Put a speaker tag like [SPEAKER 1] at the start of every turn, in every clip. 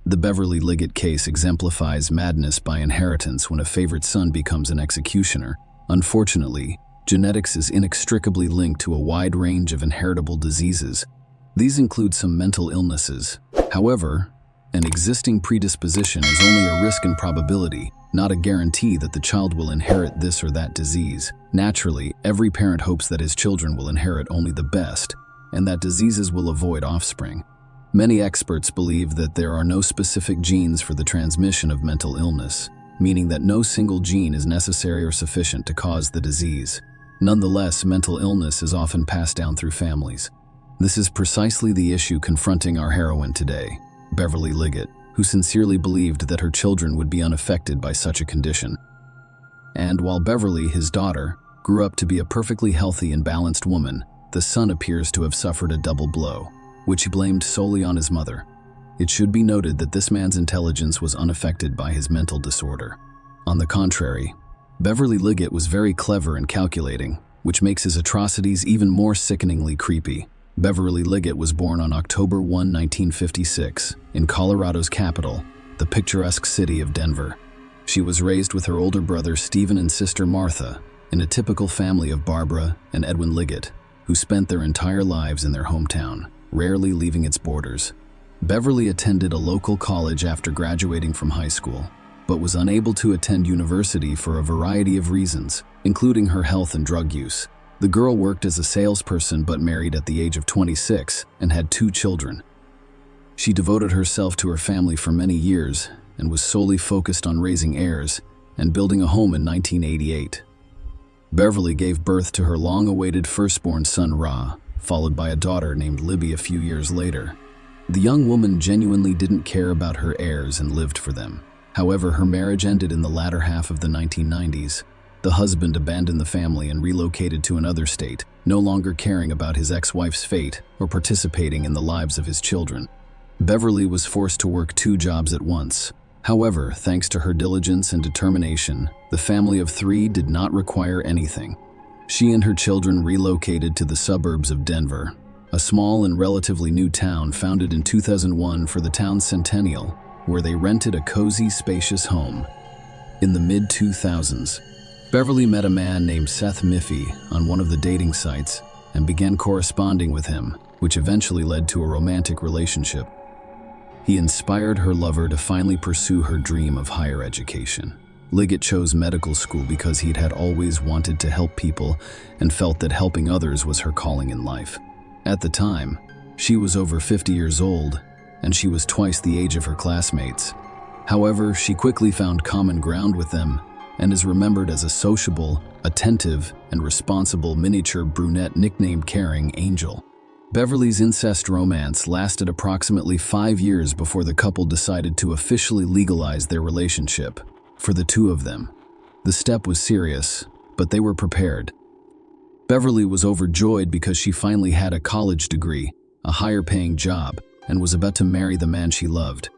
[SPEAKER 1] The Beverly Liggett case exemplifies madness by inheritance when a favorite son becomes an executioner. Unfortunately, genetics is inextricably linked to a wide range of inheritable diseases. These include some mental illnesses. However, an existing predisposition is only a risk and probability, not a guarantee that the child will inherit this or that disease. Naturally, every parent hopes that his children will inherit only the best, and that diseases will avoid offspring. Many experts believe that there are no specific genes for the transmission of mental illness, meaning that no single gene is necessary or sufficient to cause the disease. Nonetheless, mental illness is often passed down through families. This is precisely the issue confronting our heroine today, Beverly Liggett, who sincerely believed that her children would be unaffected by such a condition. And while Beverly, his daughter, grew up to be a perfectly healthy and balanced woman, the son appears to have suffered a double blow, which he blamed solely on his mother. It should be noted that this man's intelligence was unaffected by his mental disorder. On the contrary, Beverly Liggett was very clever and calculating, which makes his atrocities even more sickeningly creepy. Beverly Liggett was born on October 1, 1956, in Colorado's capital, the picturesque city of Denver. She was raised with her older brother Stephen and sister Martha in a typical family of Barbara and Edwin Liggett, who spent their entire lives in their hometown, rarely leaving its borders. Beverly attended a local college after graduating from high school, but was unable to attend university for a variety of reasons, including her health and drug use. The girl worked as a salesperson but married at the age of 26 and had 2 children. She devoted herself to her family for many years and was solely focused on raising heirs and building a home in 1988. Beverly gave birth to her long-awaited firstborn son Ra, followed by a daughter named Libby a few years later. The young woman genuinely didn't care about her heirs and lived for them. However, her marriage ended in the latter half of the 1990s. The husband abandoned the family and relocated to another state, no longer caring about his ex-wife's fate or participating in the lives of his children. Beverly was forced to work 2 jobs at once. However, thanks to her diligence and determination, the family of 3 did not require anything. She and her children relocated to the suburbs of Denver, a small and relatively new town founded in 2001 for the town's centennial, where they rented a cozy, spacious home. In the mid-2000s, Beverly met a man named Seth Miffy on one of the dating sites and began corresponding with him, which eventually led to a romantic relationship. He inspired her lover to finally pursue her dream of higher education. Liggett chose medical school because he'd had always wanted to help people and felt that helping others was her calling in life. At the time, she was over 50 years old, and she was twice the age of her classmates. However, she quickly found common ground with them and is remembered as a sociable, attentive, and responsible miniature brunette nicknamed Caring Angel. Beverly's incest romance lasted approximately 5 years before the couple decided to officially legalize their relationship. For the 2 of them, the step was serious, but they were prepared. Beverly was overjoyed because she finally had a college degree, a higher-paying job, and was about to marry the man she loved.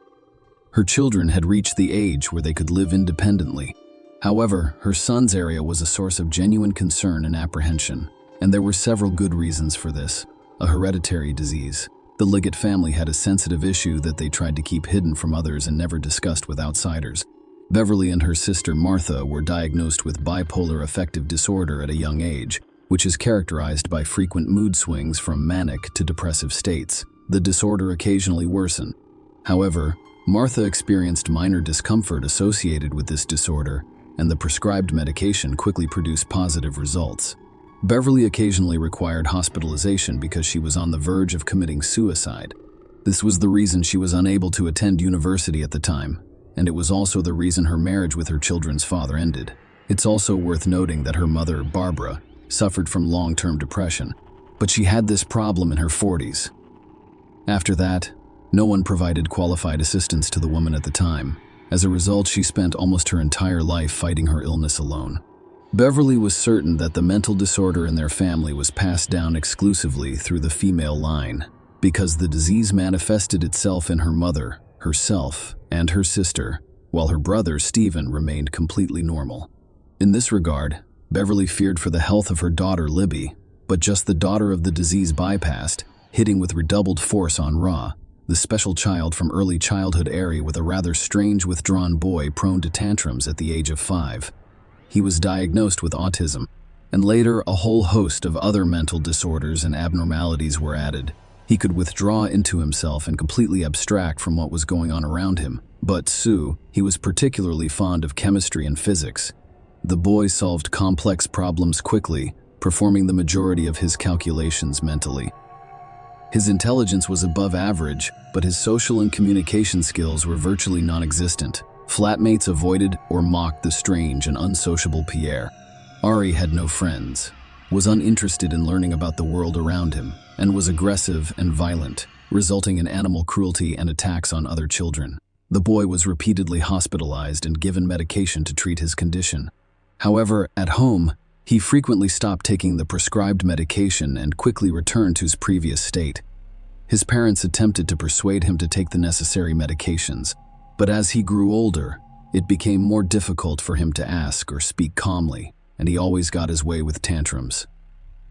[SPEAKER 1] Her children had reached the age where they could live independently. However, her son's area was a source of genuine concern and apprehension, and there were several good reasons for this. A hereditary disease. The Liggett family had a sensitive issue that they tried to keep hidden from others and never discussed with outsiders. Beverly and her sister Martha were diagnosed with bipolar affective disorder at a young age, which is characterized by frequent mood swings from manic to depressive states. The disorder occasionally worsened. However, Martha experienced minor discomfort associated with this disorder, and the prescribed medication quickly produced positive results. Beverly occasionally required hospitalization because she was on the verge of committing suicide. This was the reason she was unable to attend university at the time, and it was also the reason her marriage with her children's father ended. It's also worth noting that her mother, Barbara, suffered from long-term depression, but she had this problem in her 40s. After that, no one provided qualified assistance to the woman at the time. As a result, she spent almost her entire life fighting her illness alone. Beverly was certain that the mental disorder in their family was passed down exclusively through the female line, because the disease manifested itself in her mother, herself, and her sister, while her brother, Stephen, remained completely normal. In this regard, Beverly feared for the health of her daughter, Libby, but just the daughter of the disease bypassed, hitting with redoubled force on Ra, the special child from early childhood Ari with a rather strange withdrawn boy prone to tantrums at the age of 5. He was diagnosed with autism, and later a whole host of other mental disorders and abnormalities were added. He could withdraw into himself and completely abstract from what was going on around him. But Sue, he was particularly fond of chemistry and physics. The boy solved complex problems quickly, performing the majority of his calculations mentally. His intelligence was above average, but his social and communication skills were virtually non-existent. Flatmates avoided or mocked the strange and unsociable Pierre. Ari had no friends, was uninterested in learning about the world around him, and was aggressive and violent, resulting in animal cruelty and attacks on other children. The boy was repeatedly hospitalized and given medication to treat his condition. However, at home, he frequently stopped taking the prescribed medication and quickly returned to his previous state. His parents attempted to persuade him to take the necessary medications, but as he grew older, it became more difficult for him to ask or speak calmly, and he always got his way with tantrums.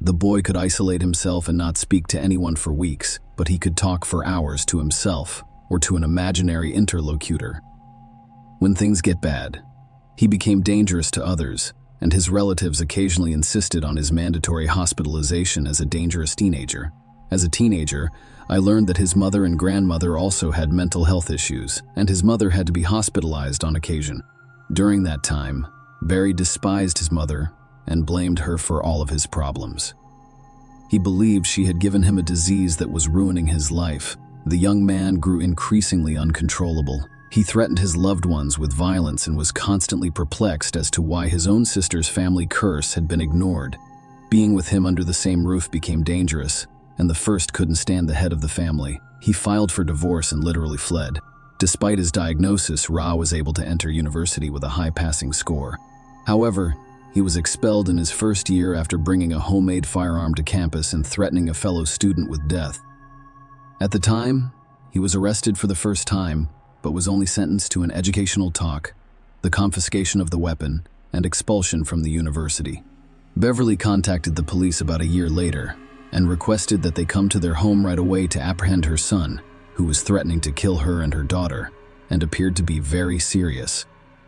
[SPEAKER 1] The boy could isolate himself and not speak to anyone for weeks, but he could talk for hours to himself or to an imaginary interlocutor. When things get bad, he became dangerous to others, and his relatives occasionally insisted on his mandatory hospitalization as a dangerous teenager. As a teenager, I learned that his mother and grandmother also had mental health issues, and his mother had to be hospitalized on occasion. During that time, Barry despised his mother and blamed her for all of his problems. He believed she had given him a disease that was ruining his life. The young man grew increasingly uncontrollable. He threatened his loved ones with violence and was constantly perplexed as to why his own sister's family curse had been ignored. Being with him under the same roof became dangerous, and the first couldn't stand the head of the family. He filed for divorce and literally fled. Despite his diagnosis, Ra was able to enter university with a high passing score. However, he was expelled in his first year after bringing a homemade firearm to campus and threatening a fellow student with death. At the time, he was arrested for the first time, but was only sentenced to an educational talk, the confiscation of the weapon, and expulsion from the university. Beverly contacted the police about a year later and requested that they come to their home right away to apprehend her son, who was threatening to kill her and her daughter, and appeared to be very serious.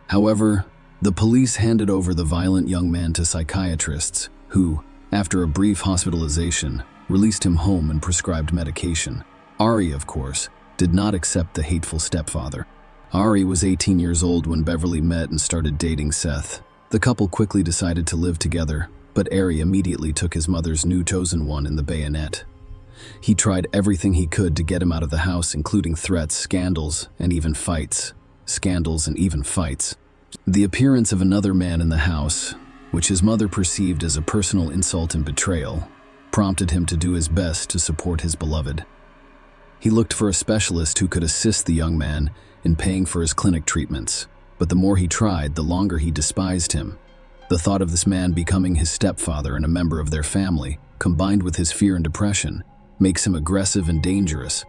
[SPEAKER 1] However, the police handed over the violent young man to psychiatrists, who, after a brief hospitalization, released him home and prescribed medication. Ari, of course, did not accept the hateful stepfather. Ari was 18 years old when Beverly met and started dating Seth. The couple quickly decided to live together, but Ari immediately took his mother's new chosen one in the bayonet. He tried everything he could to get him out of the house, including threats, scandals, and even fights. The appearance of another man in the house, which his mother perceived as a personal insult and betrayal, prompted him to do his best to support his beloved. He looked for a specialist who could assist the young man in paying for his clinic treatments, but the more he tried, the longer he despised him. The thought of this man becoming his stepfather and a member of their family, combined with his fear and depression, makes him aggressive and dangerous.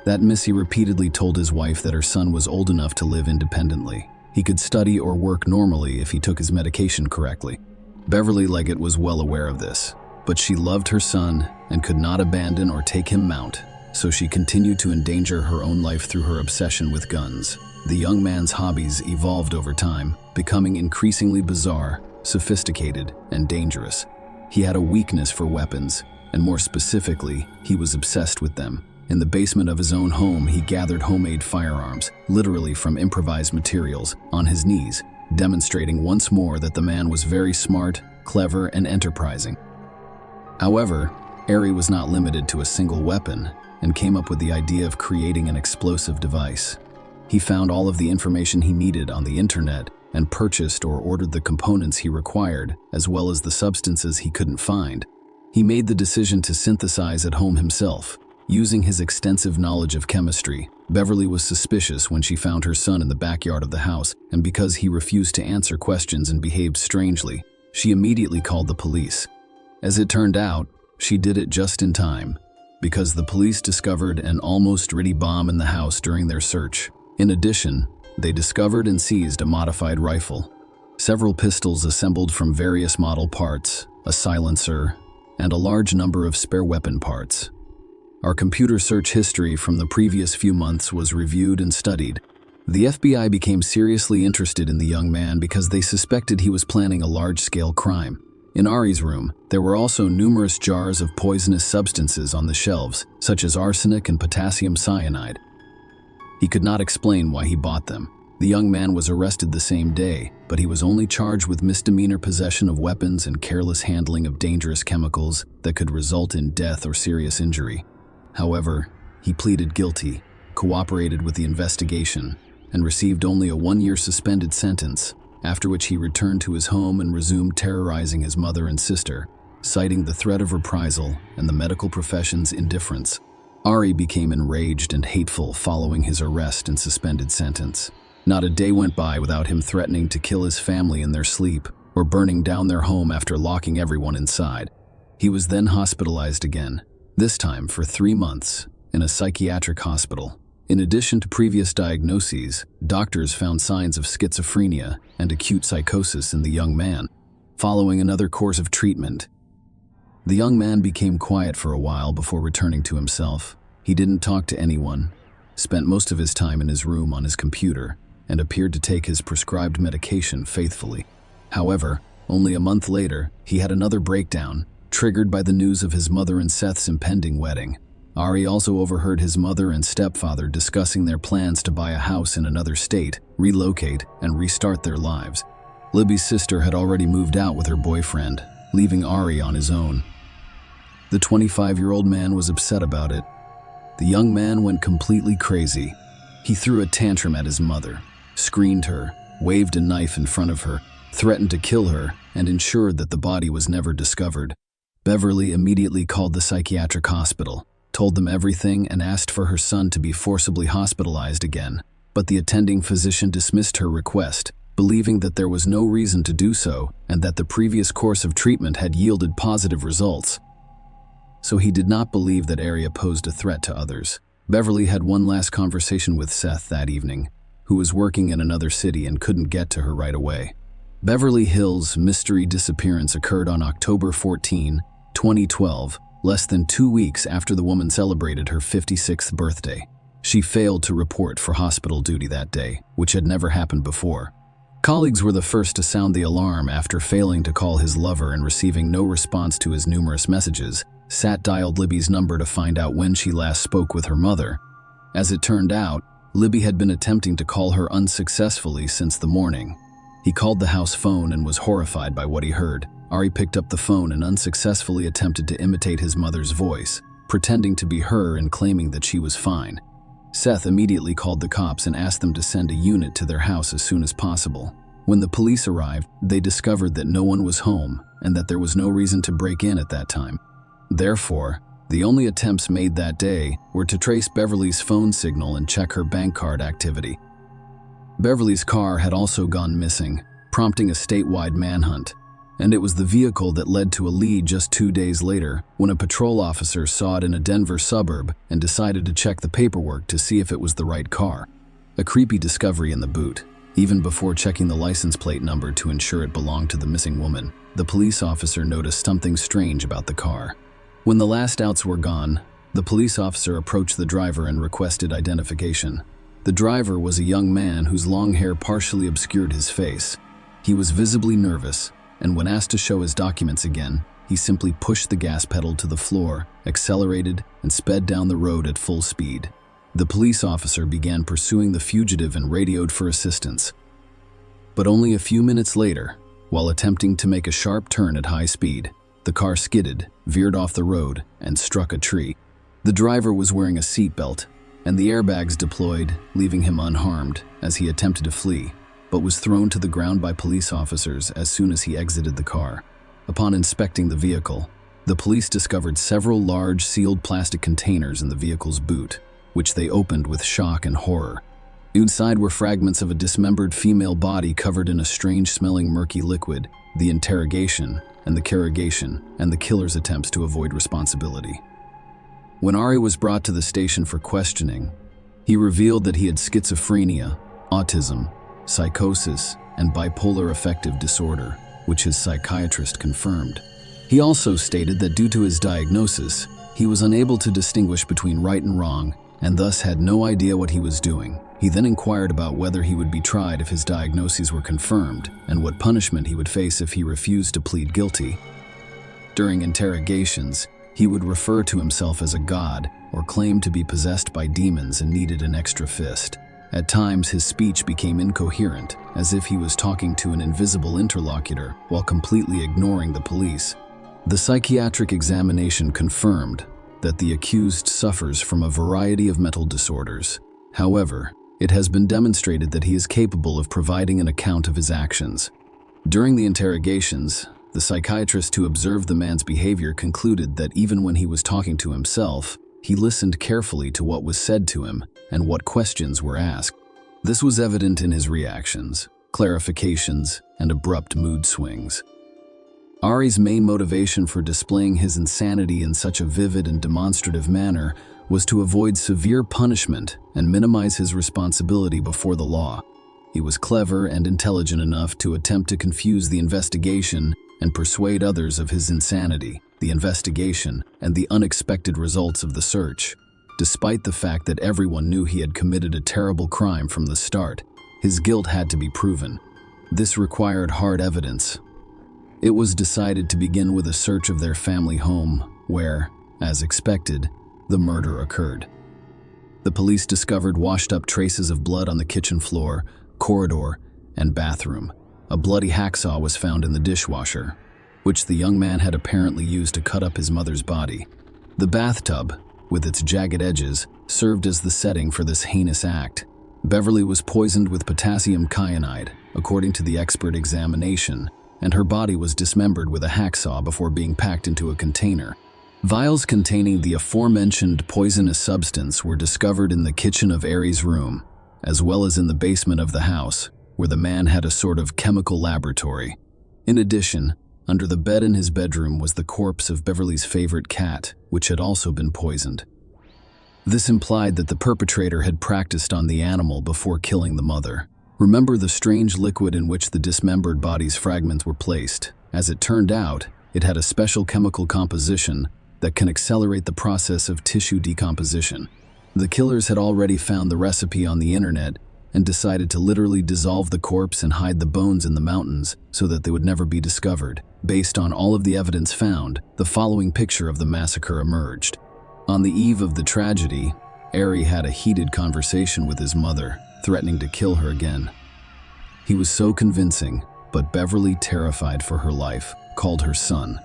[SPEAKER 1] That Missy repeatedly told his wife that her son was old enough to live independently. He could study or work normally if he took his medication correctly. Beverly Leggett was well aware of this, but she loved her son and could not abandon or take him mount, so she continued to endanger her own life through her obsession with guns. The young man's hobbies evolved over time, becoming increasingly bizarre, sophisticated, and dangerous. He had a weakness for weapons, and more specifically, he was obsessed with them. In the basement of his own home, he gathered homemade firearms, literally from improvised materials, on his knees, demonstrating once more that the man was very smart, clever, and enterprising. However, Ari was not limited to a single weapon and came up with the idea of creating an explosive device. He found all of the information he needed on the internet and purchased or ordered the components he required, as well as the substances he couldn't find. He made the decision to synthesize at home himself. Using his extensive knowledge of chemistry, Beverly was suspicious when she found her son in the backyard of the house, and because he refused to answer questions and behaved strangely, she immediately called the police. As it turned out, she did it just in time, because the police discovered an almost ready bomb in the house during their search. In addition, they discovered and seized a modified rifle, several pistols assembled from various model parts, a silencer, and a large number of spare weapon parts. Our computer search history from the previous few months was reviewed and studied. The FBI became seriously interested in the young man because they suspected he was planning a large-scale crime. In Ari's room, there were also numerous jars of poisonous substances on the shelves, such as arsenic and potassium cyanide. He could not explain why he bought them. The young man was arrested the same day, but he was only charged with misdemeanor possession of weapons and careless handling of dangerous chemicals that could result in death or serious injury. However, he pleaded guilty, cooperated with the investigation, and received only a 1-year suspended sentence, after which he returned to his home and resumed terrorizing his mother and sister, citing the threat of reprisal and the medical profession's indifference. Ari became enraged and hateful following his arrest and suspended sentence. Not a day went by without him threatening to kill his family in their sleep or burning down their home after locking everyone inside. He was then hospitalized again, this time for 3 months, in a psychiatric hospital. In addition to previous diagnoses, doctors found signs of schizophrenia and acute psychosis in the young man. Following another course of treatment, the young man became quiet for a while before returning to himself. He didn't talk to anyone, spent most of his time in his room on his computer, and appeared to take his prescribed medication faithfully. However, only a month later, he had another breakdown, triggered by the news of his mother and Seth's impending wedding. Ari also overheard his mother and stepfather discussing their plans to buy a house in another state, relocate, and restart their lives. Libby's sister had already moved out with her boyfriend, leaving Ari on his own. The 25-year-old man was upset about it. The young man went completely crazy. He threw a tantrum at his mother, screamed her, waved a knife in front of her, threatened to kill her, and ensured that the body was never discovered. Beverly immediately called the psychiatric hospital, told them everything, and asked for her son to be forcibly hospitalized again. But the attending physician dismissed her request, believing that there was no reason to do so and that the previous course of treatment had yielded positive results. So he did not believe that Ari posed a threat to others. Beverly had one last conversation with Seth that evening, who was working in another city and couldn't get to her right away. Beverly Hill's mystery disappearance occurred on October 14, 2012, less than 2 weeks after the woman celebrated her 56th birthday. She failed to report for hospital duty that day, which had never happened before. Colleagues were the first to sound the alarm after failing to call his lover and receiving no response to his numerous messages. Sat dialed Libby's number to find out when she last spoke with her mother. As it turned out, Libby had been attempting to call her unsuccessfully since the morning. He called the house phone and was horrified by what he heard. Ari picked up the phone and unsuccessfully attempted to imitate his mother's voice, pretending to be her and claiming that she was fine. Seth immediately called the cops and asked them to send a unit to their house as soon as possible. When the police arrived, they discovered that no one was home and that there was no reason to break in at that time. Therefore, the only attempts made that day were to trace Beverly's phone signal and check her bank card activity. Beverly's car had also gone missing, prompting a statewide manhunt, and it was the vehicle that led to a lead just 2 days later when a patrol officer saw it in a Denver suburb and decided to check the paperwork to see if it was the right car. A creepy discovery in the boot. Even before checking the license plate number to ensure it belonged to the missing woman, the police officer noticed something strange about the car. When the last outs were gone, the police officer approached the driver and requested identification. The driver was a young man whose long hair partially obscured his face. He was visibly nervous, and when asked to show his documents again, he simply pushed the gas pedal to the floor, accelerated, and sped down the road at full speed. The police officer began pursuing the fugitive and radioed for assistance. But only a few minutes later, while attempting to make a sharp turn at high speed, the car skidded, veered off the road, and struck a tree. The driver was wearing a seatbelt, and the airbags deployed, leaving him unharmed as he attempted to flee, but was thrown to the ground by police officers as soon as he exited the car. Upon inspecting the vehicle, the police discovered several large sealed plastic containers in the vehicle's boot, which they opened with shock and horror. Inside were fragments of a dismembered female body covered in a strange-smelling murky liquid, the interrogation, and the carrogation, and the killer's attempts to avoid responsibility. When Ari was brought to the station for questioning, he revealed that he had schizophrenia, autism, psychosis, and bipolar affective disorder, which his psychiatrist confirmed. He also stated that due to his diagnosis, He was unable to distinguish between right and wrong, and thus had no idea what he was doing. He then inquired about whether he would be tried if his diagnoses were confirmed, and what punishment he would face if he refused to plead guilty. During interrogations, he would refer to himself as a god or claim to be possessed by demons and needed an extra fist. At times, his speech became incoherent, as if he was talking to an invisible interlocutor while completely ignoring the police. The psychiatric examination confirmed that the accused suffers from a variety of mental disorders. However, it has been demonstrated that he is capable of providing an account of his actions. During the interrogations, the psychiatrist who observed the man's behavior concluded that even when he was talking to himself, he listened carefully to what was said to him and what questions were asked. This was evident in his reactions, clarifications, and abrupt mood swings. Ari's main motivation for displaying his insanity in such a vivid and demonstrative manner was to avoid severe punishment and minimize his responsibility before the law. He was clever and intelligent enough to attempt to confuse the investigation and persuade others of his insanity, the investigation, and the unexpected results of the search. Despite the fact that everyone knew he had committed a terrible crime from the start, his guilt had to be proven. This required hard evidence. It was decided to begin with a search of their family home, where, as expected, the murder occurred. The police discovered washed-up traces of blood on the kitchen floor, corridor, and bathroom. A bloody hacksaw was found in the dishwasher, which the young man had apparently used to cut up his mother's body. The bathtub, with its jagged edges, served as the setting for this heinous act. Beverly was poisoned with potassium cyanide, according to the expert examination, and her body was dismembered with a hacksaw before being packed into a container. Vials containing the aforementioned poisonous substance were discovered in the kitchen of Ari's room, as well as in the basement of the house, where the man had a sort of chemical laboratory. In addition, under the bed in his bedroom was the corpse of Beverly's favorite cat, which had also been poisoned. This implied that the perpetrator had practiced on the animal before killing the mother. Remember the strange liquid in which the dismembered body's fragments were placed. As it turned out, it had a special chemical composition that can accelerate the process of tissue decomposition. The killers had already found the recipe on the internet and decided to literally dissolve the corpse and hide the bones in the mountains so that they would never be discovered. Based on all of the evidence found, the following picture of the massacre emerged. On the eve of the tragedy, Ari had a heated conversation with his mother, threatening to kill her again. He was so convincing, but Beverly, terrified for her life, called her son,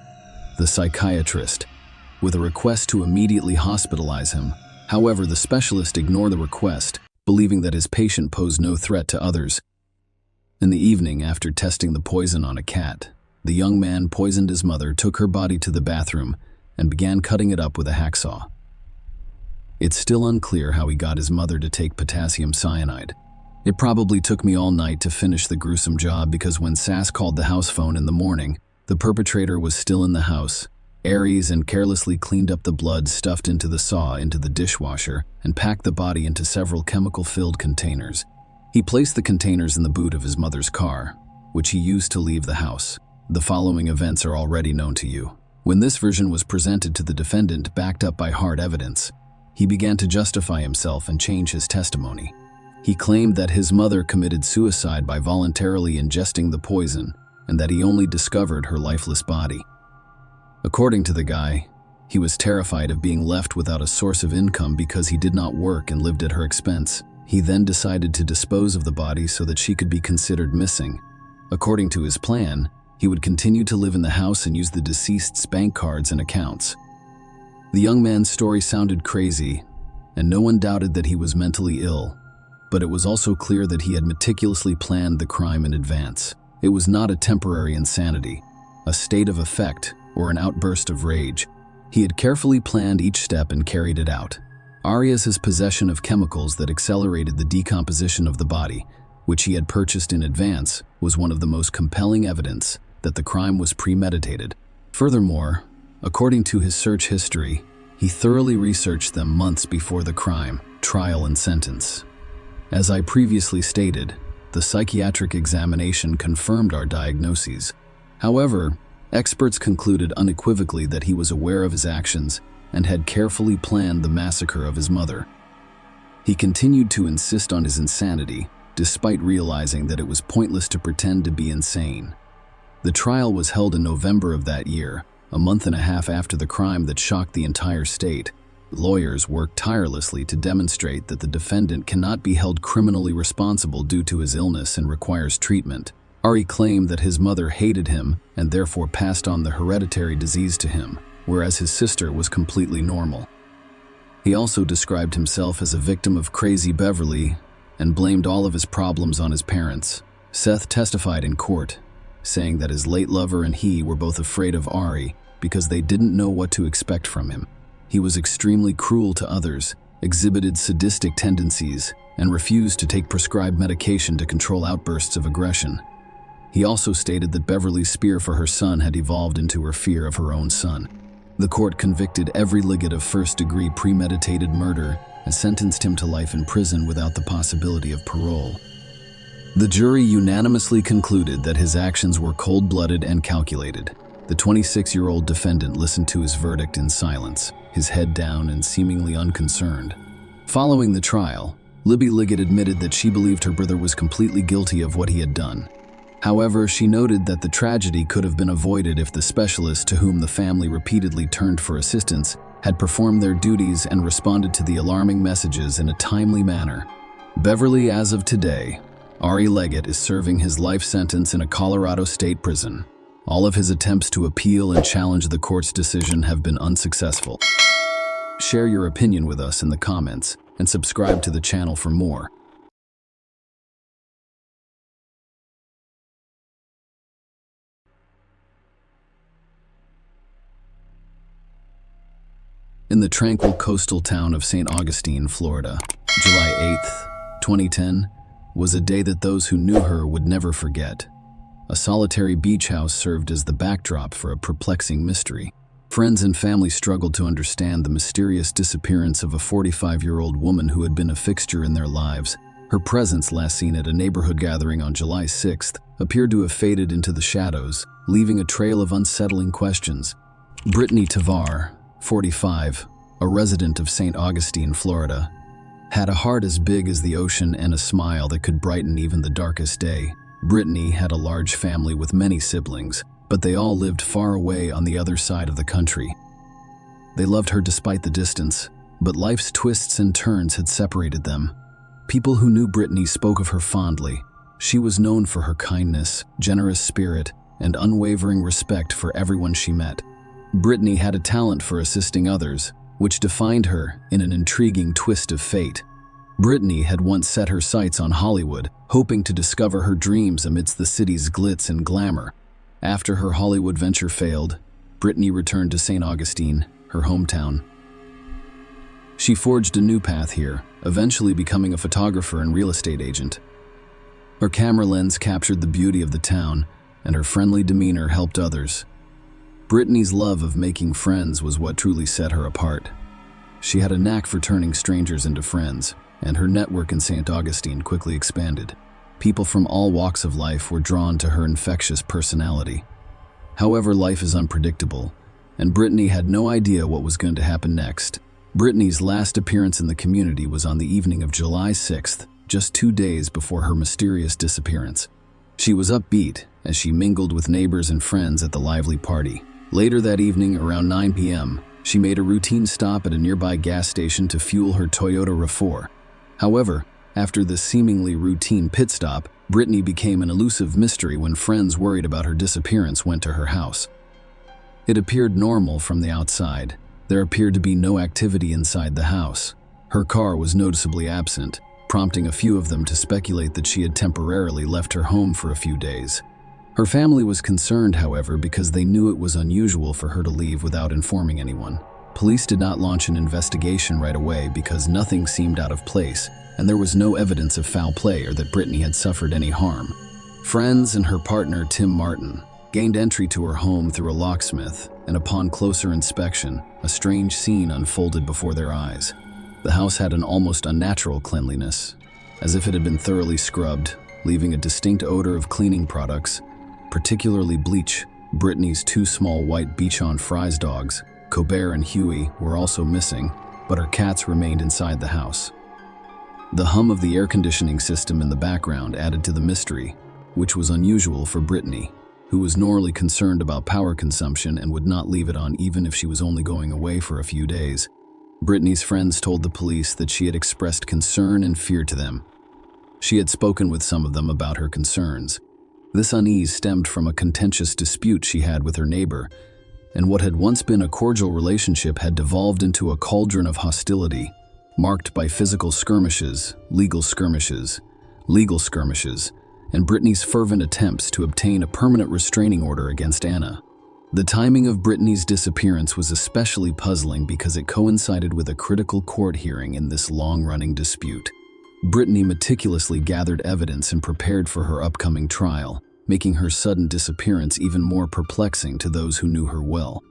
[SPEAKER 1] the psychiatrist, with a request to immediately hospitalize him. However, the specialist ignored the request, believing that his patient posed no threat to others. In the evening, after testing the poison on a cat, the young man poisoned his mother, took her body to the bathroom, and began cutting it up with a hacksaw. It's still unclear how he got his mother to take potassium cyanide. It probably took me all night to finish the gruesome job because when Sass called the house phone in the morning, the perpetrator was still in the house. Aries and carelessly cleaned up the blood stuffed into the saw into the dishwasher and packed the body into several chemical-filled containers. He placed the containers in the boot of his mother's car, which he used to leave the house. The following events are already known to you. When this version was presented to the defendant, backed up by hard evidence, he began to justify himself and change his testimony. He claimed that his mother committed suicide by voluntarily ingesting the poison and that he only discovered her lifeless body. According to the guy, he was terrified of being left without a source of income because he did not work and lived at her expense. He then decided to dispose of the body so that she could be considered missing. According to his plan, he would continue to live in the house and use the deceased's bank cards and accounts. The young man's story sounded crazy, and no one doubted that he was mentally ill, but it was also clear that he had meticulously planned the crime in advance. It was not a temporary insanity, a state of affect, or an outburst of rage. He had carefully planned each step and carried it out. Arias's possession of chemicals that accelerated the decomposition of the body, which he had purchased in advance, was one of the most compelling evidence that the crime was premeditated. Furthermore, according to his search history, he thoroughly researched them months before the crime, trial, and sentence. As I previously stated, the psychiatric examination confirmed our diagnoses. However, experts concluded unequivocally that he was aware of his actions and had carefully planned the massacre of his mother. He continued to insist on his insanity, despite realizing that it was pointless to pretend to be insane. The trial was held in November of that year, a month and a half after the crime that shocked the entire state. Lawyers worked tirelessly to demonstrate that the defendant cannot be held criminally responsible due to his illness and requires treatment. Ari claimed that his mother hated him and therefore passed on the hereditary disease to him, whereas his sister was completely normal. He also described himself as a victim of crazy Beverly and blamed all of his problems on his parents. Seth testified in court, saying that his late lover and he were both afraid of Ari because they didn't know what to expect from him. He was extremely cruel to others, exhibited sadistic tendencies, and refused to take prescribed medication to control outbursts of aggression. He also stated that Beverly's fear for her son had evolved into her fear of her own son. The court convicted every Liggett of first-degree premeditated murder and sentenced him to life in prison without the possibility of parole. The jury unanimously concluded that his actions were cold-blooded and calculated. The 26-year-old defendant listened to his verdict in silence, his head down and seemingly unconcerned. Following the trial, Libby Liggett admitted that she believed her brother was completely guilty of what he had done. However, she noted that the tragedy could have been avoided if the specialists to whom the family repeatedly turned for assistance had performed their duties and responded to the alarming messages in a timely manner. Beverly, as of today, Ari Liggett is serving his life sentence in a Colorado state prison. All of his attempts to appeal and challenge the court's decision have been unsuccessful. Share your opinion with us in the comments and subscribe to the channel for more. In the tranquil coastal town of St. Augustine, Florida, July 8th, 2010, was a day that those who knew her would never forget. A solitary beach house served as the backdrop for a perplexing mystery. Friends and family struggled to understand the mysterious disappearance of a 45-year-old woman who had been a fixture in their lives. Her presence, last seen at a neighborhood gathering on July 6th, appeared to have faded into the shadows, leaving a trail of unsettling questions. Brittany Tavar, 45, a resident of St. Augustine, Florida, had a heart as big as the ocean and a smile that could brighten even the darkest day. Brittany had a large family with many siblings, but they all lived far away on the other side of the country. They loved her despite the distance, but life's twists and turns had separated them. People who knew Brittany spoke of her fondly. She was known for her kindness, generous spirit, and unwavering respect for everyone she met. Brittany had a talent for assisting others, which defined her in an intriguing twist of fate. Brittany had once set her sights on Hollywood, hoping to discover her dreams amidst the city's glitz and glamour. After her Hollywood venture failed, Brittany returned to St. Augustine, her hometown. She forged a new path here, eventually becoming a photographer and real estate agent. Her camera lens captured the beauty of the town, and her friendly demeanor helped others. Brittany's love of making friends was what truly set her apart. She had a knack for turning strangers into friends, and her network in St. Augustine quickly expanded. People from all walks of life were drawn to her infectious personality. However, life is unpredictable, and Brittany had no idea what was going to happen next. Brittany's last appearance in the community was on the evening of July 6th, just 2 days before her mysterious disappearance. She was upbeat as she mingled with neighbors and friends at the lively party. Later that evening, around 9 p.m., she made a routine stop at a nearby gas station to fuel her Toyota RAV4. However, after this seemingly routine pit stop, Brittany became an elusive mystery when friends worried about her disappearance went to her house. It appeared normal from the outside. There appeared to be no activity inside the house. Her car was noticeably absent, prompting a few of them to speculate that she had temporarily left her home for a few days. Her family was concerned, however, because they knew it was unusual for her to leave without informing anyone. Police did not launch an investigation right away because nothing seemed out of place, and there was no evidence of foul play or that Brittany had suffered any harm. Friends and her partner, Tim Martin, gained entry to her home through a locksmith, and upon closer inspection, a strange scene unfolded before their eyes. The house had an almost unnatural cleanliness, as if it had been thoroughly scrubbed, leaving a distinct odor of cleaning products, particularly bleach. Brittany's 2 small white Bichon Frise dogs Colbert and Huey were also missing, but her cats remained inside the house. The hum of the air conditioning system in the background added to the mystery, which was unusual for Brittany, who was normally concerned about power consumption and would not leave it on even if she was only going away for a few days. Brittany's friends told the police that she had expressed concern and fear to them. She had spoken with some of them about her concerns. This unease stemmed from a contentious dispute she had with her neighbor, and what had once been a cordial relationship had devolved into a cauldron of hostility, marked by physical skirmishes, legal skirmishes, and Brittany's fervent attempts to obtain a permanent restraining order against Anna. The timing of Brittany's disappearance was especially puzzling because it coincided with a critical court hearing in this long-running dispute. Brittany meticulously gathered evidence and prepared for her upcoming trial, making her sudden disappearance even more perplexing to those who knew her well.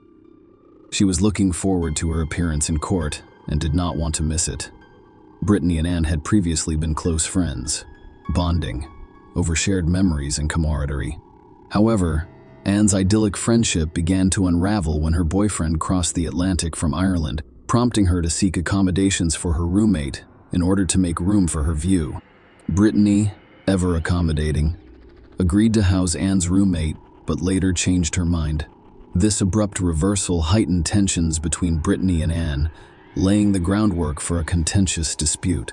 [SPEAKER 1] She was looking forward to her appearance in court and did not want to miss it. Brittany and Anne had previously been close friends, bonding over shared memories and camaraderie. However, Anne's idyllic friendship began to unravel when her boyfriend crossed the Atlantic from Ireland, prompting her to seek accommodations for her roommate in order to make room for her view. Brittany, ever accommodating, agreed to house Anne's roommate, but later changed her mind. This abrupt reversal heightened tensions between Brittany and Anne, laying the groundwork for a contentious dispute.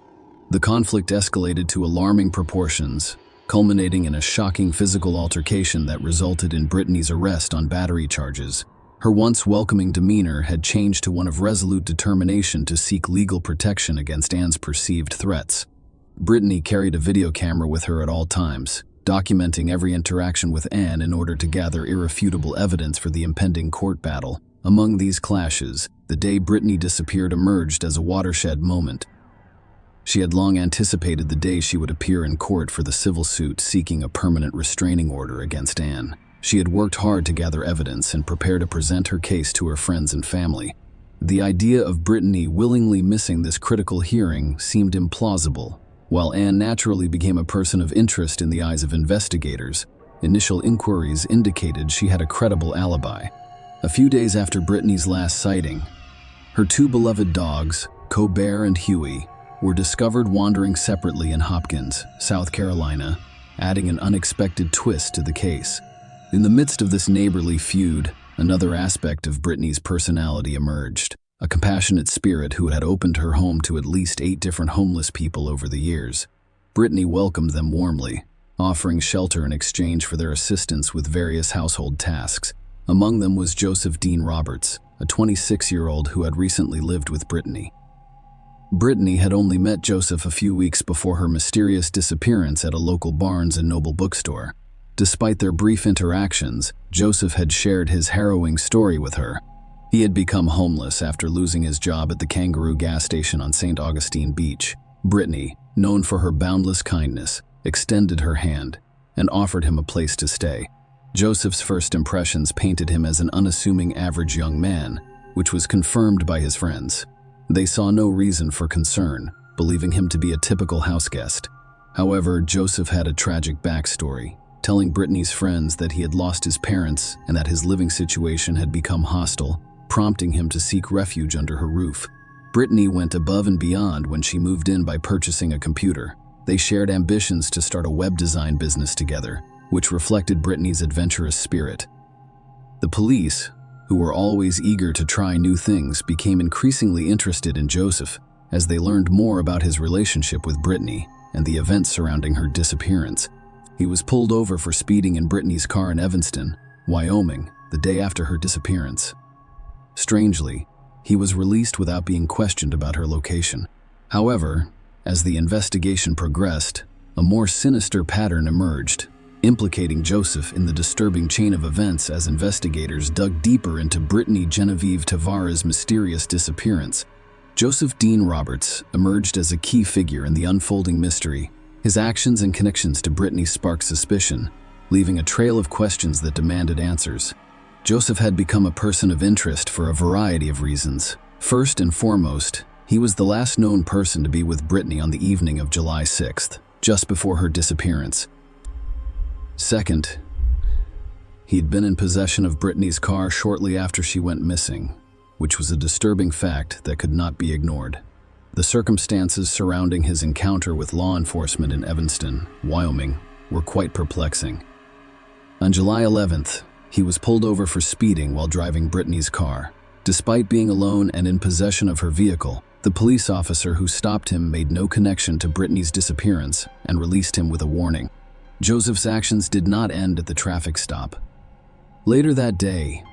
[SPEAKER 1] The conflict escalated to alarming proportions, culminating in a shocking physical altercation that resulted in Brittany's arrest on battery charges. Her once welcoming demeanor had changed to one of resolute determination to seek legal protection against Anne's perceived threats. Brittany carried a video camera with her at all times, documenting every interaction with Anne in order to gather irrefutable evidence for the impending court battle. Among these clashes, the day Brittany disappeared emerged as a watershed moment. She had long anticipated the day she would appear in court for the civil suit seeking a permanent restraining order against Anne. She had worked hard to gather evidence and prepare to present her case to her friends and family. The idea of Brittany willingly missing this critical hearing seemed implausible. While Anne naturally became a person of interest in the eyes of investigators, initial inquiries indicated she had a credible alibi. A few days after Brittany's last sighting, her two beloved dogs, Colbert and Huey, were discovered wandering separately in Hopkins, South Carolina, adding an unexpected twist to the case. In the midst of this neighborly feud, another aspect of Brittany's personality emerged, a compassionate spirit who had opened her home to at least 8 different homeless people over the years. Brittany welcomed them warmly, offering shelter in exchange for their assistance with various household tasks. Among them was Joseph Dean Roberts, a 26-year-old who had recently lived with Brittany. Brittany had only met Joseph a few weeks before her mysterious disappearance at a local Barnes & Noble bookstore. Despite their brief interactions, Joseph had shared his harrowing story with her. He had become homeless after losing his job at the Kangaroo gas station on St. Augustine Beach. Brittany, known for her boundless kindness, extended her hand and offered him a place to stay. Joseph's first impressions painted him as an unassuming average young man, which was confirmed by his friends. They saw no reason for concern, believing him to be a typical houseguest. However, Joseph had a tragic backstory, telling Brittany's friends that he had lost his parents and that his living situation had become hostile, prompting him to seek refuge under her roof. Brittany went above and beyond when she moved in by purchasing a computer. They shared ambitions to start a web design business together, which reflected Brittany's adventurous spirit. The police, who were always eager to try new things, became increasingly interested in Joseph as they learned more about his relationship with Brittany and the events surrounding her disappearance. He was pulled over for speeding in Brittany's car in Evanston, Wyoming, the day after her disappearance. Strangely, he was released without being questioned about her location. However, as the investigation progressed, a more sinister pattern emerged, implicating Joseph in the disturbing chain of events as investigators dug deeper into Brittany Genevieve Tavares' mysterious disappearance. Joseph Dean Roberts emerged as a key figure in the unfolding mystery. His actions and connections to Brittany sparked suspicion, leaving a trail of questions that demanded answers. Joseph had become a person of interest for a variety of reasons. First and foremost, he was the last known person to be with Brittany on the evening of July 6th, just before her disappearance. Second, he'd been in possession of Brittany's car shortly after she went missing, which was a disturbing fact that could not be ignored. The circumstances surrounding his encounter with law enforcement in Evanston, Wyoming, were quite perplexing. On July 11th, he was pulled over for speeding while driving Brittany's car. Despite being alone and in possession of her vehicle, the police officer who stopped him made no connection to Brittany's disappearance and released him with a warning. Joseph's actions did not end at the traffic stop. Later that day,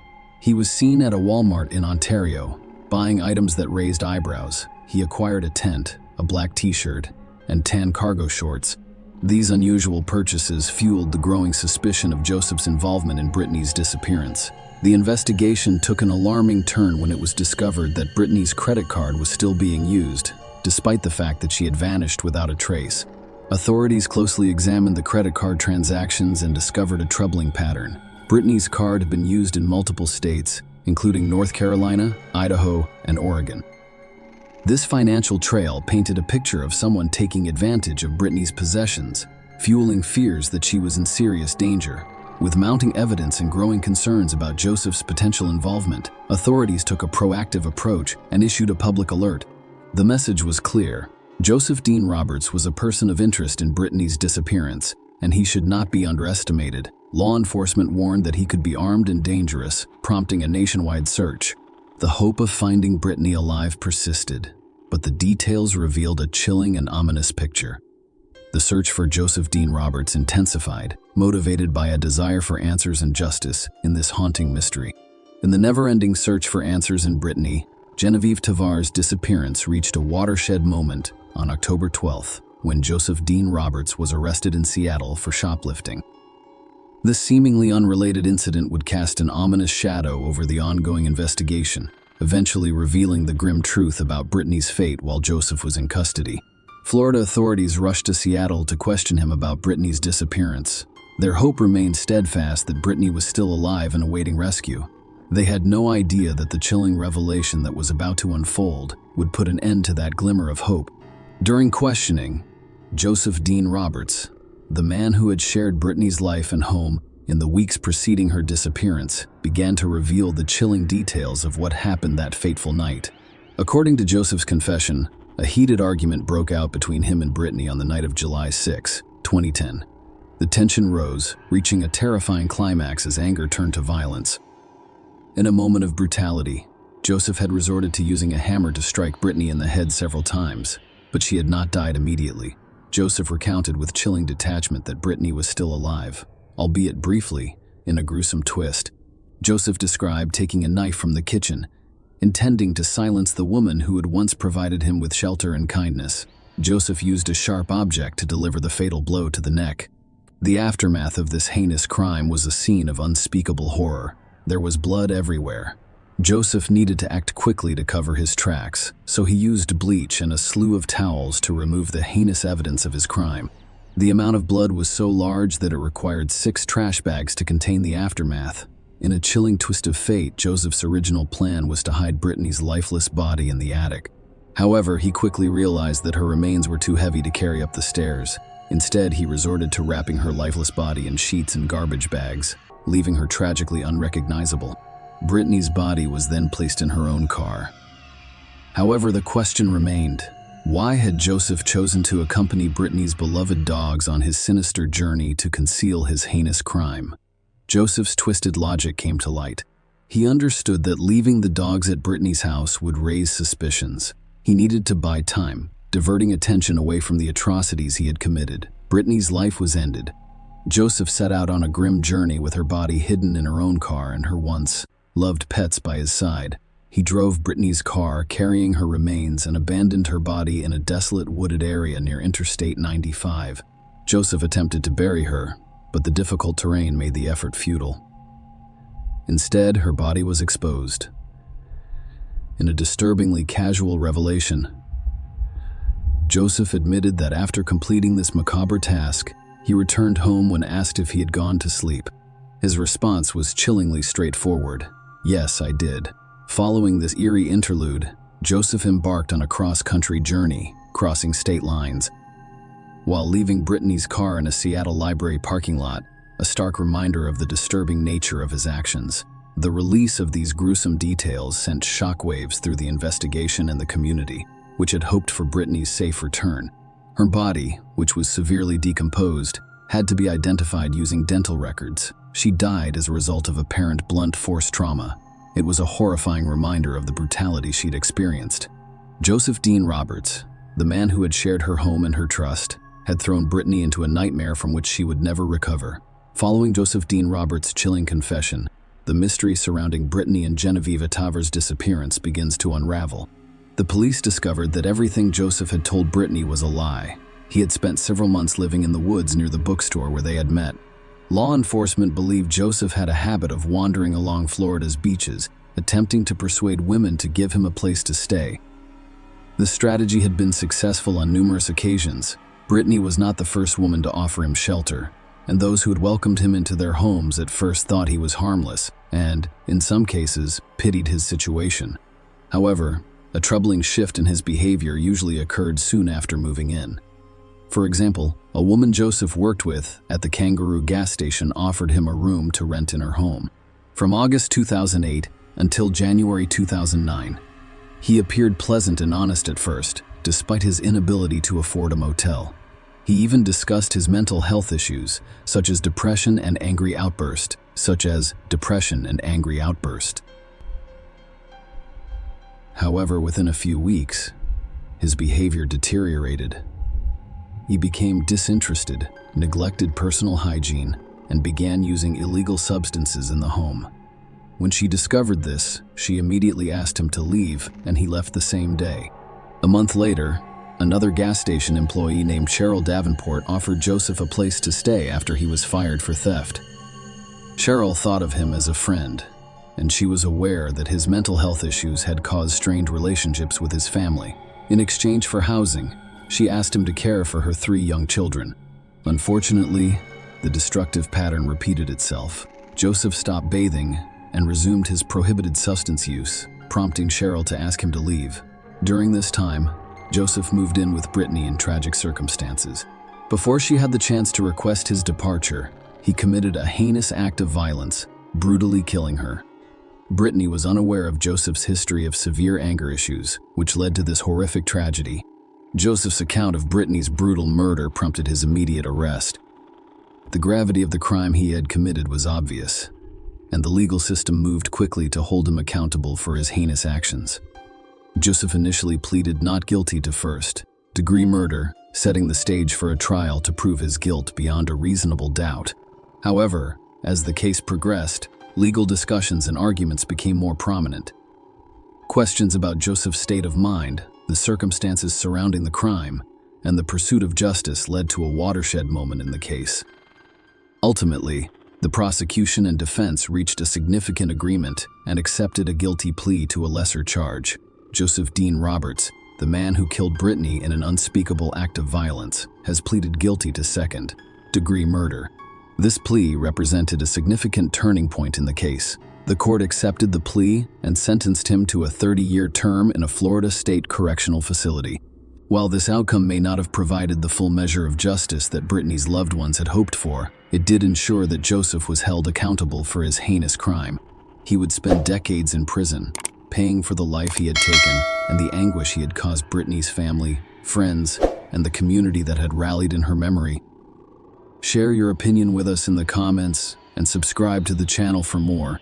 [SPEAKER 1] he was seen at a Walmart in Ontario, buying items that raised eyebrows. He acquired a tent, a black t-shirt, and tan cargo shorts. These unusual purchases fueled the growing suspicion of Joseph's involvement in Brittany's disappearance. The investigation took an alarming turn when it was discovered that Brittany's credit card was still being used, despite the fact that she had vanished without a trace. Authorities closely examined the credit card transactions and discovered a troubling pattern. Brittany's card had been used in multiple states, including North Carolina, Idaho, and Oregon. This financial trail painted a picture of someone taking advantage of Brittany's possessions, fueling fears that she was in serious danger. With mounting evidence and growing concerns about Joseph's potential involvement, authorities took a proactive approach and issued a public alert. The message was clear. Joseph Dean Roberts was a person of interest in Brittany's disappearance, and he should not be underestimated. Law enforcement warned that he could be armed and dangerous, prompting a nationwide search. The hope of finding Brittany alive persisted, but the details revealed a chilling and ominous picture. The search for Joseph Dean Roberts intensified, motivated by a desire for answers and justice in this haunting mystery. In the never-ending search for answers in Brittany, Genevieve Tavar's disappearance reached a watershed moment on October 12th, when Joseph Dean Roberts was arrested in Seattle for shoplifting. This seemingly unrelated incident would cast an ominous shadow over the ongoing investigation, eventually revealing the grim truth about Brittany's fate while Joseph was in custody. Florida authorities rushed to Seattle to question him about Brittany's disappearance. Their hope remained steadfast that Brittany was still alive and awaiting rescue. They had no idea that the chilling revelation that was about to unfold would put an end to that glimmer of hope. During questioning, Joseph Dean Roberts, the man who had shared Brittany's life and home in the weeks preceding her disappearance, began to reveal the chilling details of what happened that fateful night. According to Joseph's confession, a heated argument broke out between him and Brittany on the night of July 6, 2010. The tension rose, reaching a terrifying climax as anger turned to violence. In a moment of brutality, Joseph had resorted to using a hammer to strike Brittany in the head several times, but she had not died immediately. Joseph recounted with chilling detachment that Brittany was still alive, albeit briefly, in a gruesome twist. Joseph described taking a knife from the kitchen, intending to silence the woman who had once provided him with shelter and kindness. Joseph used a sharp object to deliver the fatal blow to the neck. The aftermath of this heinous crime was a scene of unspeakable horror. There was blood everywhere. Joseph needed to act quickly to cover his tracks, so he used bleach and a slew of towels to remove the heinous evidence of his crime. The amount of blood was so large that it required 6 trash bags to contain the aftermath. In a chilling twist of fate, Joseph's original plan was to hide Brittany's lifeless body in the attic. However, he quickly realized that her remains were too heavy to carry up the stairs. Instead, he resorted to wrapping her lifeless body in sheets and garbage bags, leaving her tragically unrecognizable. Brittany's body was then placed in her own car. However, the question remained: why had Joseph chosen to accompany Brittany's beloved dogs on his sinister journey to conceal his heinous crime? Joseph's twisted logic came to light. He understood that leaving the dogs at Brittany's house would raise suspicions. He needed to buy time, diverting attention away from the atrocities he had committed. Brittany's life was ended. Joseph set out on a grim journey with her body hidden in her own car and her once loved pets by his side. He drove Brittany's car, carrying her remains, and abandoned her body in a desolate wooded area near Interstate 95. Joseph attempted to bury her, but the difficult terrain made the effort futile. Instead, her body was exposed. In a disturbingly casual revelation, Joseph admitted that after completing this macabre task, he returned home when asked if he had gone to sleep. His response was chillingly straightforward: "Yes, I did." Following this eerie interlude, Joseph embarked on a cross-country journey, crossing state lines. While leaving Brittany's car in a Seattle library parking lot, a stark reminder of the disturbing nature of his actions. The release of these gruesome details sent shockwaves through the investigation and the community, which had hoped for Brittany's safe return. Her body, which was severely decomposed, had to be identified using dental records. She died as a result of apparent blunt force trauma. It was a horrifying reminder of the brutality she'd experienced. Joseph Dean Roberts, the man who had shared her home and her trust, had thrown Brittany into a nightmare from which she would never recover. Following Joseph Dean Roberts' chilling confession, the mystery surrounding Brittany and Genevieve Ataver's disappearance begins to unravel. The police discovered that everything Joseph had told Brittany was a lie. He had spent several months living in the woods near the bookstore where they had met. Law enforcement believed Joseph had a habit of wandering along Florida's beaches, attempting to persuade women to give him a place to stay. The strategy had been successful on numerous occasions. Brittany was not the first woman to offer him shelter, and those who had welcomed him into their homes at first thought he was harmless and, in some cases, pitied his situation. However, a troubling shift in his behavior usually occurred soon after moving in. For example, a woman Joseph worked with at the Kangaroo gas station offered him a room to rent in her home. From August 2008 until January 2009, he appeared pleasant and honest at first, despite his inability to afford a motel. He even discussed his mental health issues, such as depression and angry outburst. However, within a few weeks, his behavior deteriorated. He became disinterested, neglected personal hygiene, and began using illegal substances in the home. When she discovered this, she immediately asked him to leave, and he left the same day. A month later, another gas station employee named Cheryl Davenport offered Joseph a place to stay after he was fired for theft. Cheryl thought of him as a friend, and she was aware that his mental health issues had caused strained relationships with his family. In exchange for housing, she asked him to care for her 3 young children. Unfortunately, the destructive pattern repeated itself. Joseph stopped bathing and resumed his prohibited substance use, prompting Cheryl to ask him to leave. During this time, Joseph moved in with Brittany in tragic circumstances. Before she had the chance to request his departure, he committed a heinous act of violence, brutally killing her. Brittany was unaware of Joseph's history of severe anger issues, which led to this horrific tragedy. Joseph's account of Brittany's brutal murder prompted his immediate arrest. The gravity of the crime he had committed was obvious, and the legal system moved quickly to hold him accountable for his heinous actions. Joseph initially pleaded not guilty to first-degree murder, setting the stage for a trial to prove his guilt beyond a reasonable doubt. However, as the case progressed, legal discussions and arguments became more prominent. Questions about Joseph's state of mind, the circumstances surrounding the crime, and the pursuit of justice led to a watershed moment in the case. Ultimately, the prosecution and defense reached a significant agreement and accepted a guilty plea to a lesser charge. Joseph Dean Roberts, the man who killed Brittany in an unspeakable act of violence, has pleaded guilty to second-degree murder. This plea represented a significant turning point in the case. The court accepted the plea and sentenced him to a 30-year term in a Florida state correctional facility. While this outcome may not have provided the full measure of justice that Brittany's loved ones had hoped for, it did ensure that Joseph was held accountable for his heinous crime. He would spend decades in prison, paying for the life he had taken and the anguish he had caused Brittany's family, friends, and the community that had rallied in her memory. Share your opinion with us in the comments and subscribe to the channel for more.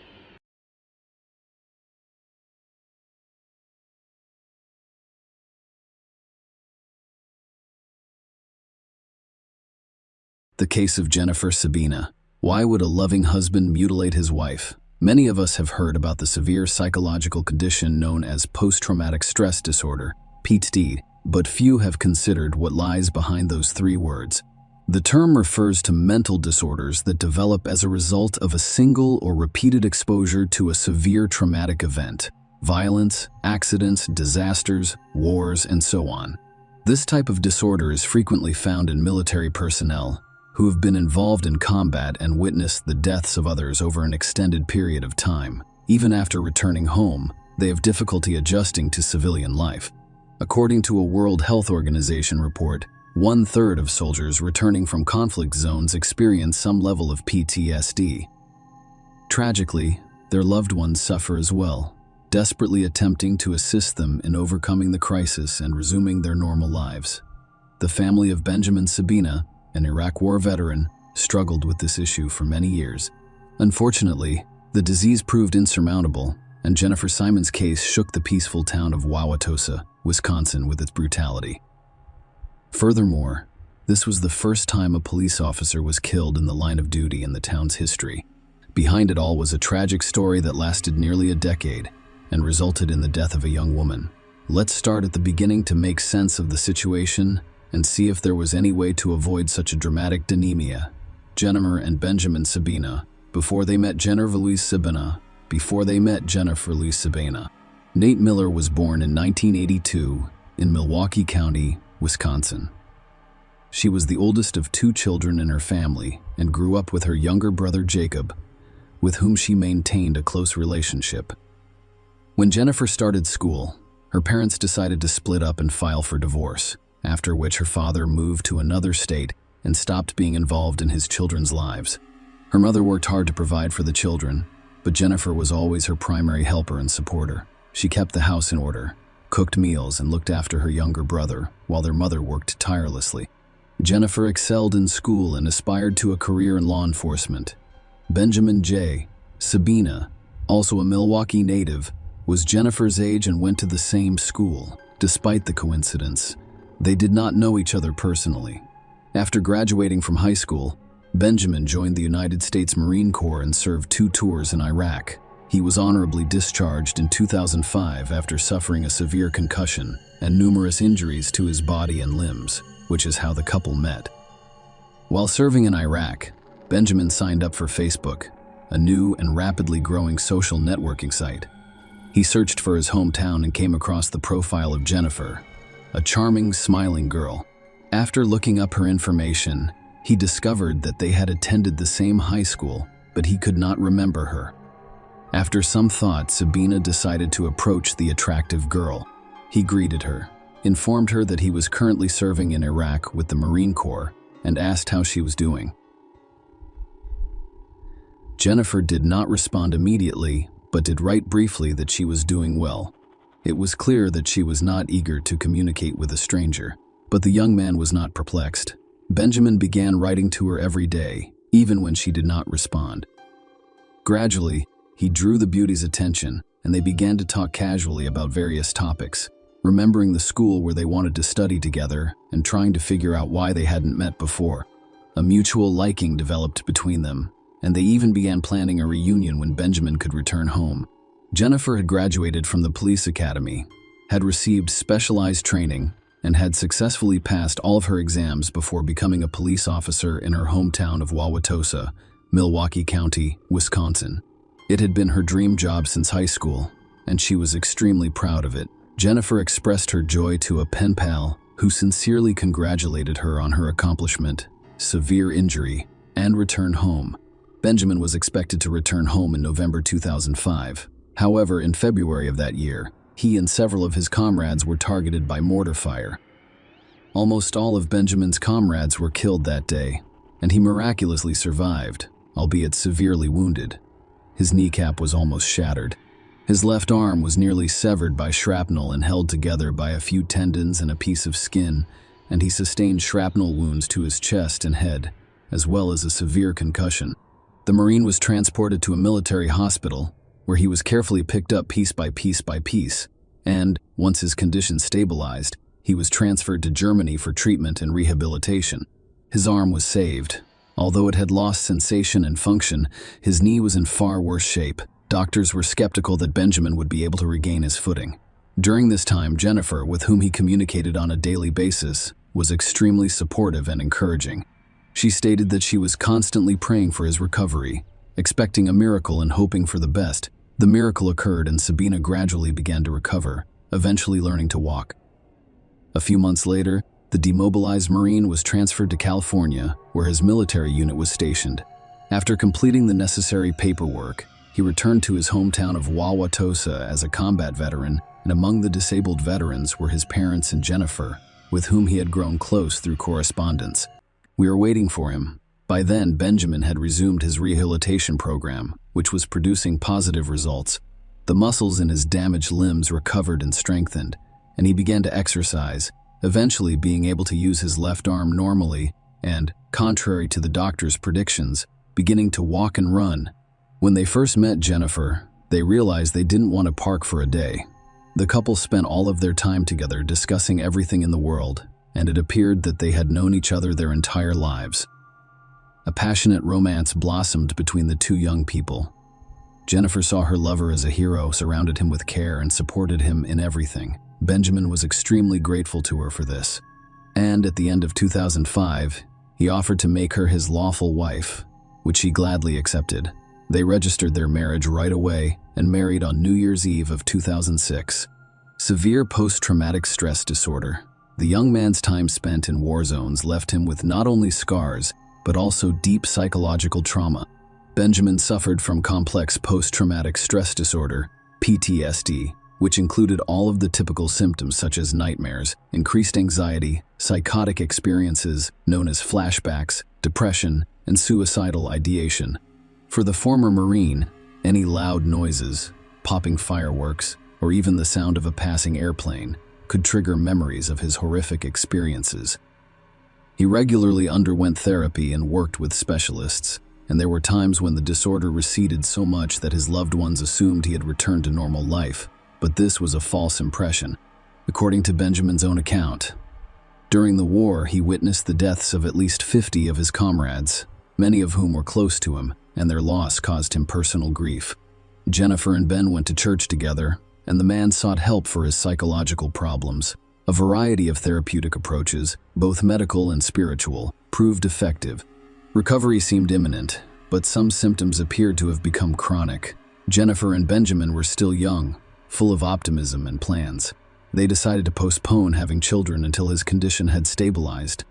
[SPEAKER 1] The case of Jennifer Sabina. Why would a loving husband mutilate his wife? Many of us have heard about the severe psychological condition known as post-traumatic stress disorder, PTSD, but few have considered what lies behind those 3 words. The term refers to mental disorders that develop as a result of a single or repeated exposure to a severe traumatic event, violence, accidents, disasters, wars, and so on. This type of disorder is frequently found in military personnel who have been involved in combat and witnessed the deaths of others over an extended period of time. Even after returning home, they have difficulty adjusting to civilian life. According to a World Health Organization report, 1/3 of soldiers returning from conflict zones experience some level of PTSD. Tragically, Their loved ones suffer as well, desperately attempting to assist them in overcoming the crisis and resuming their normal lives. The family of Benjamin Sabina, an Iraq War veteran, struggled with this issue for many years. Unfortunately, the disease proved insurmountable, and Jennifer Simon's case shook the peaceful town of Wauwatosa, Wisconsin, with its brutality. Furthermore, this was the first time a police officer was killed in the line of duty in the town's history. Behind it all was a tragic story that lasted nearly a decade and resulted in the death of a young woman. Let's start at the beginning to make sense of the situation and see if there was any way to avoid such a dramatic denemia. Jennifer and Benjamin Sabina, before they met Jennifer Louise Sabina. Nate Miller was born in 1982 in Milwaukee County, Wisconsin. She was the oldest of 2 children in her family and grew up with her younger brother Jacob, with whom she maintained a close relationship. When Jennifer started school, her parents decided to split up and file for divorce, after which her father moved to another state and stopped being involved in his children's lives. Her mother worked hard to provide for the children, but Jennifer was always her primary helper and supporter. She kept the house in order, cooked meals, and looked after her younger brother, while their mother worked tirelessly. Jennifer excelled in school and aspired to a career in law enforcement. Benjamin J. Sabina, also a Milwaukee native, was Jennifer's age and went to the same school. Despite the coincidence, they did not know each other personally. After graduating from high school, Benjamin joined the United States Marine Corps and served 2 tours in Iraq. He was honorably discharged in 2005 after suffering a severe concussion and numerous injuries to his body and limbs, which is how the couple met. While serving in Iraq, Benjamin signed up for Facebook, a new and rapidly growing social networking site. He searched for his hometown and came across the profile of Jennifer, a charming, smiling girl. After looking up her information, he discovered that they had attended the same high school, but he could not remember her. After some thought, Sabina decided to approach the attractive girl. He greeted her, informed her that he was currently serving in Iraq with the Marine Corps, and asked how she was doing. Jennifer did not respond immediately, but did write briefly that she was doing well. It was clear that she was not eager to communicate with a stranger, but the young man was not perplexed. Benjamin began writing to her every day, even when she did not respond. Gradually, he drew the beauty's attention, and they began to talk casually about various topics, remembering the school where they wanted to study together and trying to figure out why they hadn't met before. A mutual liking developed between them, and they even began planning a reunion when Benjamin could return home. Jennifer had graduated from the police academy, had received specialized training, and had successfully passed all of her exams before becoming a police officer in her hometown of Wauwatosa, Milwaukee County, Wisconsin. It had been her dream job since high school, and she was extremely proud of it. Jennifer expressed her joy to a pen pal who sincerely congratulated her on her accomplishment, severe injury, and return home. Benjamin was expected to return home in November 2005. However, in February of that year, he and several of his comrades were targeted by mortar fire. Almost all of Benjamin's comrades were killed that day, and he miraculously survived, albeit severely wounded. His kneecap was almost shattered. His left arm was nearly severed by shrapnel and held together by a few tendons and a piece of skin, and he sustained shrapnel wounds to his chest and head, as well as a severe concussion. The Marine was transported to a military hospital, where he was carefully picked up piece by piece, and, once his condition stabilized, he was transferred to Germany for treatment and rehabilitation. His arm was saved. Although it had lost sensation and function, his knee was in far worse shape. Doctors were skeptical that Benjamin would be able to regain his footing. During this time, Jennifer, with whom he communicated on a daily basis, was extremely supportive and encouraging. She stated that she was constantly praying for his recovery, expecting a miracle and hoping for the best. The miracle occurred and Sabina gradually began to recover, eventually learning to walk. A few months later, the demobilized Marine was transferred to California, where his military unit was stationed. After completing the necessary paperwork, he returned to his hometown of Wauwatosa as a combat veteran, and among the disabled veterans were his parents and Jennifer, with whom he had grown close through correspondence. We are waiting for him, By then, Benjamin had resumed his rehabilitation program, which was producing positive results. The muscles in his damaged limbs recovered and strengthened, and he began to exercise, eventually being able to use his left arm normally and, contrary to the doctor's predictions, beginning to walk and run. When they first met Jennifer, they realized they didn't want to park for a day. The couple spent all of their time together discussing everything in the world, and it appeared that they had known each other their entire lives. A passionate romance blossomed between the two young people. Jennifer saw her lover as a hero, surrounded him with care, and supported him in everything. Benjamin was extremely grateful to her for this. And at the end of 2005, he offered to make her his lawful wife, which she gladly accepted. They registered their marriage right away and married on New Year's Eve of 2006. Severe post-traumatic stress disorder. The young man's time spent in war zones left him with not only scars, but also deep psychological trauma. Benjamin suffered from complex post-traumatic stress disorder, PTSD, which included all of the typical symptoms such as nightmares, increased anxiety, psychotic experiences known as flashbacks, depression, and suicidal ideation. For the former Marine, any loud noises, popping fireworks, or even the sound of a passing airplane could trigger memories of his horrific experiences. He regularly underwent therapy and worked with specialists, and there were times when the disorder receded so much that his loved ones assumed he had returned to normal life, but this was a false impression. According to Benjamin's own account, during the war, he witnessed the deaths of at least 50 of his comrades, many of whom were close to him, and their loss caused him personal grief. Jennifer and Ben went to church together, and the man sought help for his psychological problems. A variety of therapeutic approaches, both medical and spiritual, proved effective. Recovery seemed imminent, but some symptoms appeared to have become chronic. Jennifer and Benjamin were still young, full of optimism and plans. They decided to postpone having children until his condition had stabilized.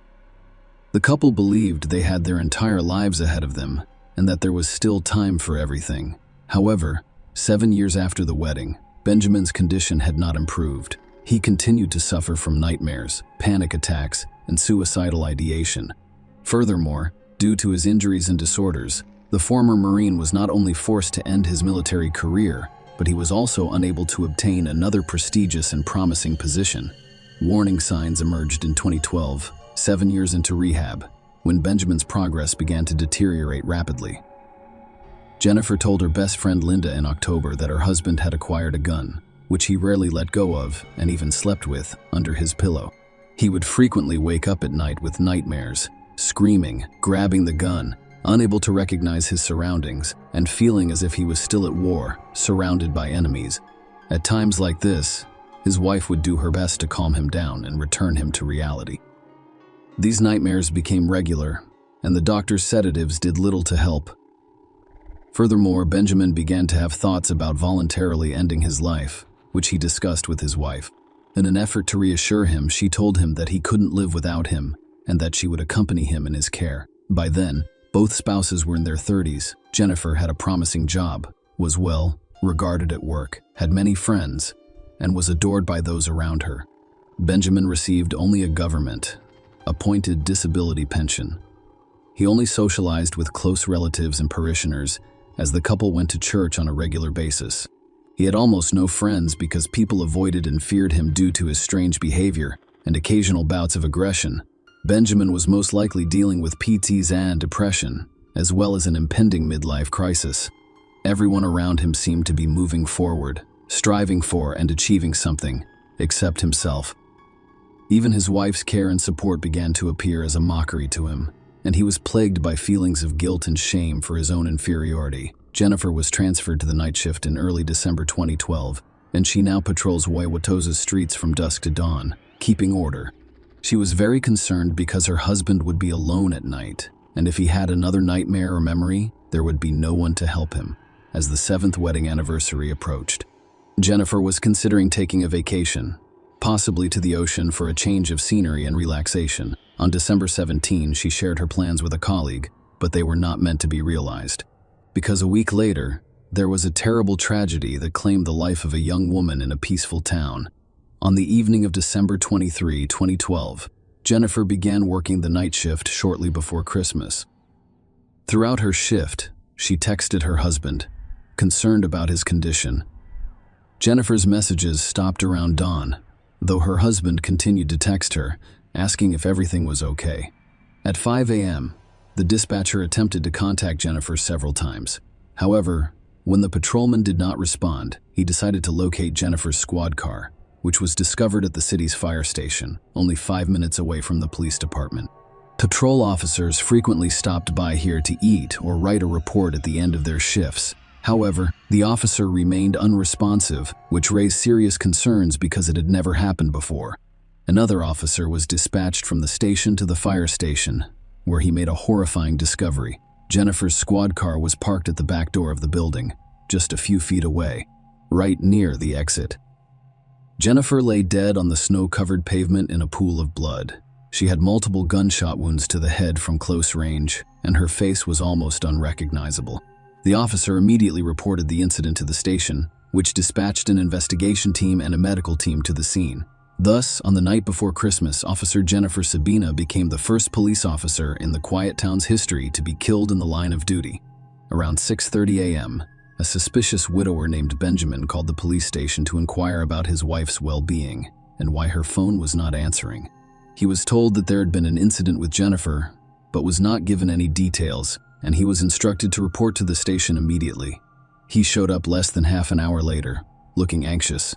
[SPEAKER 1] The couple believed they had their entire lives ahead of them, and that there was still time for everything. However, 7 years after the wedding, Benjamin's condition had not improved. He continued to suffer from nightmares, panic attacks, and suicidal ideation. Furthermore, due to his injuries and disorders, the former Marine was not only forced to end his military career, but he was also unable to obtain another prestigious and promising position. Warning signs emerged in 2012, 7 years into rehab, when Benjamin's progress began to deteriorate rapidly. Jennifer told her best friend Linda in October that her husband had acquired a gun, which he rarely let go of and even slept with under his pillow. He would frequently wake up at night with nightmares, screaming, grabbing the gun, unable to recognize his surroundings, and feeling as if he was still at war, surrounded by enemies. At times like this, his wife would do her best to calm him down and return him to reality. These nightmares became regular, and the doctor's sedatives did little to help. Furthermore, Benjamin began to have thoughts about voluntarily ending his life, which he discussed with his wife. In an effort to reassure him, she told him that he couldn't live without him and that she would accompany him in his care. By then, both spouses were in their 30s. Jennifer had a promising job, was well regarded at work, had many friends, and was adored by those around her. Benjamin received only a government-appointed disability pension. He only socialized with close relatives and parishioners as the couple went to church on a regular basis. He had almost no friends because people avoided and feared him due to his strange behavior and occasional bouts of aggression. Benjamin was most likely dealing with PTSD and depression, as well as an impending midlife crisis. Everyone around him seemed to be moving forward, striving for and achieving something, except himself. Even his wife's care and support began to appear as a mockery to him, and he was plagued by feelings of guilt and shame for his own inferiority. Jennifer was transferred to the night shift in early December 2012, and she now patrols Wauwatosa's streets from dusk to dawn, keeping order. She was very concerned because her husband would be alone at night, and if he had another nightmare or memory, there would be no one to help him, as the 7th wedding anniversary approached. Jennifer was considering taking a vacation, possibly to the ocean for a change of scenery and relaxation. On December 17, she shared her plans with a colleague, but they were not meant to be realized. Because a week later, there was a terrible tragedy that claimed the life of a young woman in a peaceful town. On the evening of December 23, 2012, Jennifer began working the night shift shortly before Christmas. Throughout her shift, she texted her husband, concerned about his condition. Jennifer's messages stopped around dawn, though her husband continued to text her, asking if everything was okay. At 5 a.m., the dispatcher attempted to contact Jennifer several times. However, when the patrolman did not respond, he decided to locate Jennifer's squad car, which was discovered at the city's fire station, only 5 minutes away from the police department. Patrol officers frequently stopped by here to eat or write a report at the end of their shifts. However, the officer remained unresponsive, which raised serious concerns because it had never happened before. Another officer was dispatched from the station to the fire station, where he made a horrifying discovery. Jennifer's squad car was parked at the back door of the building, just a few feet away, right near the exit. Jennifer lay dead on the snow-covered pavement in a pool of blood. She had multiple gunshot wounds to the head from close range, and her face was almost unrecognizable. The officer immediately reported the incident to the station, which dispatched an investigation team and a medical team to the scene. Thus, on the night before Christmas, Officer Jennifer Sabina became the first police officer in the quiet town's history to be killed in the line of duty. Around 6:30 a.m., a suspicious widower named Benjamin called the police station to inquire about his wife's well-being and why her phone was not answering. He was told that there had been an incident with Jennifer, but was not given any details, and he was instructed to report to the station immediately. He showed up less than half an hour later, looking anxious.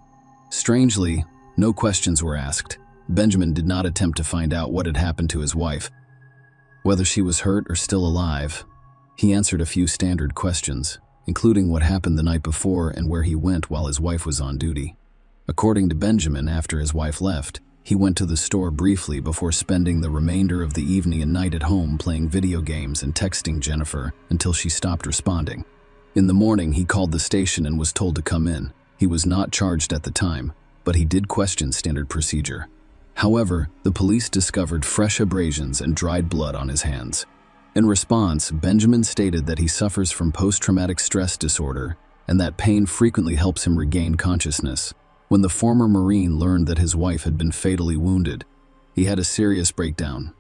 [SPEAKER 1] Strangely, no questions were asked. Benjamin did not attempt to find out what had happened to his wife, whether she was hurt or still alive. He answered a few standard questions, including what happened the night before and where he went while his wife was on duty. According to Benjamin, after his wife left, he went to the store briefly before spending the remainder of the evening and night at home playing video games and texting Jennifer until she stopped responding. In the morning, he called the station and was told to come in. He was not charged at the time, but he did question standard procedure. However, the police discovered fresh abrasions and dried blood on his hands. In response, Benjamin stated that he suffers from post-traumatic stress disorder and that pain frequently helps him regain consciousness. When the former Marine learned that his wife had been fatally wounded, he had a serious breakdown.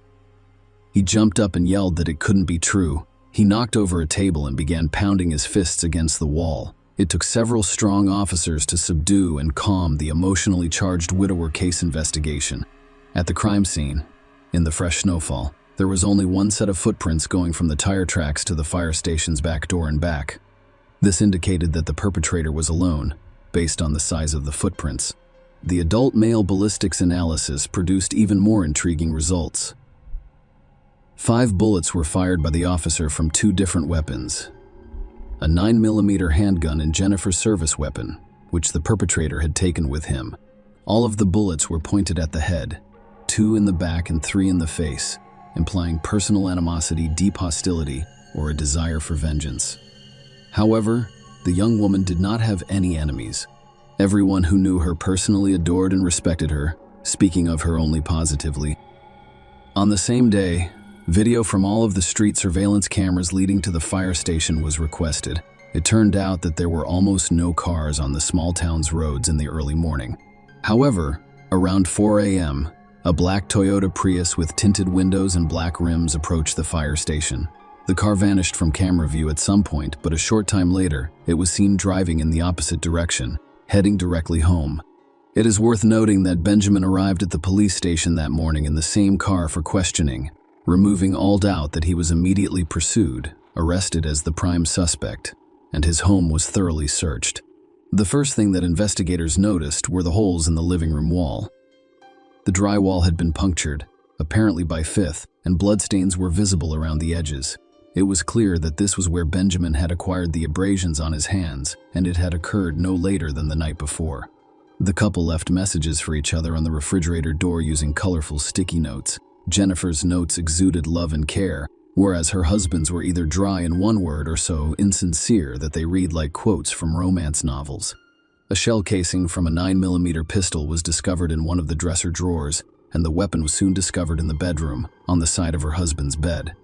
[SPEAKER 1] He jumped up and yelled that it couldn't be true. He knocked over a table and began pounding his fists against the wall. It took several strong officers to subdue and calm the emotionally charged widower case investigation. At the crime scene, in the fresh snowfall, there was only one set of footprints going from the tire tracks to the fire station's back door and back. This indicated that the perpetrator was alone, based on the size of the footprints. The adult male ballistics analysis produced even more intriguing results. 5 bullets were fired by the officer from 2 different weapons: a 9mm handgun and Jennifer's service weapon, which the perpetrator had taken with him. All of the bullets were pointed at the head, 2 in the back and 3 in the face, implying personal animosity, deep hostility, or a desire for vengeance. However, the young woman did not have any enemies. Everyone who knew her personally adored and respected her, speaking of her only positively. On the same day, video from all of the street surveillance cameras leading to the fire station was requested. It turned out that there were almost no cars on the small town's roads in the early morning. However, around 4 a.m., a black Toyota Prius with tinted windows and black rims approached the fire station. The car vanished from camera view at some point, but a short time later, it was seen driving in the opposite direction, heading directly home. It is worth noting that Benjamin arrived at the police station that morning in the same car for questioning, removing all doubt that he was immediately pursued, arrested as the prime suspect, and his home was thoroughly searched. The first thing that investigators noticed were the holes in the living room wall. The drywall had been punctured, apparently by fifth, and bloodstains were visible around the edges. It was clear that this was where Benjamin had acquired the abrasions on his hands, and it had occurred no later than the night before. The couple left messages for each other on the refrigerator door using colorful sticky notes. Jennifer's notes exuded love and care, whereas her husband's were either dry in one word or so insincere that they read like quotes from romance novels. A shell casing from a 9mm pistol was discovered in one of the dresser drawers, and the weapon was soon discovered in the bedroom, on the side of her husband's bed.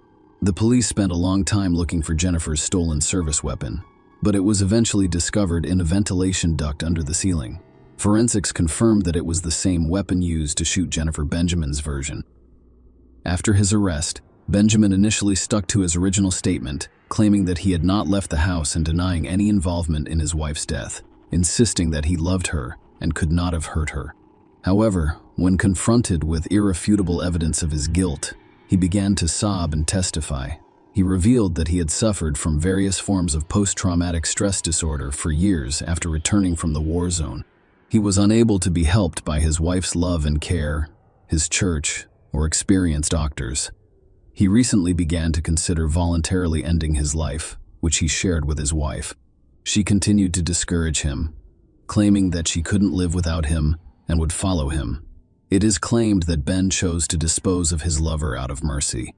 [SPEAKER 1] The police spent a long time looking for Jennifer's stolen service weapon, but it was eventually discovered in a ventilation duct under the ceiling. Forensics confirmed that it was the same weapon used to shoot Jennifer Benjamin's version. After his arrest, Benjamin initially stuck to his original statement, claiming that he had not left the house and denying any involvement in his wife's death, insisting that he loved her and could not have hurt her. However, when confronted with irrefutable evidence of his guilt, he began to sob and testify. He revealed that he had suffered from various forms of post-traumatic stress disorder for years after returning from the war zone. He was unable to be helped by his wife's love and care, his church, or experienced doctors. He recently began to consider voluntarily ending his life, which he shared with his wife. She continued to discourage him, claiming that she couldn't live without him and would follow him. It is claimed that Ben chose to dispose of his lover out of mercy.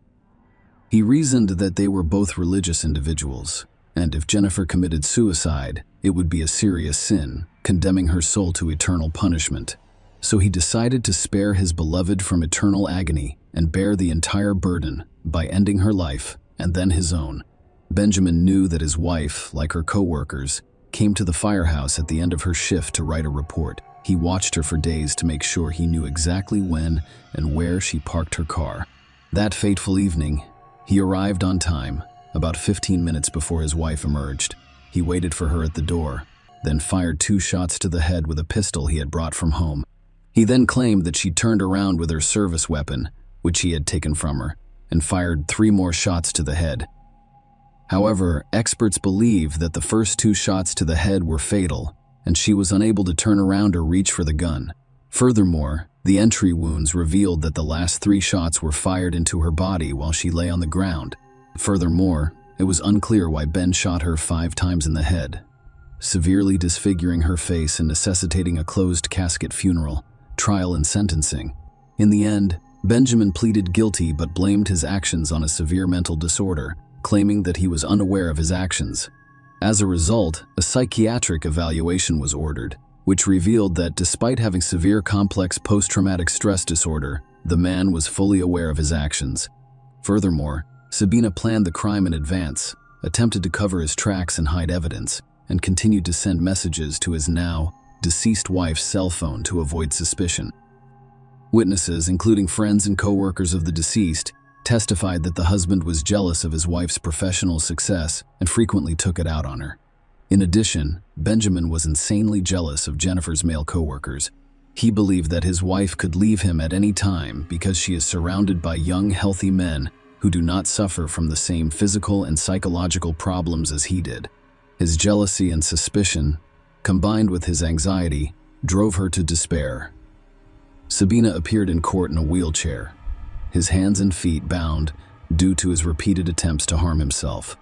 [SPEAKER 1] He reasoned that they were both religious individuals, and if Jennifer committed suicide, it would be a serious sin, condemning her soul to eternal punishment. So he decided to spare his beloved from eternal agony and bear the entire burden by ending her life and then his own. Benjamin knew that his wife, like her co-workers, came to the firehouse at the end of her shift to write a report. He watched her for days to make sure he knew exactly when and where she parked her car. That fateful evening, he arrived on time, about 15 minutes before his wife emerged. He waited for her at the door, then fired 2 shots to the head with a pistol he had brought from home. He then claimed that she turned around with her service weapon, which he had taken from her, and fired 3 more shots to the head. However, experts believe that the first 2 shots to the head were fatal, and she was unable to turn around or reach for the gun. Furthermore, the entry wounds revealed that the last 3 shots were fired into her body while she lay on the ground. Furthermore, it was unclear why Ben shot her 5 times in the head, severely disfiguring her face and necessitating a closed casket funeral, trial and sentencing. In the end, Benjamin pleaded guilty but blamed his actions on a severe mental disorder, claiming that he was unaware of his actions. As a result, a psychiatric evaluation was ordered, which revealed that despite having severe complex post-traumatic stress disorder, the man was fully aware of his actions. Furthermore, Sabina planned the crime in advance, attempted to cover his tracks and hide evidence, and continued to send messages to his now deceased wife's cell phone to avoid suspicion. Witnesses, including friends and co-workers of the deceased, testified that the husband was jealous of his wife's professional success and frequently took it out on her. In addition, Benjamin was insanely jealous of Jennifer's male co-workers. He believed that his wife could leave him at any time because she is surrounded by young, healthy men who do not suffer from the same physical and psychological problems as he did. His jealousy and suspicion, combined with his anxiety, drove her to despair. Sabina appeared in court in a wheelchair, his hands and feet bound due to his repeated attempts to harm himself.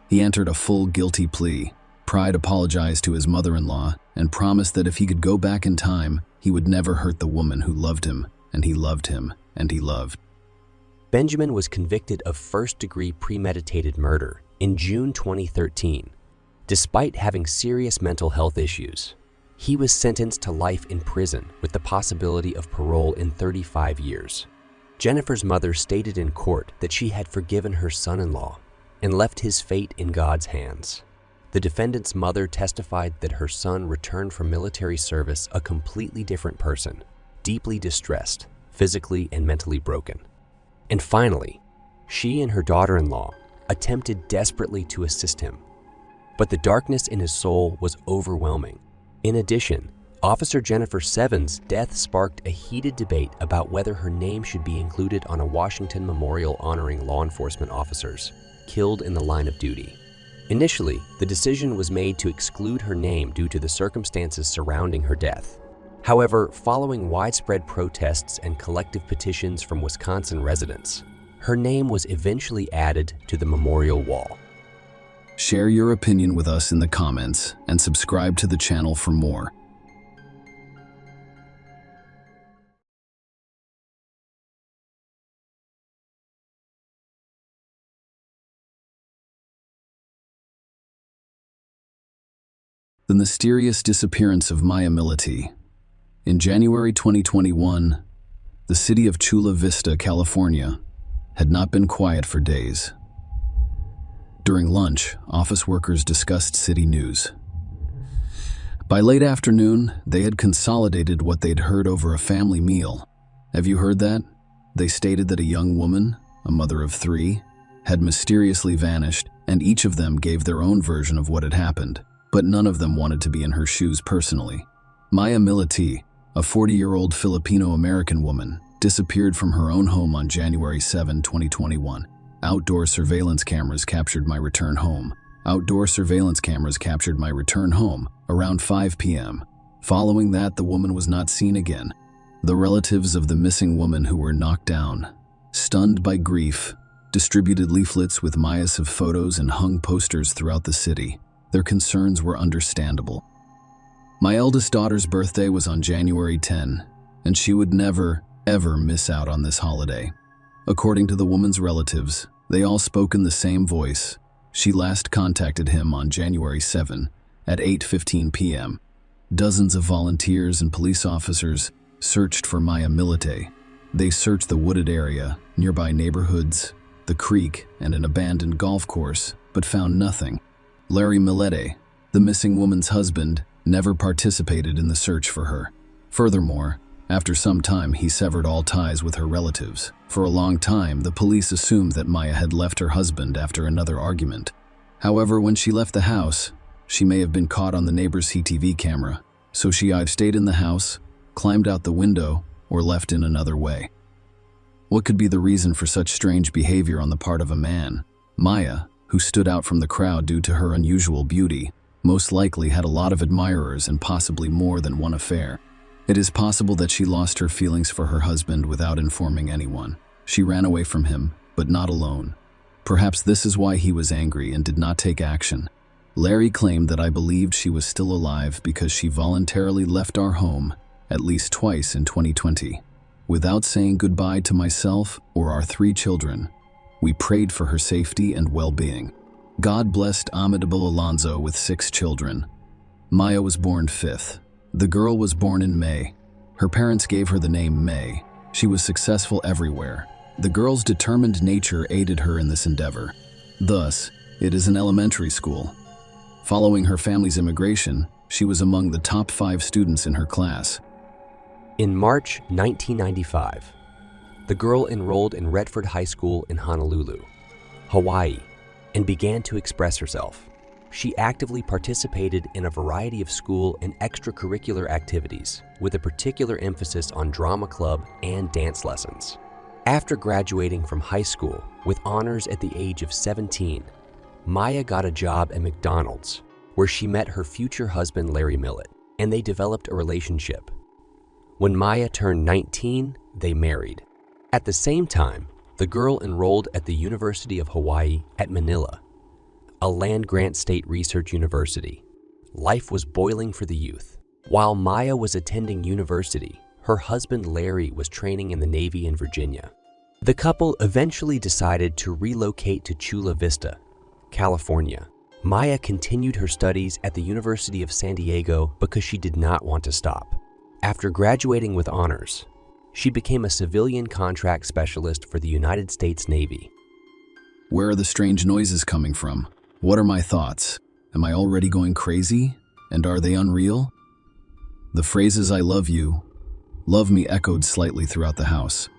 [SPEAKER 1] He entered a full guilty plea. Pride apologized to his mother-in-law and promised that if he could go back in time, he would never hurt the woman who loved him, and he loved him, and he loved.
[SPEAKER 2] Benjamin was convicted of first-degree premeditated murder in June 2013. Despite having serious mental health issues, he was sentenced to life in prison with the possibility of parole in 35 years. Jennifer's mother stated in court that she had forgiven her son-in-law and left his fate in God's hands. The defendant's mother testified that her son returned from military service a completely different person, deeply distressed, physically and mentally broken. And finally, she and her daughter-in-law attempted desperately to assist him, but the darkness in his soul was overwhelming. In addition, Officer Jennifer Seven's death sparked a heated debate about whether her name should be included on a Washington memorial honoring law enforcement officers killed in the line of duty. Initially, the decision was made to exclude her name due to the circumstances surrounding her death. However, following widespread protests and collective petitions from Wisconsin residents, her name was eventually added to the memorial wall.
[SPEAKER 1] Share your opinion with us in the comments and subscribe to the channel for more. The mysterious disappearance of Maya Millety. In January 2021, the city of Chula Vista, California, had not been quiet for days. During lunch, office workers discussed city news. By late afternoon, they had consolidated what they'd heard over a family meal. Have you heard that? They stated that a young woman, a mother of 3, had mysteriously vanished, and each of them gave their own version of what had happened, but none of them wanted to be in her shoes personally. Maya Militi, a 40-year-old Filipino-American woman, disappeared from her own home on January 7, 2021. Outdoor surveillance cameras captured my return home. Outdoor surveillance cameras captured my return home around 5 p.m. Following that, the woman was not seen again. The relatives of the missing woman, who were knocked down, stunned by grief, distributed leaflets with Maya's photos and hung posters throughout the city. Their concerns were understandable. My eldest daughter's birthday was on January 10, and she would never, ever miss out on this holiday. According to the woman's relatives, they all spoke in the same voice. She last contacted him on January 7 at 8:15 p.m. Dozens of volunteers and police officers searched for Maya Militi. They searched the wooded area, nearby neighborhoods, the creek, and an abandoned golf course, but found nothing. Larry Militi, the missing woman's husband, never participated in the search for her. Furthermore, after some time, he severed all ties with her relatives. For a long time, the police assumed that Maya had left her husband after another argument. However, when she left the house, she may have been caught on the neighbor's CCTV camera, so she either stayed in the house, climbed out the window, or left in another way. What could be the reason for such strange behavior on the part of a man? Maya, who stood out from the crowd due to her unusual beauty, most likely had a lot of admirers and possibly more than one affair. It is possible that she lost her feelings for her husband without informing anyone. She ran away from him, but not alone. Perhaps this is why he was angry and did not take action. Larry claimed that I believed she was still alive because she voluntarily left our home at least twice in 2020. Without saying goodbye to myself or our 3 children, we prayed for her safety and well-being. God blessed Amadabel Alonzo with 6 children. Maya was born 5th. The girl was born in May. Her parents gave her the name May. She was successful everywhere. The girl's determined nature aided her in this endeavor. Thus, it is an elementary school. Following her family's immigration, she was among the top 5 students in her class.
[SPEAKER 2] In March 1995, the girl enrolled in Redford High School in Honolulu, Hawaii, and began to express herself. She actively participated in a variety of school and extracurricular activities, with a particular emphasis on drama club and dance lessons. After graduating from high school with honors at the age of 17, Maya got a job at McDonald's, where she met her future husband Larry Millet, and they developed a relationship. When Maya turned 19, they married. At the same time, the girl enrolled at the University of Hawaii at Manila, a land-grant state research university. Life was boiling for the youth. While Maya was attending university, her husband Larry was training in the Navy in Virginia. The couple eventually decided to relocate to Chula Vista, California. Maya continued her studies at the University of San Diego because she did not want to stop. After graduating with honors, she became a civilian contract specialist for the United States Navy.
[SPEAKER 1] Where are the strange noises coming from? What are my thoughts? Am I already going crazy? And are they unreal? The phrases "I love you," "love me" echoed slightly throughout the house.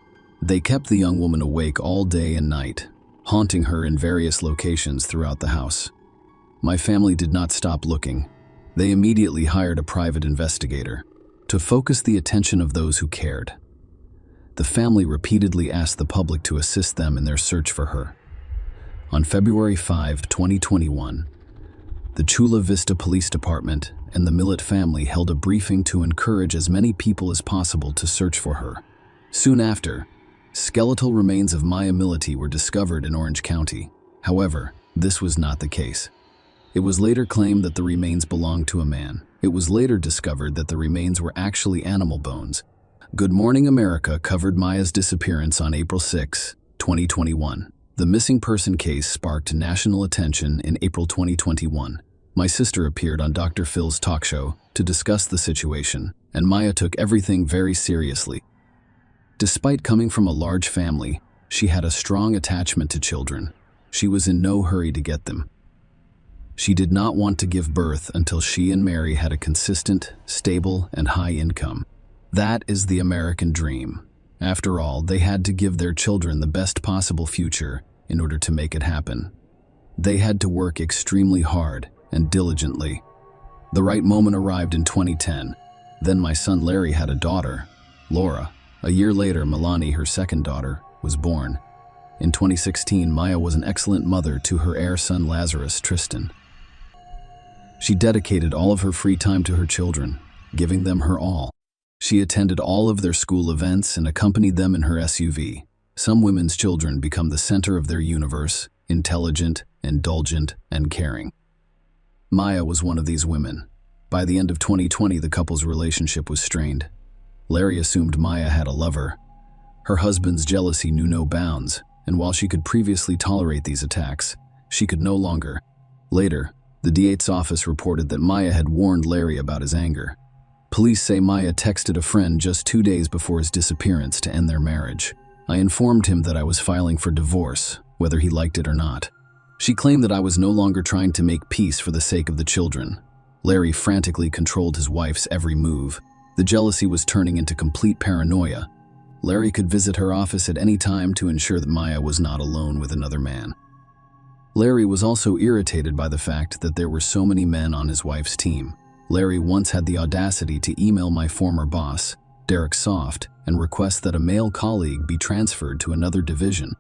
[SPEAKER 1] They kept the young woman awake all day and night, haunting her in various locations throughout the house. My family did not stop looking. They immediately hired a private investigator to focus the attention of those who cared. The family repeatedly asked the public to assist them in their search for her. On February 5, 2021, the Chula Vista Police Department and the Millet family held a briefing to encourage as many people as possible to search for her. Soon after, skeletal remains of Maya Militi were discovered in Orange County. However, this was not the case. It was later claimed that the remains belonged to a man. It was later discovered that the remains were actually animal bones. Good Morning America covered Maya's disappearance on April 6, 2021. The missing person case sparked national attention in April 2021. My sister appeared on Dr. Phil's talk show to discuss the situation, and Maya took everything very seriously. Despite coming from a large family, she had a strong attachment to children. She was in no hurry to get them. She did not want to give birth until she and Mary had a consistent, stable, and high income. That is the American dream, After all, they had to give their children the best possible future in order to make it happen. They had to work extremely hard and diligently. The right moment arrived in 2010. Then my son Larry had a daughter, Laura. A year later, Milani, her second daughter, was born. In 2016, Maya was an excellent mother to her heir son Lazarus, Tristan. She dedicated all of her free time to her children, giving them her all. She attended all of their school events and accompanied them in her SUV. Some women's children become the center of their universe, intelligent, indulgent, and caring. Maya was one of these women. By the end of 2020, the couple's relationship was strained. Larry assumed Maya had a lover. Her husband's jealousy knew no bounds, and while she could previously tolerate these attacks, she could no longer. Later, the DA's office reported that Maya had warned Larry about his anger. Police say Maya texted a friend just 2 days before his disappearance to end their marriage. I informed him that I was filing for divorce, whether he liked it or not. She claimed that I was no longer trying to make peace for the sake of the children. Larry frantically controlled his wife's every move. The jealousy was turning into complete paranoia. Larry could visit her office at any time to ensure that Maya was not alone with another man. Larry was also irritated by the fact that there were so many men on his wife's team. Larry once had the audacity to email my former boss, Derek Soft, and request that a male colleague be transferred to another division.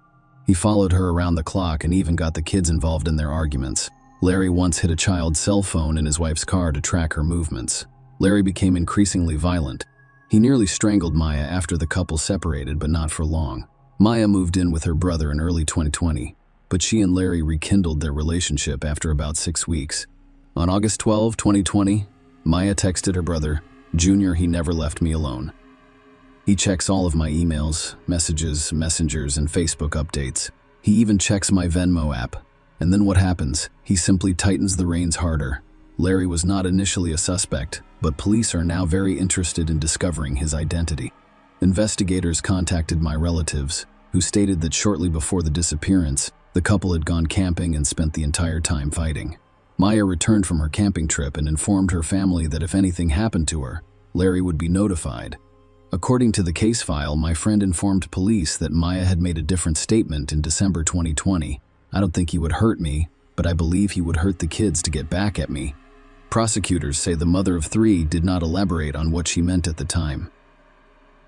[SPEAKER 1] He followed her around the clock and even got the kids involved in their arguments. Larry once hid a child's cell phone in his wife's car to track her movements. Larry became increasingly violent. He nearly strangled Maya after the couple separated, but not for long. Maya moved in with her brother in early 2020, but she and Larry rekindled their relationship after about 6 weeks. On August 12, 2020, Maya texted her brother, "Junior, he never left me alone. He checks all of my emails, messages, messengers, and Facebook updates. He even checks my Venmo app. And then what happens? He simply tightens the reins harder." Larry was not initially a suspect, but police are now very interested in discovering his identity. Investigators contacted my relatives, who stated that shortly before the disappearance, the couple had gone camping and spent the entire time fighting. Maya returned from her camping trip and informed her family that if anything happened to her, Larry would be notified. According to the case file, my friend informed police that Maya had made a different statement in December 2020. "I don't think he would hurt me, but I believe he would hurt the kids to get back at me." Prosecutors say the mother of 3 did not elaborate on what she meant at the time.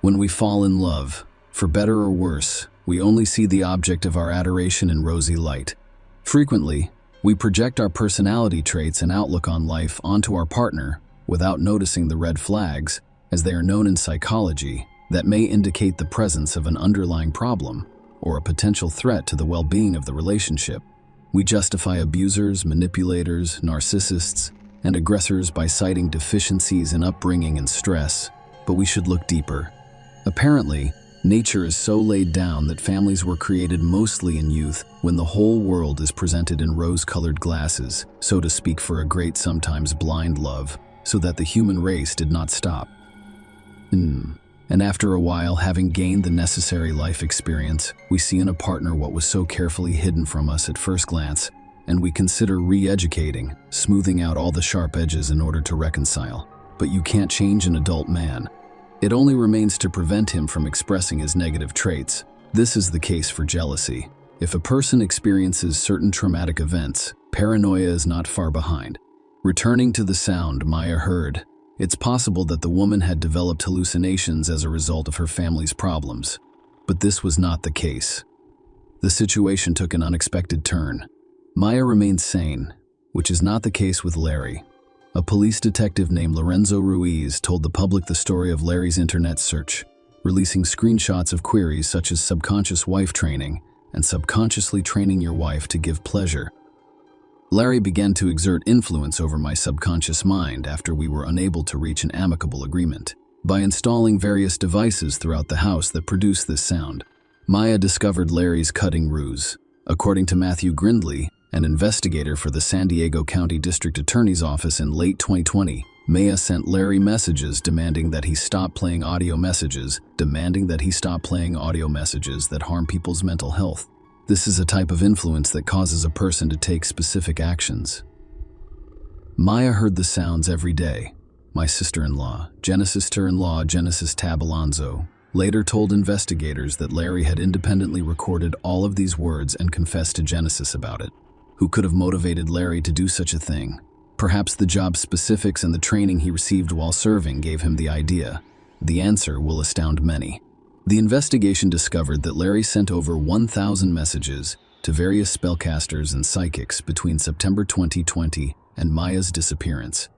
[SPEAKER 1] When we fall in love, for better or worse, we only see the object of our adoration in rosy light. Frequently, we project our personality traits and outlook on life onto our partner without noticing the red flags, as they are known in psychology, that may indicate the presence of an underlying problem or a potential threat to the well-being of the relationship. We justify abusers, manipulators, narcissists, and aggressors by citing deficiencies in upbringing and stress, but we should look deeper. Apparently, nature is so laid down that families were created mostly in youth when the whole world is presented in rose-colored glasses, so to speak, for a great, sometimes blind love, so that the human race did not stop. And after a while, having gained the necessary life experience, we see in a partner what was so carefully hidden from us at first glance, and we consider re-educating, smoothing out all the sharp edges in order to reconcile. But you can't change an adult man. It only remains to prevent him from expressing his negative traits. This is the case for jealousy. If a person experiences certain traumatic events, paranoia is not far behind. Returning to the sound Maya heard, it's possible that the woman had developed hallucinations as a result of her family's problems. But this was not the case. The situation took an unexpected turn. Maya remained sane, which is not the case with Larry. A police detective named Lorenzo Ruiz told the public the story of Larry's internet search, releasing screenshots of queries such as subconscious wife training and subconsciously training your wife to give pleasure. Larry began to exert influence over my subconscious mind after we were unable to reach an amicable agreement. By installing various devices throughout the house that produce this sound, Maya discovered Larry's cutting ruse. According to Matthew Grindley, an investigator for the San Diego County District Attorney's Office in late 2020, Maya sent Larry messages demanding that he stop playing audio messages that harm people's mental health. This is a type of influence that causes a person to take specific actions. Maya heard the sounds every day. My sister-in-law, Genesis Tab Alonzo, later told investigators that Larry had independently recorded all of these words and confessed to Genesis about it. Who could have motivated Larry to do such a thing? Perhaps the job specifics and the training he received while serving gave him the idea. The answer will astound many. The investigation discovered that Larry sent over 1,000 messages to various spellcasters and psychics between September 2020 and Maya's disappearance.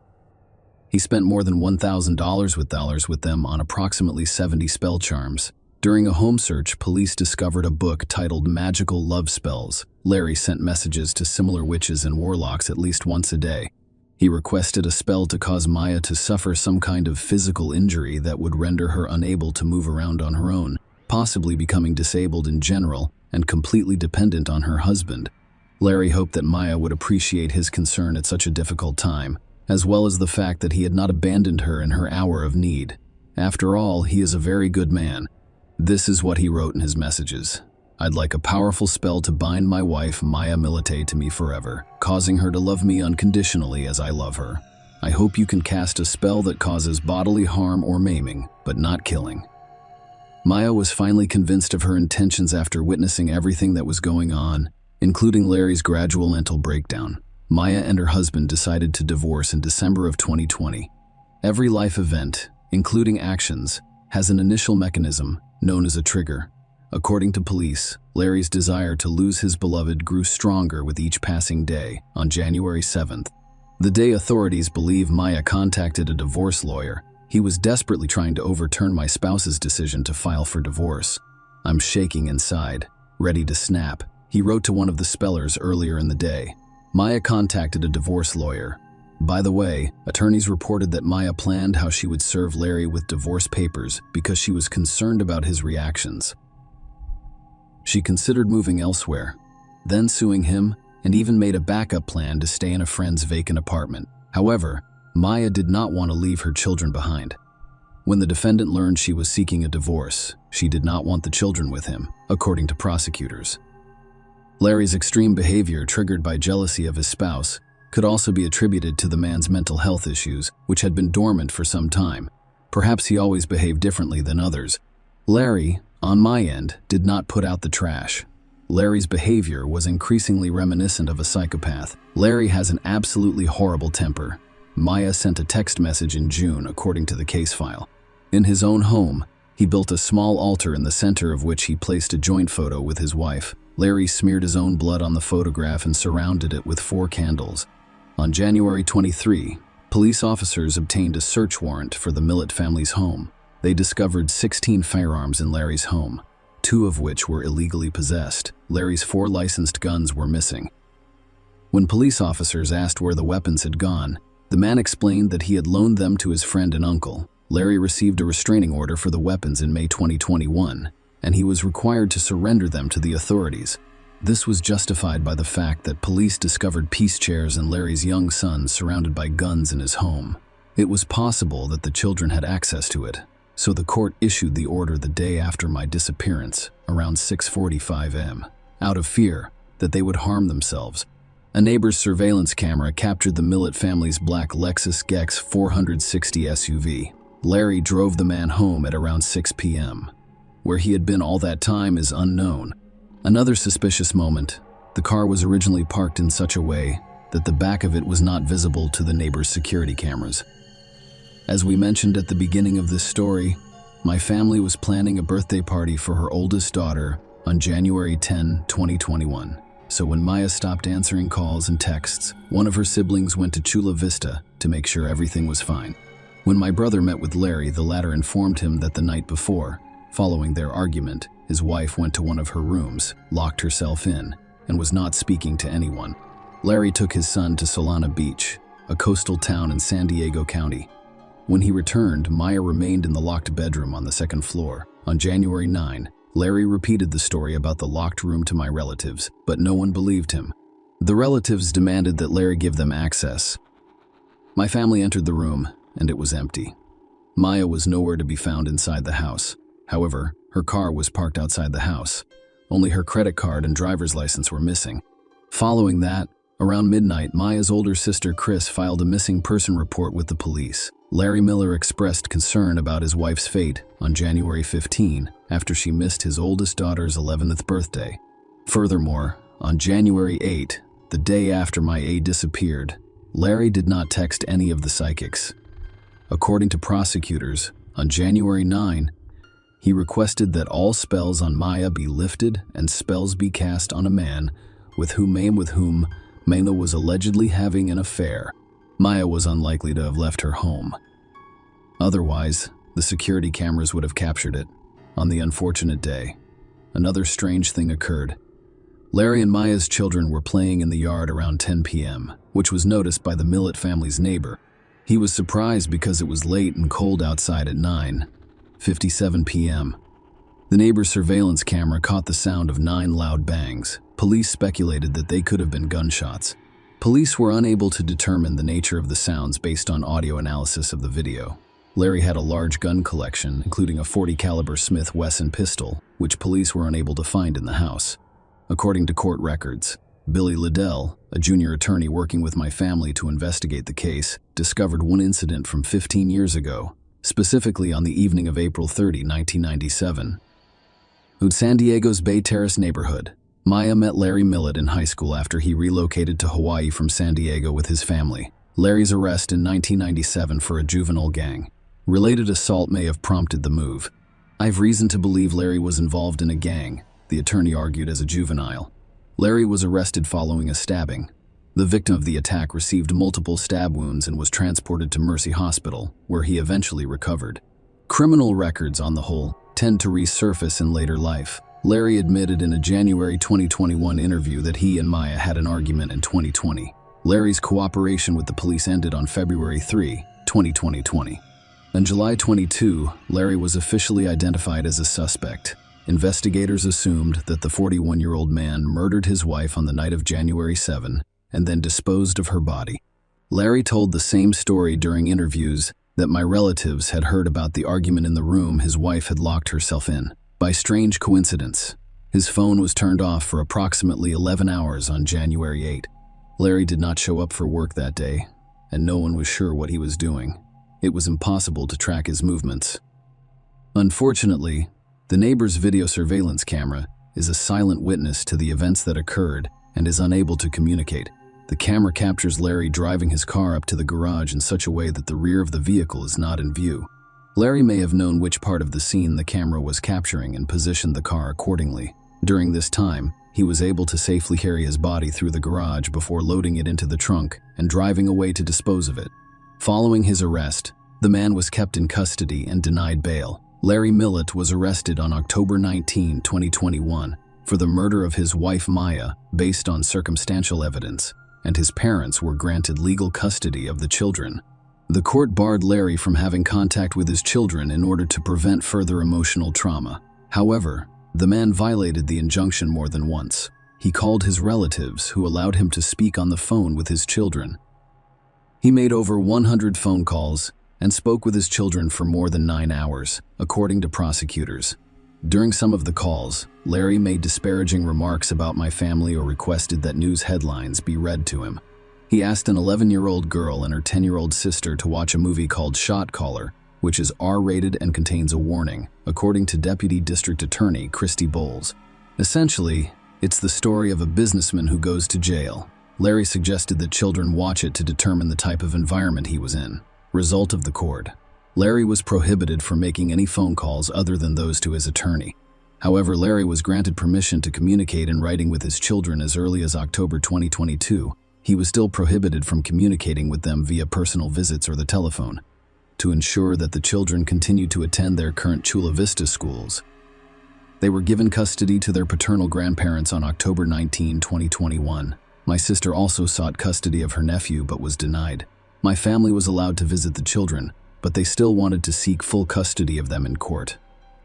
[SPEAKER 1] He spent more than $1,000 with them on approximately 70 spell charms. During a home search, police discovered a book titled Magical Love Spells. Larry sent messages to similar witches and warlocks at least once a day. He requested a spell to cause Maya to suffer some kind of physical injury that would render her unable to move around on her own, possibly becoming disabled in general and completely dependent on her husband. Larry hoped that Maya would appreciate his concern at such a difficult time, as well as the fact that he had not abandoned her in her hour of need. After all, he is a very good man. This is what he wrote in his messages. I'd like a powerful spell to bind my wife, Maya Milite, to me forever, causing her to love me unconditionally as I love her. I hope you can cast a spell that causes bodily harm or maiming, but not killing. Maya was finally convinced of her intentions after witnessing everything that was going on, including Larry's gradual mental breakdown. Maya and her husband decided to divorce in December of 2020. Every life event, including actions, has an initial mechanism known as a trigger. According to police, Larry's desire to lose his beloved grew stronger with each passing day. On January 7th, the day authorities believe Maya contacted a divorce lawyer, he was desperately trying to overturn my spouse's decision to file for divorce. I'm shaking inside, ready to snap, he wrote to one of the spellers earlier in the day. Maya contacted a divorce lawyer. By the way, attorneys reported that Maya planned how she would serve Larry with divorce papers because she was concerned about his reactions. She considered moving elsewhere, then suing him, and even made a backup plan to stay in a friend's vacant apartment. However, Maya did not want to leave her children behind. When the defendant learned she was seeking a divorce, she did not want the children with him, according to prosecutors. Larry's extreme behavior, triggered by jealousy of his spouse, could also be attributed to the man's mental health issues, which had been dormant for some time. Perhaps he always behaved differently than others. Larry, on my end, did not put out the trash. Larry's behavior was increasingly reminiscent of a psychopath. Larry has an absolutely horrible temper. Maya sent a text message in June, according to the case file. In his own home, he built a small altar in the center of which he placed a joint photo with his wife. Larry smeared his own blood on the photograph and surrounded it with 4 candles. On January 23, police officers obtained a search warrant for the Millet family's home. They discovered 16 firearms in Larry's home, 2 of which were illegally possessed. Larry's 4 licensed guns were missing. When police officers asked where the weapons had gone, the man explained that he had loaned them to his friend and uncle. Larry received a restraining order for the weapons in May 2021, and he was required to surrender them to the authorities. This was justified by the fact that police discovered peace chairs and Larry's young son surrounded by guns in his home. It was possible that the children had access to it, so the court issued the order the day after my disappearance, around 6:45 a.m., out of fear that they would harm themselves. A neighbor's surveillance camera captured the Millet family's black Lexus GX 460 SUV. Larry drove the man home at around 6 p.m. Where he had been all that time is unknown. Another suspicious moment, the car was originally parked in such a way that the back of it was not visible to the neighbor's security cameras. As we mentioned at the beginning of this story, my family was planning a birthday party for her oldest daughter on January 10, 2021. So when Maya stopped answering calls and texts, one of her siblings went to Chula Vista to make sure everything was fine. When my brother met with Larry, the latter informed him that the night before, following their argument, his wife went to one of her rooms, locked herself in, and was not speaking to anyone. Larry took his son to Solana Beach, a coastal town in San Diego County. When he returned, Maya remained in the locked bedroom on the 2nd floor. On January 9, Larry repeated the story about the locked room to my relatives, but no one believed him. The relatives demanded that Larry give them access. My family entered the room, and it was empty. Maya was nowhere to be found inside the house. However, her car was parked outside the house. Only her credit card and driver's license were missing. Following that, Around midnight, Maya's older sister Chris filed a missing person report with the police. Larry Miller expressed concern about his wife's fate on January 15 after she missed his oldest daughter's 11th birthday. Furthermore, on January 8, the day after Maya disappeared, Larry did not text any of the psychics. According to prosecutors, on January 9, he requested that all spells on Maya be lifted and spells be cast on a man with whom Maya was allegedly having an affair. Maya was unlikely to have left her home. Otherwise, the security cameras would have captured it. On the unfortunate day, another strange thing occurred. Larry and Maya's children were playing in the yard around 10 p.m., which was noticed by the Millett family's neighbor. He was surprised because it was late and cold outside at 9:57 p.m. The neighbor's surveillance camera caught the sound of 9 loud bangs. Police speculated that they could have been gunshots. Police were unable to determine the nature of the sounds based on audio analysis of the video. Larry had a large gun collection, including a .40 caliber Smith & Wesson pistol, which police were unable to find in the house. According to court records, Billy Liddell, a junior attorney working with my family to investigate the case, discovered one incident from 15 years ago, specifically on the evening of April 30, 1997. In San Diego's Bay Terrace neighborhood, Maya met Larry Millett in high school after he relocated to Hawaii from San Diego with his family. Larry's arrest in 1997 for a juvenile gang-related assault may have prompted the move. I have reason to believe Larry was involved in a gang, the attorney argued as a juvenile. Larry was arrested following a stabbing. The victim of the attack received multiple stab wounds and was transported to Mercy Hospital, where he eventually recovered. Criminal records, on the whole, tend to resurface in later life. Larry admitted in a January 2021 interview that he and Maya had an argument in 2020. Larry's cooperation with the police ended on February 3, 2020. On July 22, Larry was officially identified as a suspect. Investigators assumed that the 41-year-old man murdered his wife on the night of January 7 and then disposed of her body. Larry told the same story during interviews that my relatives had heard about the argument in the room his wife had locked herself in. By strange coincidence, his phone was turned off for approximately 11 hours on January 8. Larry did not show up for work that day, and no one was sure what he was doing. It was impossible to track his movements. Unfortunately, the neighbor's video surveillance camera is a silent witness to the events that occurred and is unable to communicate. The camera captures Larry driving his car up to the garage in such a way that the rear of the vehicle is not in view. Larry may have known which part of the scene the camera was capturing and positioned the car accordingly. During this time, he was able to safely carry his body through the garage before loading it into the trunk and driving away to dispose of it. Following his arrest, the man was kept in custody and denied bail. Larry Millett was arrested on October 19, 2021, for the murder of his wife Maya based on circumstantial evidence, and his parents were granted legal custody of the children. The court barred Larry from having contact with his children in order to prevent further emotional trauma. However, the man violated the injunction more than once. He called his relatives, who allowed him to speak on the phone with his children. He made over 100 phone calls and spoke with his children for more than 9 hours, according to prosecutors. During some of the calls, Larry made disparaging remarks about my family or requested that news headlines be read to him. He asked an 11-year-old girl and her 10-year-old sister to watch a movie called Shot Caller, which is R-rated and contains a warning, according to Deputy District Attorney Christy Bowles. Essentially, it's the story of a businessman who goes to jail. Larry suggested that children watch it to determine the type of environment he was in. Result of the court: Larry was prohibited from making any phone calls other than those to his attorney. However, Larry was granted permission to communicate in writing with his children as early as October 2022. He was still prohibited from communicating with them via personal visits or the telephone. To ensure that the children continued to attend their current Chula Vista schools, they were given custody to their paternal grandparents on October 19, 2021. My sister also sought custody of her nephew but was denied. My family was allowed to visit the children, but they still wanted to seek full custody of them in court.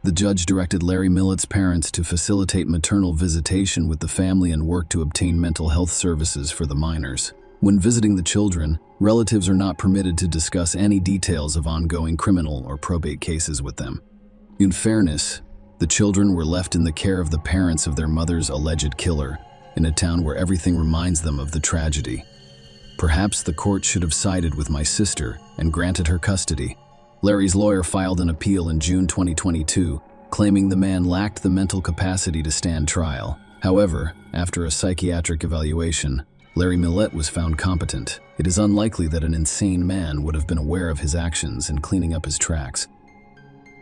[SPEAKER 1] The judge directed Larry Millett's parents to facilitate maternal visitation with the family and work to obtain mental health services for the minors. When visiting the children, relatives are not permitted to discuss any details of ongoing criminal or probate cases with them. In fairness, the children were left in the care of the parents of their mother's alleged killer, in a town where everything reminds them of the tragedy. Perhaps the court should have sided with my sister and granted her custody. Larry's lawyer filed an appeal in June 2022, claiming the man lacked the mental capacity to stand trial. However, after a psychiatric evaluation, Larry Millett was found competent. It is unlikely that an insane man would have been aware of his actions in cleaning up his tracks.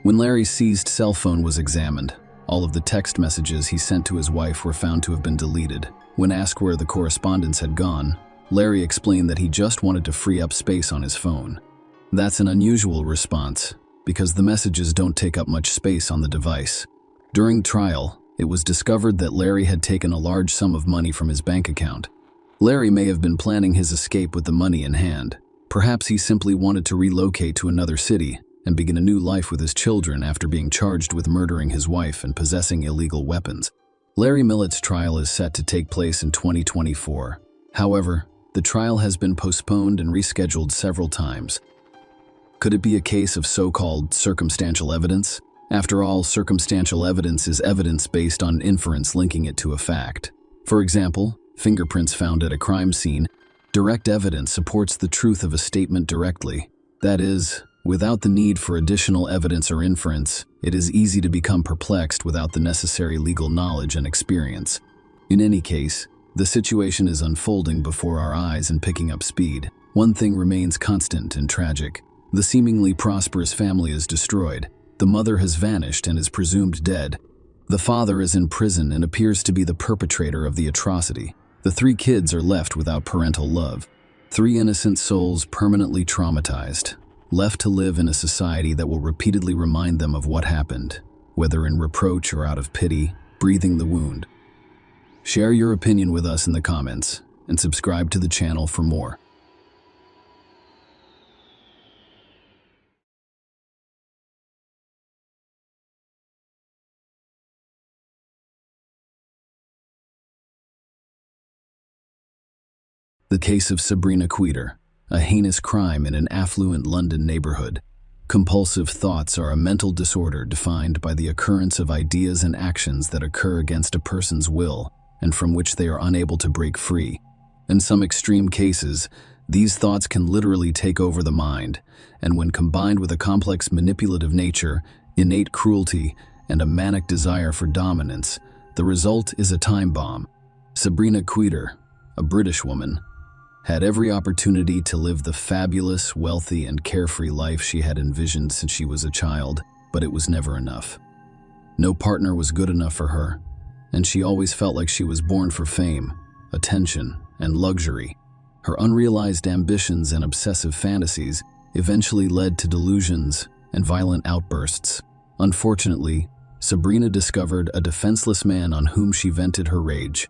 [SPEAKER 1] When Larry's seized cell phone was examined, all of the text messages he sent to his wife were found to have been deleted. When asked where the correspondence had gone, Larry explained that he just wanted to free up space on his phone. That's an unusual response, because the messages don't take up much space on the device. During trial, it was discovered that Larry had taken a large sum of money from his bank account. Larry may have been planning his escape with the money in hand. Perhaps he simply wanted to relocate to another city and begin a new life with his children after being charged with murdering his wife and possessing illegal weapons. Larry Millett's trial is set to take place in 2024. However, the trial has been postponed and rescheduled several times. Could it be a case of so-called circumstantial evidence? After all, circumstantial evidence is evidence based on inference linking it to a fact. For example, fingerprints found at a crime scene. Direct evidence supports the truth of a statement directly. That is, without the need for additional evidence or inference, it is easy to become perplexed without the necessary legal knowledge and experience. In any case, the situation is unfolding before our eyes and picking up speed. One thing remains constant and tragic. The seemingly prosperous family is destroyed. The mother has vanished and is presumed dead. The father is in prison and appears to be the perpetrator of the atrocity. The 3 kids are left without parental love. 3 innocent souls permanently traumatized, left to live in a society that will repeatedly remind them of what happened, whether in reproach or out of pity, breathing the wound. Share your opinion with us in the comments and subscribe to the channel for more. The case of Sabrina Queter, a heinous crime in an affluent London neighborhood. Compulsive thoughts are a mental disorder defined by the occurrence of ideas and actions that occur against a person's will and from which they are unable to break free. In some extreme cases, these thoughts can literally take over the mind, and when combined with a complex manipulative nature, innate cruelty, and a manic desire for dominance, the result is a time bomb. Sabrina Queter, a British woman, had every opportunity to live the fabulous, wealthy, and carefree life she had envisioned since she was a child, but it was never enough. No partner was good enough for her, and she always felt like she was born for fame, attention, and luxury. Her unrealized ambitions and obsessive fantasies eventually led to delusions and violent outbursts. Unfortunately, Sabrina discovered a defenseless man on whom she vented her rage.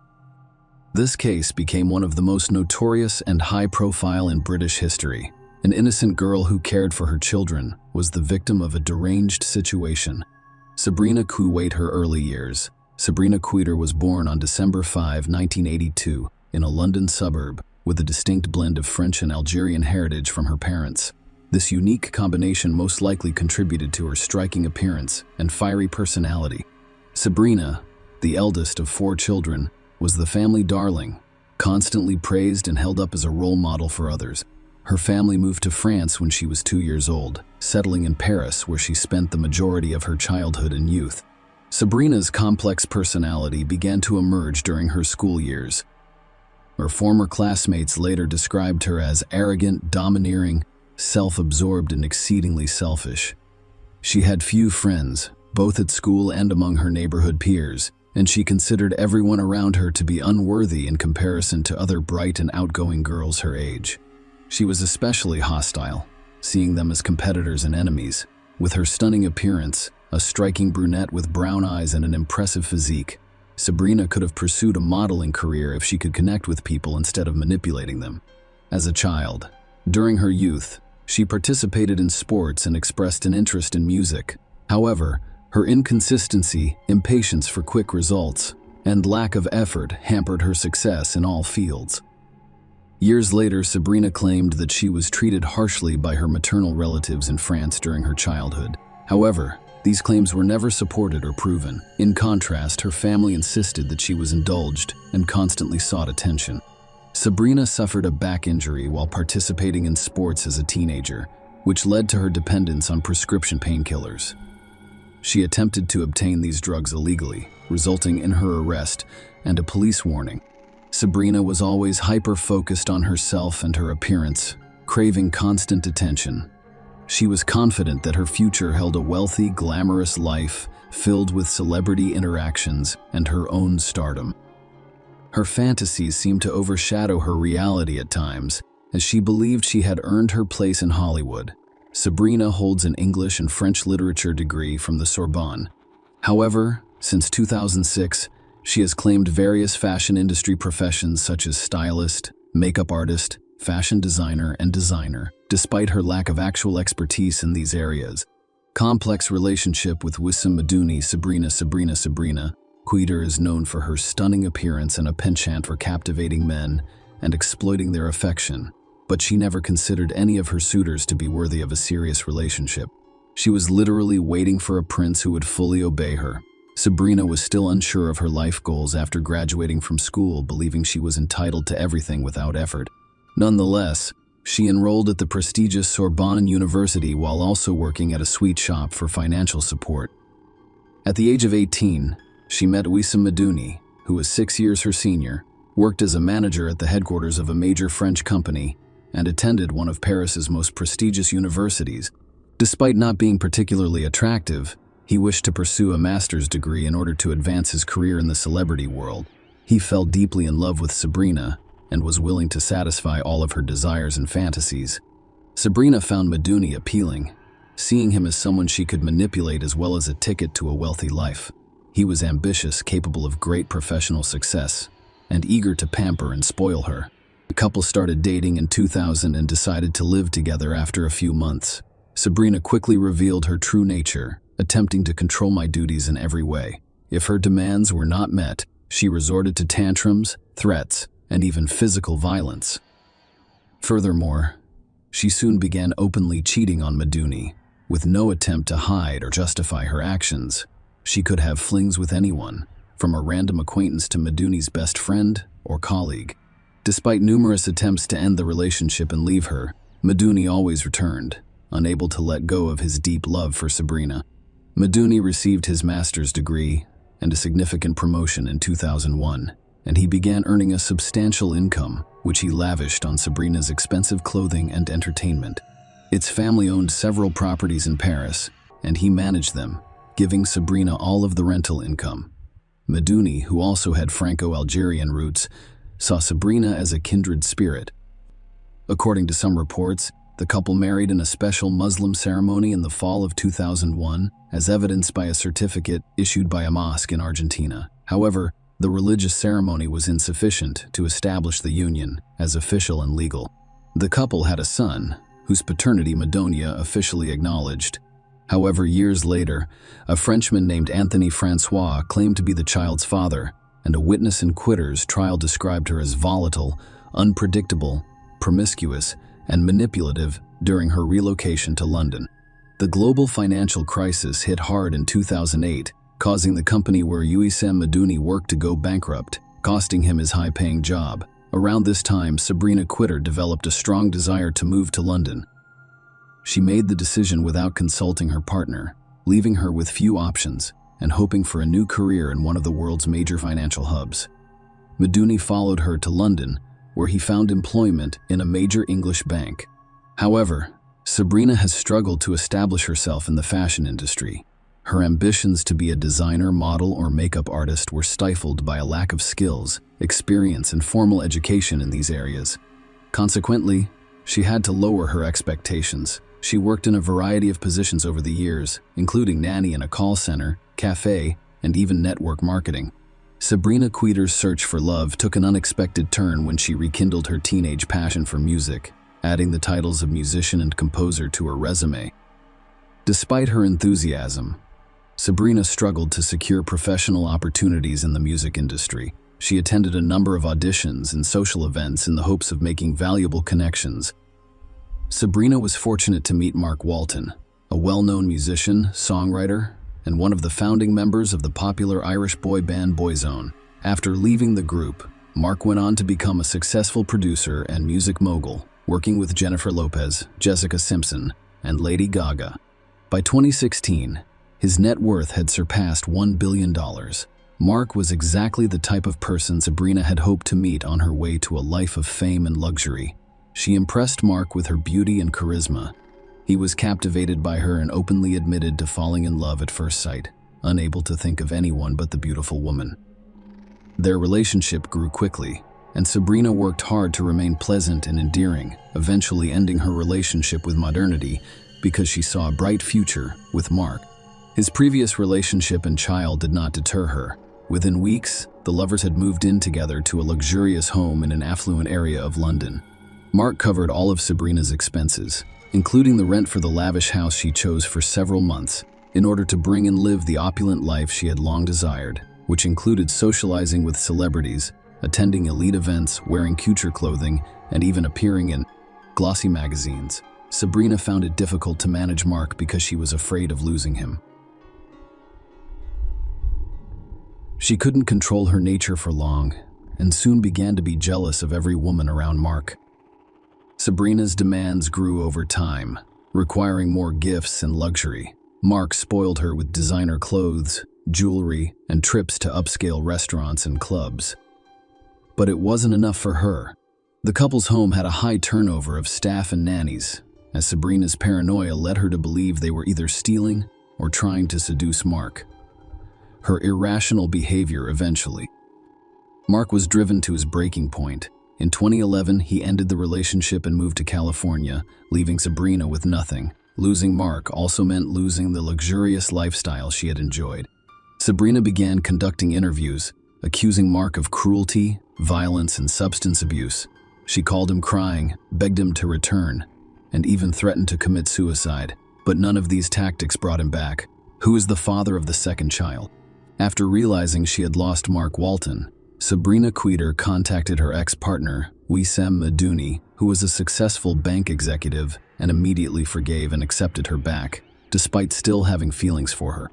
[SPEAKER 1] This case became one of the most notorious and high-profile in British history. An innocent girl who cared for her children was the victim of a deranged situation. Sabrina Queter. Her early years. Sabrina Queter was born on December 5, 1982, in a London suburb, with a distinct blend of French and Algerian heritage from her parents. This unique combination most likely contributed to her striking appearance and fiery personality. Sabrina, the eldest of 4 children, was the family darling, constantly praised and held up as a role model for others. Her family moved to France when she was 2 years old, settling in Paris where she spent the majority of her childhood and youth. Sabrina's complex personality began to emerge during her school years. Her former classmates later described her as arrogant, domineering, self-absorbed, and exceedingly selfish. She had few friends, both at school and among her neighborhood peers, and she considered everyone around her to be unworthy in comparison to other bright and outgoing girls her age. She was especially hostile, seeing them as competitors and enemies. With her stunning appearance, a striking brunette with brown eyes and an impressive physique, Sabrina could have pursued a modeling career if she could connect with people instead of manipulating them. As a child, during her youth, she participated in sports and expressed an interest in music. However, her inconsistency, impatience for quick results, and lack of effort hampered her success in all fields. Years later, Sabrina claimed that she was treated harshly by her maternal relatives in France during her childhood. However, These claims were never supported or proven. In contrast, her family insisted that she was indulged and constantly sought attention. Sabrina suffered a back injury while participating in sports as a teenager, which led to her dependence on prescription painkillers. She attempted to obtain these drugs illegally, resulting in her arrest and a police warning. Sabrina was always hyper-focused on herself and her appearance, craving constant attention. She was confident that her future held a wealthy, glamorous life filled with celebrity interactions and her own stardom. Her fantasies seemed to overshadow her reality at times, as she believed she had earned her place in Hollywood. Sabrina holds an English and French literature degree from the Sorbonne. However, since 2006, she has claimed various fashion industry professions such as stylist, makeup artist, fashion designer, and designer, despite her lack of actual expertise in these areas. Complex relationship with Wissam Madouni. Sabrina Queeter is known for her stunning appearance and a penchant for captivating men and exploiting their affection, but she never considered any of her suitors to be worthy of a serious relationship. She was literally waiting for a prince who would fully obey her. Sabrina was still unsure of her life goals after graduating from school, believing she was entitled to everything without effort. Nonetheless, she enrolled at the prestigious Sorbonne University while also working at a sweet shop for financial support. At the age of 18, she met Wissam Madouni, who was 6 years her senior, worked as a manager at the headquarters of a major French company, and attended one of Paris's most prestigious universities. Despite not being particularly attractive, he wished to pursue a master's degree in order to advance his career in the celebrity world. He fell deeply in love with Sabrina and was willing to satisfy all of her desires and fantasies. Sabrina found Madouni appealing, seeing him as someone she could manipulate as well as a ticket to a wealthy life. He was ambitious, capable of great professional success, and eager to pamper and spoil her. The couple started dating in 2000 and decided to live together after a few months. Sabrina quickly revealed her true nature, attempting to control Madouni in every way. If her demands were not met, she resorted to tantrums, threats, and even physical violence. Furthermore, she soon began openly cheating on Madouni, with no attempt to hide or justify her actions. She could have flings with anyone, from a random acquaintance to Madouni's best friend or colleague. Despite numerous attempts to end the relationship and leave her, Madouni always returned, unable to let go of his deep love for Sabrina. Madouni received his master's degree and a significant promotion in 2001, and he began earning a substantial income, which he lavished on Sabrina's expensive clothing and entertainment. Its family owned several properties in Paris, and he managed them, giving Sabrina all of the rental income. Madouni, who also had Franco-Algerian roots, saw Sabrina as a kindred spirit. According to some reports, the couple married in a special Muslim ceremony in the fall of 2001, as evidenced by a certificate issued by a mosque in Argentina. However, the religious ceremony was insufficient to establish the union as official and legal. The couple had a son, whose paternity Madouni officially acknowledged. However, years later, a Frenchman named Anthony Francois claimed to be the child's father, and a witness in Quitter's trial described her as volatile, unpredictable, promiscuous, and manipulative during her relocation to London. The global financial crisis hit hard in 2008, causing the company where Wissam Madouni worked to go bankrupt, costing him his high-paying job. Around this time, Sabrina Quitter developed a strong desire to move to London. She made the decision without consulting her partner, leaving her with few options and hoping for a new career in one of the world's major financial hubs. Madouni followed her to London, where he found employment in a major English bank. However, Sabrina has struggled to establish herself in the fashion industry. Her ambitions to be a designer, model, or makeup artist were stifled by a lack of skills, experience, and formal education in these areas. Consequently, she had to lower her expectations. She worked in a variety of positions over the years, including nanny in a call center, cafe, and even network marketing. Sabrina Quitter's search for love took an unexpected turn when she rekindled her teenage passion for music, adding the titles of musician and composer to her resume. Despite her enthusiasm, Sabrina struggled to secure professional opportunities in the music industry. She attended a number of auditions and social events in the hopes of making valuable connections. Sabrina was fortunate to meet Mark Walton, a well-known musician, songwriter, and one of the founding members of the popular Irish boy band Boyzone. After leaving the group, Mark went on to become a successful producer and music mogul, working with Jennifer Lopez, Jessica Simpson, and Lady Gaga. By 2016, his net worth had surpassed $1 billion. Mark was exactly the type of person Sabrina had hoped to meet on her way to a life of fame and luxury. She impressed Mark with her beauty and charisma. He was captivated by her and openly admitted to falling in love at first sight, unable to think of anyone but the beautiful woman. Their relationship grew quickly, and Sabrina worked hard to remain pleasant and endearing, eventually ending her relationship with modernity because she saw a bright future with Mark. His previous relationship and child did not deter her. Within weeks, the lovers had moved in together to a luxurious home in an affluent area of London. Mark covered all of Sabrina's expenses, including the rent for the lavish house she chose for several months, in order to bring and live the opulent life she had long desired, which included socializing with celebrities, attending elite events, wearing couture clothing, and even appearing in glossy magazines. Sabrina found it difficult to manage Mark because she was afraid of losing him. She couldn't control her nature for long, and soon began to be jealous of every woman around Mark. Sabrina's demands grew over time, requiring more gifts and luxury. Mark spoiled her with designer clothes, jewelry, and trips to upscale restaurants and clubs. But it wasn't enough for her. The couple's home had a high turnover of staff and nannies, as Sabrina's paranoia led her to believe they were either stealing or trying to seduce Mark. Her irrational behavior eventually. Mark was driven to his breaking point. In 2011, he ended the relationship and moved to California, leaving Sabrina with nothing. Losing Mark also meant losing the luxurious lifestyle she had enjoyed. Sabrina began conducting interviews, accusing Mark of cruelty, violence, and substance abuse. She called him crying, begged him to return, and even threatened to commit suicide. But none of these tactics brought him back. Who is the father of the second child? After realizing she had lost Mark Walton, Sabrina Queter contacted her ex-partner, Wissem Madouni, who was a successful bank executive, and immediately forgave and accepted her back, despite still having feelings for her.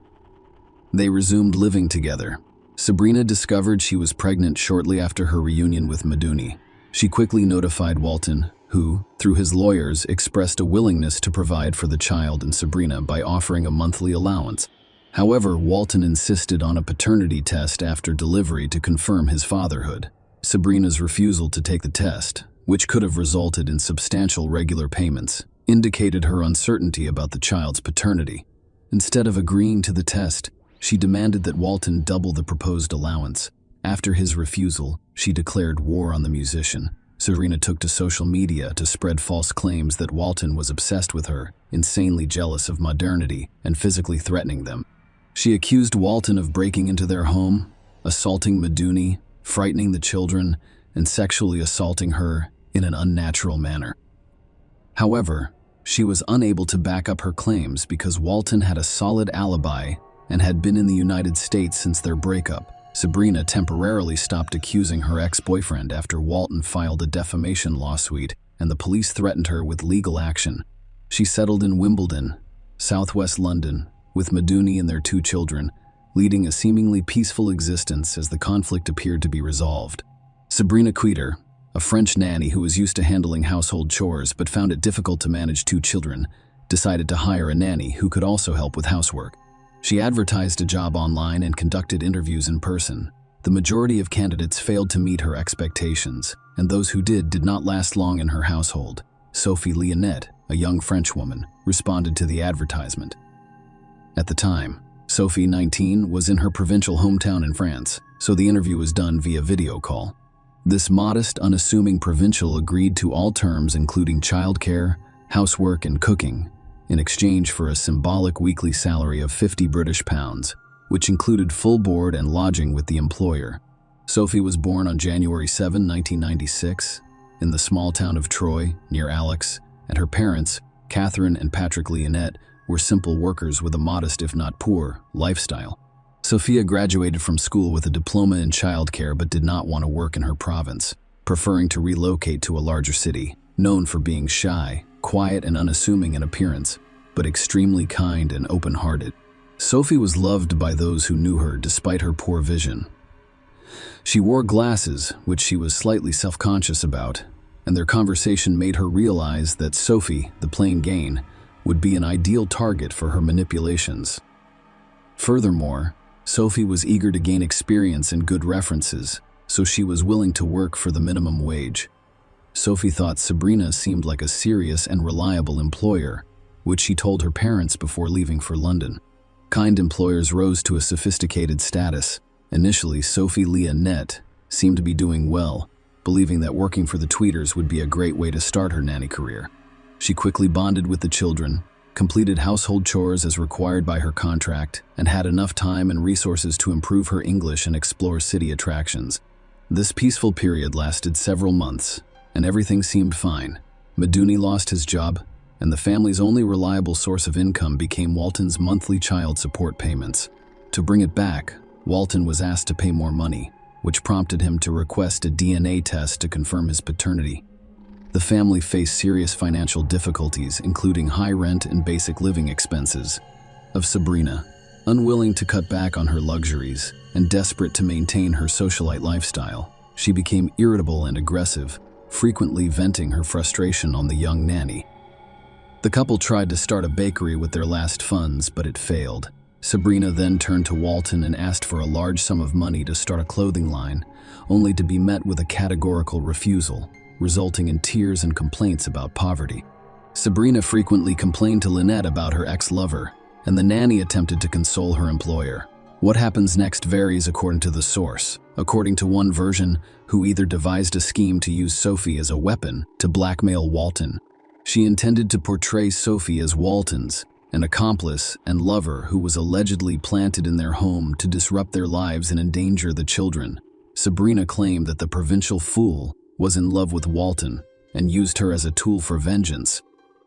[SPEAKER 1] They resumed living together. Sabrina discovered she was pregnant shortly after her reunion with Madouni. She quickly notified Walton, who, through his lawyers, expressed a willingness to provide for the child and Sabrina by offering a monthly allowance. However, Walton insisted on a paternity test after delivery to confirm his fatherhood. Sabrina's refusal to take the test, which could have resulted in substantial regular payments, indicated her uncertainty about the child's paternity. Instead of agreeing to the test, she demanded that Walton double the proposed allowance. After his refusal, she declared war on the musician. Sabrina took to social media to spread false claims that Walton was obsessed with her, insanely jealous of modernity, and physically threatening them. She accused Walton of breaking into their home, assaulting Madouni, frightening the children, and sexually assaulting her in an unnatural manner. However, she was unable to back up her claims because Walton had a solid alibi and had been in the United States since their breakup. Sabrina temporarily stopped accusing her ex-boyfriend after Walton filed a defamation lawsuit and the police threatened her with legal action. She settled in Wimbledon, southwest London, with Madouni and their 2 children, leading a seemingly peaceful existence as the conflict appeared to be resolved. Sabrina Queter, a French nanny who was used to handling household chores but found it difficult to manage 2 children, decided to hire a nanny who could also help with housework. She advertised a job online and conducted interviews in person. The majority of candidates failed to meet her expectations, and those who did not last long in her household. Sophie Leonette, a young French woman, responded to the advertisement. At the time, Sophie, 19, was in her provincial hometown in France, so the interview was done via video call. This modest, unassuming provincial agreed to all terms including childcare, housework, and cooking, in exchange for a symbolic weekly salary of £50, which included full board and lodging with the employer. Sophie was born on January 7, 1996, in the small town of Troyes, near Alex, and her parents, Catherine and Patrick Leonette, were simple workers with a modest, if not poor, lifestyle. Sophia graduated from school with a diploma in childcare but did not want to work in her province, preferring to relocate to a larger city, known for being shy, quiet, and unassuming in appearance. but extremely kind and open-hearted. Sophie was loved by those who knew her despite her poor vision. She wore glasses, which she was slightly self-conscious about, and their conversation made her realize that Sophie, the plain Gain, would be an ideal target for her manipulations. Furthermore, Sophie was eager to gain experience and good references, so she was willing to work for the minimum wage. Sophie thought Sabrina seemed like a serious and reliable employer, which she told her parents before leaving for London. Kind employers rose to a sophisticated status. Initially, Sophie Leonette seemed to be doing well, believing that working for the Tweeters would be a great way to start her nanny career. She quickly bonded with the children, completed household chores as required by her contract, and had enough time and resources to improve her English and explore city attractions. This peaceful period lasted several months, and everything seemed fine. Maduni lost his job, and the family's only reliable source of income became Walton's monthly child support payments. To bring it back, Walton was asked to pay more money, which prompted him to request a DNA test to confirm his paternity. The family faced serious financial difficulties, including high rent and basic living expenses. Of Sabrina, unwilling to cut back on her luxuries and desperate to maintain her socialite lifestyle, she became irritable and aggressive, frequently venting her frustration on the young nanny. The couple tried to start a bakery with their last funds, but it failed. Sabrina then turned to Walton and asked for a large sum of money to start a clothing line, only to be met with a categorical refusal, resulting in tears and complaints about poverty. Sabrina frequently complained to Lynette about her ex-lover, and the nanny attempted to console her employer. What happens next varies according to the source. According to one version, who either devised a scheme to use Sophie as a weapon to blackmail Walton. She intended to portray Sophie as Walton's, an accomplice and lover who was allegedly planted in their home to disrupt their lives and endanger the children. Sabrina claimed that the provincial fool was in love with Walton and used her as a tool for vengeance.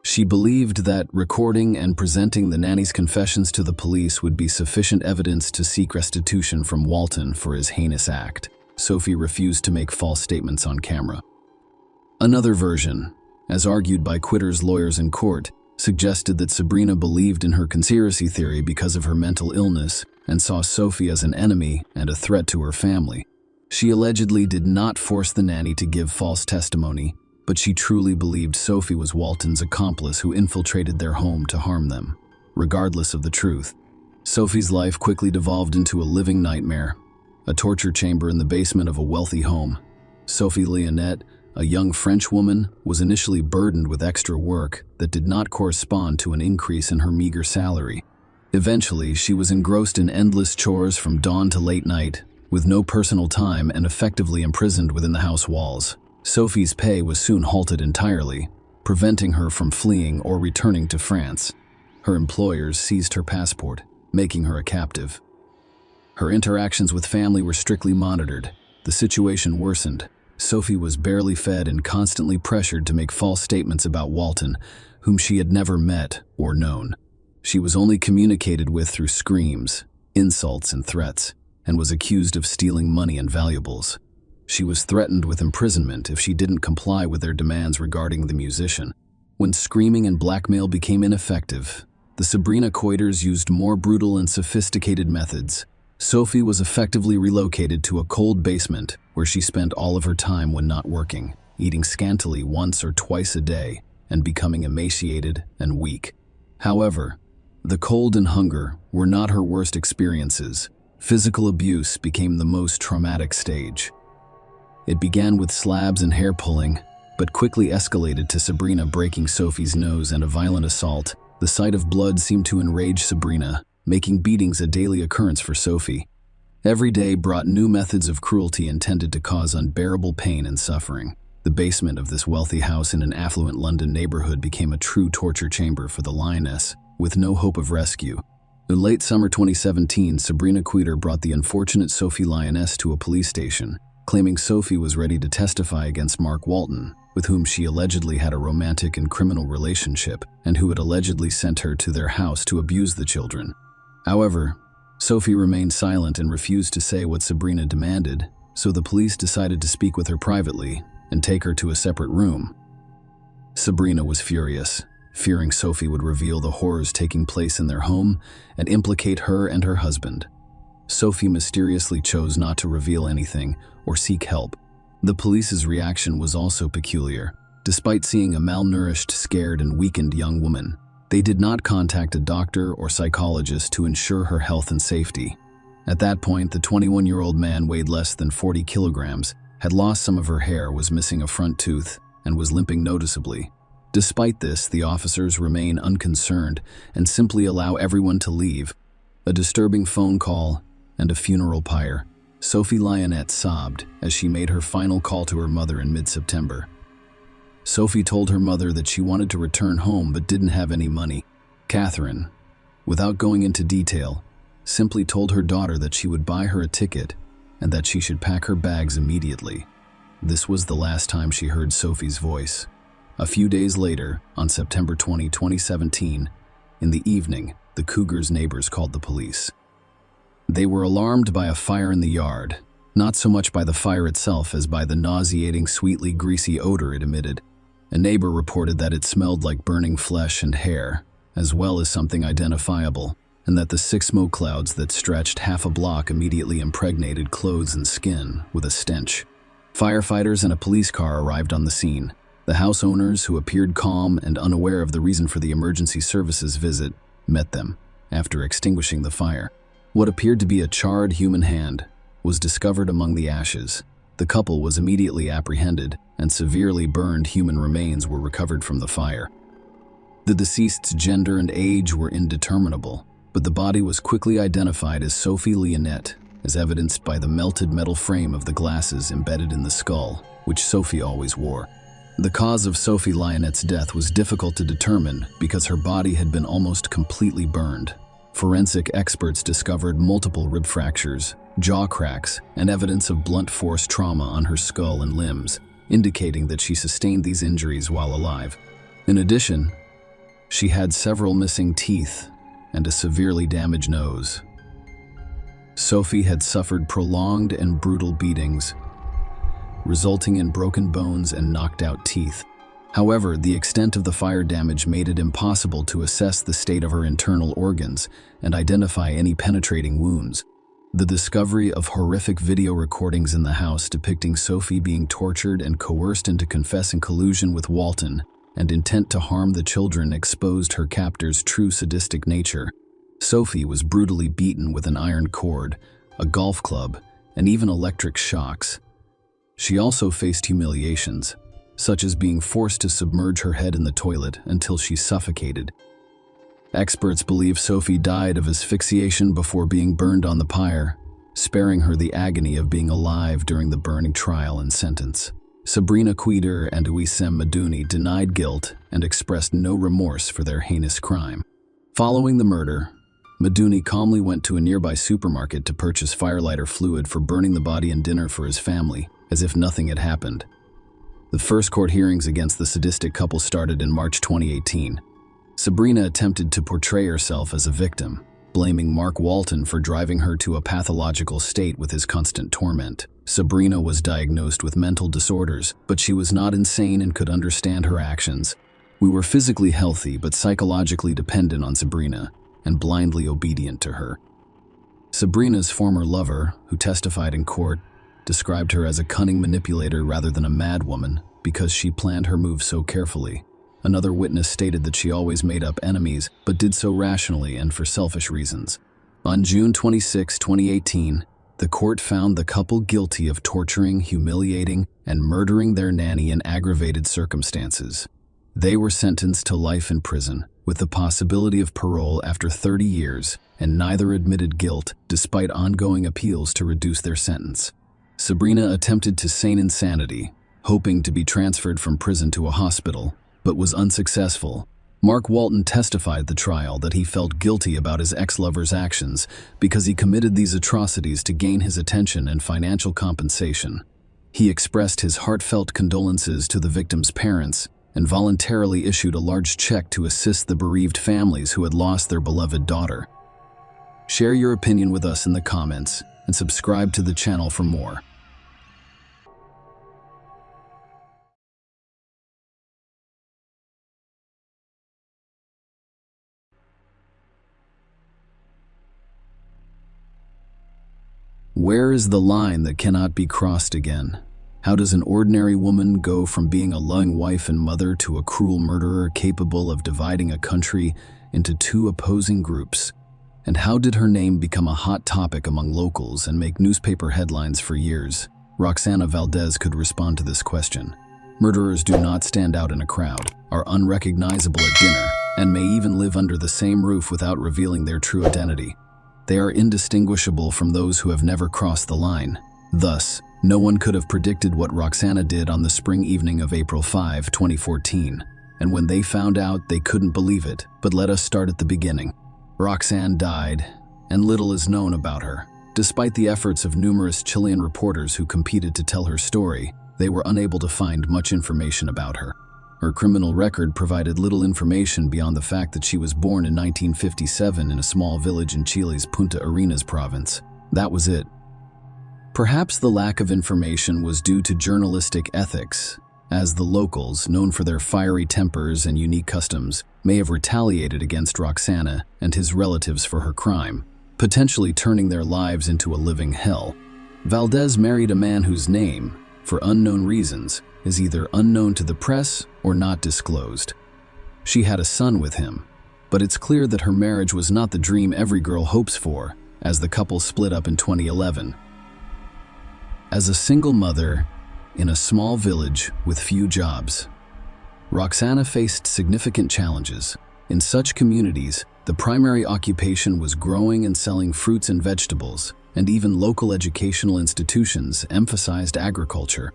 [SPEAKER 1] She believed that recording and presenting the nanny's confessions to the police would be sufficient evidence to seek restitution from Walton for his heinous act. Sophie refused to make false statements on camera. Another version, as argued by Quitter's lawyers in court, suggested that Sabrina believed in her conspiracy theory because of her mental illness and saw Sophie as an enemy and a threat to her family. She allegedly did not force the nanny to give false testimony, but she truly believed Sophie was Walton's accomplice who infiltrated their home to harm them. Regardless of the truth, Sophie's life quickly devolved into a living nightmare, a torture chamber in the basement of a wealthy home. Sophie Leonette, a young French woman, was initially burdened with extra work that did not correspond to an increase in her meager salary. Eventually, she was engrossed in endless chores from dawn to late night, with no personal time and effectively imprisoned within the house walls. Sophie's pay was soon halted entirely, preventing her from fleeing or returning to France. Her employers seized her passport, making her a captive. Her interactions with family were strictly monitored. The situation worsened. Sophie was barely fed and constantly pressured to make false statements about Walton, whom she had never met or known. She was only communicated with through screams, insults, and threats, and was accused of stealing money and valuables. She was threatened with imprisonment if she didn't comply with their demands regarding the musician. When screaming and blackmail became ineffective, the Sabrina Coiters used more brutal and sophisticated methods. Sophie was effectively relocated to a cold basement where she spent all of her time when not working, eating scantily once or twice a day and becoming emaciated and weak. However, the cold and hunger were not her worst experiences. Physical abuse became the most traumatic stage. It began with slabs and hair pulling, but quickly escalated to Sabrina breaking Sophie's nose and a violent assault. The sight of blood seemed to enrage Sabrina, making beatings a daily occurrence for Sophie. Every day brought new methods of cruelty intended to cause unbearable pain and suffering. The basement of this wealthy house in an affluent London neighborhood became a true torture chamber for the lioness, with no hope of rescue. In late summer 2017, Sabrina Queter brought the unfortunate Sophie Lioness to a police station, claiming Sophie was ready to testify against Mark Walton, with whom she allegedly had a romantic and criminal relationship, and who had allegedly sent her to their house to abuse the children. However, Sophie remained silent and refused to say what Sabrina demanded, so the police decided to speak with her privately and take her to a separate room. Sabrina was furious. fearing Sophie would reveal the horrors taking place in their home and implicate her and her husband. Sophie mysteriously chose not to reveal anything or seek help. The police's reaction was also peculiar. Despite seeing a malnourished, scared, and weakened young woman, they did not contact a doctor or psychologist to ensure her health and safety. At that point, the 21-year-old man weighed less than 40 kilograms, had lost some of her hair, was missing a front tooth, and was limping noticeably. Despite this, the officers remain unconcerned and simply allow everyone to leave. A disturbing phone call and a funeral pyre. Sophie Lionette sobbed as she made her final call to her mother in mid-September. Sophie told her mother that she wanted to return home but didn't have any money. Catherine, without going into detail, simply told her daughter that she would buy her a ticket and that she should pack her bags immediately. This was the last time she heard Sophie's voice. A few days later, on September 20, 2017, in the evening, the Cougars' neighbors called the police. They were alarmed by a fire in the yard, not so much by the fire itself as by the nauseating, sweetly greasy odor it emitted. A neighbor reported that it smelled like burning flesh and hair, as well as something identifiable, and that the 6 smoke clouds that stretched half a block immediately impregnated clothes and skin with a stench. Firefighters and a police car arrived on the scene. The house owners, who appeared calm and unaware of the reason for the emergency services visit, met them after extinguishing the fire. What appeared to be a charred human hand was discovered among the ashes. The couple was immediately apprehended, and severely burned human remains were recovered from the fire. The deceased's gender and age were indeterminable, but the body was quickly identified as Sophie Lionette, as evidenced by the melted metal frame of the glasses embedded in the skull, which Sophie always wore. The cause of Sophie Lionette's death was difficult to determine because her body had been almost completely burned. Forensic experts discovered multiple rib fractures, jaw cracks, and evidence of blunt force trauma on her skull and limbs, indicating that she sustained these injuries while alive. In addition, she had several missing teeth and a severely damaged nose. Sophie had suffered prolonged and brutal beatings, resulting in broken bones and knocked-out teeth. However, the extent of the fire damage made it impossible to assess the state of her internal organs and identify any penetrating wounds. The discovery of horrific video recordings in the house depicting Sophie being tortured and coerced into confessing collusion with Walton and intent to harm the children exposed her captor's true sadistic nature. Sophie was brutally beaten with an iron cord, a golf club, and even electric shocks. She also faced humiliations, such as being forced to submerge her head in the toilet until she suffocated. Experts believe Sophie died of asphyxiation before being burned on the pyre, sparing her the agony of being alive during the burning trial and sentence. Sabrina Quider and Ouissem Madouni denied guilt and expressed no remorse for their heinous crime. Following the murder, Madouni calmly went to a nearby supermarket to purchase firelighter fluid for burning the body and dinner for his family, as if nothing had happened. The first court hearings against the sadistic couple started in March 2018. Sabrina attempted to portray herself as a victim, blaming Mark Walton for driving her to a pathological state with his constant torment. Sabrina was diagnosed with mental disorders, but she was not insane and could understand her actions. We were physically healthy but psychologically dependent on Sabrina and blindly obedient to her. Sabrina's former lover, who testified in court, described her as a cunning manipulator rather than a madwoman because she planned her moves so carefully. Another witness stated that she always made up enemies, but did so rationally and for selfish reasons. On June 26, 2018, the court found the couple guilty of torturing, humiliating, and murdering their nanny in aggravated circumstances. They were sentenced to life in prison, with the possibility of parole after 30 years, and neither admitted guilt despite ongoing appeals to reduce their sentence. Sabrina attempted to feign insanity, hoping to be transferred from prison to a hospital, but was unsuccessful. Mark Walton testified at the trial that he felt guilty about his ex-lover's actions because he committed these atrocities to gain his attention and financial compensation. He expressed his heartfelt condolences to the victim's parents and voluntarily issued a large check to assist the bereaved families who had lost their beloved daughter. Share your opinion with us in the comments and subscribe to the channel for more. Where is the line that cannot be crossed again? How does an ordinary woman go from being a loving wife and mother to a cruel murderer capable of dividing a country into two opposing groups? And how did her name become a hot topic among locals and make newspaper headlines for years? Roxana Valdez could respond to this question. Murderers do not stand out in a crowd, are unrecognizable at dinner, and may even live under the same roof without revealing their true identity. They are indistinguishable from those who have never crossed the line. Thus, no one could have predicted what Roxana did on the spring evening of April 5, 2014. And when they found out, they couldn't believe it. But let us start at the beginning. Roxanne died, and little is known about her. Despite the efforts of numerous Chilean reporters who competed to tell her story, they were unable to find much information about her. Her criminal record provided little information beyond the fact that she was born in 1957 in a small village in Chile's Punta Arenas province. That was it. Perhaps the lack of information was due to journalistic ethics, as the locals, known for their fiery tempers and unique customs, may have retaliated against Roxana and his relatives for her crime, potentially turning their lives into a living hell. Valdez married a man whose name, for unknown reasons, is either unknown to the press or not disclosed. She had a son with him, but it's clear that her marriage was not the dream every girl hopes for, as the couple split up in 2011. As a single mother in a small village with few jobs, Roxana faced significant challenges. In such communities, the primary occupation was growing and selling fruits and vegetables, and even local educational institutions emphasized agriculture.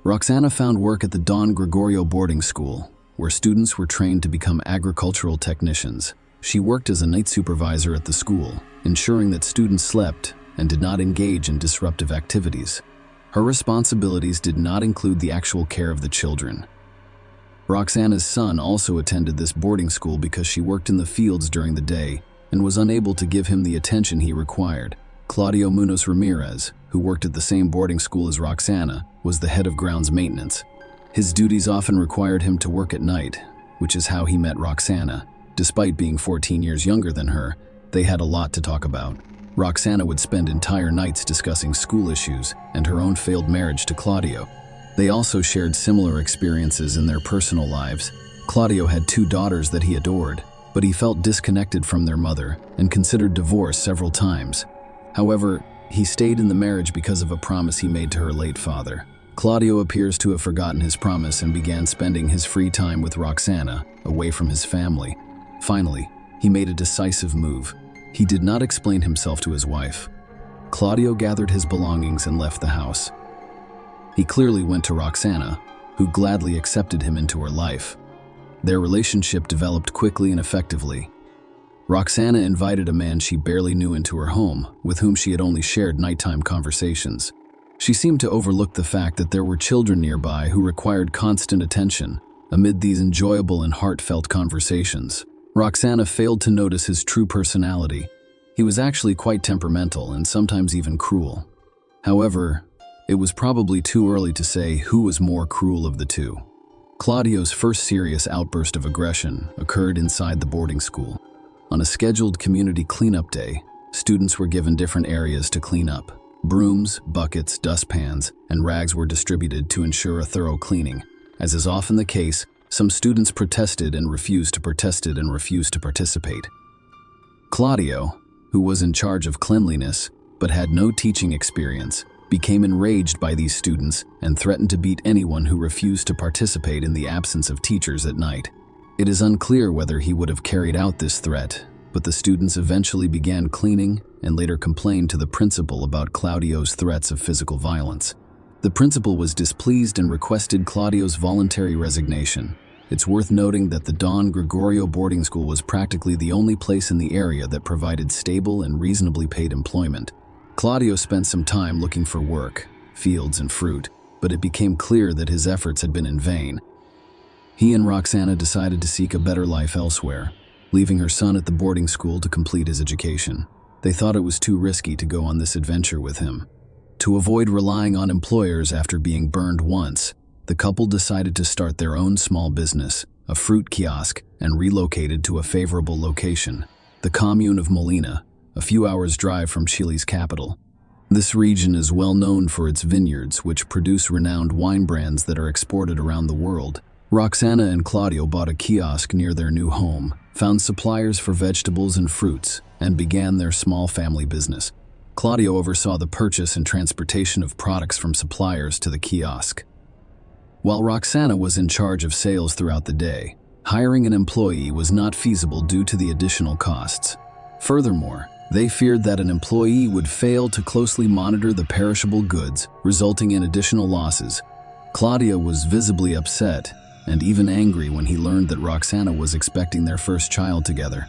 [SPEAKER 1] Roxana found work at the Don Gregorio boarding school, where students were trained to become agricultural technicians. She worked as a night supervisor at the school, ensuring that students slept and did not engage in disruptive activities. Her responsibilities did not include the actual care of the children. Roxana's son also attended this boarding school because she worked in the fields during the day and was unable to give him the attention he required. Claudio Munoz Ramirez, who worked at the same boarding school as Roxana, was the head of grounds maintenance. His duties often required him to work at night, which is how he met Roxana. Despite being 14 years younger than her, they had a lot to talk about. Roxana would spend entire nights discussing school issues and her own failed marriage to Claudio. They also shared similar experiences in their personal lives. Claudio had 2 daughters that he adored, but he felt disconnected from their mother and considered divorce several times. However, he stayed in the marriage because of a promise he made to her late father. Claudio appears to have forgotten his promise and began spending his free time with Roxana, away from his family. Finally, he made a decisive move. He did not explain himself to his wife. Claudio gathered his belongings and left the house. He clearly went to Roxana, who gladly accepted him into her life. Their relationship developed quickly and effectively. Roxana invited a man she barely knew into her home, with whom she had only shared nighttime conversations. She seemed to overlook the fact that there were children nearby who required constant attention. Amid these enjoyable and heartfelt conversations, Roxana failed to notice his true personality. He was actually quite temperamental and sometimes even cruel. However, it was probably too early to say who was more cruel of the two. Claudio's first serious outburst of aggression occurred inside the boarding school. On a scheduled community cleanup day, students were given different areas to clean up. Brooms, buckets, dustpans, and rags were distributed to ensure a thorough cleaning. As is often the case, some students protested and refused to participate. Claudio, who was in charge of cleanliness but had no teaching experience, became enraged by these students and threatened to beat anyone who refused to participate in the absence of teachers at night. It is unclear whether he would have carried out this threat, but the students eventually began cleaning and later complained to the principal about Claudio's threats of physical violence. The principal was displeased and requested Claudio's voluntary resignation. It's worth noting that the Don Gregorio boarding school was practically the only place in the area that provided stable and reasonably paid employment. Claudio spent some time looking for work, fields, and fruit, but it became clear that his efforts had been in vain. He and Roxana decided to seek a better life elsewhere, leaving her son at the boarding school to complete his education. They thought it was too risky to go on this adventure with him. To avoid relying on employers after being burned once, the couple decided to start their own small business, a fruit kiosk, and relocated to a favorable location, the commune of Molina, a few hours' drive from Chile's capital. This region is well known for its vineyards, which produce renowned wine brands that are exported around the world. Roxana and Claudio bought a kiosk near their new home, found suppliers for vegetables and fruits, and began their small family business. Claudio oversaw the purchase and transportation of products from suppliers to the kiosk, while Roxana was in charge of sales throughout the day. Hiring an employee was not feasible due to the additional costs. Furthermore, they feared that an employee would fail to closely monitor the perishable goods, resulting in additional losses. Claudio was visibly upset and even angry when he learned that Roxana was expecting their first child together.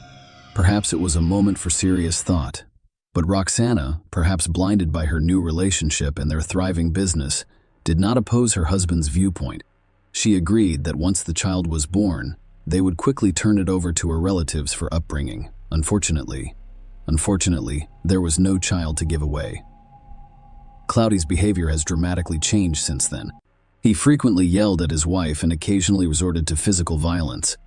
[SPEAKER 1] Perhaps it was a moment for serious thought. But Roxana, perhaps blinded by her new relationship and their thriving business, did not oppose her husband's viewpoint. She agreed that once the child was born, they would quickly turn it over to her relatives for upbringing. Unfortunately, there was no child to give away. Claudio's behavior has dramatically changed since then. He frequently yelled at his wife and occasionally resorted to physical violence.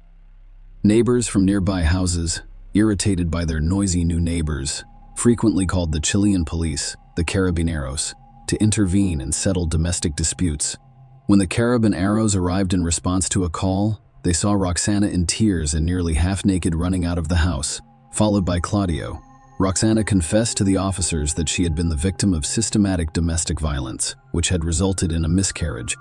[SPEAKER 1] Neighbors from nearby houses, irritated by their noisy new neighbors, frequently called the Chilean police, the Carabineros, to intervene and settle domestic disputes. When the Carabineros arrived in response to a call, they saw Roxana in tears and nearly half-naked running out of the house, followed by Claudio. Roxana confessed to the officers that she had been the victim of systematic domestic violence, which had resulted in a miscarriage.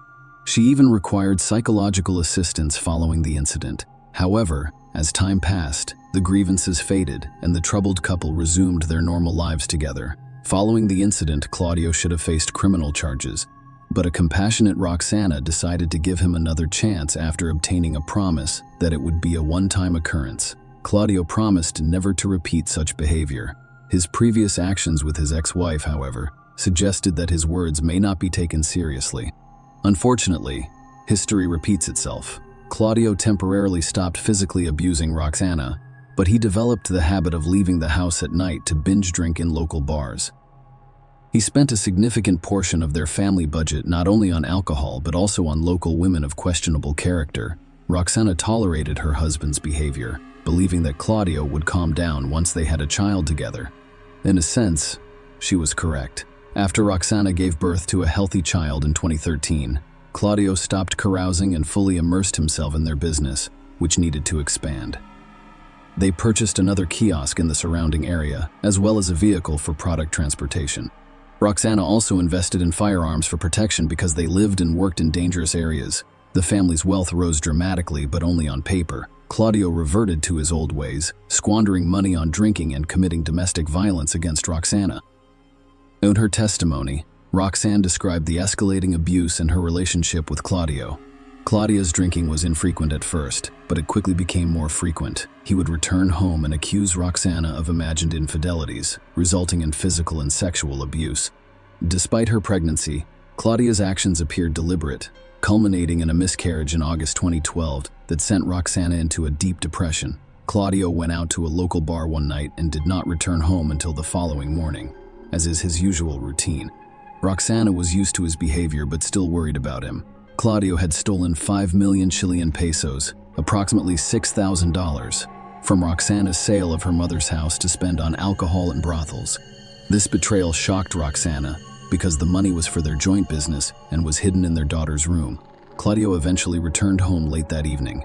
[SPEAKER 1] She even required psychological assistance following the incident. However, as time passed, the grievances faded and the troubled couple resumed their normal lives together. Following the incident, Claudio should have faced criminal charges, but a compassionate Roxana decided to give him another chance after obtaining a promise that it would be a one-time occurrence. Claudio promised never to repeat such behavior. His previous actions with his ex-wife, however, suggested that his words may not be taken seriously. Unfortunately, history repeats itself. Claudio temporarily stopped physically abusing Roxana, but he developed the habit of leaving the house at night to binge drink in local bars. He spent a significant portion of their family budget not only on alcohol but also on local women of questionable character. Roxana tolerated her husband's behavior, believing that Claudio would calm down once they had a child together. In a sense, she was correct. After Roxana gave birth to a healthy child in 2013, Claudio stopped carousing and fully immersed himself in their business, which needed to expand. They purchased another kiosk in the surrounding area, as well as a vehicle for product transportation. Roxana also invested in firearms for protection because they lived and worked in dangerous areas. The family's wealth rose dramatically, but only on paper. Claudio reverted to his old ways, squandering money on drinking and committing domestic violence against Roxana. In her testimony, Roxanne described the escalating abuse in her relationship with Claudio. Claudio's drinking was infrequent at first, but it quickly became more frequent. He would return home and accuse Roxana of imagined infidelities, resulting in physical and sexual abuse. Despite her pregnancy, Claudio's actions appeared deliberate, culminating in a miscarriage in August 2012 that sent Roxana into a deep depression. Claudio went out to a local bar one night and did not return home until the following morning, as is his usual routine. Roxana was used to his behavior but still worried about him. Claudio had stolen 5 million Chilean pesos, approximately $6,000, from Roxana's sale of her mother's house to spend on alcohol and brothels. This betrayal shocked Roxana because the money was for their joint business and was hidden in their daughter's room. Claudio eventually returned home late that evening.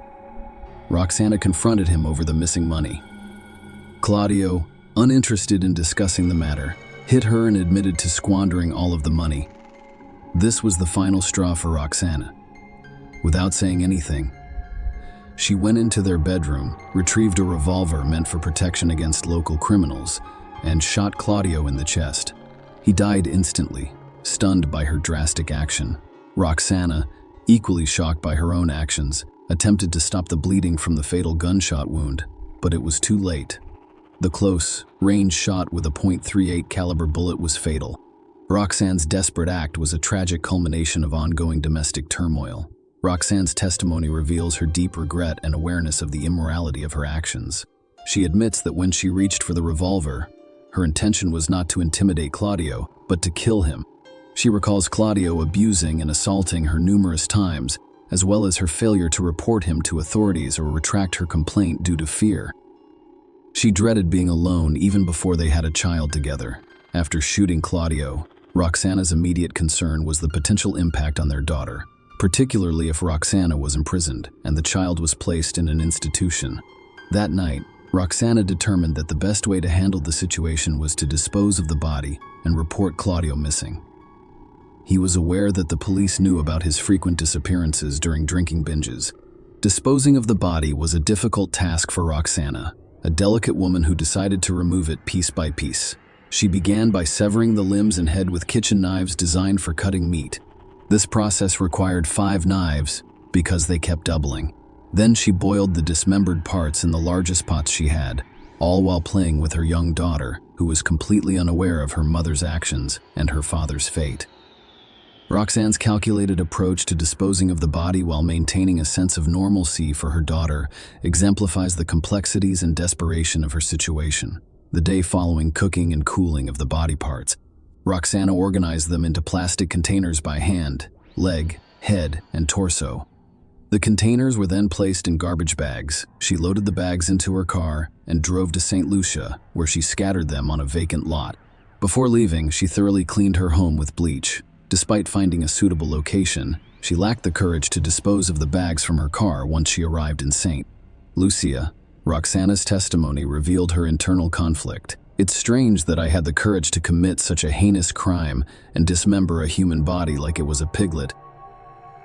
[SPEAKER 1] Roxana confronted him over the missing money. Claudio, uninterested in discussing the matter, hit her and admitted to squandering all of the money. This was the final straw for Roxana. Without saying anything, she went into their bedroom, retrieved a revolver meant for protection against local criminals, and shot Claudio in the chest. He died instantly, stunned by her drastic action. Roxana, equally shocked by her own actions, attempted to stop the bleeding from the fatal gunshot wound, but it was too late. The close-range shot with a .38 caliber bullet was fatal. Roxanne's desperate act was a tragic culmination of ongoing domestic turmoil. Roxanne's testimony reveals her deep regret and awareness of the immorality of her actions. She admits that when she reached for the revolver, her intention was not to intimidate Claudio, but to kill him. She recalls Claudio abusing and assaulting her numerous times, as well as her failure to report him to authorities or retract her complaint due to fear. She dreaded being alone even before they had a child together. After shooting Claudio, Roxana's immediate concern was the potential impact on their daughter, particularly if Roxana was imprisoned and the child was placed in an institution. That night, Roxana determined that the best way to handle the situation was to dispose of the body and report Claudio missing. He was aware that the police knew about his frequent disappearances during drinking binges. Disposing of the body was a difficult task for Roxana, a delicate woman who decided to remove it piece by piece. She began by severing the limbs and head with kitchen knives designed for cutting meat. This process required 5 knives because they kept doubling. Then she boiled the dismembered parts in the largest pots she had, all while playing with her young daughter, who was completely unaware of her mother's actions and her father's fate. Roxana's calculated approach to disposing of the body while maintaining a sense of normalcy for her daughter exemplifies the complexities and desperation of her situation. The day following cooking and cooling of the body parts, Roxana organized them into plastic containers by hand, leg, head, and torso. The containers were then placed in garbage bags. She loaded the bags into her car and drove to St. Lucia, where she scattered them on a vacant lot. Before leaving, she thoroughly cleaned her home with bleach. Despite finding a suitable location, she lacked the courage to dispose of the bags from her car once she arrived in St. Lucia. Roxana's testimony revealed her internal conflict. "It's strange that I had the courage to commit such a heinous crime and dismember a human body like it was a piglet.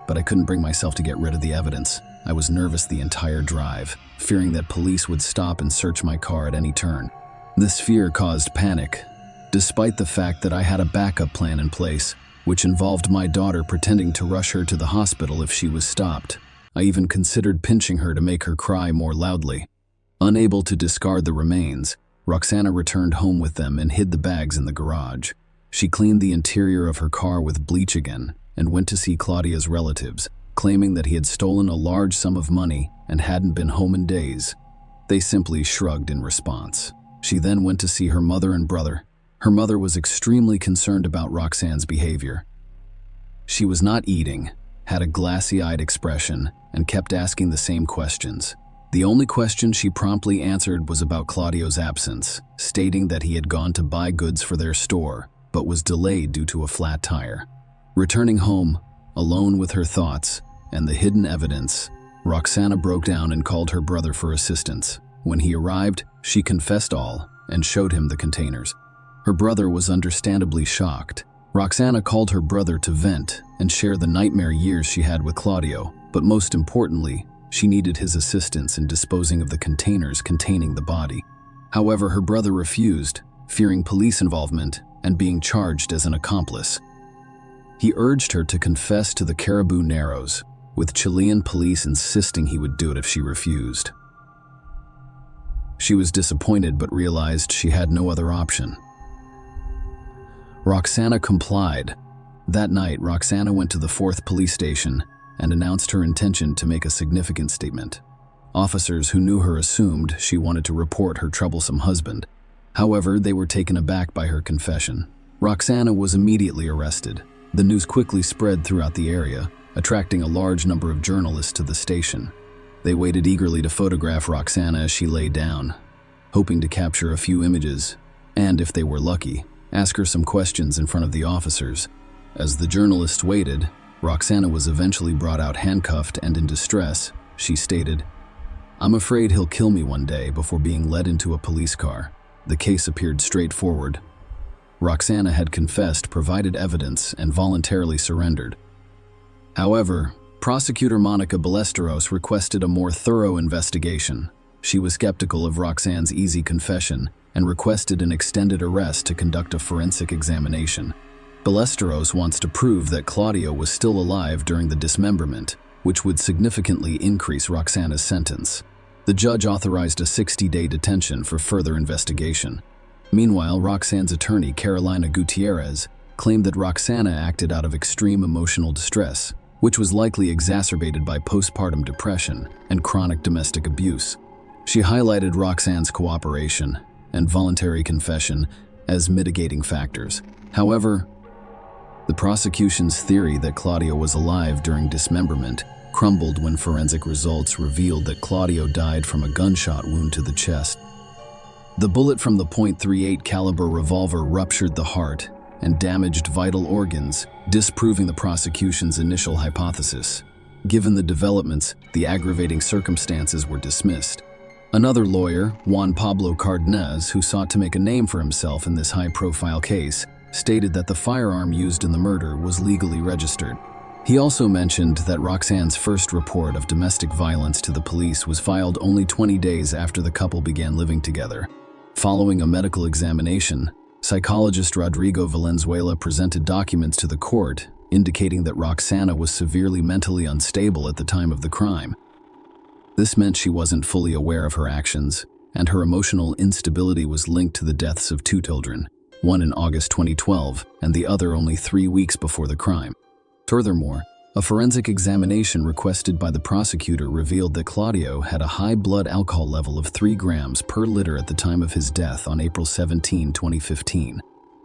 [SPEAKER 1] But I couldn't bring myself to get rid of the evidence. I was nervous the entire drive, fearing that police would stop and search my car at any turn. This fear caused panic, despite the fact that I had a backup plan in place, which involved my daughter pretending to rush her to the hospital if she was stopped. I even considered pinching her to make her cry more loudly." Unable to discard the remains, Roxana returned home with them and hid the bags in the garage. She cleaned the interior of her car with bleach again and went to see Claudia's relatives, claiming that he had stolen a large sum of money and hadn't been home in days. They simply shrugged in response. She then went to see her mother and brother. Her mother was extremely concerned about Roxana's behavior. She was not eating, had a glassy-eyed expression, and kept asking the same questions. The only question she promptly answered was about Claudio's absence, stating that he had gone to buy goods for their store, but was delayed due to a flat tire. Returning home, alone with her thoughts and the hidden evidence, Roxana broke down and called her brother for assistance. When he arrived, she confessed all and showed him the containers. Her brother was understandably shocked. Roxana called her brother to vent and share the nightmare years she had with Claudio, but most importantly, she needed his assistance in disposing of the containers containing the body. However, her brother refused, fearing police involvement and being charged as an accomplice. He urged her to confess to the Caribou Narrows, with Chilean police insisting he would do it if she refused. She was disappointed but realized she had no other option. Roxana complied. That night, Roxana went to the 4th police station and announced her intention to make a significant statement. Officers who knew her assumed she wanted to report her troublesome husband. However, they were taken aback by her confession. Roxana was immediately arrested. The news quickly spread throughout the area, attracting a large number of journalists to the station. They waited eagerly to photograph Roxana as she lay down, hoping to capture a few images, and, if they were lucky, ask her some questions in front of the officers. As the journalists waited, Roxana was eventually brought out handcuffed and in distress. She stated, "I'm afraid he'll kill me one day," before being led into a police car. The case appeared straightforward. Roxana had confessed, provided evidence, and voluntarily surrendered. However, prosecutor Monica Ballesteros requested a more thorough investigation. She was skeptical of Roxana's easy confession and requested an extended arrest to conduct a forensic examination. Ballesteros wants to prove that Claudio was still alive during the dismemberment, which would significantly increase Roxana's sentence. The judge authorized a 60-day detention for further investigation. Meanwhile, Roxana's attorney, Carolina Gutierrez, claimed that Roxana acted out of extreme emotional distress, which was likely exacerbated by postpartum depression and chronic domestic abuse. She highlighted Roxana's cooperation and voluntary confession as mitigating factors. However, the prosecution's theory that Claudio was alive during dismemberment crumbled when forensic results revealed that Claudio died from a gunshot wound to the chest. The bullet from the .38 caliber revolver ruptured the heart and damaged vital organs, disproving the prosecution's initial hypothesis. Given the developments, the aggravating circumstances were dismissed. Another lawyer, Juan Pablo Cardenas, who sought to make a name for himself in this high-profile case, stated that the firearm used in the murder was legally registered. He also mentioned that Roxanne's first report of domestic violence to the police was filed only 20 days after the couple began living together. Following a medical examination, psychologist Rodrigo Valenzuela presented documents to the court indicating that Roxana was severely mentally unstable at the time of the crime. This meant she wasn't fully aware of her actions, and her emotional instability was linked to the deaths of two children, one in August 2012 and the other only 3 weeks before the crime. Furthermore, a forensic examination requested by the prosecutor revealed that Claudio had a high blood alcohol level of 3 grams per liter at the time of his death on April 17, 2015.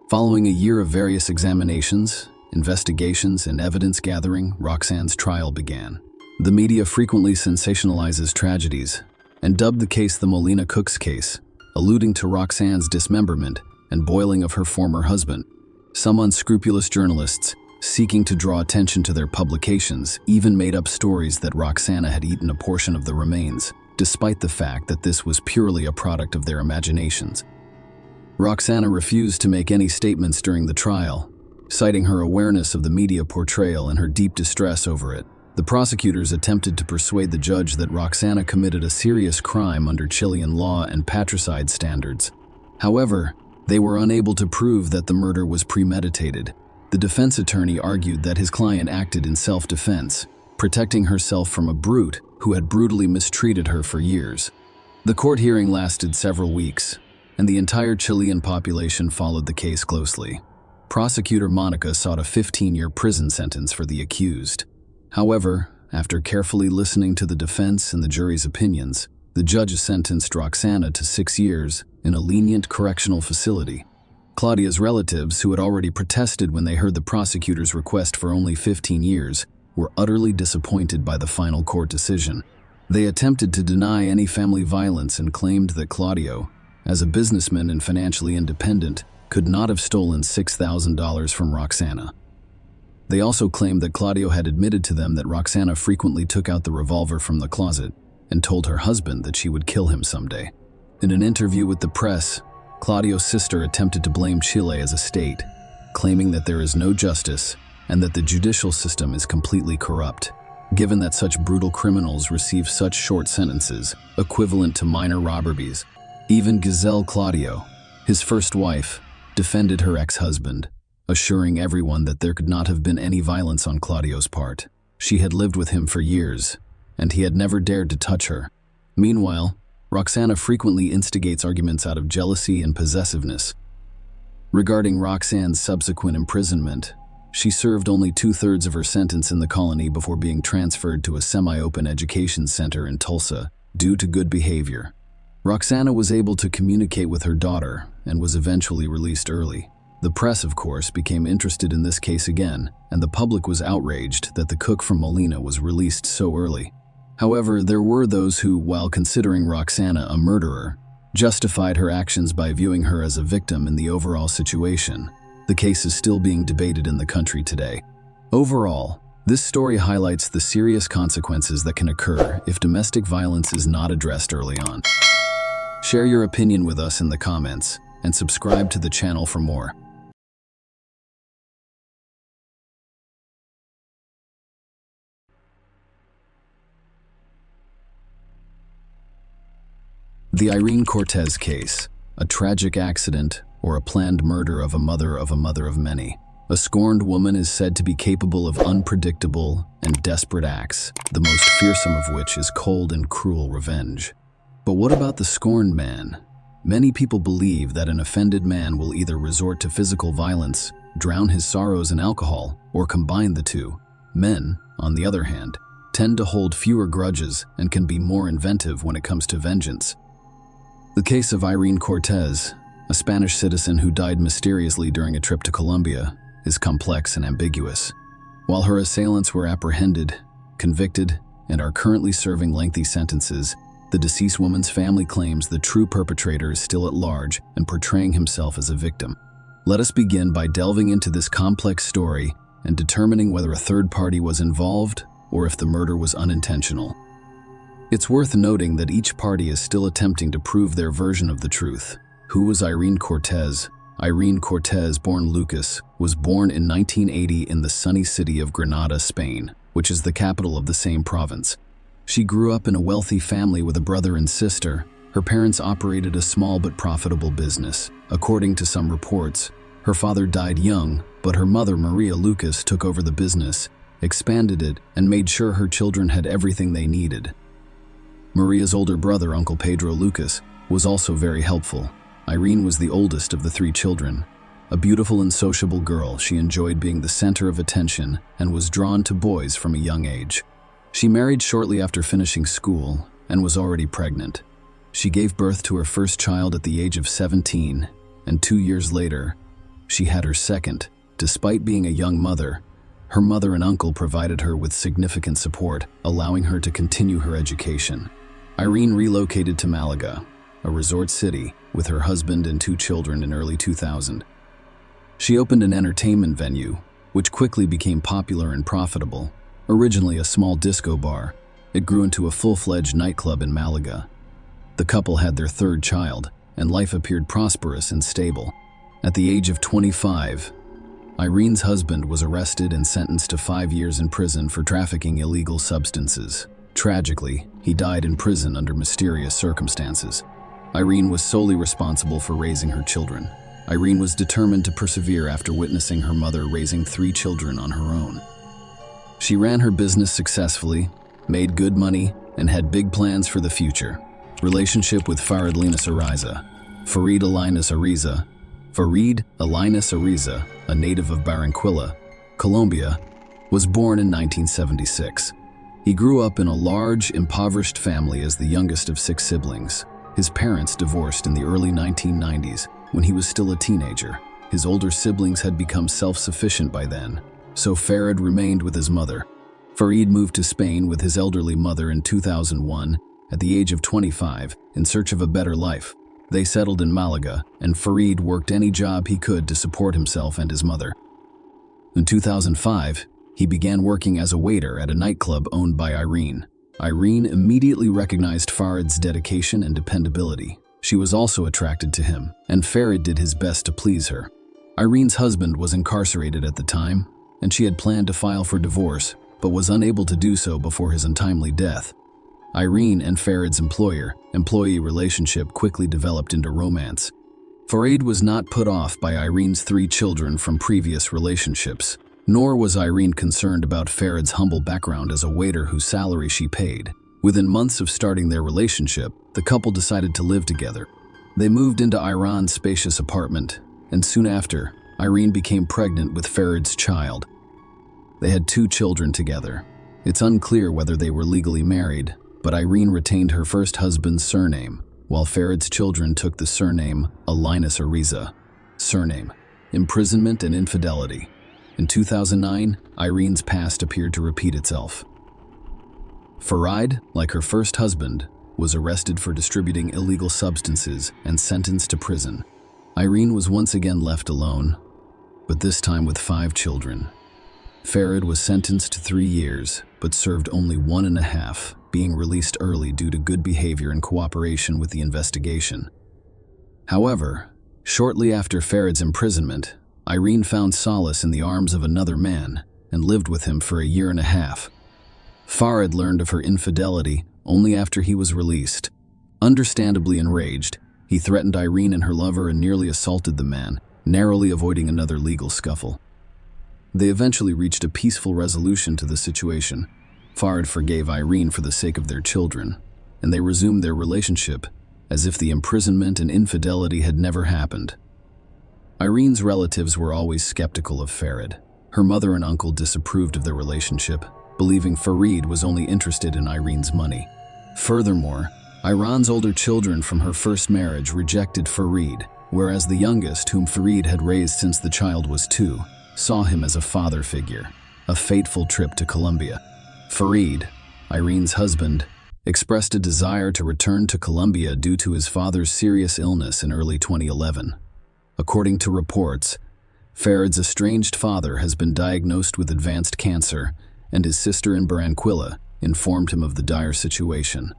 [SPEAKER 1] Following a year of various examinations, investigations, and evidence gathering, Roxanne's trial began. The media frequently sensationalizes tragedies and dubbed the case the Molina Cooks case, alluding to Roxanne's dismemberment and boiling of her former husband. Some unscrupulous journalists, seeking to draw attention to their publications, even made up stories that Roxana had eaten a portion of the remains, despite the fact that this was purely a product of their imaginations. Roxana refused to make any statements during the trial, citing her awareness of the media portrayal and her deep distress over it. The prosecutors attempted to persuade the judge that Roxana committed a serious crime under Chilean law and patricide standards. However, they were unable to prove that the murder was premeditated. The defense attorney argued that his client acted in self-defense, protecting herself from a brute who had brutally mistreated her for years. The court hearing lasted several weeks, and the entire Chilean population followed the case closely. Prosecutor Monica sought a 15-year prison sentence for the accused. However, after carefully listening to the defense and the jury's opinions, the judge sentenced Roxana to 6 years in a lenient correctional facility. Claudia's relatives, who had already protested when they heard the prosecutor's request for only 15 years, were utterly disappointed by the final court decision. They attempted to deny any family violence and claimed that Claudio, as a businessman and financially independent, could not have stolen $6,000 from Roxana. They also claimed that Claudio had admitted to them that Roxana frequently took out the revolver from the closet and told her husband that she would kill him someday. In an interview with the press, Claudio's sister attempted to blame Chile as a state, claiming that there is no justice and that the judicial system is completely corrupt, given that such brutal criminals receive such short sentences, equivalent to minor robberies. Even Giselle Claudio, his first wife, defended her ex-husband, assuring everyone that there could not have been any violence on Claudio's part. She had lived with him for years, and he had never dared to touch her. Meanwhile, Roxana frequently instigates arguments out of jealousy and possessiveness. Regarding Roxanne's subsequent imprisonment, she served only 2/3 of her sentence in the colony before being transferred to a semi-open education center in Tulsa due to good behavior. Roxana was able to communicate with her daughter and was eventually released early. The press, of course, became interested in this case again, and the public was outraged that the cook from Molina was released so early. However, there were those who, while considering Roxana a murderer, justified her actions by viewing her as a victim in the overall situation. The case is still being debated in the country today. Overall, this story highlights the serious consequences that can occur if domestic violence is not addressed early on. Share your opinion with us in the comments, and subscribe to the channel for more. The Irene Cortez case, a tragic accident or a planned murder of a mother of many. A scorned woman is said to be capable of unpredictable and desperate acts, the most fearsome of which is cold and cruel revenge. But what about the scorned man? Many people believe that an offended man will either resort to physical violence, drown his sorrows in alcohol, or combine the two. Men, on the other hand, tend to hold fewer grudges and can be more inventive when it comes to vengeance. The case of Irene Cortez, a Spanish citizen who died mysteriously during a trip to Colombia, is complex and ambiguous. While her assailants were apprehended, convicted, and are currently serving lengthy sentences, The deceased woman's family claims the true perpetrator is still at large and portraying himself as a victim. Let us begin by delving into this complex story and determining whether a third party was involved or if the murder was unintentional. It's worth noting that each party is still attempting to prove their version of the truth. Who was Irene Cortez? Irene Cortez, born Lucas, was born in 1980 in the sunny city of Granada, Spain, which is the capital of the same province. She grew up in a wealthy family with a brother and sister. Her parents operated a small but profitable business. According to some reports, her father died young, but her mother, Maria Lucas, took over the business, expanded it, and made sure her children had everything they needed. Maria's older brother, Uncle Pedro Lucas, was also very helpful. Irene was the oldest of the 3 children. A beautiful and sociable girl, she enjoyed being the center of attention and was drawn to boys from a young age. She married shortly after finishing school and was already pregnant. She gave birth to her first child at the age of 17, and 2 years later, she had her second. Despite being a young mother, her mother and uncle provided her with significant support, allowing her to continue her education. Irene relocated to Malaga, a resort city, with her husband and 2 children in early 2000. She opened an entertainment venue, which quickly became popular and profitable. Originally a small disco bar, it grew into a full-fledged nightclub in Malaga. The couple had their 3rd child, and life appeared prosperous and stable. At the age of 25, Irene's husband was arrested and sentenced to 5 years in prison for trafficking illegal substances. Tragically, he died in prison under mysterious circumstances. Irene was solely responsible for raising her children. Irene was determined to persevere after witnessing her mother raising 3 children on her own. She ran her business successfully, made good money, and had big plans for the future. Relationship with Farid Linus Ariza. Farid Linus Ariza, a native of Barranquilla, Colombia, was born in 1976. He grew up in a large, impoverished family as the youngest of 6 siblings. His parents divorced in the early 1990s when he was still a teenager. His older siblings had become self-sufficient by then, so Farid remained with his mother. Farid moved to Spain with his elderly mother in 2001 at the age of 25 in search of a better life. They settled in Malaga, and Farid worked any job he could to support himself and his mother. In 2005, he began working as a waiter at a nightclub owned by Irene. Irene immediately recognized Farid's dedication and dependability. She was also attracted to him, and Farid did his best to please her. Irene's husband was incarcerated at the time, and she had planned to file for divorce, but was unable to do so before his untimely death. Irene and Farid's employee relationship quickly developed into romance. Farid was not put off by Irene's 3 children from previous relationships, nor was Irene concerned about Farid's humble background as a waiter whose salary she paid. Within months of starting their relationship, the couple decided to live together. They moved into Irene's spacious apartment, and soon after, Irene became pregnant with Farid's child. They had 2 children together. It's unclear whether they were legally married, but Irene retained her first husband's surname, while Farid's children took the surname Linus Ariza. Surname: imprisonment and infidelity. In 2009, Irene's past appeared to repeat itself. Farid, like her first husband, was arrested for distributing illegal substances and sentenced to prison. Irene was once again left alone, but this time with 5 children. Farid was sentenced to 3 years, but served only 1.5, being released early due to good behavior and cooperation with the investigation. However, shortly after Farid's imprisonment, Irene found solace in the arms of another man and lived with him for 1.5 years. Farid learned of her infidelity only after he was released. Understandably enraged, he threatened Irene and her lover and nearly assaulted the man, narrowly avoiding another legal scuffle. They eventually reached a peaceful resolution to the situation. Farid forgave Irene for the sake of their children, and they resumed their relationship as if the imprisonment and infidelity had never happened. Irene's relatives were always skeptical of Farid. Her mother and uncle disapproved of their relationship, believing Farid was only interested in Irene's money. Furthermore, Irene's older children from her first marriage rejected Farid, whereas the youngest, whom Farid had raised since the child was 2, saw him as a father figure. A fateful trip to Colombia. Farid, Irene's husband, expressed a desire to return to Colombia due to his father's serious illness in early 2011. According to reports, Farid's estranged father has been diagnosed with advanced cancer, and his sister in Barranquilla informed him of the dire situation.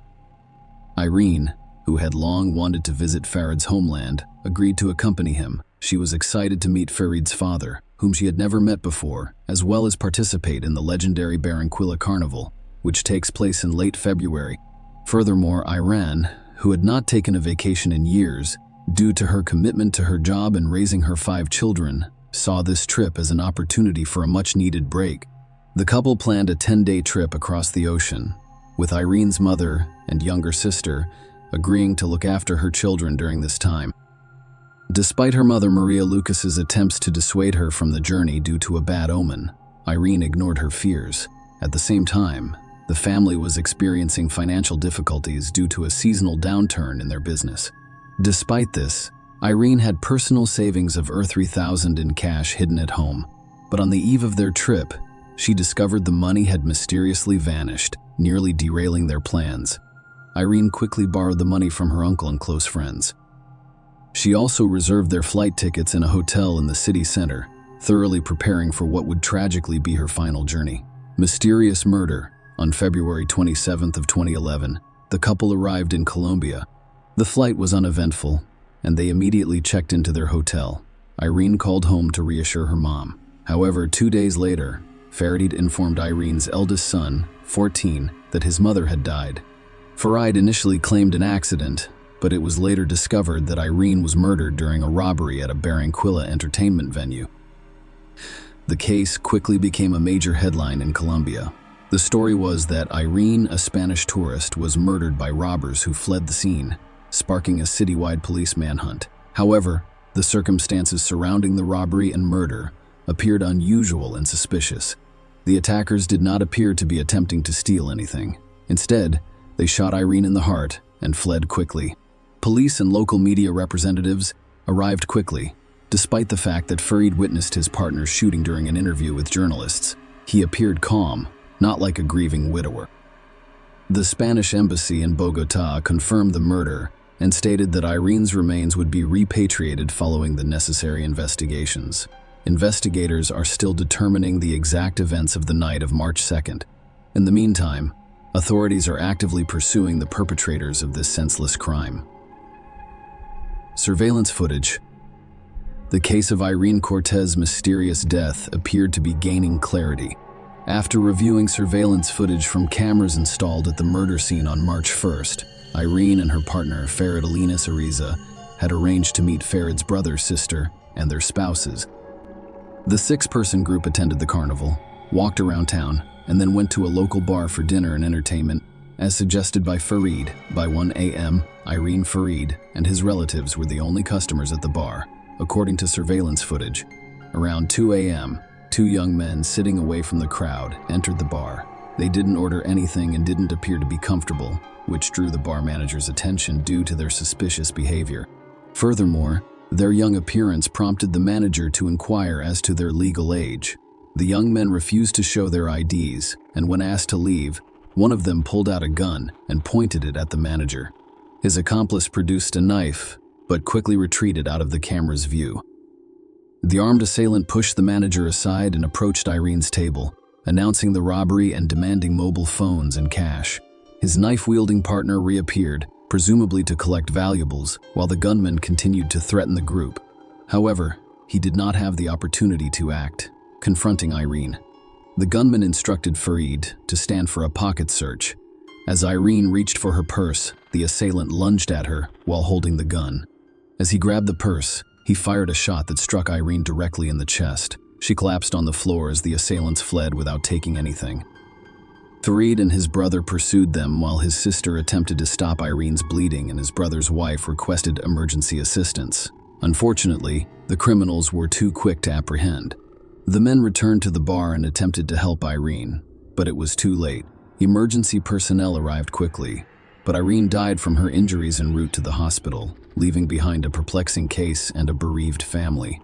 [SPEAKER 1] Irene, who had long wanted to visit Farid's homeland, agreed to accompany him. She was excited to meet Farid's father, whom she had never met before, as well as participate in the legendary Barranquilla Carnival, which takes place in late February. Furthermore, Irene, who had not taken a vacation in years, due to her commitment to her job and raising her 5 children, saw this trip as an opportunity for a much-needed break. The couple planned a 10-day trip across the ocean, with Irene's mother and younger sister agreeing to look after her children during this time. Despite her mother Maria Lucas's attempts to dissuade her from the journey due to a bad omen, Irene ignored her fears. At the same time, the family was experiencing financial difficulties due to a seasonal downturn in their business. Despite this, Irene had personal savings of $3,000 in cash hidden at home, but on the eve of their trip, she discovered the money had mysteriously vanished, nearly derailing their plans. Irene quickly borrowed the money from her uncle and close friends. She also reserved their flight tickets in a hotel in the city center, thoroughly preparing for what would tragically be her final journey. Mysterious murder. On February 27th of 2011, the couple arrived in Colombia. The flight was uneventful, and they immediately checked into their hotel. Irene called home to reassure her mom. However, 2 days later, Farid informed Irene's eldest son, 14, that his mother had died. Farid initially claimed an accident, but it was later discovered that Irene was murdered during a robbery at a Barranquilla entertainment venue. The case quickly became a major headline in Colombia. The story was that Irene, a Spanish tourist, was murdered by robbers who fled the scene, sparking a citywide police manhunt. However, the circumstances surrounding the robbery and murder appeared unusual and suspicious. The attackers did not appear to be attempting to steal anything. Instead, they shot Irene in the heart and fled quickly. Police and local media representatives arrived quickly. Despite the fact that Farid witnessed his partner's shooting during an interview with journalists, he appeared calm, not like a grieving widower. The Spanish embassy in Bogotá confirmed the murder and stated that Irene's remains would be repatriated following the necessary investigations. Investigators are still determining the exact events of the night of March 2nd. In the meantime, authorities are actively pursuing the perpetrators of this senseless crime. Surveillance footage. The case of Irene Cortez's mysterious death appeared to be gaining clarity. After reviewing surveillance footage from cameras installed at the murder scene on March 1st, Irene and her partner, Farid Alinas Ariza, had arranged to meet Farid's brother, sister, and their spouses. The 6-person group attended the carnival, walked around town, and then went to a local bar for dinner and entertainment, as suggested by Farid. By 1 a.m., Irene, Farid, and his relatives were the only customers at the bar, according to surveillance footage. Around 2 a.m., 2 young men sitting away from the crowd entered the bar. They didn't order anything and didn't appear to be comfortable, which drew the bar manager's attention due to their suspicious behavior. Furthermore, their young appearance prompted the manager to inquire as to their legal age. The young men refused to show their IDs, and when asked to leave, one of them pulled out a gun and pointed it at the manager. His accomplice produced a knife, but quickly retreated out of the camera's view. The armed assailant pushed the manager aside and approached Irene's table, announcing the robbery and demanding mobile phones and cash. His knife-wielding partner reappeared, presumably to collect valuables, while the gunman continued to threaten the group. However, he did not have the opportunity to act, confronting Irene. The gunman instructed Farid to stand for a pocket search. As Irene reached for her purse, the assailant lunged at her while holding the gun. As he grabbed the purse, he fired a shot that struck Irene directly in the chest. She collapsed on the floor as the assailants fled without taking anything. Farid and his brother pursued them while his sister attempted to stop Irene's bleeding and his brother's wife requested emergency assistance. Unfortunately, the criminals were too quick to apprehend. The men returned to the bar and attempted to help Irene, but it was too late. Emergency personnel arrived quickly, but Irene died from her injuries en route to the hospital, leaving behind a perplexing case and a bereaved family.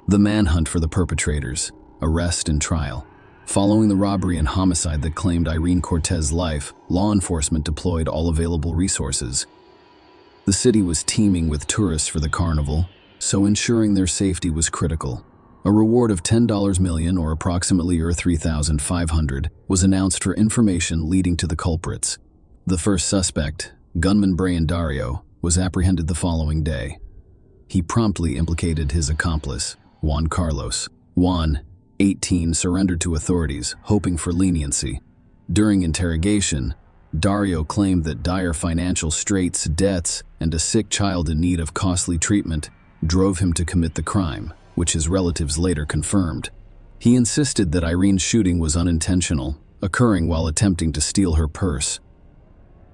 [SPEAKER 1] The manhunt for the perpetrators, arrest and trial. Following the robbery and homicide that claimed Irene Cortez's life, law enforcement deployed all available resources. The city was teeming with tourists for the carnival, so ensuring their safety was critical. A reward of $10 million, or approximately $3,500, was announced for information leading to the culprits. The first suspect, gunman Brian Dario, was apprehended the following day. He promptly implicated his accomplice, Juan Carlos. Juan, 18, surrendered to authorities, hoping for leniency. During interrogation, Dario claimed that dire financial straits, debts, and a sick child in need of costly treatment drove him to commit the crime, which his relatives later confirmed. He insisted that Irene's shooting was unintentional, occurring while attempting to steal her purse.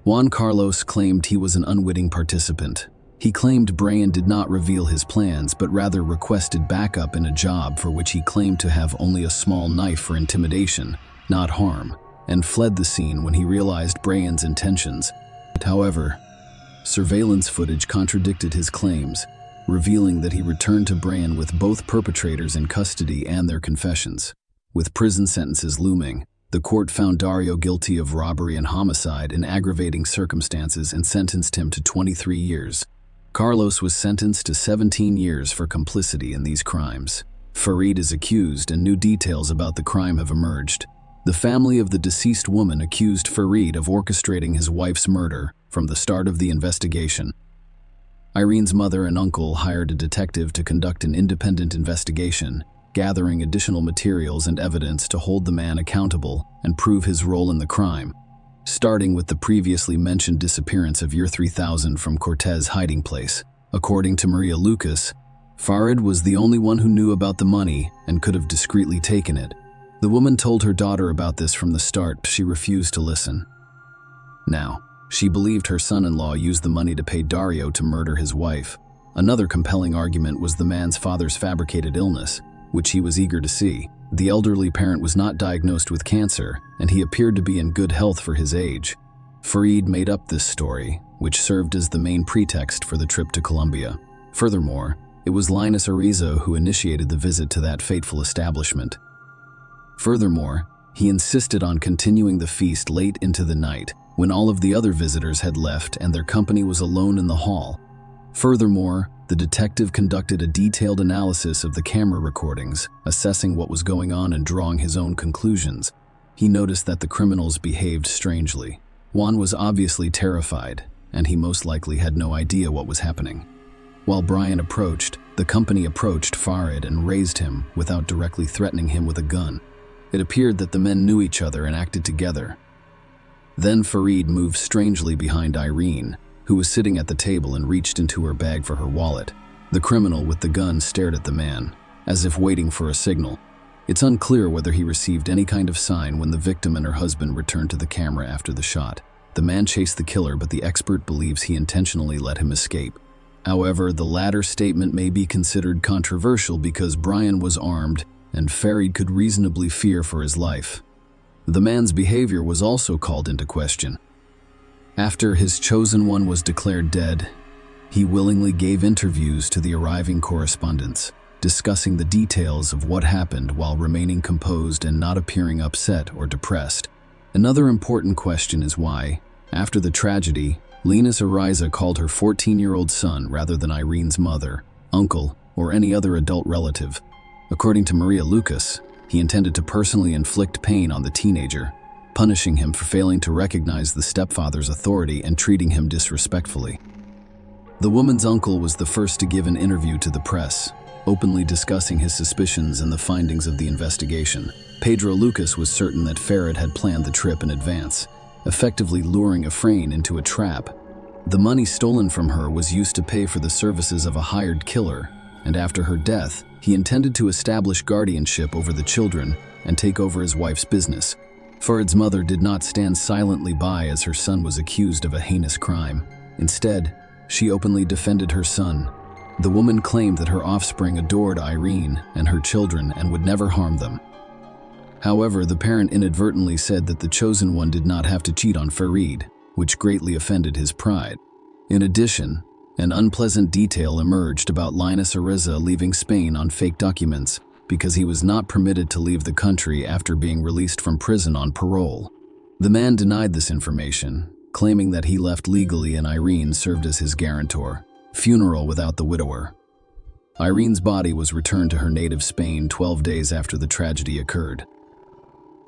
[SPEAKER 1] Juan Carlos claimed he was an unwitting participant. He claimed Brian did not reveal his plans, but rather requested backup in a job for which he claimed to have only a small knife for intimidation, not harm, and fled the scene when he realized Brian's intentions. However, surveillance footage contradicted his claims, revealing that he returned to Brian with both perpetrators in custody and their confessions. With prison sentences looming, the court found Dario guilty of robbery and homicide in aggravating circumstances and sentenced him to 23 years. Carlos was sentenced to 17 years for complicity in these crimes. Farid is accused, and new details about the crime have emerged. The family of the deceased woman accused Farid of orchestrating his wife's murder from the start of the investigation. Irene's mother and uncle hired a detective to conduct an independent investigation, gathering additional materials and evidence to hold the man accountable and prove his role in the crime. Starting with the previously mentioned disappearance of year 3000 from Cortez's hiding place. According to Maria Lucas, Farid was the only one who knew about the money and could have discreetly taken it. The woman told her daughter about this from the start, but she refused to listen. Now, she believed her son-in-law used the money to pay Dario to murder his wife. Another compelling argument was the man's father's fabricated illness, which he was eager to see. The elderly parent was not diagnosed with cancer, and he appeared to be in good health for his age. Farid made up this story, which served as the main pretext for the trip to Colombia. Furthermore, it was Linus Ariza who initiated the visit to that fateful establishment. Furthermore, he insisted on continuing the feast late into the night, when all of the other visitors had left and their company was alone in the hall. Furthermore, the detective conducted a detailed analysis of the camera recordings, assessing what was going on and drawing his own conclusions. He noticed that the criminals behaved strangely. Juan was obviously terrified, and he most likely had no idea what was happening. While Brian approached, the company approached Farid and raised him without directly threatening him with a gun. It appeared that the men knew each other and acted together. Then Farid moved strangely behind Irene, who was sitting at the table, and reached into her bag for her wallet. The criminal with the gun stared at the man, as if waiting for a signal. It's unclear whether he received any kind of sign when the victim and her husband returned to the camera after the shot. The man chased the killer, but the expert believes he intentionally let him escape. However, the latter statement may be considered controversial because Brian was armed and Farid could reasonably fear for his life. The man's behavior was also called into question. After his chosen one was declared dead, he willingly gave interviews to the arriving correspondents, discussing the details of what happened while remaining composed and not appearing upset or depressed. Another important question is why, after the tragedy, Linus Ariza called her 14-year-old son rather than Irene's mother, uncle, or any other adult relative. According to Maria Lucas, he intended to personally inflict pain on the teenager, punishing him for failing to recognize the stepfather's authority and treating him disrespectfully. The woman's uncle was the first to give an interview to the press, openly discussing his suspicions and the findings of the investigation. Pedro Lucas was certain that Farid had planned the trip in advance, effectively luring Efrain into a trap. The money stolen from her was used to pay for the services of a hired killer, and after her death, he intended to establish guardianship over the children and take over his wife's business. Farid's mother did not stand silently by as her son was accused of a heinous crime. Instead, she openly defended her son. The woman claimed that her offspring adored Irene and her children and would never harm them. However, the parent inadvertently said that the chosen one did not have to cheat on Farid, which greatly offended his pride. In addition, an unpleasant detail emerged about Linus Ariza leaving Spain on fake documents because he was not permitted to leave the country after being released from prison on parole. The man denied this information, claiming that he left legally and Irene served as his guarantor. Funeral without the widower. Irene's body was returned to her native Spain 12 days after the tragedy occurred.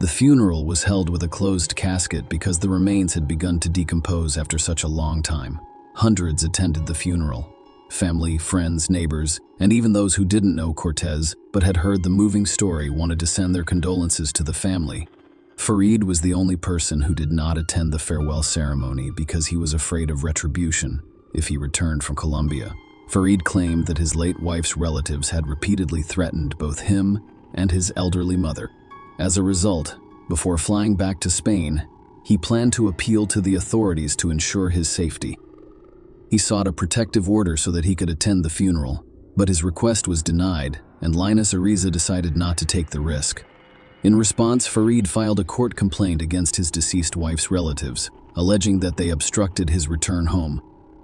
[SPEAKER 1] The funeral was held with a closed casket because the remains had begun to decompose after such a long time. Hundreds attended the funeral. Family, friends, neighbors, and even those who didn't know Cortez but had heard the moving story wanted to send their condolences to the family. Farid was the only person who did not attend the farewell ceremony because he was afraid of retribution if he returned from Colombia. Farid claimed that his late wife's relatives had repeatedly threatened both him and his elderly mother. As a result, before flying back to Spain, he planned to appeal to the authorities to ensure his safety. He sought a protective order so that he could attend the funeral, but his request was denied, and Linus Ariza decided not to take the risk. In response, Farid filed a court complaint against his deceased wife's relatives, alleging that they obstructed his return home.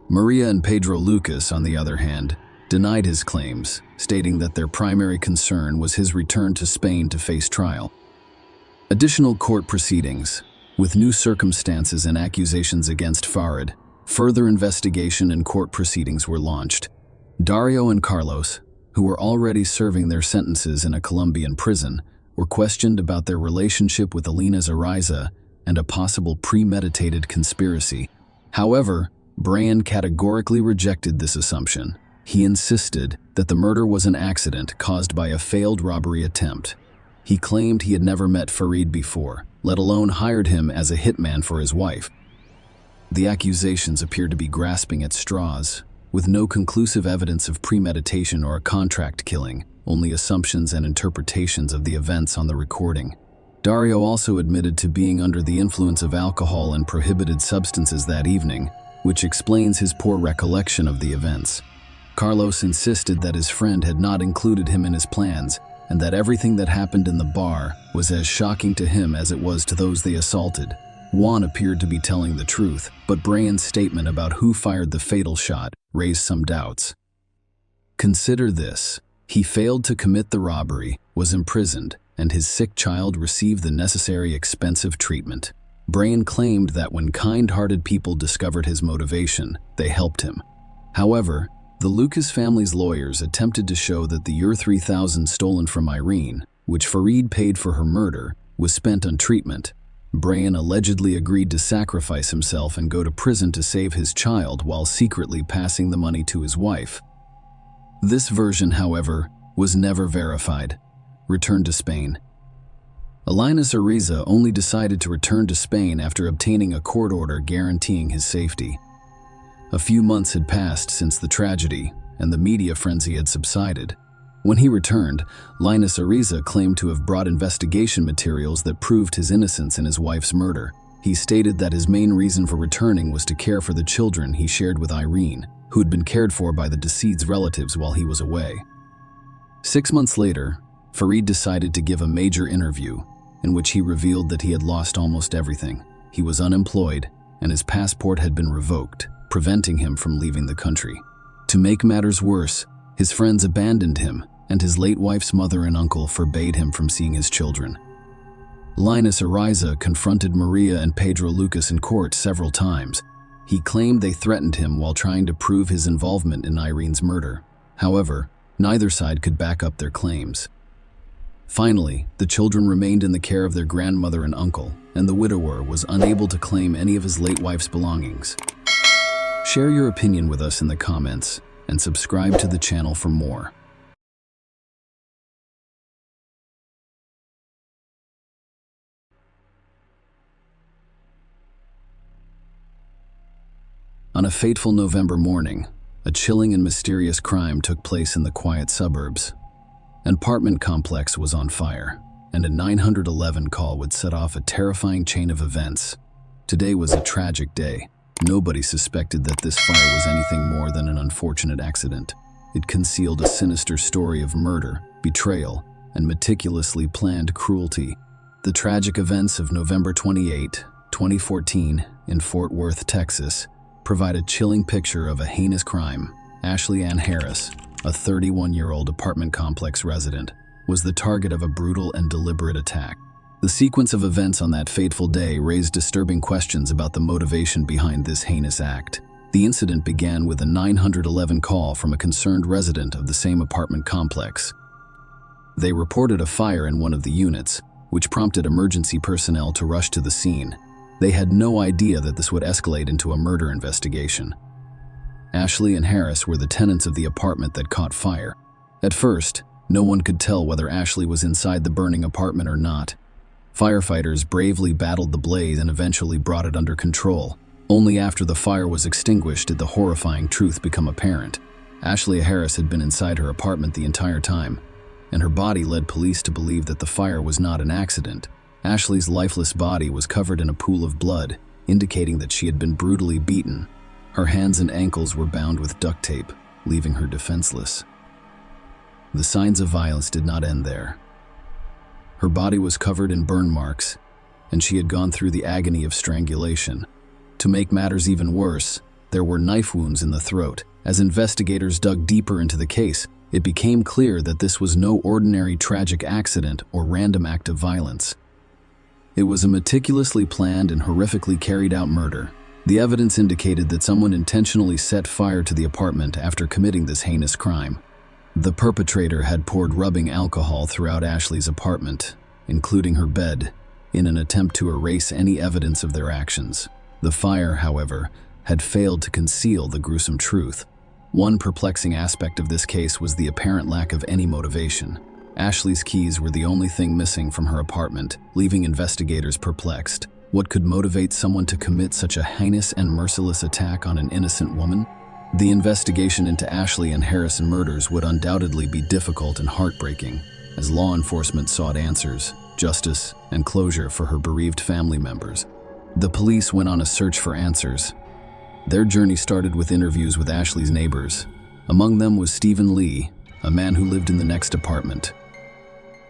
[SPEAKER 1] Maria and Pedro Lucas, on the other hand, denied his claims, stating that their primary concern was his return to Spain to face trial. Additional court proceedings, with new circumstances and accusations against Farid, further investigation and court proceedings were launched. Dario and Carlos, who were already serving their sentences in a Colombian prison, were questioned about their relationship with Elena Ariza and a possible premeditated conspiracy. However, Brian categorically rejected this assumption. He insisted that the murder was an accident caused by a failed robbery attempt. He claimed he had never met Farid before, let alone hired him as a hitman for his wife. The accusations appeared to be grasping at straws, with no conclusive evidence of premeditation or a contract killing, only assumptions and interpretations of the events on the recording. Dario also admitted to being under the influence of alcohol and prohibited substances that evening, which explains his poor recollection of the events. Carlos insisted that his friend had not included him in his plans, and that everything that happened in the bar was as shocking to him as it was to those they assaulted. Juan appeared to be telling the truth, but Brian's statement about who fired the fatal shot raised some doubts. Consider this: he failed to commit the robbery, was imprisoned, and his sick child received the necessary expensive treatment. Brian claimed that when kind-hearted people discovered his motivation, they helped him. However, the Lucas family's lawyers attempted to show that the Euro 3000 stolen from Irene, which Farid paid for her murder, was spent on treatment. Brian allegedly agreed to sacrifice himself and go to prison to save his child while secretly passing the money to his wife. This version, however, was never verified. Returned to Spain. Linus Ariza only decided to return to Spain after obtaining a court order guaranteeing his safety. A few months had passed since the tragedy, and the media frenzy had subsided. When he returned, Linus Ariza claimed to have brought investigation materials that proved his innocence in his wife's murder. He stated that his main reason for returning was to care for the children he shared with Irene, who had been cared for by the deceased's relatives while he was away. 6 months later, Farid decided to give a major interview, in which he revealed that he had lost almost everything. He was unemployed, and his passport had been revoked, preventing him from leaving the country. To make matters worse, his friends abandoned him, and his late wife's mother and uncle forbade him from seeing his children. Linus Ariza confronted Maria and Pedro Lucas in court several times. He claimed they threatened him while trying to prove his involvement in Irene's murder. However, neither side could back up their claims. Finally, the children remained in the care of their grandmother and uncle, and the widower was unable to claim any of his late wife's belongings. Share your opinion with us in the comments, and subscribe to the channel for more. On a fateful November morning, a chilling and mysterious crime took place in the quiet suburbs. An apartment complex was on fire, and a 911 call would set off a terrifying chain of events. Today was a tragic day. Nobody suspected that this fire was anything more than an unfortunate accident. It concealed a sinister story of murder, betrayal, and meticulously planned cruelty. The tragic events of November 28, 2014, in Fort Worth, Texas, provide a chilling picture of a heinous crime. Ashley Ann Harris, a 31-year-old apartment complex resident, was the target of a brutal and deliberate attack. The sequence of events on that fateful day raised disturbing questions about the motivation behind this heinous act. The incident began with a 911 call from a concerned resident of the same apartment complex. They reported a fire in one of the units, which prompted emergency personnel to rush to the scene. They had no idea that this would escalate into a murder investigation. Ashley and Harris were the tenants of the apartment that caught fire. At first, no one could tell whether Ashley was inside the burning apartment or not. Firefighters bravely battled the blaze and eventually brought it under control. Only after the fire was extinguished did the horrifying truth become apparent. Ashley Harris had been inside her apartment the entire time, and her body led police to believe that the fire was not an accident. Ashley's lifeless body was covered in a pool of blood, indicating that she had been brutally beaten. Her hands and ankles were bound with duct tape, leaving her defenseless. The signs of violence did not end there. Her body was covered in burn marks, and she had gone through the agony of strangulation. To make matters even worse, there were knife wounds in the throat. As investigators dug deeper into the case, it became clear that this was no ordinary tragic accident or random act of violence. It was a meticulously planned and horrifically carried out murder. The evidence indicated that someone intentionally set fire to the apartment after committing this heinous crime. The perpetrator had poured rubbing alcohol throughout Ashley's apartment, including her bed, in an attempt to erase any evidence of their actions. The fire, however, had failed to conceal the gruesome truth. One perplexing aspect of this case was the apparent lack of any motivation. Ashley's keys were the only thing missing from her apartment, leaving investigators perplexed. What could motivate someone to commit such a heinous and merciless attack on an innocent woman? The investigation into Ashley and Harrison murders would undoubtedly be difficult and heartbreaking, as law enforcement sought answers, justice, and closure for her bereaved family members. The police went on a search for answers. Their journey started with interviews with Ashley's neighbors. Among them was Stephen Lee, a man who lived in the next apartment.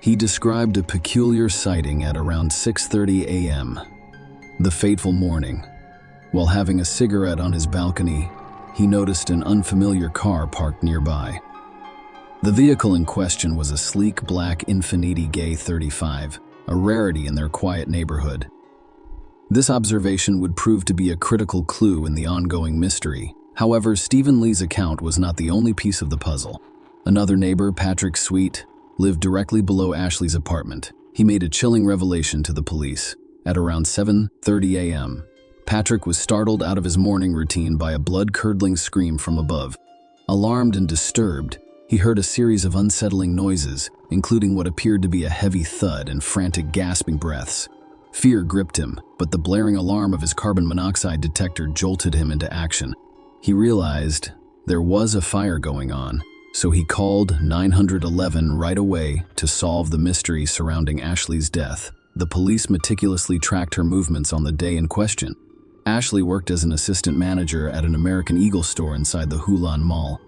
[SPEAKER 1] He described a peculiar sighting at around 6:30 a.m. the fateful morning. While having a cigarette on his balcony, he noticed an unfamiliar car parked nearby. The vehicle in question was a sleek black Infiniti Gay 35, a rarity in their quiet neighborhood. This observation would prove to be a critical clue in the ongoing mystery. However, Stephen Lee's account was not the only piece of the puzzle. Another neighbor, Patrick Sweet, lived directly below Ashley's apartment. He made a chilling revelation to the police. At around 7:30 a.m., Patrick was startled out of his morning routine by a blood-curdling scream from above. Alarmed and disturbed, he heard a series of unsettling noises, including what appeared to be a heavy thud and frantic gasping breaths. Fear gripped him, but the blaring alarm of his carbon monoxide detector jolted him into action. He realized there was a fire going on, so he called 911 right away to solve the mystery surrounding Ashley's death. The police meticulously tracked her movements on the day in question. Ashley worked as an assistant manager at an American Eagle store inside the Hulan Mall.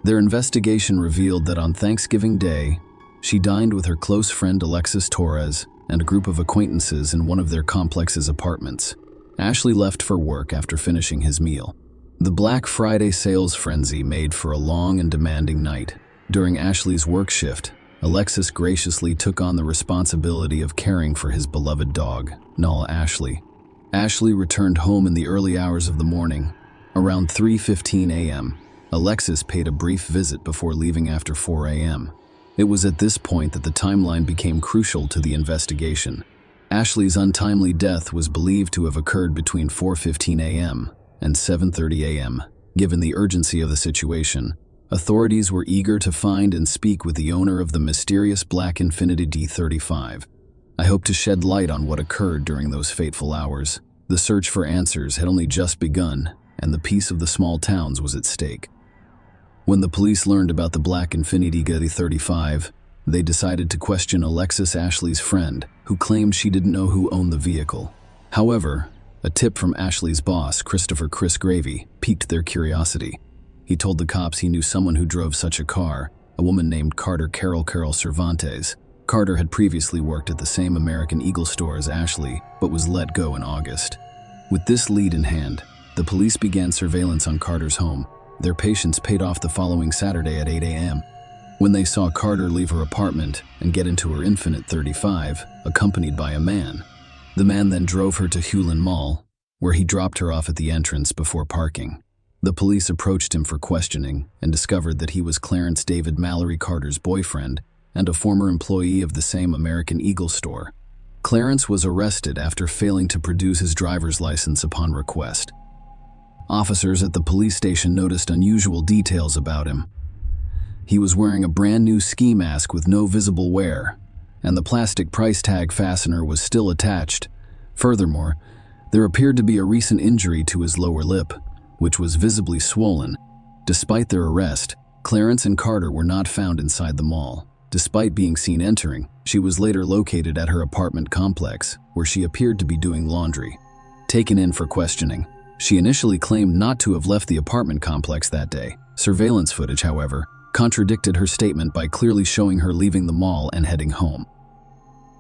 [SPEAKER 1] Their investigation revealed that on Thanksgiving Day, she dined with her close friend Alexis Torres and a group of acquaintances in one of their complex's apartments. Ashley left for work after finishing his meal. The Black Friday sales frenzy made for a long and demanding night. During Ashley's work shift, Alexis graciously took on the responsibility of caring for his beloved dog, Null Ashley. Ashley returned home in the early hours of the morning. Around 3:15 a.m., Alexis paid a brief visit before leaving after 4 a.m. It was at this point that the timeline became crucial to the investigation. Ashley's untimely death was believed to have occurred between 4:15 a.m. and 7:30 a.m. Given the urgency of the situation, authorities were eager to find and speak with the owner of the mysterious black Infiniti D35. I hope to shed light on what occurred during those fateful hours. The search for answers had only just begun, and the peace of the small towns was at stake. When the police learned about the black Infiniti D35, they decided to question Alexis Ashley's friend, who claimed she didn't know who owned the vehicle. However, a tip from Ashley's boss, Christopher Chris Gravy, piqued their curiosity. He told the cops he knew someone who drove such a car, a woman named Carter Carol Cervantes. Carter had previously worked at the same American Eagle store as Ashley, but was let go in August. With this lead in hand, the police began surveillance on Carter's home. Their patience paid off the following Saturday at 8 a.m. when they saw Carter leave her apartment and get into her Infinite 35, accompanied by a man. The man then drove her to Hulen Mall, where he dropped her off at the entrance before parking. The police approached him for questioning and discovered that he was Clarence David Mallory Carter's boyfriend and a former employee of the same American Eagle store. Clarence was arrested after failing to produce his driver's license upon request. Officers at the police station noticed unusual details about him. He was wearing a brand new ski mask with no visible wear, and the plastic price tag fastener was still attached. Furthermore, there appeared to be a recent injury to his lower lip, which was visibly swollen. Despite their arrest, Clarence and Carter were not found inside the mall. Despite being seen entering, she was later located at her apartment complex, where she appeared to be doing laundry. Taken in for questioning, she initially claimed not to have left the apartment complex that day. Surveillance footage, however, contradicted her statement by clearly showing her leaving the mall and heading home.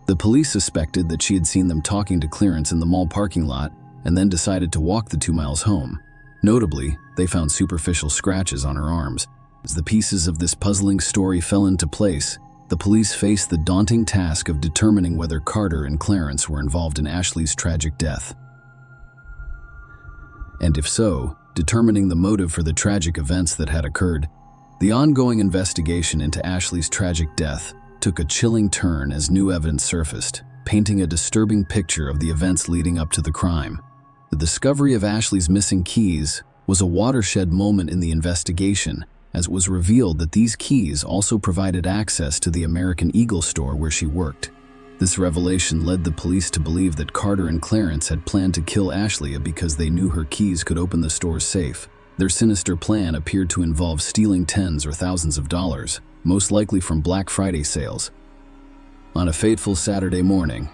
[SPEAKER 1] The police suspected that she had seen them talking to Clarence in the mall parking lot and then decided to walk the 2 miles home. Notably, they found superficial scratches on her arms. As the pieces of this puzzling story fell into place, the police faced the daunting task of determining whether Carter and Clarence were involved in Ashley's tragic death. And if so, determining the motive for the tragic events that had occurred. The ongoing investigation into Ashley's tragic death took a chilling turn as new evidence surfaced, painting a disturbing picture of the events leading up to the crime. The discovery of Ashley's missing keys was a watershed moment in the investigation, as it was revealed that these keys also provided access to the American Eagle store where she worked. This revelation led the police to believe that Carter and Clarence had planned to kill Ashley because they knew her keys could open the store's safe. Their sinister plan appeared to involve stealing tens or thousands of dollars, most likely from Black Friday sales. On a fateful Saturday morning,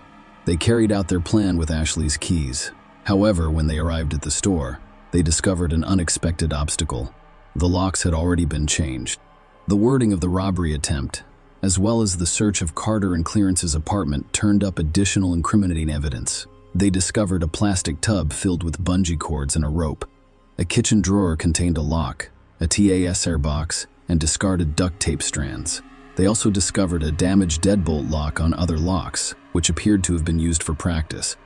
[SPEAKER 1] they carried out their plan with Ashley's keys. However, when they arrived at the store, they discovered an unexpected obstacle. The locks had already been changed. The wording of the robbery attempt, as well as the search of Carter and Clarence's apartment, turned up additional incriminating evidence. They discovered a plastic tub filled with bungee cords and a rope. A kitchen drawer contained a lock, a TASR box, and discarded duct tape strands. They also discovered a damaged deadbolt lock on other locks, which appeared to have been used for practice.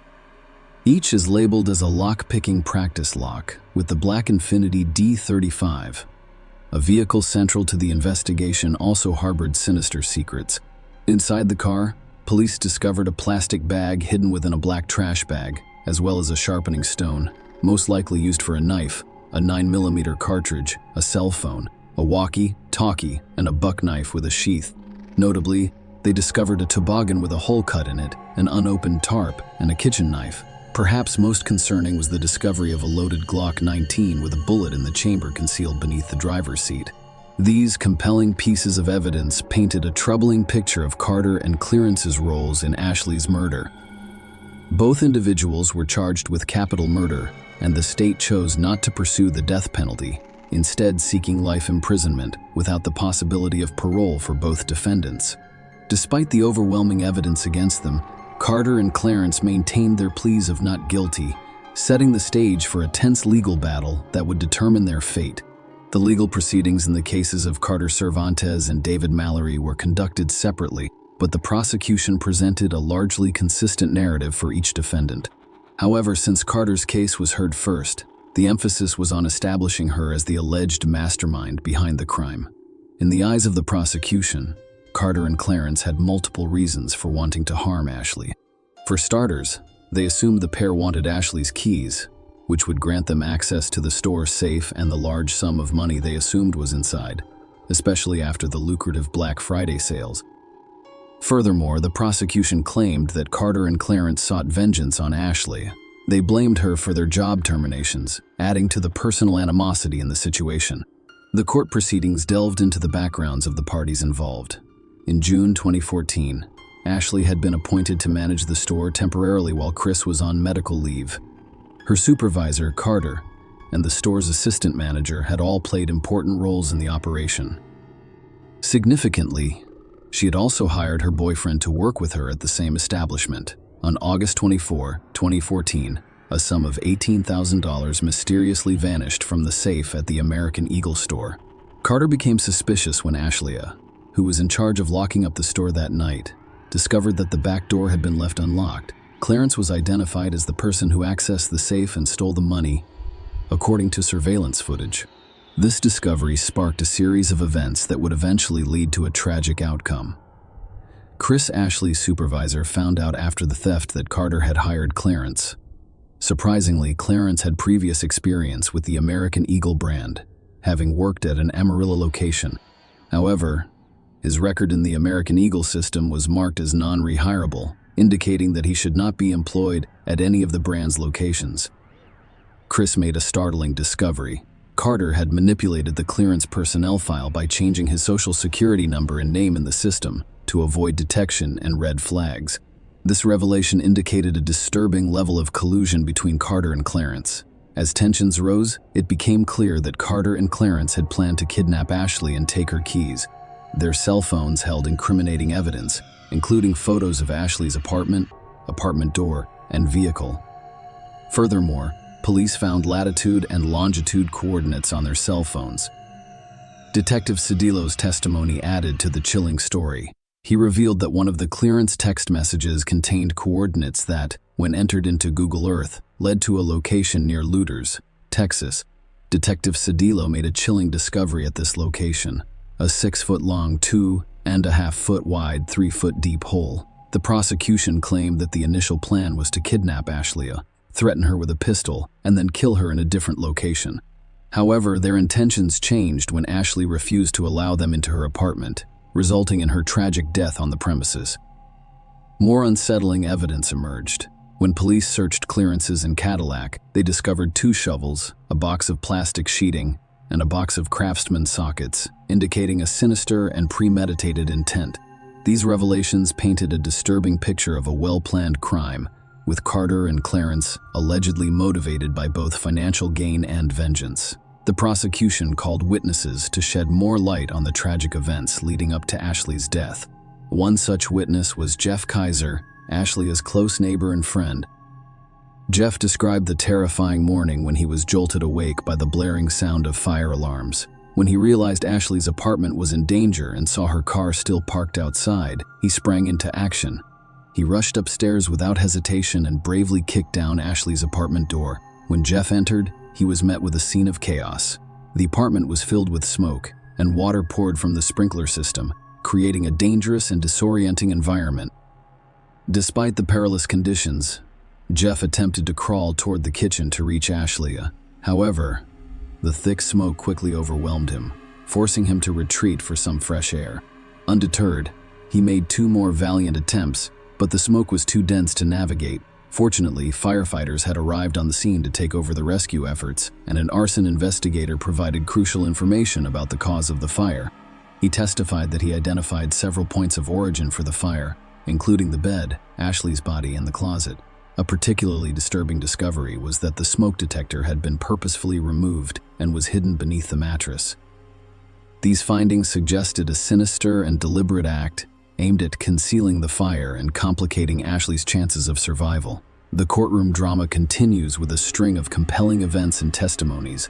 [SPEAKER 1] Each is labeled as a lock-picking practice lock with the black Infinity D35. A vehicle central to the investigation also harbored sinister secrets. Inside the car, police discovered a plastic bag hidden within a black trash bag, as well as a sharpening stone, most likely used for a knife, a 9mm cartridge, a cell phone, a walkie-talkie, and a buck knife with a sheath. Notably, they discovered a toboggan with a hole cut in it, an unopened tarp, and a kitchen knife. Perhaps most concerning was the discovery of a loaded Glock 19 with a bullet in the chamber concealed beneath the driver's seat. These compelling pieces of evidence painted a troubling picture of Carter and Clarence's roles in Ashley's murder. Both individuals were charged with capital murder, and the state chose not to pursue the death penalty, instead seeking life imprisonment without the possibility of parole for both defendants. Despite the overwhelming evidence against them, Carter and Clarence maintained their pleas of not guilty, setting the stage for a tense legal battle that would determine their fate. The legal proceedings in the cases of Carter Cervantes and David Mallory were conducted separately, but the prosecution presented a largely consistent narrative for each defendant. However, since Carter's case was heard first, the emphasis was on establishing her as the alleged mastermind behind the crime. In the eyes of the prosecution, Carter and Clarence had multiple reasons for wanting to harm Ashley. For starters, they assumed the pair wanted Ashley's keys, which would grant them access to the store safe and the large sum of money they assumed was inside, especially after the lucrative Black Friday sales. Furthermore, the prosecution claimed that Carter and Clarence sought vengeance on Ashley. They blamed her for their job terminations, adding to the personal animosity in the situation. The court proceedings delved into the backgrounds of the parties involved. In June 2014, Ashley had been appointed to manage the store temporarily while Chris was on medical leave. Her supervisor, Carter, and the store's assistant manager had all played important roles in the operation. Significantly, she had also hired her boyfriend to work with her at the same establishment. On August 24, 2014, a sum of $18,000 mysteriously vanished from the safe at the American Eagle store. Carter became suspicious when Ashley, who was in charge of locking up the store that night, discovered that the back door had been left unlocked. Clarence was identified as the person who accessed the safe and stole the money, according to surveillance footage. This discovery sparked a series of events that would eventually lead to a tragic outcome. Chris Ashley's supervisor found out after the theft that Carter had hired Clarence. Surprisingly, Clarence had previous experience with the American Eagle brand, having worked at an Amarillo location. However, his record in the American Eagle system was marked as non-rehirable, indicating that he should not be employed at any of the brand's locations. Chris made a startling discovery. Carter had manipulated the clearance personnel file by changing his social security number and name in the system to avoid detection and red flags. This revelation indicated a disturbing level of collusion between Carter and Clarence. As tensions rose, it became clear that Carter and Clarence had planned to kidnap Ashley and take her keys. Their cell phones held incriminating evidence, including photos of Ashley's apartment door, and vehicle. Furthermore, police found latitude and longitude coordinates on their cell phones. Detective Cedillo's testimony added to the chilling story. He revealed that one of the clearance text messages contained coordinates that, when entered into Google Earth, led to a location near Louders, Texas. Detective Cedillo made a chilling discovery at this location: a 6-foot-long, 2.5-foot-wide, 3-foot-deep hole. The prosecution claimed that the initial plan was to kidnap Ashley, threaten her with a pistol, and then kill her in a different location. However, their intentions changed when Ashley refused to allow them into her apartment, resulting in her tragic death on the premises. More unsettling evidence emerged. When police searched Clarence's in Cadillac, they discovered 2 shovels, a box of plastic sheeting, and a box of Craftsman sockets, indicating a sinister and premeditated intent. These revelations painted a disturbing picture of a well-planned crime, with Carter and Clarence allegedly motivated by both financial gain and vengeance. The prosecution called witnesses to shed more light on the tragic events leading up to Ashley's death. One such witness was Jeff Kaiser, Ashley's close neighbor and friend. Jeff described the terrifying morning when he was jolted awake by the blaring sound of fire alarms. When he realized Ashley's apartment was in danger and saw her car still parked outside, he sprang into action. He rushed upstairs without hesitation and bravely kicked down Ashley's apartment door. When Jeff entered, he was met with a scene of chaos. The apartment was filled with smoke, and water poured from the sprinkler system, creating a dangerous and disorienting environment. Despite the perilous conditions, Jeff attempted to crawl toward the kitchen to reach Ashley. However, the thick smoke quickly overwhelmed him, forcing him to retreat for some fresh air. Undeterred, he made 2 more valiant attempts, but the smoke was too dense to navigate. Fortunately, firefighters had arrived on the scene to take over the rescue efforts, and an arson investigator provided crucial information about the cause of the fire. He testified that he identified several points of origin for the fire, including the bed, Ashley's body, and the closet. A particularly disturbing discovery was that the smoke detector had been purposefully removed and was hidden beneath the mattress. These findings suggested a sinister and deliberate act aimed at concealing the fire and complicating Ashley's chances of survival. The courtroom drama continues with a string of compelling events and testimonies.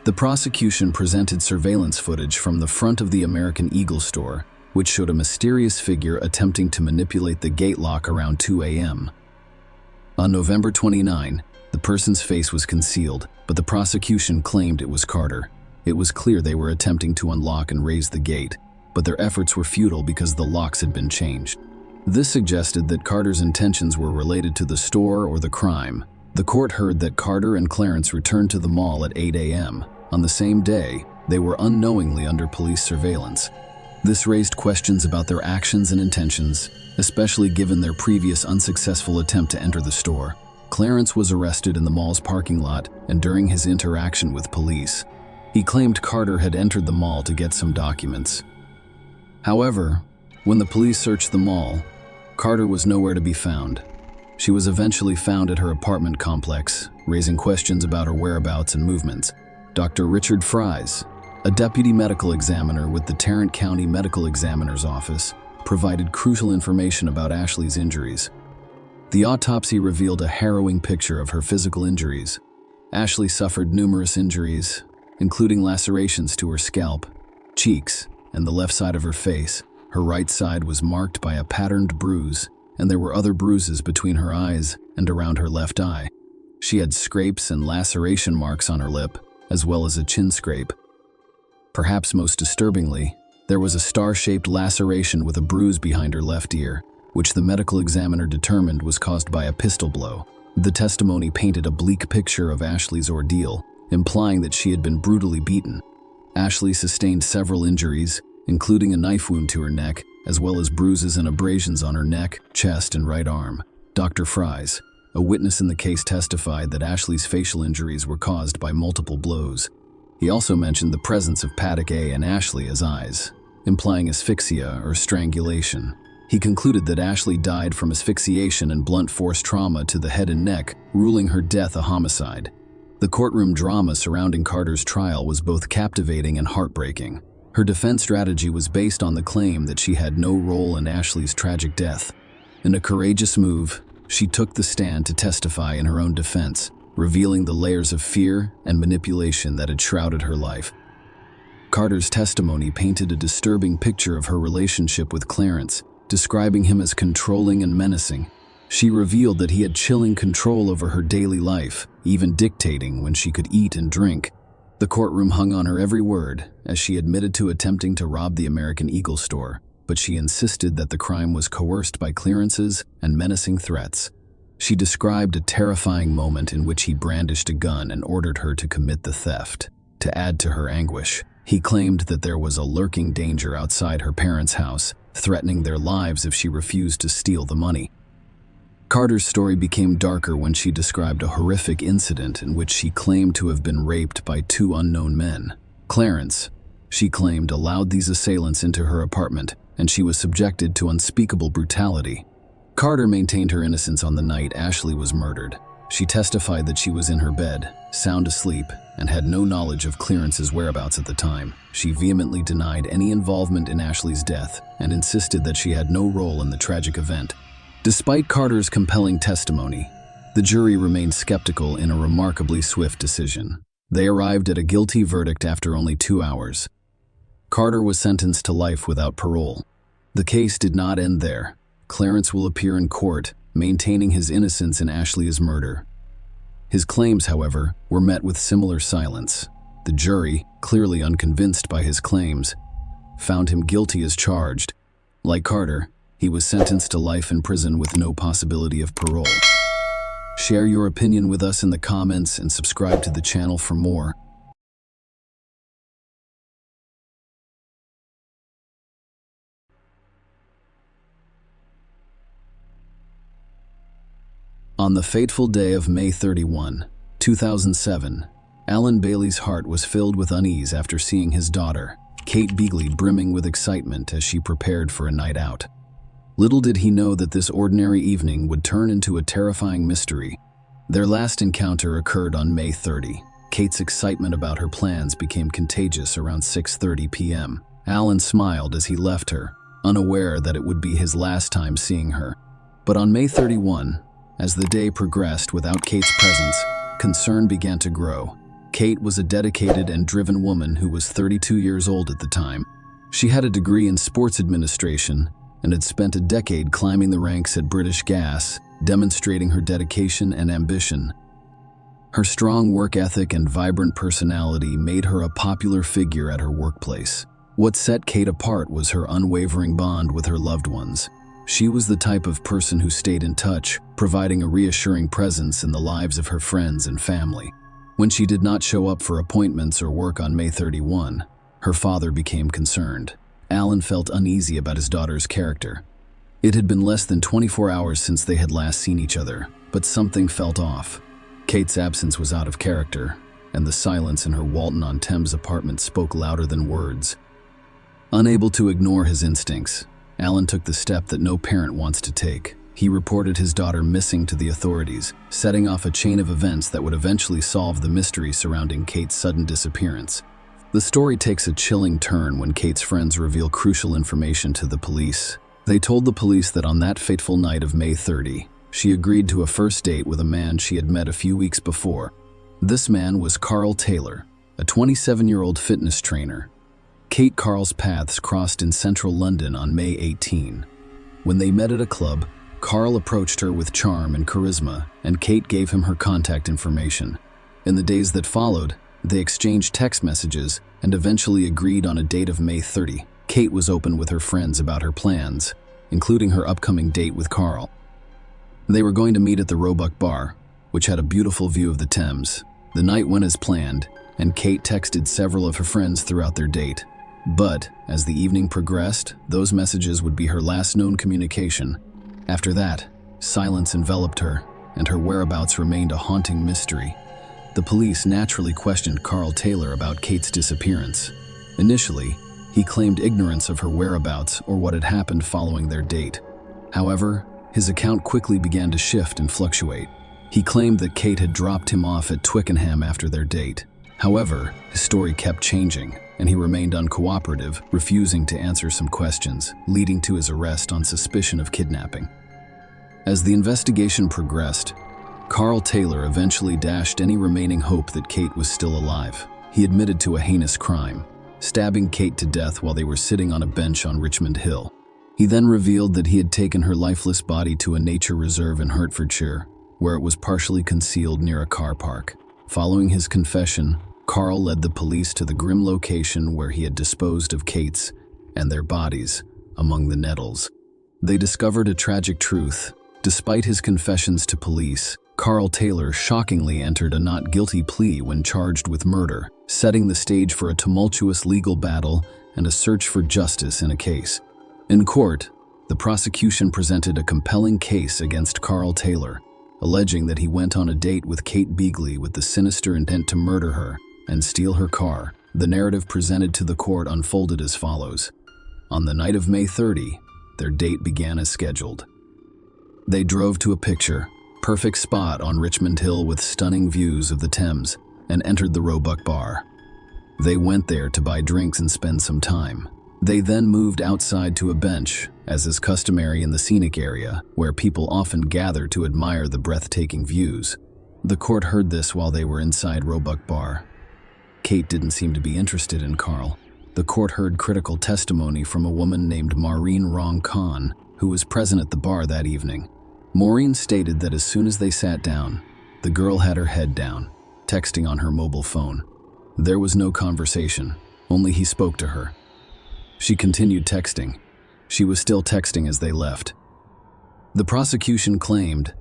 [SPEAKER 1] The prosecution presented surveillance footage from the front of the American Eagle store, which showed a mysterious figure attempting to manipulate the gate lock around 2 a.m. On November 29, the person's face was concealed, but the prosecution claimed it was Carter. It was clear they were attempting to unlock and raise the gate, but their efforts were futile because the locks had been changed. This suggested that Carter's intentions were related to the store or the crime. The court heard that Carter and Clarence returned to the mall at 8 a.m. On the same day, they were unknowingly under police surveillance. This raised questions about their actions and intentions, especially given their previous unsuccessful attempt to enter the store. Clarence was arrested in the mall's parking lot and during his interaction with police. He claimed Carter had entered the mall to get some documents. However, when the police searched the mall, Carter was nowhere to be found. She was eventually found at her apartment complex, raising questions about her whereabouts and movements. Dr. Richard Fries, a deputy medical examiner with the Tarrant County Medical Examiner's Office, provided crucial information about Ashley's injuries. The autopsy revealed a harrowing picture of her physical injuries. Ashley suffered numerous injuries, including lacerations to her scalp, cheeks, and the left side of her face. Her right side was marked by a patterned bruise, and there were other bruises between her eyes and around her left eye. She had scrapes and laceration marks on her lip, as well as a chin scrape. Perhaps most disturbingly, there was a star-shaped laceration with a bruise behind her left ear, which the medical examiner determined was caused by a pistol blow. The testimony painted a bleak picture of Ashley's ordeal, implying that she had been brutally beaten. Ashley sustained several injuries, including a knife wound to her neck, as well as bruises and abrasions on her neck, chest, and right arm. Dr. Fries, a witness in the case, testified that Ashley's facial injuries were caused by multiple blows. He also mentioned the presence of Paddock A in Ashley's eyes, implying asphyxia or strangulation. He concluded that Ashley died from asphyxiation and blunt force trauma to the head and neck, ruling her death a homicide. The courtroom drama surrounding Carter's trial was both captivating and heartbreaking. Her defense strategy was based on the claim that she had no role in Ashley's tragic death. In a courageous move, she took the stand to testify in her own defense, revealing the layers of fear and manipulation that had shrouded her life. Carter's testimony painted a disturbing picture of her relationship with Clarence, describing him as controlling and menacing. She revealed that he had chilling control over her daily life, even dictating when she could eat and drink. The courtroom hung on her every word, as she admitted to attempting to rob the American Eagle store, but she insisted that the crime was coerced by clearances and menacing threats. She described a terrifying moment in which he brandished a gun and ordered her to commit the theft. To add to her anguish, he claimed that there was a lurking danger outside her parents' house, threatening their lives if she refused to steal the money. Carter's story became darker when she described a horrific incident in which she claimed to have been raped by two unknown men. Clarence, she claimed, allowed these assailants into her apartment, and she was subjected to unspeakable brutality. Carter maintained her innocence on the night Ashley was murdered. She testified that she was in her bed, sound asleep, and had no knowledge of Clarence's whereabouts at the time. She vehemently denied any involvement in Ashley's death and insisted that she had no role in the tragic event. Despite Carter's compelling testimony, the jury remained skeptical in a remarkably swift decision. They arrived at a guilty verdict after only 2 hours. Carter was sentenced to life without parole. The case did not end there. Clarence will appear in court, maintaining his innocence in Ashley's murder. His claims, however, were met with similar silence. The jury, clearly unconvinced by his claims, found him guilty as charged. Like Carter, he was sentenced to life in prison with no possibility of parole. Share your opinion with us in the comments and subscribe to the channel for more. On the fateful day of May 31, 2007, Alan Bailey's heart was filled with unease after seeing his daughter, Kate Beagley, brimming with excitement as she prepared for a night out. Little did he know that this ordinary evening would turn into a terrifying mystery. Their last encounter occurred on May 30. Kate's excitement about her plans became contagious around 6:30 p.m. Alan smiled as he left her, unaware that it would be his last time seeing her. But on May 31, as the day progressed without Kate's presence, concern began to grow. Kate was a dedicated and driven woman who was 32 years old at the time. She had a degree in sports administration and had spent a decade climbing the ranks at British Gas, demonstrating her dedication and ambition. Her strong work ethic and vibrant personality made her a popular figure at her workplace. What set Kate apart was her unwavering bond with her loved ones. She was the type of person who stayed in touch, providing a reassuring presence in the lives of her friends and family. When she did not show up for appointments or work on May 31, her father became concerned. Alan felt uneasy about his daughter's character. It had been less than 24 hours since they had last seen each other, but something felt off. Kate's absence was out of character, and the silence in her Walton-on-Thames apartment spoke louder than words. Unable to ignore his instincts, Alan took the step that no parent wants to take. He reported his daughter missing to the authorities, setting off a chain of events that would eventually solve the mystery surrounding Kate's sudden disappearance. The story takes a chilling turn when Kate's friends reveal crucial information to the police. They told the police that on that fateful night of May 30, she agreed to a first date with a man she had met a few weeks before. This man was Carl Taylor, a 27-year-old fitness trainer. Carl's paths crossed in central London on May 18. When they met at a club, Carl approached her with charm and charisma, and Kate gave him her contact information. In the days that followed, they exchanged text messages and eventually agreed on a date of May 30. Kate was open with her friends about her plans, including her upcoming date with Carl. They were going to meet at the Roebuck Bar, which had a beautiful view of the Thames. The night went as planned, and Kate texted several of her friends throughout their date. But, as the evening progressed, those messages would be her last known communication. After that, silence enveloped her, and her whereabouts remained a haunting mystery. The police naturally questioned Carl Taylor about Kate's disappearance. Initially, he claimed ignorance of her whereabouts or what had happened following their date. However, his account quickly began to shift and fluctuate. He claimed that Kate had dropped him off at Twickenham after their date. However, his story kept changing, and he remained uncooperative, refusing to answer some questions, leading to his arrest on suspicion of kidnapping. As the investigation progressed, Carl Taylor eventually dashed any remaining hope that Kate was still alive. He admitted to a heinous crime, stabbing Kate to death while they were sitting on a bench on Richmond Hill. He then revealed that he had taken her lifeless body to a nature reserve in Hertfordshire, where it was partially concealed near a car park. Following his confession, Carl led the police to the grim location where he had disposed of Kate's and their bodies among the nettles. They discovered a tragic truth. Despite his confessions to police, Carl Taylor shockingly entered a not guilty plea when charged with murder, setting the stage for a tumultuous legal battle and a search for justice in a case. In court, the prosecution presented a compelling case against Carl Taylor, alleging that he went on a date with Kate Beagley with the sinister intent to murder her and steal her car. The narrative presented to the court unfolded as follows. On the night of May 30, their date began as scheduled. They drove to a picture-perfect spot on Richmond Hill with stunning views of the Thames and entered the Roebuck Bar. They went there to buy drinks and spend some time. They then moved outside to a bench, as is customary in the scenic area, where people often gather to admire the breathtaking views. The court heard this while they were inside Roebuck Bar. Kate didn't seem to be interested in Carl. The court heard critical testimony from a woman named Maureen Rong Khan, who was present at the bar that evening. Maureen stated that as soon as they sat down, the girl had her head down, texting on her mobile phone. There was no conversation, only he spoke to her. She continued texting. She was still texting as they left. The prosecution claimed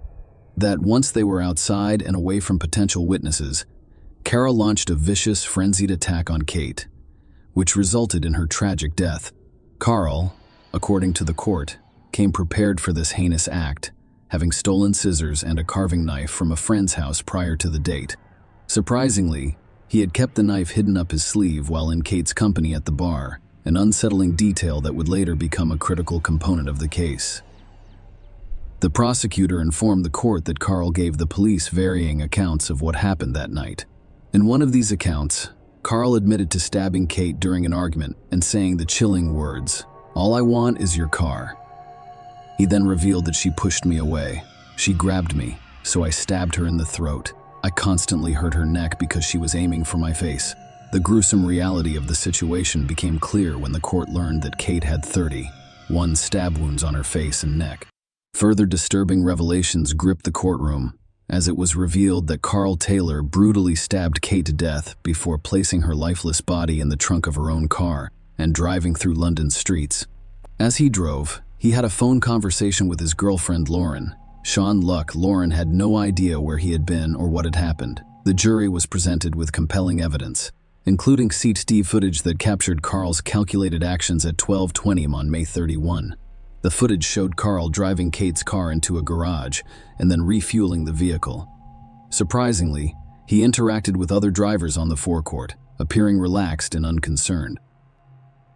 [SPEAKER 1] that once they were outside and away from potential witnesses, Carol launched a vicious, frenzied attack on Kate, which resulted in her tragic death. Carl, according to the court, came prepared for this heinous act, having stolen scissors and a carving knife from a friend's house prior to the date. Surprisingly, he had kept the knife hidden up his sleeve while in Kate's company at the bar, an unsettling detail that would later become a critical component of the case. The prosecutor informed the court that Carl gave the police varying accounts of what happened that night. In one of these accounts, Carl admitted to stabbing Kate during an argument and saying the chilling words, "All I want is your car." He then revealed that she pushed me away. She grabbed me, so I stabbed her in the throat. I constantly hurt her neck because she was aiming for my face. The gruesome reality of the situation became clear when the court learned that Kate had 31 stab wounds on her face and neck. Further disturbing revelations gripped the courtroom, as it was revealed that Carl Taylor brutally stabbed Kate to death before placing her lifeless body in the trunk of her own car and driving through London's streets. As he drove, he had a phone conversation with his girlfriend Lauren. Sean Luck. Lauren had no idea where he had been or what had happened. The jury was presented with compelling evidence, including CCTV footage that captured Carl's calculated actions at 12:20 on May 31. The footage showed Carl driving Kate's car into a garage and then refueling the vehicle. Surprisingly, he interacted with other drivers on the forecourt, appearing relaxed and unconcerned.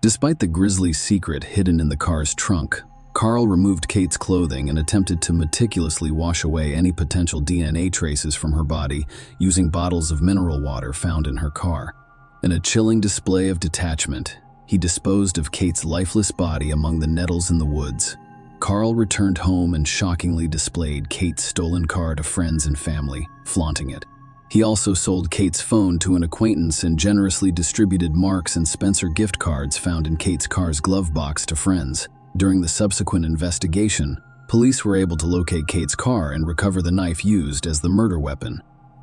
[SPEAKER 1] Despite the grisly secret hidden in the car's trunk, Carl removed Kate's clothing and attempted to meticulously wash away any potential DNA traces from her body using bottles of mineral water found in her car. In a chilling display of detachment, he disposed of Kate's lifeless body among the nettles in the woods. Carl returned home and shockingly displayed Kate's stolen car to friends and family, flaunting it. He also sold Kate's phone to an acquaintance and generously distributed Marks and Spencer gift cards found in Kate's car's glove box to friends. During the subsequent investigation, police were able to locate Kate's car and recover the knife used as the murder weapon.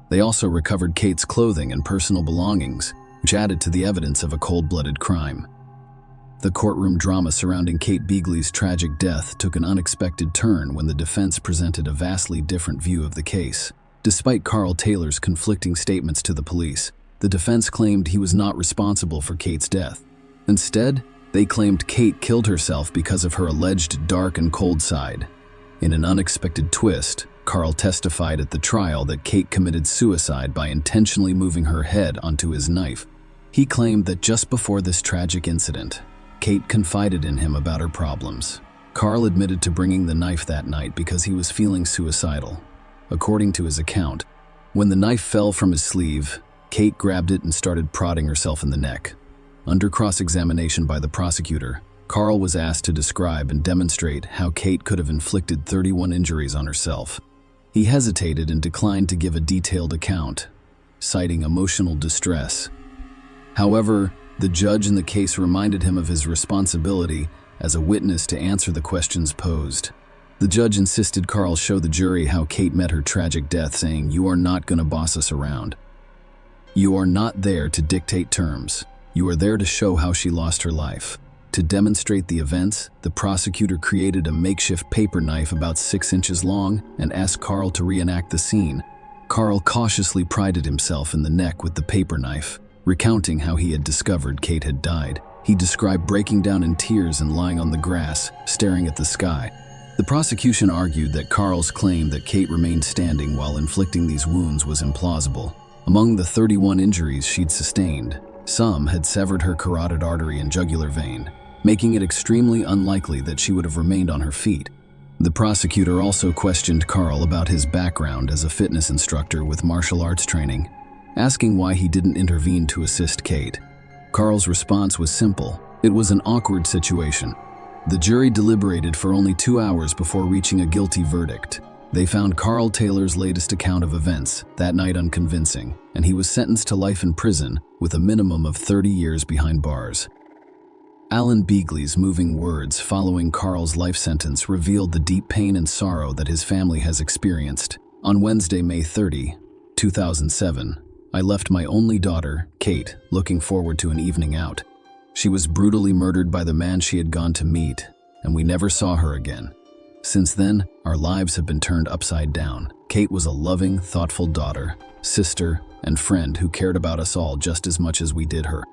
[SPEAKER 1] They also recovered Kate's clothing and personal belongings, which added to the evidence of a cold-blooded crime. The courtroom drama surrounding Kate Beagley's tragic death took an unexpected turn when the defense presented a vastly different view of the case. Despite Carl Taylor's conflicting statements to the police, the defense claimed he was not responsible for Kate's death. Instead, they claimed Kate killed herself because of her alleged dark and cold side. In an unexpected twist, Carl testified at the trial that Kate committed suicide by intentionally moving her head onto his knife. He claimed that just before this tragic incident, Kate confided in him about her problems. Carl admitted to bringing the knife that night because he was feeling suicidal. According to his account, when the knife fell from his sleeve, Kate grabbed it and started prodding herself in the neck. Under cross-examination by the prosecutor, Carl was asked to describe and demonstrate how Kate could have inflicted 31 injuries on herself. He hesitated and declined to give a detailed account, citing emotional distress. However, the judge in the case reminded him of his responsibility as a witness to answer the questions posed. The judge insisted Carl show the jury how Kate met her tragic death, saying, "You are not going to boss us around. You are not there to dictate terms. You are there to show how she lost her life." To demonstrate the events, the prosecutor created a makeshift paper knife about 6 inches long and asked Carl to reenact the scene. Carl cautiously prided himself in the neck with the paper knife, recounting how he had discovered Kate had died. He described breaking down in tears and lying on the grass, staring at the sky. The prosecution argued that Carl's claim that Kate remained standing while inflicting these wounds was implausible. Among the 31 injuries she'd sustained, some had severed her carotid artery and jugular vein, making it extremely unlikely that she would have remained on her feet. The prosecutor also questioned Carl about his background as a fitness instructor with martial arts training, asking why he didn't intervene to assist Kate. Carl's response was simple: it was an awkward situation. The jury deliberated for only 2 hours before reaching a guilty verdict. They found Carl Taylor's latest account of events that night unconvincing, and he was sentenced to life in prison with a minimum of 30 years behind bars. Alan Beagley's moving words following Carl's life sentence revealed the deep pain and sorrow that his family has experienced. On Wednesday, May 30, 2007, I left my only daughter, Kate, looking forward to an evening out. She was brutally murdered by the man she had gone to meet, and we never saw her again. Since then, our lives have been turned upside down. Kate was a loving, thoughtful daughter, sister, and friend who cared about us all just as much as we did her.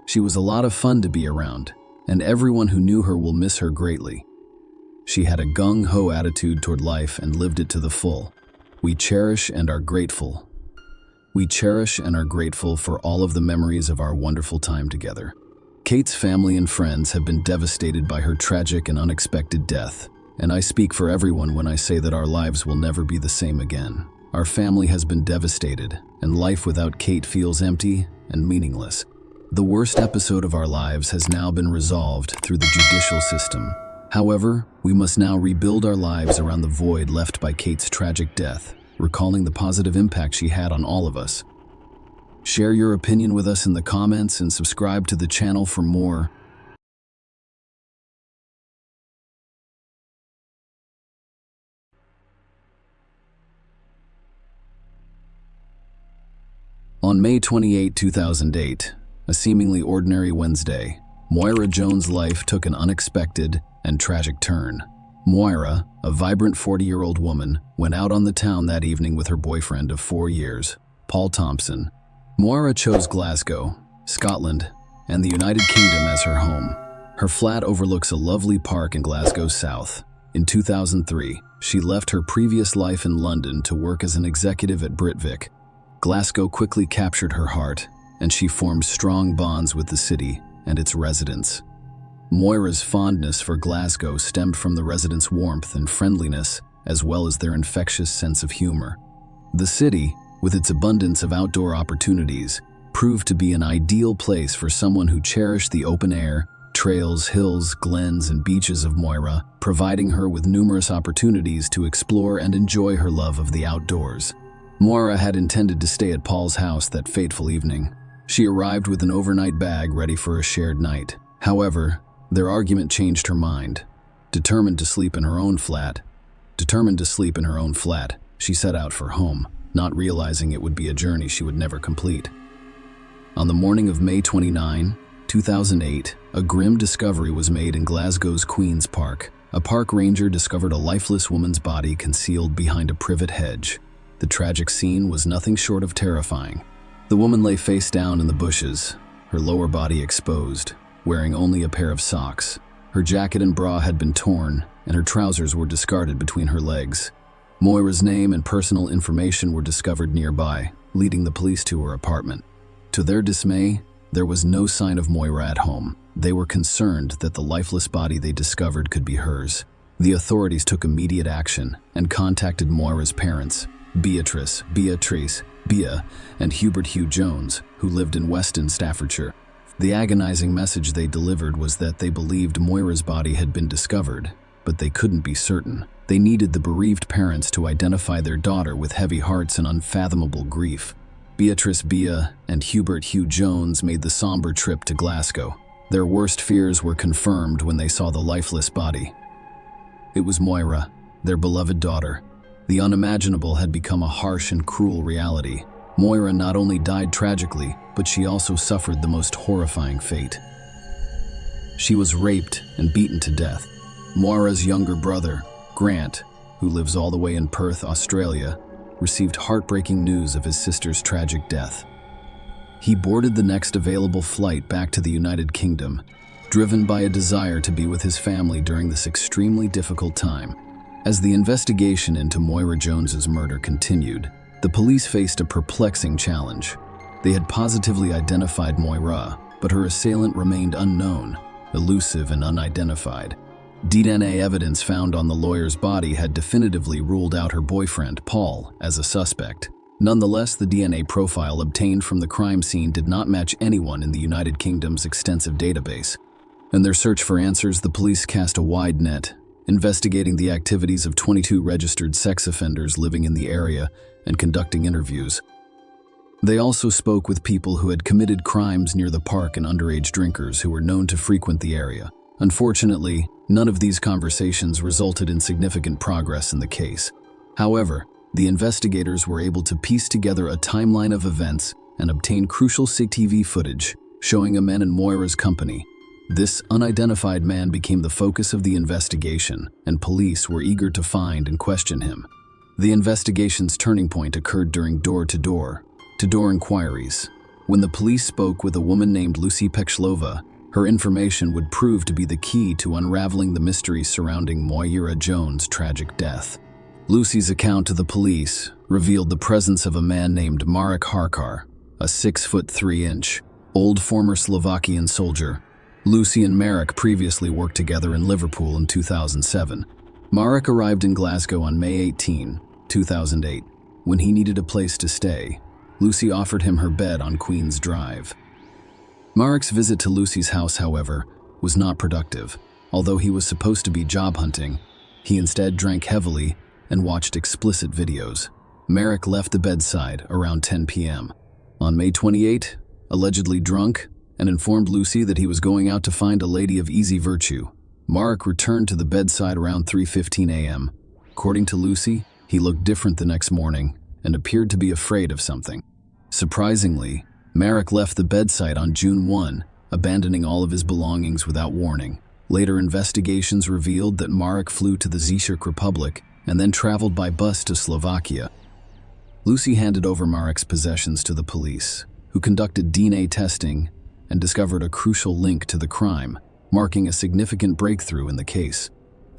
[SPEAKER 1] She was a lot of fun to be around, and everyone who knew her will miss her greatly. She had a gung-ho attitude toward life and lived it to the full. We cherish and are grateful. We cherish and are grateful for all of the memories of our wonderful time together. Kate's family and friends have been devastated by her tragic and unexpected death, and I speak for everyone when I say that our lives will never be the same again. Our family has been devastated, and life without Kate feels empty and meaningless. The worst episode of our lives has now been resolved through the judicial system. However, we must now rebuild our lives around the void left by Kate's tragic death, recalling the positive impact she had on all of us. Share your opinion with us in the comments and subscribe to the channel for more. On May 28, 2008, a seemingly ordinary Wednesday, Moira Jones' life took an unexpected and tragic turn. Moira, a vibrant 40-year-old woman, went out on the town that evening with her boyfriend of 4 years, Paul Thompson. Moira chose Glasgow, Scotland, and the United Kingdom as her home. Her flat overlooks a lovely park in Glasgow South. In 2003, she left her previous life in London to work as an executive at Britvic. Glasgow quickly captured her heart, and she formed strong bonds with the city and its residents. Moira's fondness for Glasgow stemmed from the residents' warmth and friendliness, as well as their infectious sense of humor. The city, with its abundance of outdoor opportunities, proved to be an ideal place for someone who cherished the open air, trails, hills, glens, and beaches of Moira, providing her with numerous opportunities to explore and enjoy her love of the outdoors. Moira had intended to stay at Paul's house that fateful evening. She arrived with an overnight bag ready for a shared night. However, their argument changed her mind. Determined to sleep in her own flat, she set out for home, not realizing it would be a journey she would never complete. On the morning of May 29, 2008, a grim discovery was made in Glasgow's Queen's Park. A park ranger discovered a lifeless woman's body concealed behind a privet hedge. The tragic scene was nothing short of terrifying. The woman lay face down in the bushes, her lower body exposed, wearing only a pair of socks. Her jacket and bra had been torn, and her trousers were discarded between her legs. Moira's name and personal information were discovered nearby, leading the police to her apartment. To their dismay, there was no sign of Moira at home. They were concerned that the lifeless body they discovered could be hers. The authorities took immediate action and contacted Moira's parents, Bea, and Hubert Hugh Jones, who lived in Weston, Staffordshire. The agonizing message they delivered was that they believed Moira's body had been discovered, but they couldn't be certain. They needed the bereaved parents to identify their daughter with heavy hearts and unfathomable grief. Beatrice Bea and Hubert Hugh Jones made the somber trip to Glasgow. Their worst fears were confirmed when they saw the lifeless body. It was Moira, their beloved daughter. The unimaginable had become a harsh and cruel reality. Moira not only died tragically, but she also suffered the most horrifying fate. She was raped and beaten to death. Moira's younger brother, Grant, who lives all the way in Perth, Australia, received heartbreaking news of his sister's tragic death. He boarded the next available flight back to the United Kingdom, driven by a desire to be with his family during this extremely difficult time. As the investigation into Moira Jones's murder continued, the police faced a perplexing challenge. They had positively identified Moira, but her assailant remained unknown, elusive and unidentified. DNA evidence found on the lawyer's body had definitively ruled out her boyfriend, Paul, as a suspect. Nonetheless, the DNA profile obtained from the crime scene did not match anyone in the United Kingdom's extensive database. In their search for answers, the police cast a wide net, investigating the activities of 22 registered sex offenders living in the area and conducting interviews. They also spoke with people who had committed crimes near the park and underage drinkers who were known to frequent the area. Unfortunately, none of these conversations resulted in significant progress in the case. However, the investigators were able to piece together a timeline of events and obtain crucial CCTV footage showing a man in Moira's company. This unidentified man became the focus of the investigation, and police were eager to find and question him. The investigation's turning point occurred during door-to-door inquiries. When the police spoke with a woman named Lucy Pechlova, her information would prove to be the key to unraveling the mystery surrounding Moira Jones' tragic death. Lucy's account to the police revealed the presence of a man named Marek Harkar, a 6'3" old former Slovakian soldier. Lucy and Marek previously worked together in Liverpool in 2007. Marek arrived in Glasgow on May 18, 2008. When he needed a place to stay, Lucy offered him her bed on Queen's Drive. Marek's visit to Lucy's house, however, was not productive. Although he was supposed to be job hunting, he instead drank heavily and watched explicit videos. Marek left the bedside around 10 p.m. On May 28, allegedly drunk, and informed Lucy that he was going out to find a lady of easy virtue. Marek returned to the bedside around 3:15 a.m. According to Lucy, he looked different the next morning and appeared to be afraid of something. Surprisingly, Marek left the bedside on June 1, abandoning all of his belongings without warning. Later investigations revealed that Marek flew to the Czech Republic and then traveled by bus to Slovakia. Lucy handed over Marek's possessions to the police, who conducted DNA testing and discovered a crucial link to the crime, marking a significant breakthrough in the case.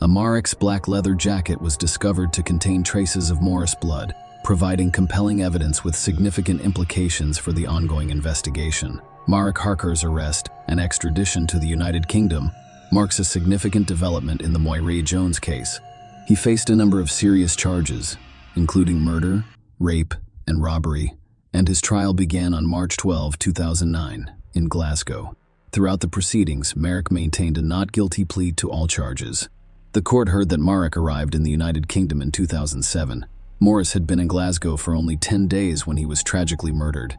[SPEAKER 1] A Marek's black leather jacket was discovered to contain traces of Moira's blood, providing compelling evidence with significant implications for the ongoing investigation. Marek Harkar's arrest and extradition to the United Kingdom marks a significant development in the Moira Jones case. He faced a number of serious charges, including murder, rape, and robbery, and his trial began on March 12, 2009, in Glasgow. Throughout the proceedings, Marek maintained a not guilty plea to all charges. The court heard that Marek arrived in the United Kingdom in 2007, Morris had been in Glasgow for only 10 days when he was tragically murdered.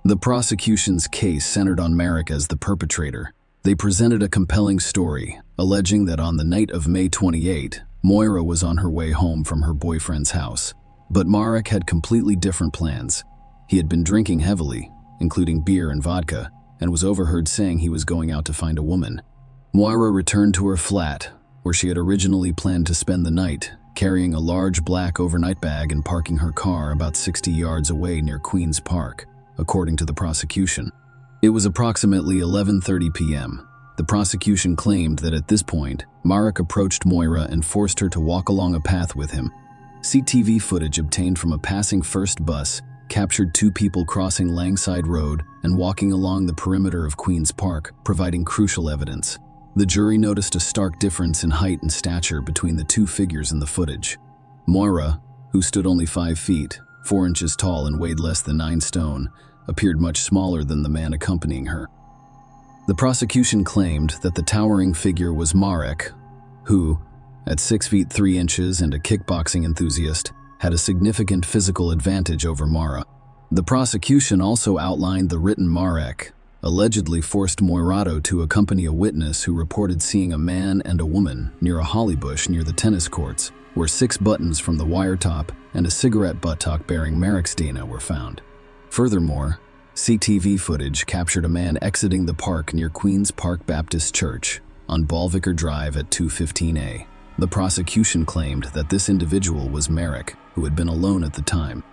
[SPEAKER 1] The prosecution's case centered on Marek as the perpetrator. They presented a compelling story, alleging that on the night of May 28, Moira was on her way home from her boyfriend's house. But Marek had completely different plans. He had been drinking heavily, including beer and vodka, and was overheard saying he was going out to find a woman. Moira returned to her flat, where she had originally planned to spend the night, carrying a large black overnight bag and parking her car about 60 yards away near Queen's Park, according to the prosecution. It was approximately 11:30 p.m. The prosecution claimed that at this point, Marek approached Moira and forced her to walk along a path with him. CCTV footage obtained from a passing first bus captured two people crossing Langside Road and walking along the perimeter of Queen's Park, providing crucial evidence. The jury noticed a stark difference in height and stature between the two figures in the footage. Moira, who stood only 5 feet, 4 inches tall and weighed less than 9 stone, appeared much smaller than the man accompanying her. The prosecution claimed that the towering figure was Marek, who, at 6 feet 3 inches and a kickboxing enthusiast, had a significant physical advantage over Moira. The prosecution also outlined the written Marek allegedly forced Moirato to accompany a witness who reported seeing a man and a woman near a holly bush near the tennis courts, where 6 buttons from the wire top and a cigarette buttock bearing Marek's DNA were found. Furthermore, CCTV footage captured a man exiting the park near Queen's Park Baptist Church on Ballvicker Drive at 2:15 a.m. The prosecution claimed that this individual was Marek, who had been alone at the time.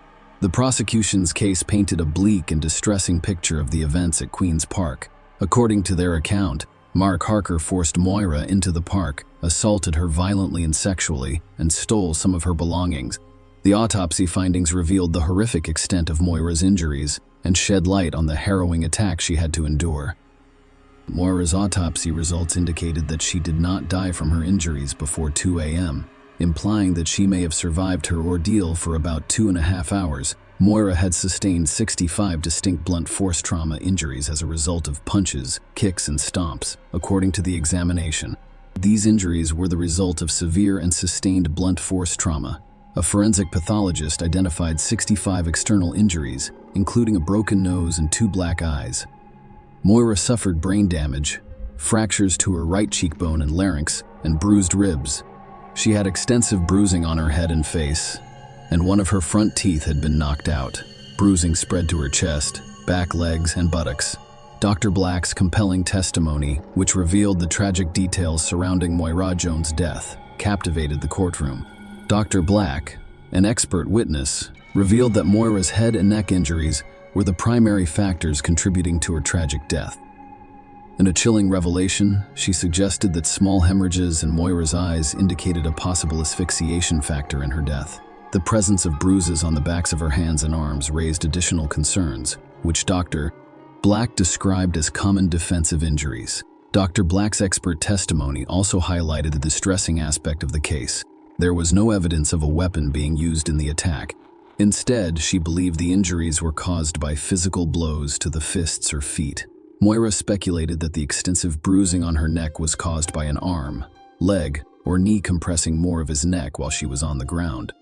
[SPEAKER 1] The prosecution's case painted a bleak and distressing picture of the events at Queen's Park. According to their account, Mark Harker forced Moira into the park, assaulted her violently and sexually, and stole some of her belongings. The autopsy findings revealed the horrific extent of Moira's injuries and shed light on the harrowing attack she had to endure. Moira's autopsy results indicated that she did not die from her injuries before 2 a.m., implying that she may have survived her ordeal for about 2.5 hours. Moira had sustained 65 distinct blunt force trauma injuries as a result of punches, kicks, and stomps, according to the examination. These injuries were the result of severe and sustained blunt force trauma. A forensic pathologist identified 65 external injuries, including a broken nose and 2 black eyes. Moira suffered brain damage, fractures to her right cheekbone and larynx, and bruised ribs. She had extensive bruising on her head and face, and one of her front teeth had been knocked out. Bruising spread to her chest, back, legs, and buttocks. Dr. Black's compelling testimony, which revealed the tragic details surrounding Moira Jones' death, captivated the courtroom. Dr. Black, an expert witness, revealed that Moira's head and neck injuries were the primary factors contributing to her tragic death. In a chilling revelation, she suggested that small hemorrhages in Moira's eyes indicated a possible asphyxiation factor in her death. The presence of bruises on the backs of her hands and arms raised additional concerns, which Dr. Black described as common defensive injuries. Dr. Black's expert testimony also highlighted the distressing aspect of the case. There was no evidence of a weapon being used in the attack. Instead, she believed the injuries were caused by physical blows to the fists or feet. Moira speculated that the extensive bruising on her neck was caused by an arm, leg, or knee compressing more of his neck while she was on the ground.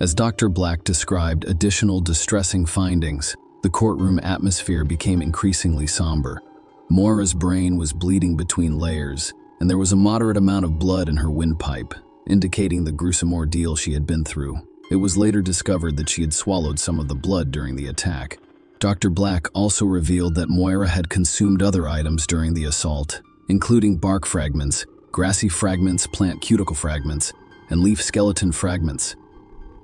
[SPEAKER 1] As Dr. Black described additional distressing findings, the courtroom atmosphere became increasingly somber. Moira's brain was bleeding between layers, and there was a moderate amount of blood in her windpipe, indicating the gruesome ordeal she had been through. It was later discovered that she had swallowed some of the blood during the attack. Dr. Black also revealed that Moira had consumed other items during the assault, including bark fragments, grassy fragments, plant cuticle fragments, and leaf skeleton fragments.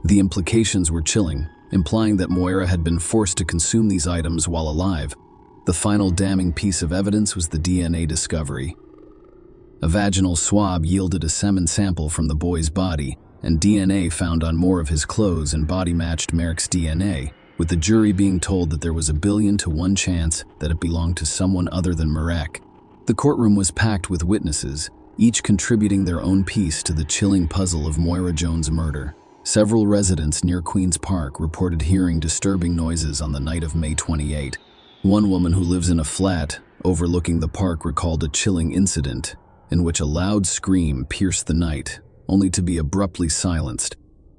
[SPEAKER 1] The implications were chilling, implying that Moira had been forced to consume these items while alive. The final damning piece of evidence was the DNA discovery. A vaginal swab yielded a semen sample from the boy's body, and DNA found on more of his clothes and body matched Marek's DNA, with the jury being told that there was 1 billion to 1 chance that it belonged to someone other than Marek. The courtroom was packed with witnesses, each contributing their own piece to the chilling puzzle of Moira Jones' murder. Several residents near Queen's Park reported hearing disturbing noises on the night of May 28. One woman who lives in a flat overlooking the park recalled a chilling incident in which a loud scream pierced the night, only to be abruptly silenced.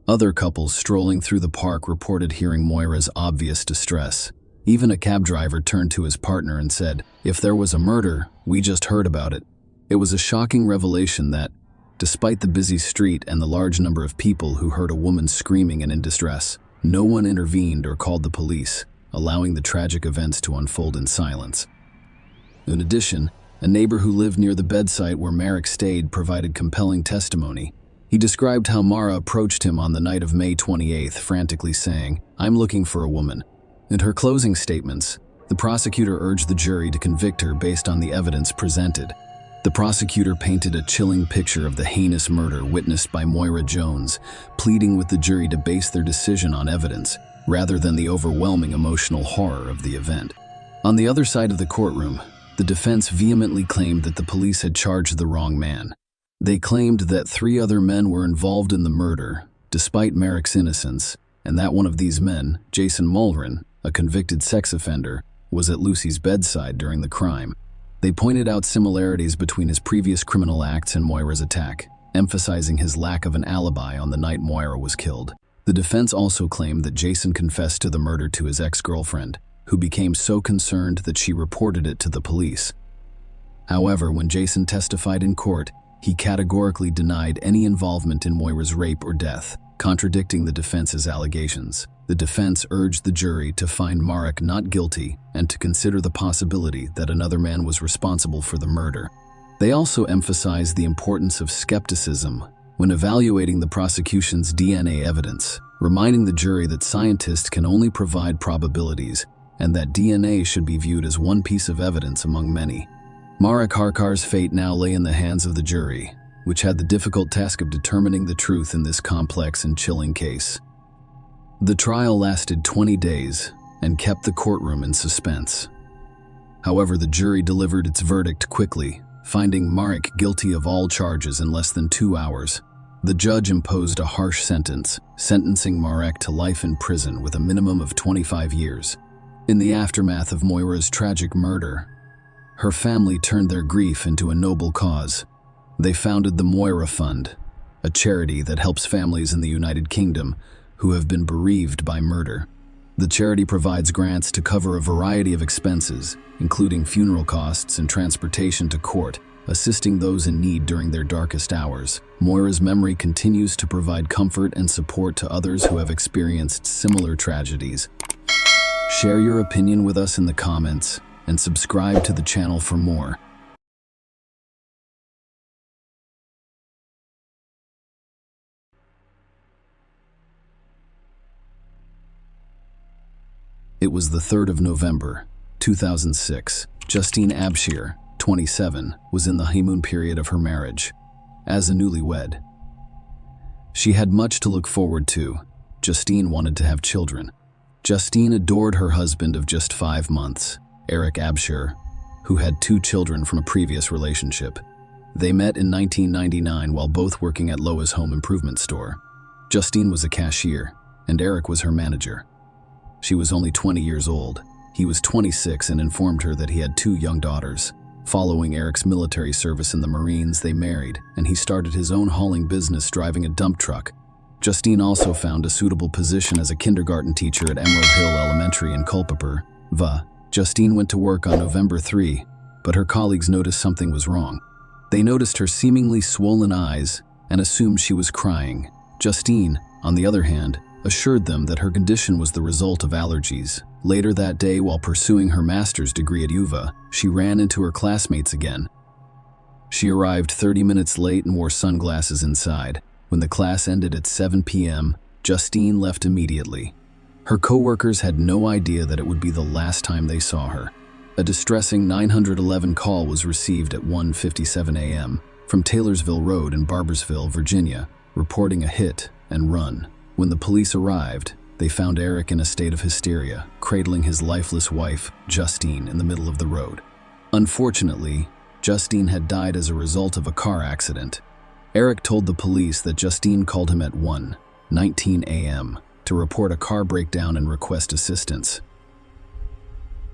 [SPEAKER 1] Other couples strolling through the park reported hearing Moira's obvious distress. Even a cab driver turned to his partner and said, "If there was a murder, we just heard about it." It was a shocking revelation that, despite the busy street and the large number of people who heard a woman screaming and in distress, no one intervened or called the police, allowing the tragic events to unfold in silence. In addition, a neighbor who lived near the bedside where Merrick stayed provided compelling testimony. He described how Mara approached him on the night of May 28th, frantically saying, "I'm looking for a woman." In her closing statements, the prosecutor urged the jury to convict her based on the evidence presented. The prosecutor painted a chilling picture of the heinous murder witnessed by Moira Jones, pleading with the jury to base their decision on evidence, rather than the overwhelming emotional horror of the event. On the other side of the courtroom, the defense vehemently claimed that the police had charged the wrong man. They claimed that 3 other men were involved in the murder, despite Merrick's innocence, and that one of these men, Jason Mulrin, a convicted sex offender, was at Lucy's bedside during the crime. They pointed out similarities between his previous criminal acts and Moira's attack, emphasizing his lack of an alibi on the night Moira was killed. The defense also claimed that Jason confessed to the murder to his ex-girlfriend, who became so concerned that she reported it to the police. However, when Jason testified in court, he categorically denied any involvement in Moira's rape or death, contradicting the defense's allegations. The defense urged the jury to find Marek not guilty and to consider the possibility that another man was responsible for the murder. They also emphasized the importance of skepticism when evaluating the prosecution's DNA evidence, reminding the jury that scientists can only provide probabilities and that DNA should be viewed as one piece of evidence among many. Marek Harkar's fate now lay in the hands of the jury, which had the difficult task of determining the truth in this complex and chilling case. The trial lasted 20 days and kept the courtroom in suspense. However, the jury delivered its verdict quickly, finding Marek guilty of all charges in less than 2 hours. The judge imposed a harsh sentence, sentencing Marek to life in prison with a minimum of 25 years. In the aftermath of Moira's tragic murder, her family turned their grief into a noble cause. They founded the Moira Fund, a charity that helps families in the United Kingdom who have been bereaved by murder. The charity provides grants to cover a variety of expenses, including funeral costs and transportation to court, assisting those in need during their darkest hours. Moira's memory continues to provide comfort and support to others who have experienced similar tragedies. Share your opinion with us in the comments and subscribe to the channel for more. It was the 3rd of November, 2006. Justine Abshir, 27, was in the honeymoon period of her marriage. As a newlywed, she had much to look forward to. Justine wanted to have children. Justine adored her husband of just 5 months, Eric Abshir, who had 2 children from a previous relationship. They met in 1999 while both working at Loa's home improvement store. Justine was a cashier, and Eric was her manager. She was only 20 years old. He was 26 and informed her that he had 2 young daughters. Following Eric's military service in the Marines, they married, and he started his own hauling business driving a dump truck. Justine also found a suitable position as a kindergarten teacher at Emerald Hill Elementary in Culpeper, VA. Justine went to work on November 3, but her colleagues noticed something was wrong. They noticed her seemingly swollen eyes and assumed she was crying. Justine, on the other hand, assured them that her condition was the result of allergies. Later that day, while pursuing her master's degree at UVA, she ran into her classmates again. She arrived 30 minutes late and wore sunglasses inside. When the class ended at 7 p.m., Justine left immediately. Her co-workers had no idea that it would be the last time they saw her. A distressing 911 call was received at 1:57 a.m. from Taylorsville Road in Barboursville, Virginia, reporting a hit and run. When the police arrived, they found Eric in a state of hysteria, cradling his lifeless wife, Justine, in the middle of the road. Unfortunately, Justine had died as a result of a car accident. Eric told the police that Justine called him at 1:19 a.m. to report a car breakdown and request assistance.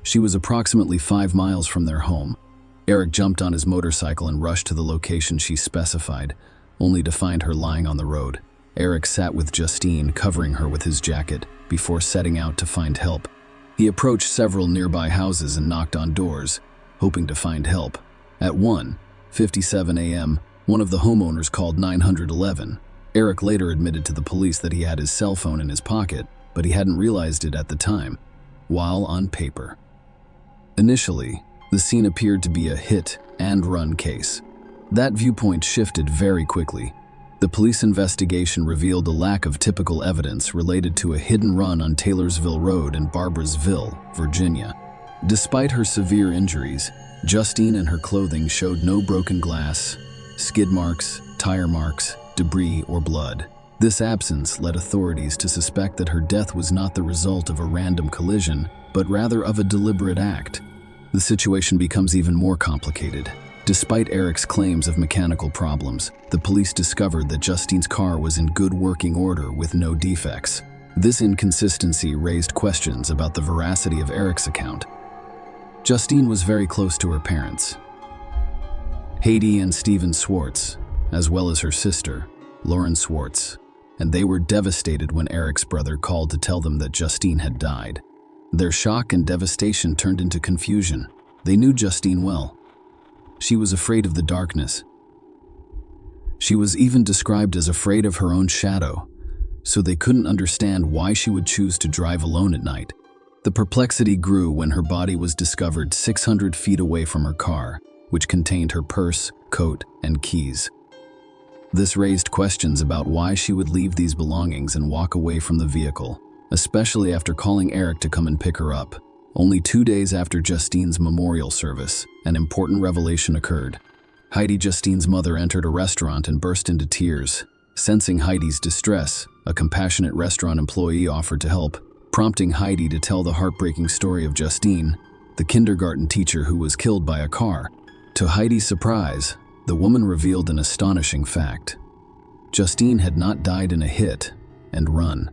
[SPEAKER 1] She was approximately 5 miles from their home. Eric jumped on his motorcycle and rushed to the location she specified, only to find her lying on the road. Eric sat with Justine, covering her with his jacket, before setting out to find help. He approached several nearby houses and knocked on doors, hoping to find help. At 1:57 a.m., one of the homeowners called 911. Eric later admitted to the police that he had his cell phone in his pocket, but he hadn't realized it at the time, while on paper. Initially, the scene appeared to be a hit-and-run case. That viewpoint shifted very quickly. The police investigation revealed a lack of typical evidence related to a hidden run on Taylorsville Road in Barboursville, Virginia. Despite her severe injuries, Justine and her clothing showed no broken glass, skid marks, tire marks, debris, or blood. This absence led authorities to suspect that her death was not the result of a random collision, but rather of a deliberate act. The situation becomes even more complicated. Despite Eric's claims of mechanical problems, the police discovered that Justine's car was in good working order with no defects. This inconsistency raised questions about the veracity of Eric's account. Justine was very close to her parents, Heidi and Stephen Swartz, as well as her sister, Lauren Swartz, and they were devastated when Eric's brother called to tell them that Justine had died. Their shock and devastation turned into confusion. They knew Justine well. She was afraid of the darkness. She was even described as afraid of her own shadow, so they couldn't understand why she would choose to drive alone at night. The perplexity grew when her body was discovered 600 feet away from her car, which contained her purse, coat, and keys. This raised questions about why she would leave these belongings and walk away from the vehicle, especially after calling Eric to come and pick her up. Only 2 days after Justine's memorial service, an important revelation occurred. Heidi, Justine's mother, entered a restaurant and burst into tears. Sensing Heidi's distress, a compassionate restaurant employee offered to help, prompting Heidi to tell the heartbreaking story of Justine, the kindergarten teacher who was killed by a car. To Heidi's surprise, the woman revealed an astonishing fact. Justine had not died in a hit-and-run.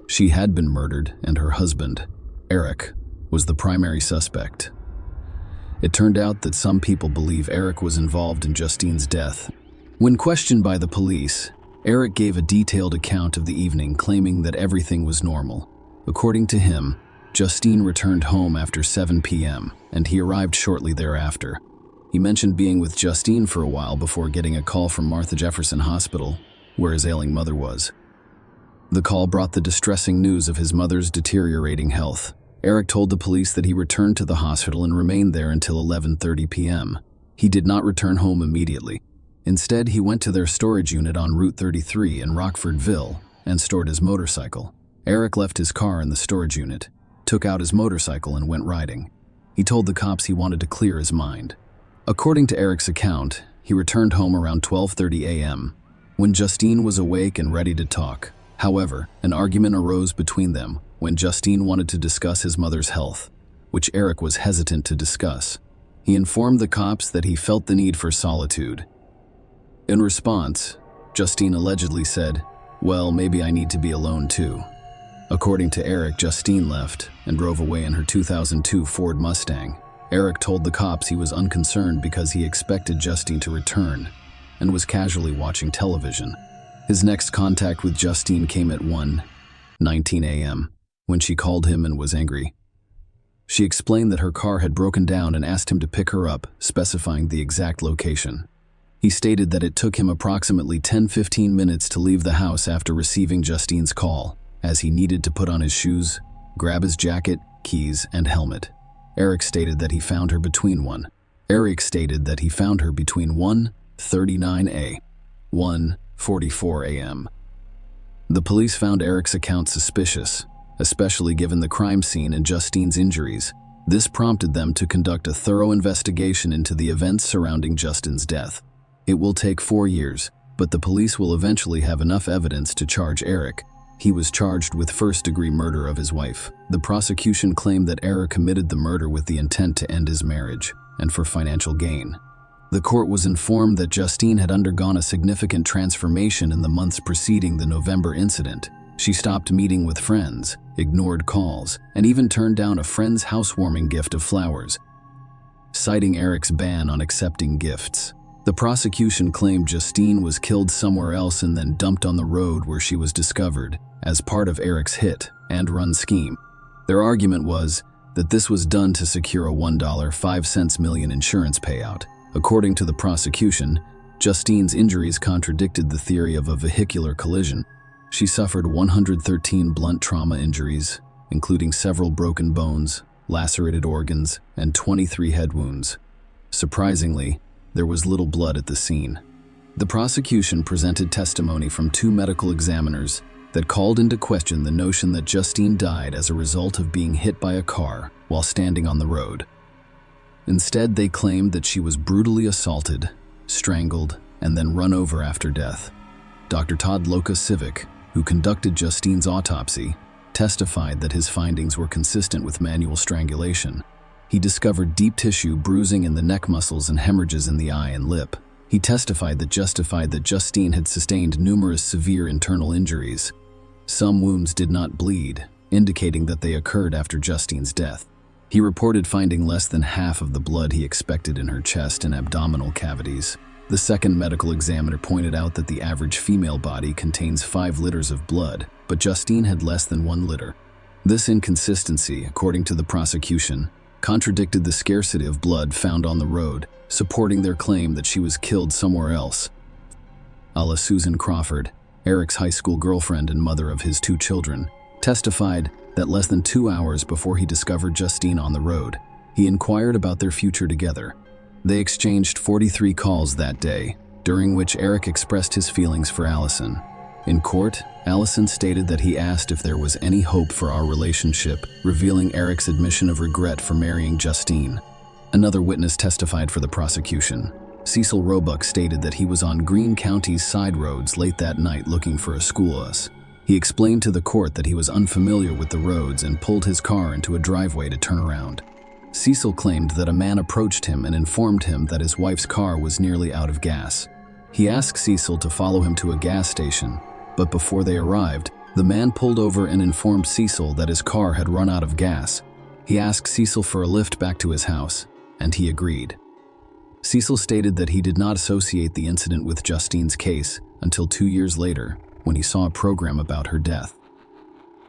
[SPEAKER 1] She had been murdered, and her husband, Eric, was the primary suspect. It turned out that some people believe Eric was involved in Justine's death. When questioned by the police, Eric gave a detailed account of the evening, claiming that everything was normal. According to him, Justine returned home after 7 p.m., and he arrived shortly thereafter. He mentioned being with Justine for a while before getting a call from Martha Jefferson Hospital, where his ailing mother was. The call brought the distressing news of his mother's deteriorating health. Eric told the police that he returned to the hospital and remained there until 11:30 p.m. He did not return home immediately. Instead, he went to their storage unit on Route 33 in Rockfordville and stored his motorcycle. Eric left his car in the storage unit, took out his motorcycle, and went riding. He told the cops he wanted to clear his mind. According to Eric's account, he returned home around 12:30 a.m. when Justine was awake and ready to talk. However, an argument arose between them when Justine wanted to discuss his mother's health, which Eric was hesitant to discuss. He informed the cops that he felt the need for solitude. In response, Justine allegedly said, "Well, maybe I need to be alone too." According to Eric, Justine left and drove away in her 2002 Ford Mustang. Eric told the cops he was unconcerned because he expected Justine to return and was casually watching television. His next contact with Justine came at 1:19 a.m. when she called him and was angry. She explained that her car had broken down and asked him to pick her up, specifying the exact location. He stated that it took him approximately 10-15 minutes to leave the house after receiving Justine's call, as he needed to put on his shoes, grab his jacket, keys, and helmet. Eric stated that he found her between 1:39 a.m. 1:44 a.m. The police found Eric's account suspicious, especially given the crime scene and Justine's injuries. This prompted them to conduct a thorough investigation into the events surrounding Justine's death. It will take 4 years, but the police will eventually have enough evidence to charge Eric. He was charged with first-degree murder of his wife. The prosecution claimed that Eric committed the murder with the intent to end his marriage and for financial gain. The court was informed that Justine had undergone a significant transformation in the months preceding the November incident. She stopped meeting with friends, ignored calls, and even turned down a friend's housewarming gift of flowers, citing Eric's ban on accepting gifts. The prosecution claimed Justine was killed somewhere else and then dumped on the road where she was discovered as part of Eric's hit and run scheme. Their argument was that this was done to secure a $1.05 million insurance payout. According to the prosecution, Justine's injuries contradicted the theory of a vehicular collision. She suffered 113 blunt trauma injuries, including several broken bones, lacerated organs, and 23 head wounds. Surprisingly, there was little blood at the scene. The prosecution presented testimony from 2 medical examiners that called into question the notion that Justine died as a result of being hit by a car while standing on the road. Instead, they claimed that she was brutally assaulted, strangled, and then run over after death. Dr. Todd Loka-Civic, who conducted Justine's autopsy, testified that his findings were consistent with manual strangulation. He discovered deep tissue bruising in the neck muscles and hemorrhages in the eye and lip. He testified that Justine had sustained numerous severe internal injuries. Some wounds did not bleed, indicating that they occurred after Justine's death. He reported finding less than half of the blood he expected in her chest and abdominal cavities. The second medical examiner pointed out that the average female body contains 5 liters of blood, but Justine had less than 1 liter. This inconsistency, according to the prosecution, contradicted the scarcity of blood found on the road, supporting their claim that she was killed somewhere else. Alla Susan Crawford, Eric's high school girlfriend and mother of his 2 children, testified that less than 2 hours before he discovered Justine on the road, he inquired about their future together. They exchanged 43 calls that day, during which Eric expressed his feelings for Allison. In court, Allison stated that he asked if there was any hope for our relationship, revealing Eric's admission of regret for marrying Justine. Another witness testified for the prosecution. Cecil Roebuck stated that he was on Greene County's side roads late that night looking for a school bus. He explained to the court that he was unfamiliar with the roads and pulled his car into a driveway to turn around. Cecil claimed that a man approached him and informed him that his wife's car was nearly out of gas. He asked Cecil to follow him to a gas station, but before they arrived, the man pulled over and informed Cecil that his car had run out of gas. He asked Cecil for a lift back to his house, and he agreed. Cecil stated that he did not associate the incident with Justine's case until 2 years later, when he saw a program about her death.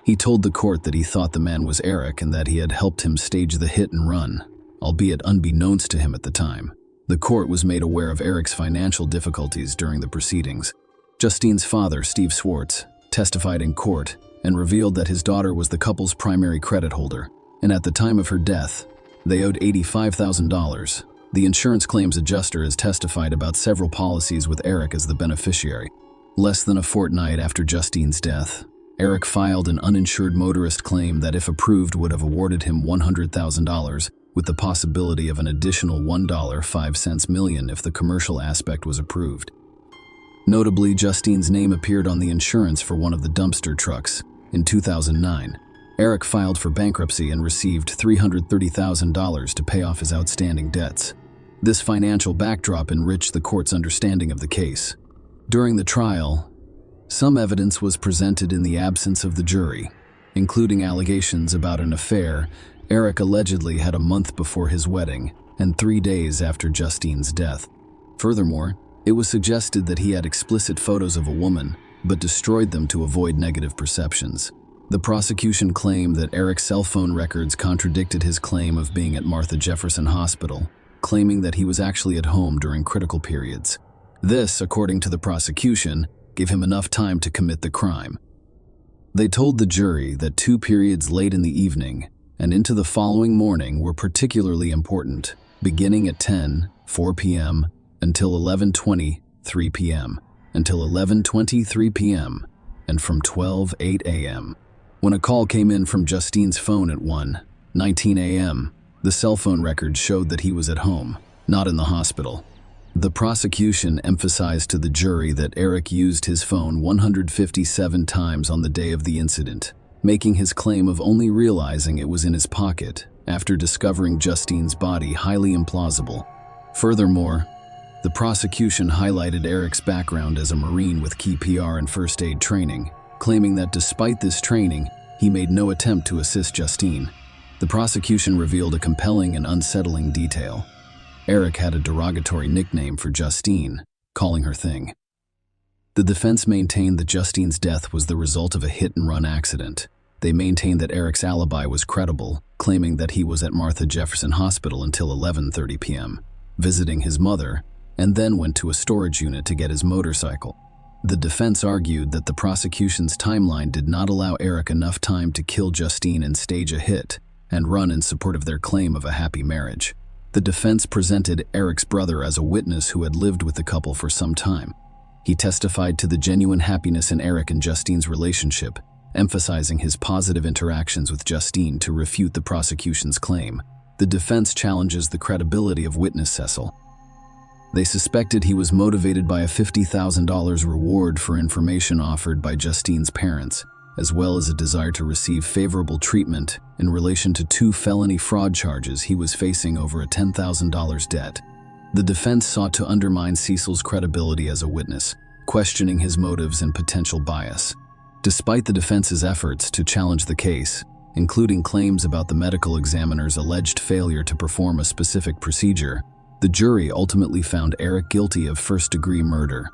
[SPEAKER 1] He told the court that he thought the man was Eric and that he had helped him stage the hit and run, albeit unbeknownst to him at the time. The court was made aware of Eric's financial difficulties during the proceedings. Justine's father, Steve Swartz, testified in court and revealed that his daughter was the couple's primary credit holder, and at the time of her death, they owed $85,000. The insurance claims adjuster has testified about several policies with Eric as the beneficiary. Less than a fortnight after Justine's death, Eric filed an uninsured motorist claim that, if approved, would have awarded him $100,000, with the possibility of an additional $1.05 million if the commercial aspect was approved. Notably, Justine's name appeared on the insurance for one of the dumpster trucks. In 2009, Eric filed for bankruptcy and received $330,000 to pay off his outstanding debts. This financial backdrop enriched the court's understanding of the case. During the trial, some evidence was presented in the absence of the jury, including allegations about an affair Eric allegedly had a month before his wedding and 3 days after Justine's death. Furthermore, it was suggested that he had explicit photos of a woman, but destroyed them to avoid negative perceptions. The prosecution claimed that Eric's cell phone records contradicted his claim of being at Martha Jefferson Hospital, claiming that he was actually at home during critical periods. This, according to the prosecution, gave him enough time to commit the crime. They told the jury that 2 periods late in the evening and into the following morning were particularly important, beginning at 10:04 p.m. until 11:20, 3 p.m., until 11:23 p.m., and from 12:08 a.m. When a call came in from Justine's phone at 1:19 a.m., the cell phone records showed that he was at home, not in the hospital. The prosecution emphasized to the jury that Eric used his phone 157 times on the day of the incident, making his claim of only realizing it was in his pocket after discovering Justine's body highly implausible. Furthermore, the prosecution highlighted Eric's background as a Marine with key PR and first aid training, claiming that despite this training, he made no attempt to assist Justine. The prosecution revealed a compelling and unsettling detail. Eric had a derogatory nickname for Justine, calling her Thing. The defense maintained that Justine's death was the result of a hit-and-run accident. They maintained that Eric's alibi was credible, claiming that he was at Martha Jefferson Hospital until 11:30 p.m., visiting his mother, and then went to a storage unit to get his motorcycle. The defense argued that the prosecution's timeline did not allow Eric enough time to kill Justine and stage a hit and run in support of their claim of a happy marriage. The defense presented Eric's brother as a witness who had lived with the couple for some time. He testified to the genuine happiness in Eric and Justine's relationship, emphasizing his positive interactions with Justine to refute the prosecution's claim. The defense challenges the credibility of witness Cecil. They suspected he was motivated by a $50,000 reward for information offered by Justine's parents, as well as a desire to receive favorable treatment in relation to 2 felony fraud charges he was facing over a $10,000 debt. The defense sought to undermine Cecil's credibility as a witness, questioning his motives and potential bias. Despite the defense's efforts to challenge the case, including claims about the medical examiner's alleged failure to perform a specific procedure, the jury ultimately found Eric guilty of first-degree murder.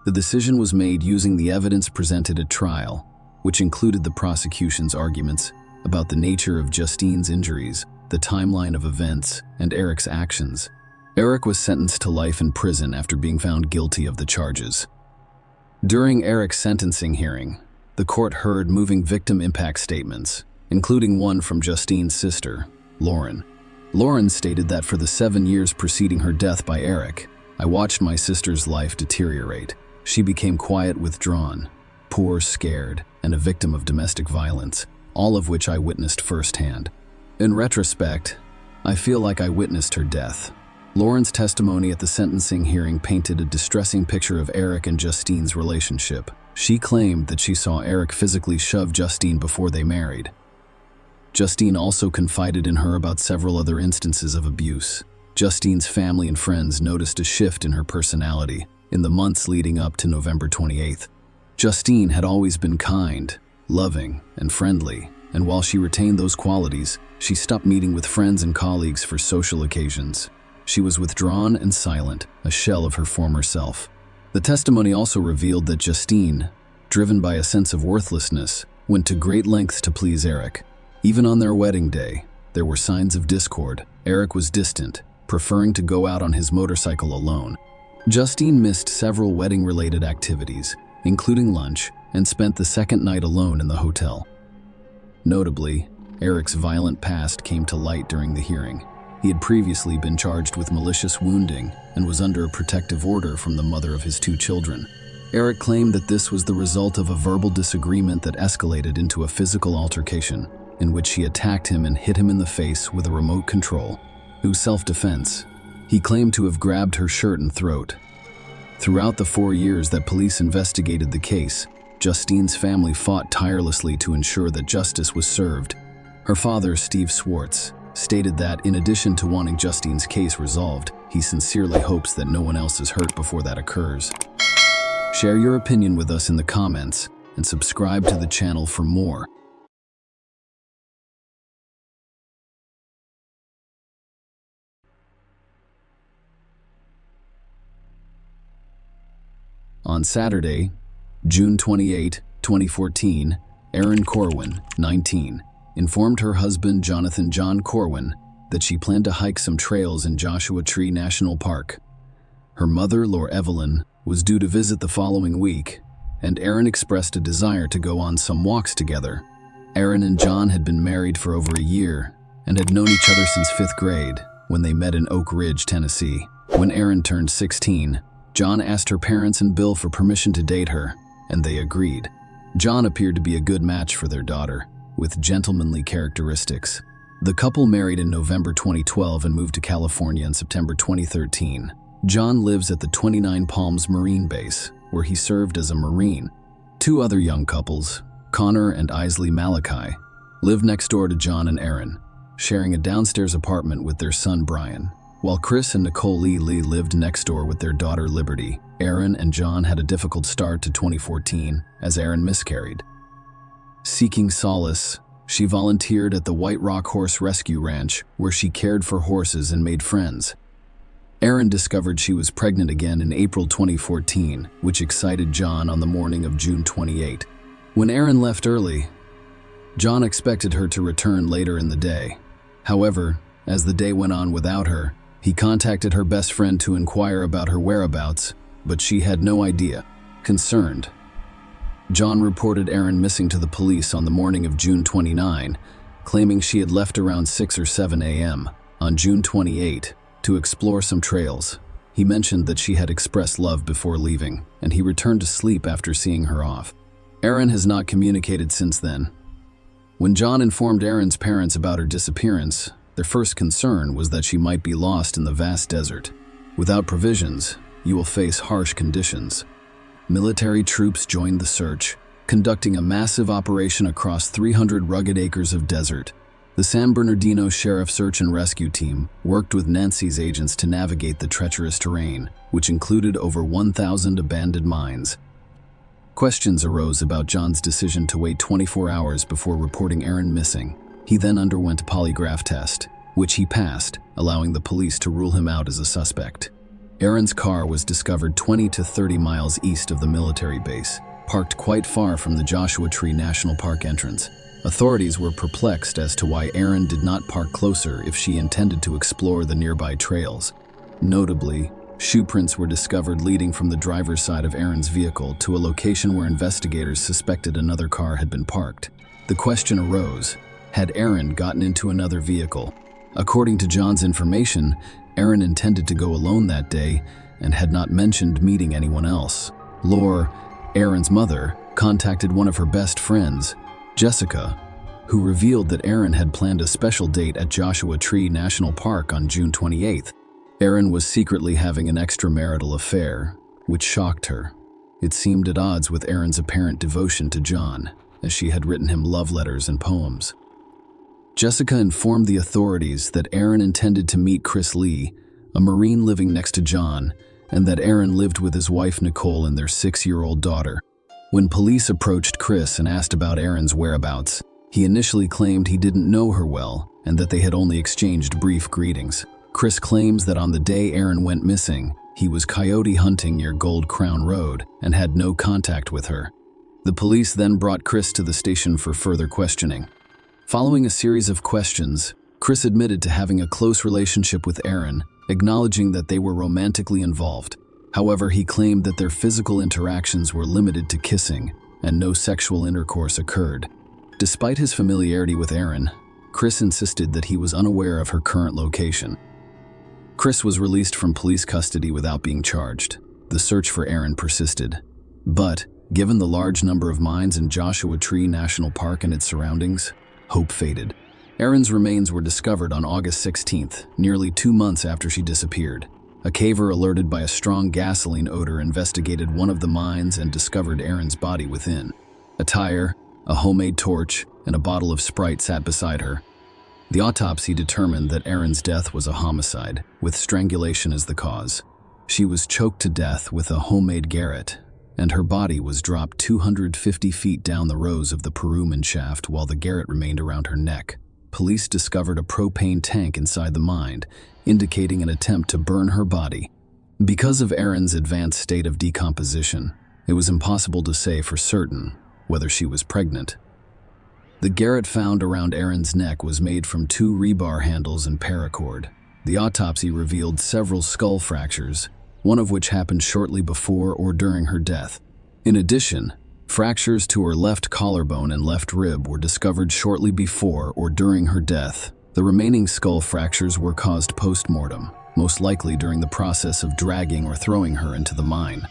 [SPEAKER 1] The decision was made using the evidence presented at trial, which included the prosecution's arguments about the nature of Justine's injuries, the timeline of events, and Eric's actions. Eric was sentenced to life in prison after being found guilty of the charges. During Eric's sentencing hearing, the court heard moving victim impact statements, including one from Justine's sister, Lauren. Lauren stated that for the 7 years preceding her death by Eric, I watched my sister's life deteriorate. She became quiet, withdrawn, poor, scared, and a victim of domestic violence, all of which I witnessed firsthand. In retrospect, I feel like I witnessed her death. Lauren's testimony at the sentencing hearing painted a distressing picture of Eric and Justine's relationship. She claimed that she saw Eric physically shove Justine before they married. Justine also confided in her about several other instances of abuse. Justine's family and friends noticed a shift in her personality in the months leading up to November 28th. Justine had always been kind, loving, and friendly, and while she retained those qualities, she stopped meeting with friends and colleagues for social occasions. She was withdrawn and silent, a shell of her former self. The testimony also revealed that Justine, driven by a sense of worthlessness, went to great lengths to please Eric. Even on their wedding day, there were signs of discord. Eric was distant, preferring to go out on his motorcycle alone. Justine missed several wedding-related activities, including lunch, and spent the second night alone in the hotel. Notably, Eric's violent past came to light during the hearing. He had previously been charged with malicious wounding and was under a protective order from the mother of his 2 children. Eric claimed that this was the result of a verbal disagreement that escalated into a physical altercation, in which she attacked him and hit him in the face with a remote control. In self-defense, he claimed to have grabbed her shirt and throat. Throughout the 4 years that police investigated the case, Justine's family fought tirelessly to ensure that justice was served. Her father, Steve Swartz, stated that in addition to wanting Justine's case resolved, he sincerely hopes that no one else is hurt before that occurs. Share your opinion with us in the comments and subscribe to the channel for more. On Saturday, June 28, 2014, Erin Corwin, 19, informed her husband Jonathan John Corwin that she planned to hike some trails in Joshua Tree National Park. Her mother, Laura Evelyn, was due to visit the following week, and Erin expressed a desire to go on some walks together. Erin and John had been married for over a year and had known each other since 5th grade when they met in Oak Ridge, Tennessee. When Erin turned 16, John asked her parents and Bill for permission to date her, and they agreed. John appeared to be a good match for their daughter, with gentlemanly characteristics. The couple married in November 2012 and moved to California in September 2013. John lives at the 29 Palms Marine Base, where he served as a Marine. 2 other young couples, Connor and Isley Malachi, live next door to John and Erin, sharing a downstairs apartment with their son Brian, while Chris and Nicole Lee lived next door with their daughter Liberty. Erin and John had a difficult start to 2014 as Erin miscarried. Seeking solace, she volunteered at the White Rock Horse Rescue Ranch, where she cared for horses and made friends. Erin discovered she was pregnant again in April 2014, which excited John on the morning of June 28. When Erin left early, John expected her to return later in the day. However, as the day went on without her, he contacted her best friend to inquire about her whereabouts, but she had no idea. Concerned, John reported Erin missing to the police on the morning of June 29, claiming she had left around 6 or 7 a.m. on June 28 to explore some trails. He mentioned that she had expressed love before leaving, and he returned to sleep after seeing her off. Erin has not communicated since then. When John informed Erin's parents about her disappearance, their first concern was that she might be lost in the vast desert. Without provisions, you will face harsh conditions. Military troops joined the search, conducting a massive operation across 300 rugged acres of desert. The San Bernardino Sheriff Search and Rescue Team worked with Nancy's agents to navigate the treacherous terrain, which included over 1,000 abandoned mines. Questions arose about John's decision to wait 24 hours before reporting Erin missing. He then underwent a polygraph test, which he passed, allowing the police to rule him out as a suspect. Erin's car was discovered 20 to 30 miles east of the military base, parked quite far from the Joshua Tree National Park entrance. Authorities were perplexed as to why Erin did not park closer if she intended to explore the nearby trails. Notably, shoe prints were discovered leading from the driver's side of Erin's vehicle to a location where investigators suspected another car had been parked. The question arose, had Erin gotten into another vehicle? According to John's information, Erin intended to go alone that day and had not mentioned meeting anyone else. Lore, Erin's mother, contacted one of her best friends, Jessica, who revealed that Erin had planned a special date at Joshua Tree National Park on June 28th. Erin was secretly having an extramarital affair, which shocked her. It seemed at odds with Erin's apparent devotion to John, as she had written him love letters and poems. Jessica informed the authorities that Erin intended to meet Chris Lee, a Marine living next to John, and that Erin lived with his wife Nicole and their 6-year-old daughter. When police approached Chris and asked about Erin's whereabouts, he initially claimed he didn't know her well and that they had only exchanged brief greetings. Chris claims that on the day Erin went missing, he was coyote hunting near Gold Crown Road and had no contact with her. The police then brought Chris to the station for further questioning. Following a series of questions, Chris admitted to having a close relationship with Erin, acknowledging that they were romantically involved. However, he claimed that their physical interactions were limited to kissing and no sexual intercourse occurred. Despite his familiarity with Erin, Chris insisted that he was unaware of her current location. Chris was released from police custody without being charged. The search for Erin persisted. But, given the large number of mines in Joshua Tree National Park and its surroundings, hope faded. Erin's remains were discovered on August 16th, nearly 2 months after she disappeared. A caver alerted by a strong gasoline odor investigated one of the mines and discovered Erin's body within. A tire, a homemade torch, and a bottle of Sprite sat beside her. The autopsy determined that Erin's death was a homicide, with strangulation as the cause. She was choked to death with a homemade garrote, and her body was dropped 250 feet down the rows of the Peruman shaft while the garrote remained around her neck. Police discovered a propane tank inside the mine, indicating an attempt to burn her body. Because of Erin's advanced state of decomposition, it was impossible to say for certain whether she was pregnant. The garrote found around Erin's neck was made from 2 rebar handles and paracord. The autopsy revealed several skull fractures, one of which happened shortly before or during her death. In addition, fractures to her left collarbone and left rib were discovered shortly before or during her death. The remaining skull fractures were caused post-mortem, most likely during the process of dragging or throwing her into the mine.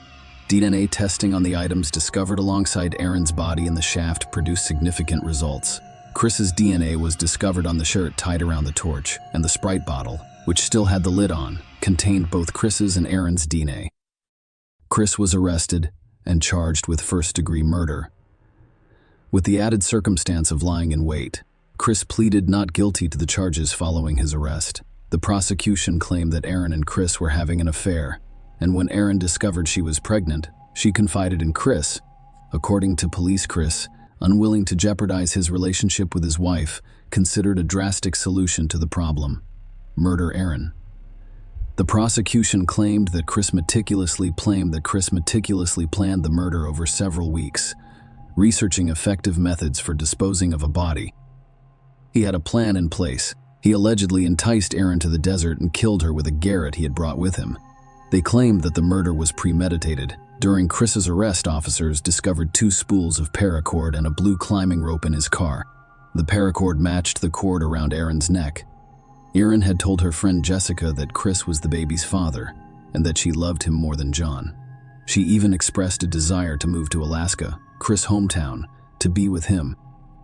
[SPEAKER 1] DNA testing on the items discovered alongside Erin's body in the shaft produced significant results. Chris's DNA was discovered on the shirt tied around the torch, and the Sprite bottle, which still had the lid on, contained both Chris's and Erin's DNA. Chris was arrested and charged with first-degree murder. With the added circumstance of lying in wait, Chris pleaded not guilty to the charges following his arrest. The prosecution claimed that Erin and Chris were having an affair, and when Erin discovered she was pregnant, she confided in Chris. According to police, Chris, unwilling to jeopardize his relationship with his wife, considered a drastic solution to the problem: murder Erin. The prosecution claimed that Chris meticulously planned the murder over several weeks, researching effective methods for disposing of a body. He had a plan in place. He allegedly enticed Erin to the desert and killed her with a garrote he had brought with him. They claimed that the murder was premeditated. During Chris's arrest, officers discovered 2 spools of paracord and a blue climbing rope in his car. The paracord matched the cord around Erin's neck. Erin had told her friend Jessica that Chris was the baby's father and that she loved him more than John. She even expressed a desire to move to Alaska, Chris' hometown, to be with him.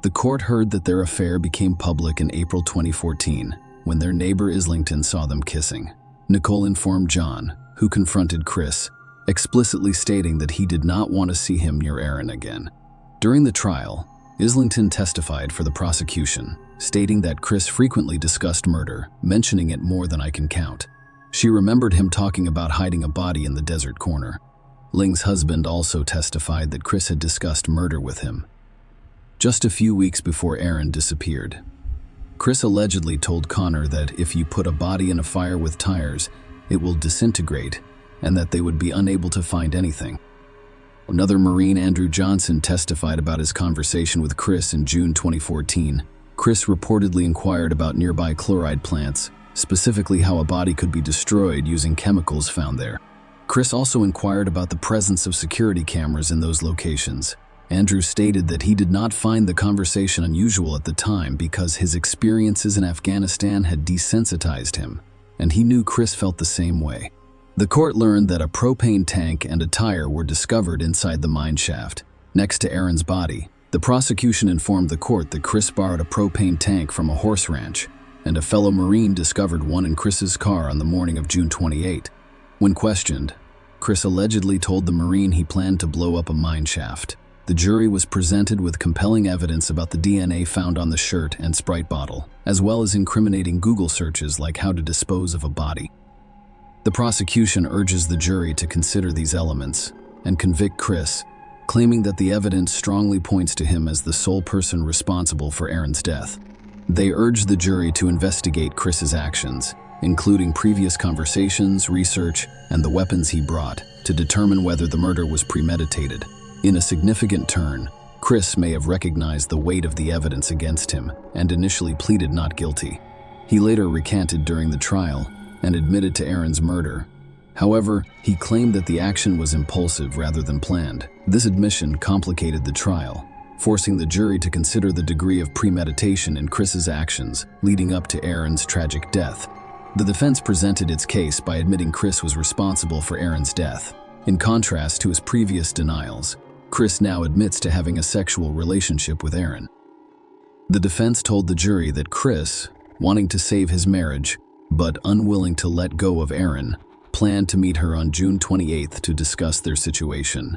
[SPEAKER 1] The court heard that their affair became public in April 2014 when their neighbor Islington saw them kissing. Nicole informed John, who confronted Chris, explicitly stating that he did not want to see him near Erin again. During the trial, Islington testified for the prosecution, stating that Chris frequently discussed murder, mentioning it more than I can count. She remembered him talking about hiding a body in the desert corner. Ling's husband also testified that Chris had discussed murder with him. Just a few weeks before Erin disappeared, Chris allegedly told Connor that if you put a body in a fire with tires, it will disintegrate and that they would be unable to find anything. Another Marine, Andrew Johnson, testified about his conversation with Chris in June 2014. Chris reportedly inquired about nearby chloride plants, specifically how a body could be destroyed using chemicals found there. Chris also inquired about the presence of security cameras in those locations. Andrew stated that he did not find the conversation unusual at the time because his experiences in Afghanistan had desensitized him, and he knew Chris felt the same way. The court learned that a propane tank and a tire were discovered inside the mine shaft, next to Erin's body. The prosecution informed the court that Chris borrowed a propane tank from a horse ranch, and a fellow Marine discovered one in Chris's car on the morning of June 28. When questioned, Chris allegedly told the Marine he planned to blow up a mine shaft. The jury was presented with compelling evidence about the DNA found on the shirt and Sprite bottle, as well as incriminating Google searches like how to dispose of a body. The prosecution urges the jury to consider these elements and convict Chris, claiming that the evidence strongly points to him as the sole person responsible for Erin's death. They urge the jury to investigate Chris's actions, including previous conversations, research, and the weapons he brought, to determine whether the murder was premeditated. In a significant turn, Chris may have recognized the weight of the evidence against him and initially pleaded not guilty. He later recanted during the trial and admitted to Erin's murder. However, he claimed that the action was impulsive rather than planned. This admission complicated the trial, forcing the jury to consider the degree of premeditation in Chris's actions leading up to Erin's tragic death. The defense presented its case by admitting Chris was responsible for Erin's death. In contrast to his previous denials, Chris now admits to having a sexual relationship with Erin. The defense told the jury that Chris, wanting to save his marriage, but unwilling to let go of Erin, planned to meet her on June 28th to discuss their situation.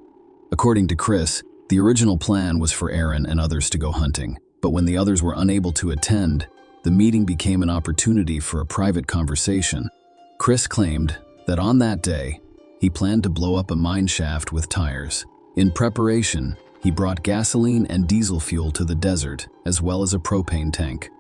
[SPEAKER 1] According to Chris, the original plan was for Erin and others to go hunting, but when the others were unable to attend, the meeting became an opportunity for a private conversation. Chris claimed that on that day, he planned to blow up a mine shaft with tires. In preparation, he brought gasoline and diesel fuel to the desert, as well as a propane tank.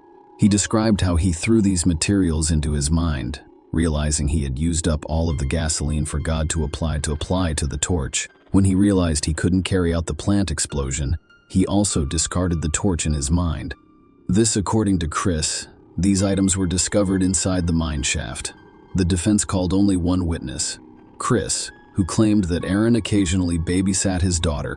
[SPEAKER 1] He described how he threw these materials into his mind, realizing he had used up all of the gasoline for God to apply to the torch. When he realized he couldn't carry out the plant explosion, he also discarded the torch in his mind. This, according to Chris, these items were discovered inside the mine shaft. The defense called only one witness, Chris, who claimed that Erin occasionally babysat his daughter.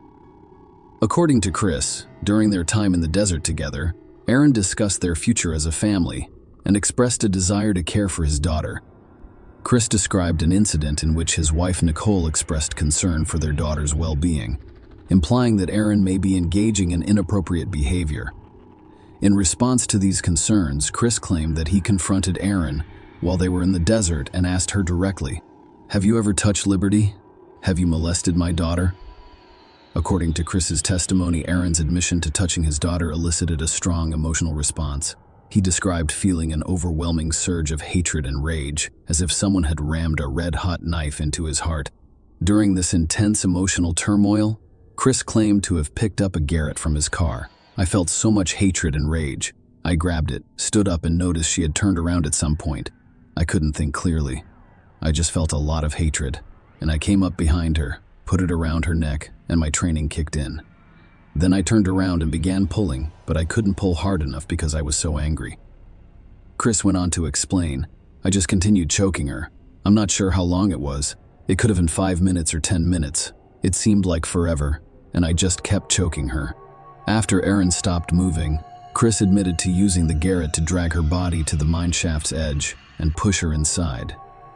[SPEAKER 1] According to Chris, during their time in the desert together, Erin discussed their future as a family and expressed a desire to care for his daughter. Chris described an incident in which his wife Nicole expressed concern for their daughter's well-being, implying that Erin may be engaging in inappropriate behavior. In response to these concerns, Chris claimed that he confronted Erin while they were in the desert and asked her directly, "Have you ever touched Liberty? Have you molested my daughter?" According to Chris's testimony, Erin's admission to touching his daughter elicited a strong emotional response. He described feeling an overwhelming surge of hatred and rage, as if someone had rammed a red-hot knife into his heart. During this intense emotional turmoil, Chris claimed to have picked up a garrote from his car. "I felt so much hatred and rage. I grabbed it, stood up, and noticed she had turned around at some point. I couldn't think clearly." I just felt a lot of hatred, and I came up behind her, put it around her neck, and my training kicked in. Then I turned around and began pulling, but I couldn't pull hard enough because I was so angry. Chris went on to explain, I just continued choking her. I'm not sure how long it was. It could have been 5 minutes or 10 minutes. It seemed like forever, and I just kept choking her. After Erin stopped moving, Chris admitted to using the garrote to drag her body to the mineshaft's edge and push her inside.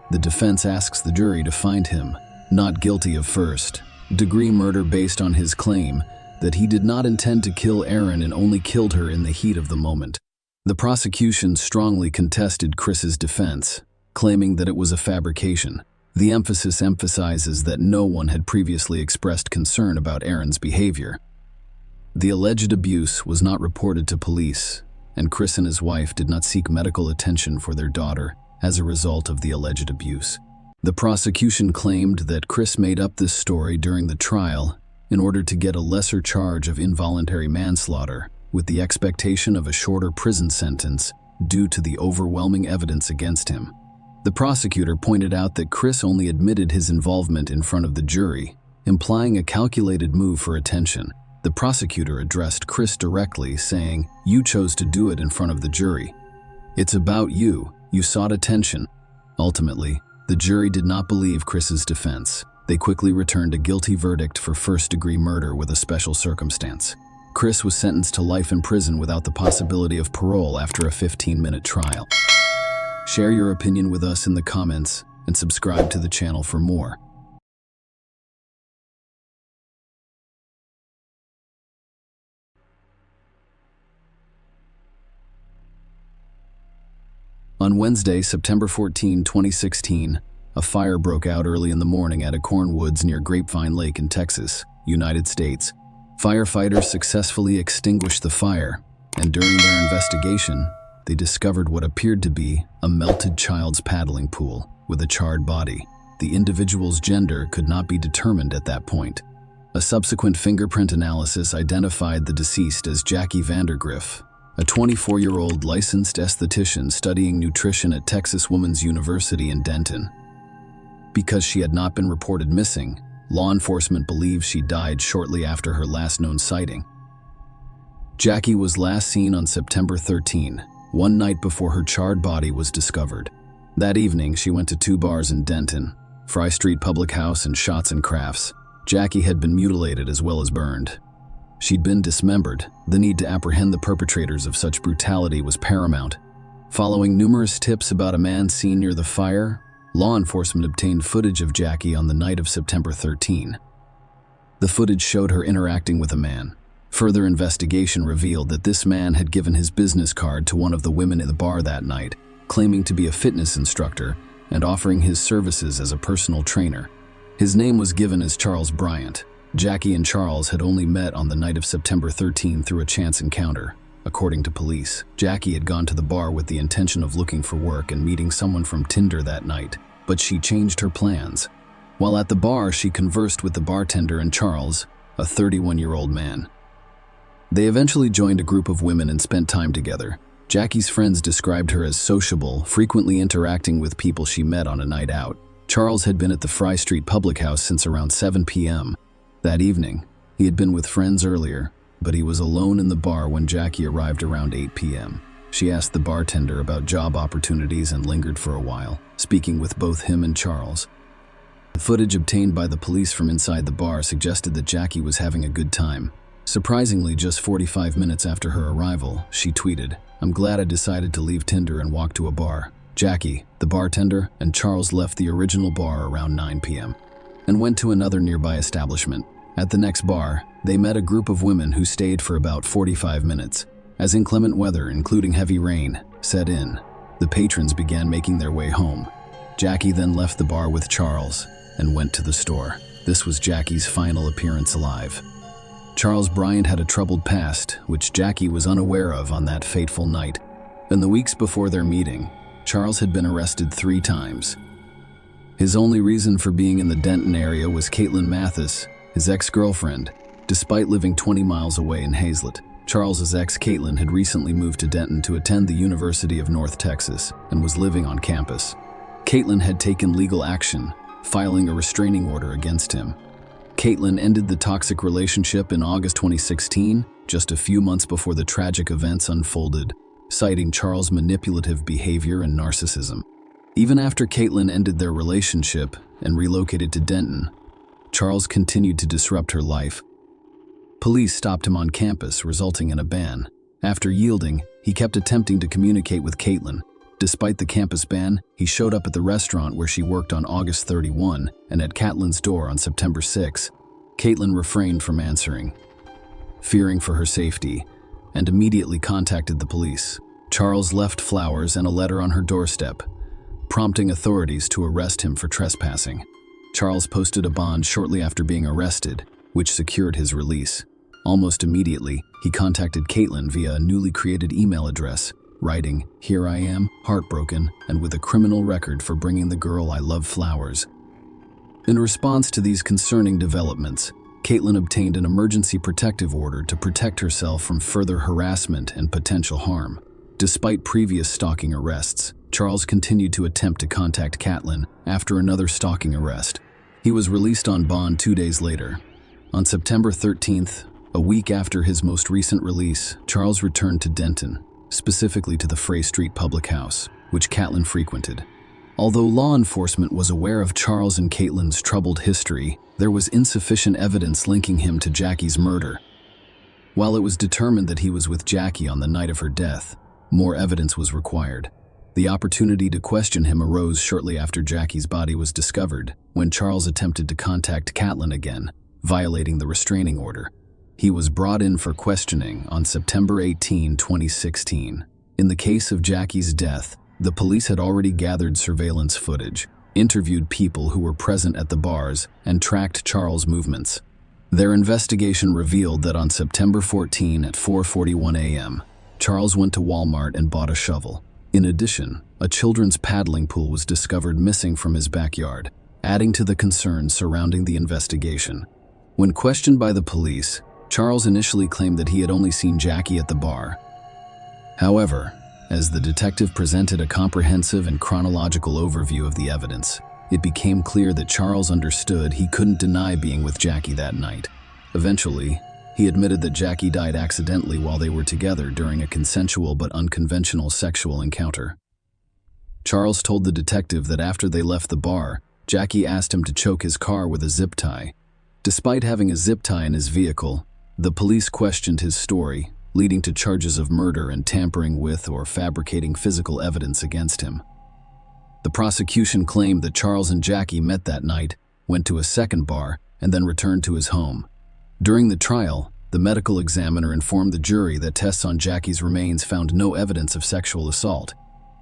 [SPEAKER 1] The defense asks the jury to find him not guilty of first-degree murder based on his claim that he did not intend to kill Erin and only killed her in the heat of the moment. The prosecution strongly contested Chris's defense, claiming that it was a fabrication. The emphasis emphasizes that no one had previously expressed concern about Erin's behavior. The alleged abuse was not reported to police, and Chris and his wife did not seek medical attention for their daughter as a result of the alleged abuse. The prosecution claimed that Chris made up this story during the trial in order to get a lesser charge of involuntary manslaughter, with the expectation of a shorter prison sentence due to the overwhelming evidence against him. The prosecutor pointed out that Chris only admitted his involvement in front of the jury, implying a calculated move for attention. The prosecutor addressed Chris directly, saying, "You chose to do it in front of the jury. It's about you. You sought attention." Ultimately, the jury did not believe Chris's defense. They quickly returned a guilty verdict for first-degree murder with a special circumstance. Chris was sentenced to life in prison without the possibility of parole after a 15-minute trial. Share your opinion with us in the comments and subscribe to the channel for more. On Wednesday, September 14, 2016, a fire broke out early in the morning at Acorn Woods near Grapevine Lake in Texas, United States. Firefighters successfully extinguished the fire, and during their investigation, they discovered what appeared to be a melted child's paddling pool with a charred body. The individual's gender could not be determined at that point. A subsequent fingerprint analysis identified the deceased as Jackie Vandergriff, a 24-year-old licensed esthetician studying nutrition at Texas Woman's University in Denton. Because she had not been reported missing, law enforcement believes she died shortly after her last known sighting. Jackie was last seen on September 13, one night before her charred body was discovered. That evening, she went to 2 bars in Denton, Fry Street Public House and Shots and Crafts. Jackie had been mutilated as well as burned. She'd been dismembered. The need to apprehend the perpetrators of such brutality was paramount. Following numerous tips about a man seen near the fire, law enforcement obtained footage of Jackie on the night of September 13. The footage showed her interacting with a man. Further investigation revealed that this man had given his business card to one of the women in the bar that night, claiming to be a fitness instructor and offering his services as a personal trainer. His name was given as Charles Bryant. Jackie and Charles had only met on the night of September 13 through a chance encounter. According to police, Jackie had gone to the bar with the intention of looking for work and meeting someone from Tinder that night, but she changed her plans. While at the bar, she conversed with the bartender and Charles, a 31-year-old man. They eventually joined a group of women and spent time together. Jackie's friends described her as sociable, frequently interacting with people she met on a night out. Charles had been at the Fry Street Public House since around 7 p.m. That evening, he had been with friends earlier, but he was alone in the bar when Jackie arrived around 8 p.m. She asked the bartender about job opportunities and lingered for a while, speaking with both him and Charles. The footage obtained by the police from inside the bar suggested that Jackie was having a good time. Surprisingly, just 45 minutes after her arrival, she tweeted, "I'm glad I decided to leave Tinder and walk to a bar." Jackie, the bartender, and Charles left the original bar around 9 p.m. and went to another nearby establishment. At the next bar, they met a group of women who stayed for about 45 minutes. As inclement weather, including heavy rain, set in, the patrons began making their way home. Jackie then left the bar with Charles and went to the store. This was Jackie's final appearance alive. Charles Bryant had a troubled past, which Jackie was unaware of on that fateful night. In the weeks before their meeting, Charles had been arrested 3 times. His only reason for being in the Denton area was Caitlin Mathis, his ex-girlfriend. Despite living 20 miles away in Hazlet, Charles's ex Caitlin had recently moved to Denton to attend the University of North Texas and was living on campus. Caitlin had taken legal action, filing a restraining order against him. Caitlin ended the toxic relationship in August 2016, just a few months before the tragic events unfolded, citing Charles' manipulative behavior and narcissism. Even after Caitlin ended their relationship and relocated to Denton, Charles continued to disrupt her life. Police stopped him on campus, resulting in a ban. After yielding, he kept attempting to communicate with Caitlin. Despite the campus ban, he showed up at the restaurant where she worked on August 31 and at Caitlin's door on September 6. Caitlin refrained from answering, fearing for her safety, and immediately contacted the police. Charles left flowers and a letter on her doorstep, prompting authorities to arrest him for trespassing. Charles posted a bond shortly after being arrested, which secured his release. Almost immediately, he contacted Caitlin via a newly created email address, writing, "Here I am, heartbroken, and with a criminal record for bringing the girl I love flowers." In response to these concerning developments, Caitlin obtained an emergency protective order to protect herself from further harassment and potential harm. Despite previous stalking arrests, Charles continued to attempt to contact Caitlin after another stalking arrest. He was released on bond 2 days later. On September 13th, a week after his most recent release, Charles returned to Denton, specifically to the Frey Street public house, which Caitlin frequented. Although law enforcement was aware of Charles and Caitlin's troubled history, there was insufficient evidence linking him to Jackie's murder. While it was determined that he was with Jackie on the night of her death, more evidence was required. The opportunity to question him arose shortly after Jackie's body was discovered, when Charles attempted to contact Caitlin again, violating the restraining order. He was brought in for questioning on September 18, 2016. In the case of Jackie's death, the police had already gathered surveillance footage, interviewed people who were present at the bars, and tracked Charles' movements. Their investigation revealed that on September 14 at 4:41 a.m., Charles went to Walmart and bought a shovel. In addition, a children's paddling pool was discovered missing from his backyard, adding to the concerns surrounding the investigation. When questioned by the police, Charles initially claimed that he had only seen Jackie at the bar. However, as the detective presented a comprehensive and chronological overview of the evidence, it became clear that Charles understood he couldn't deny being with Jackie that night. Eventually, he admitted that Jackie died accidentally while they were together during a consensual but unconventional sexual encounter. Charles told the detective that after they left the bar, Jackie asked him to choke his car with a zip tie. Despite having a zip tie in his vehicle, the police questioned his story, leading to charges of murder and tampering with or fabricating physical evidence against him. The prosecution claimed that Charles and Jackie met that night, went to a second bar, and then returned to his home. During the trial, the medical examiner informed the jury that tests on Jackie's remains found no evidence of sexual assault.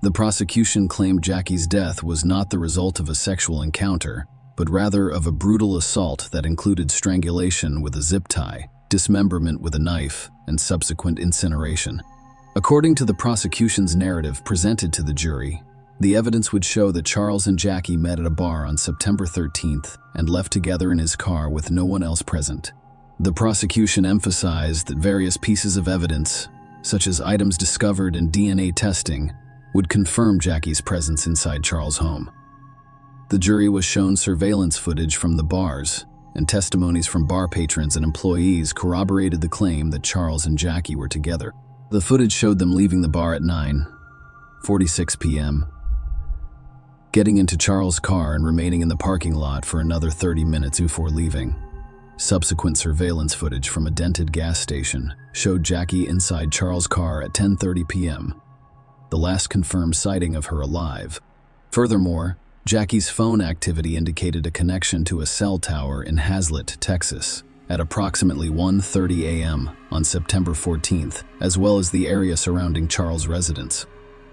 [SPEAKER 1] The prosecution claimed Jackie's death was not the result of a sexual encounter, but rather of a brutal assault that included strangulation with a zip tie, dismemberment with a knife, and subsequent incineration. According to the prosecution's narrative presented to the jury, the evidence would show that Charles and Jackie met at a bar on September 13th and left together in his car with no one else present. The prosecution emphasized that various pieces of evidence, such as items discovered and DNA testing, would confirm Jackie's presence inside Charles' home. The jury was shown surveillance footage from the bars, and testimonies from bar patrons and employees corroborated the claim that Charles and Jackie were together. The footage showed them leaving the bar at 9:46 p.m., getting into Charles' car and remaining in the parking lot for another 30 minutes before leaving. Subsequent surveillance footage from a dented gas station showed Jackie inside Charles' car at 10:30 p.m., the last confirmed sighting of her alive. Furthermore, Jackie's phone activity indicated a connection to a cell tower in Hazlet, Texas, at approximately 1:30 a.m. on September 14th, as well as the area surrounding Charles' residence.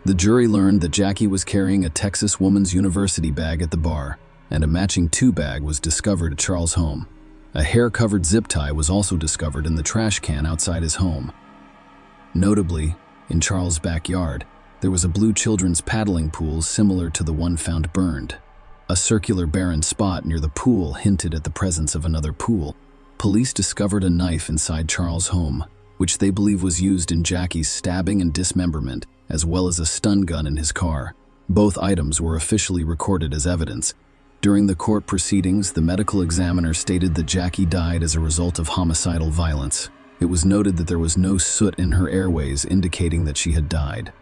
[SPEAKER 1] The jury learned that Jackie was carrying a Texas Woman's University bag at the bar, and a matching bag was discovered at Charles' home. A hair-covered zip tie was also discovered in the trash can outside his home. Notably, in Charles' backyard, there was a blue children's paddling pool similar to the one found burned. A circular barren spot near the pool hinted at the presence of another pool. Police discovered a knife inside Charles' home, which they believe was used in Jackie's stabbing and dismemberment, as well as a stun gun in his car. Both items were officially recorded as evidence. During the court proceedings, the medical examiner stated that Jackie died as a result of homicidal violence. It was noted that there was no soot in her airways, indicating that she had died,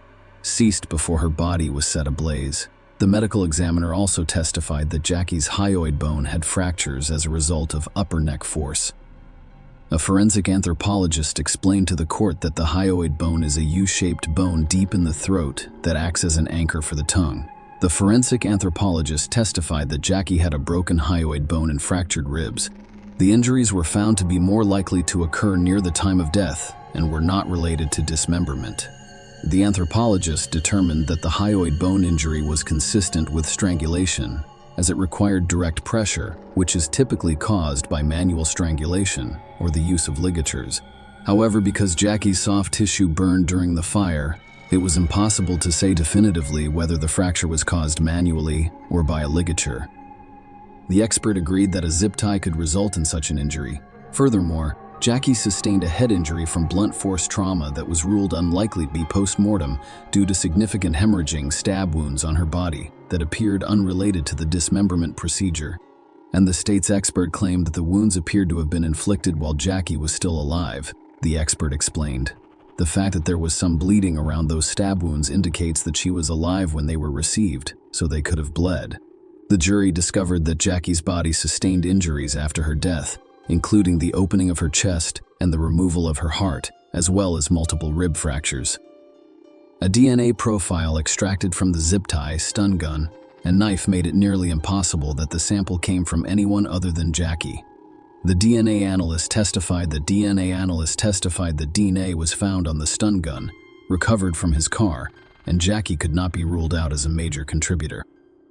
[SPEAKER 1] ceased before her body was set ablaze. The medical examiner also testified that Jackie's hyoid bone had fractures as a result of upper neck force. A forensic anthropologist explained to the court that the hyoid bone is a U-shaped bone deep in the throat that acts as an anchor for the tongue. The forensic anthropologist testified that Jackie had a broken hyoid bone and fractured ribs. The injuries were found to be more likely to occur near the time of death and were not related to dismemberment. The anthropologist determined that the hyoid bone injury was consistent with strangulation, as it required direct pressure, which is typically caused by manual strangulation or the use of ligatures. However, because Jackie's soft tissue burned during the fire, it was impossible to say definitively whether the fracture was caused manually or by a ligature. The expert agreed that a zip tie could result in such an injury. Furthermore, Jackie sustained a head injury from blunt force trauma that was ruled unlikely to be post-mortem due to significant hemorrhaging stab wounds on her body that appeared unrelated to the dismemberment procedure. And the state's expert claimed that the wounds appeared to have been inflicted while Jackie was still alive, the expert explained. The fact that there was some bleeding around those stab wounds indicates that she was alive when they were received, so they could have bled. The jury discovered that Jackie's body sustained injuries after her death, including the opening of her chest and the removal of her heart, as well as multiple rib fractures. A DNA profile extracted from the zip tie, stun gun, and knife made it nearly impossible that the sample came from anyone other than Jackie. The DNA analyst testified that DNA was found on the stun gun, recovered from his car, and Jackie could not be ruled out as a major contributor.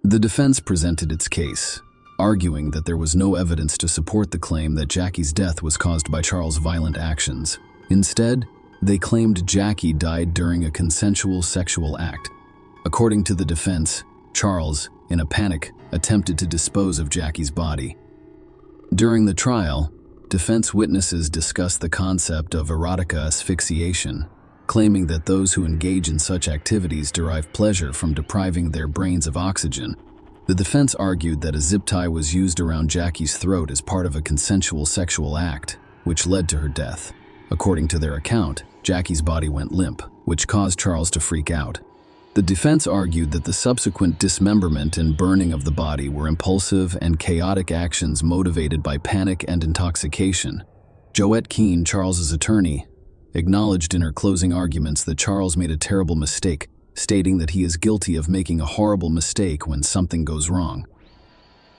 [SPEAKER 1] The defense presented its case, arguing that there was no evidence to support the claim that Jackie's death was caused by Charles' violent actions. Instead, they claimed Jackie died during a consensual sexual act. According to the defense, Charles, in a panic, attempted to dispose of Jackie's body. During the trial, defense witnesses discussed the concept of erotica asphyxiation, claiming that those who engage in such activities derive pleasure from depriving their brains of oxygen. The defense argued that a zip tie was used around Jackie's throat as part of a consensual sexual act, which led to her death. According to their account, Jackie's body went limp, which caused Charles to freak out. The defense argued that the subsequent dismemberment and burning of the body were impulsive and chaotic actions motivated by panic and intoxication. Joette Keene, Charles's attorney, acknowledged in her closing arguments that Charles made a terrible mistake, stating that he is guilty of making a horrible mistake when something goes wrong.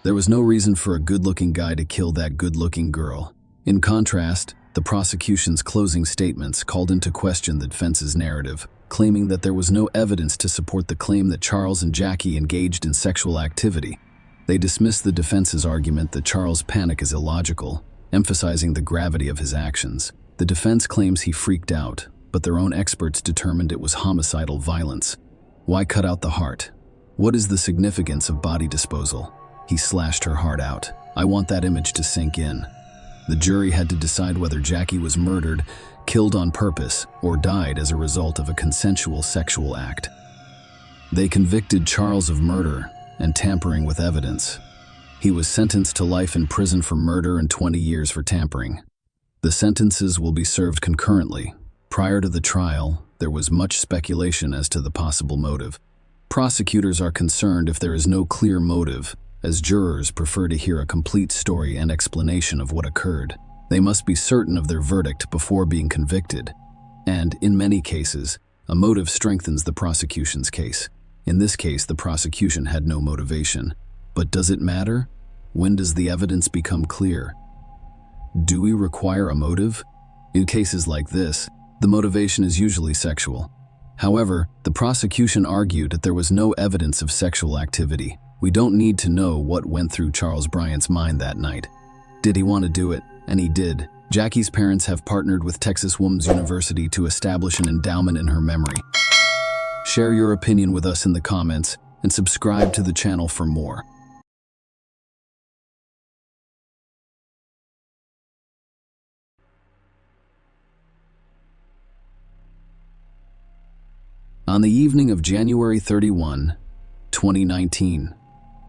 [SPEAKER 1] There was no reason for a good-looking guy to kill that good-looking girl. In contrast, the prosecution's closing statements called into question the defense's narrative, claiming that there was no evidence to support the claim that Charles and Jackie engaged in sexual activity. They dismissed the defense's argument that Charles' panic is illogical, emphasizing the gravity of his actions. The defense claims he freaked out, but their own experts determined it was homicidal violence. Why cut out the heart? What is the significance of body disposal? He slashed her heart out. I want that image to sink in. The jury had to decide whether Jackie was murdered, killed on purpose, or died as a result of a consensual sexual act. They convicted Charles of murder and tampering with evidence. He was sentenced to life in prison for murder and 20 years for tampering. The sentences will be served concurrently. Prior to the trial, there was much speculation as to the possible motive. Prosecutors are concerned if there is no clear motive, as jurors prefer to hear a complete story and explanation of what occurred. They must be certain of their verdict before being convicted. And, in many cases, a motive strengthens the prosecution's case. In this case, the prosecution had no motivation. But does it matter? When does the evidence become clear? Do we require a motive? In cases like this, the motivation is usually sexual. However, the prosecution argued that there was no evidence of sexual activity. We don't need to know what went through Charles Bryant's mind that night. Did he want to do it? And he did. Jackie's parents have partnered with Texas Women's University to establish an endowment in her memory. Share your opinion with us in the comments and subscribe to the channel for more. On the evening of January 31, 2019.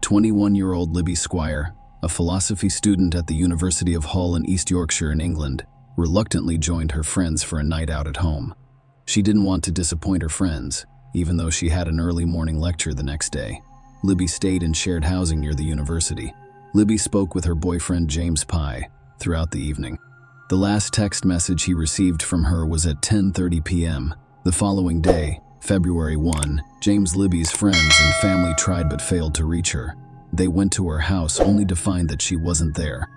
[SPEAKER 1] 21-year-old Libby Squire, a philosophy student at the University of Hull in East Yorkshire in England, reluctantly joined her friends for a night out at home. She didn't want to disappoint her friends, even though she had an early morning lecture the next day. Libby stayed in shared housing near the university. Libby spoke with her boyfriend James Pye throughout the evening. The last text message he received from her was at 10:30 p.m. The following day, February 1, James Libby's friends and family tried but failed to reach her. They went to her house only to find that she wasn't there.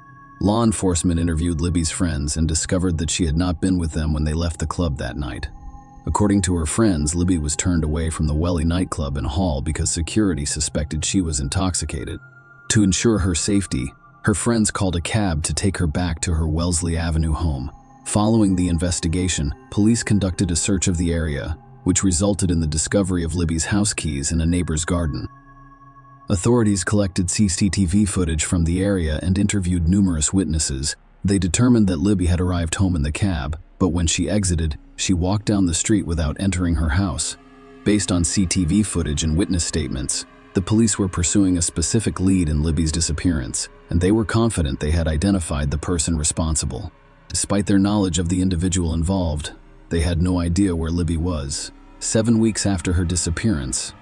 [SPEAKER 1] Law enforcement interviewed Libby's friends and discovered that she had not been with them when they left the club that night. According to her friends, Libby was turned away from the Welly nightclub in Hull because security suspected she was intoxicated. To ensure her safety, her friends called a cab to take her back to her Wellesley Avenue home. Following the investigation, police conducted a search of the area, which resulted in the discovery of Libby's house keys in a neighbor's garden. Authorities collected CCTV footage from the area and interviewed numerous witnesses. They determined that Libby had arrived home in the cab, but when she exited, she walked down the street without entering her house. Based on CCTV footage and witness statements, the police were pursuing a specific lead in Libby's disappearance, and they were confident they had identified the person responsible. Despite their knowledge of the individual involved, they had no idea where Libby was. 7 weeks after her disappearance,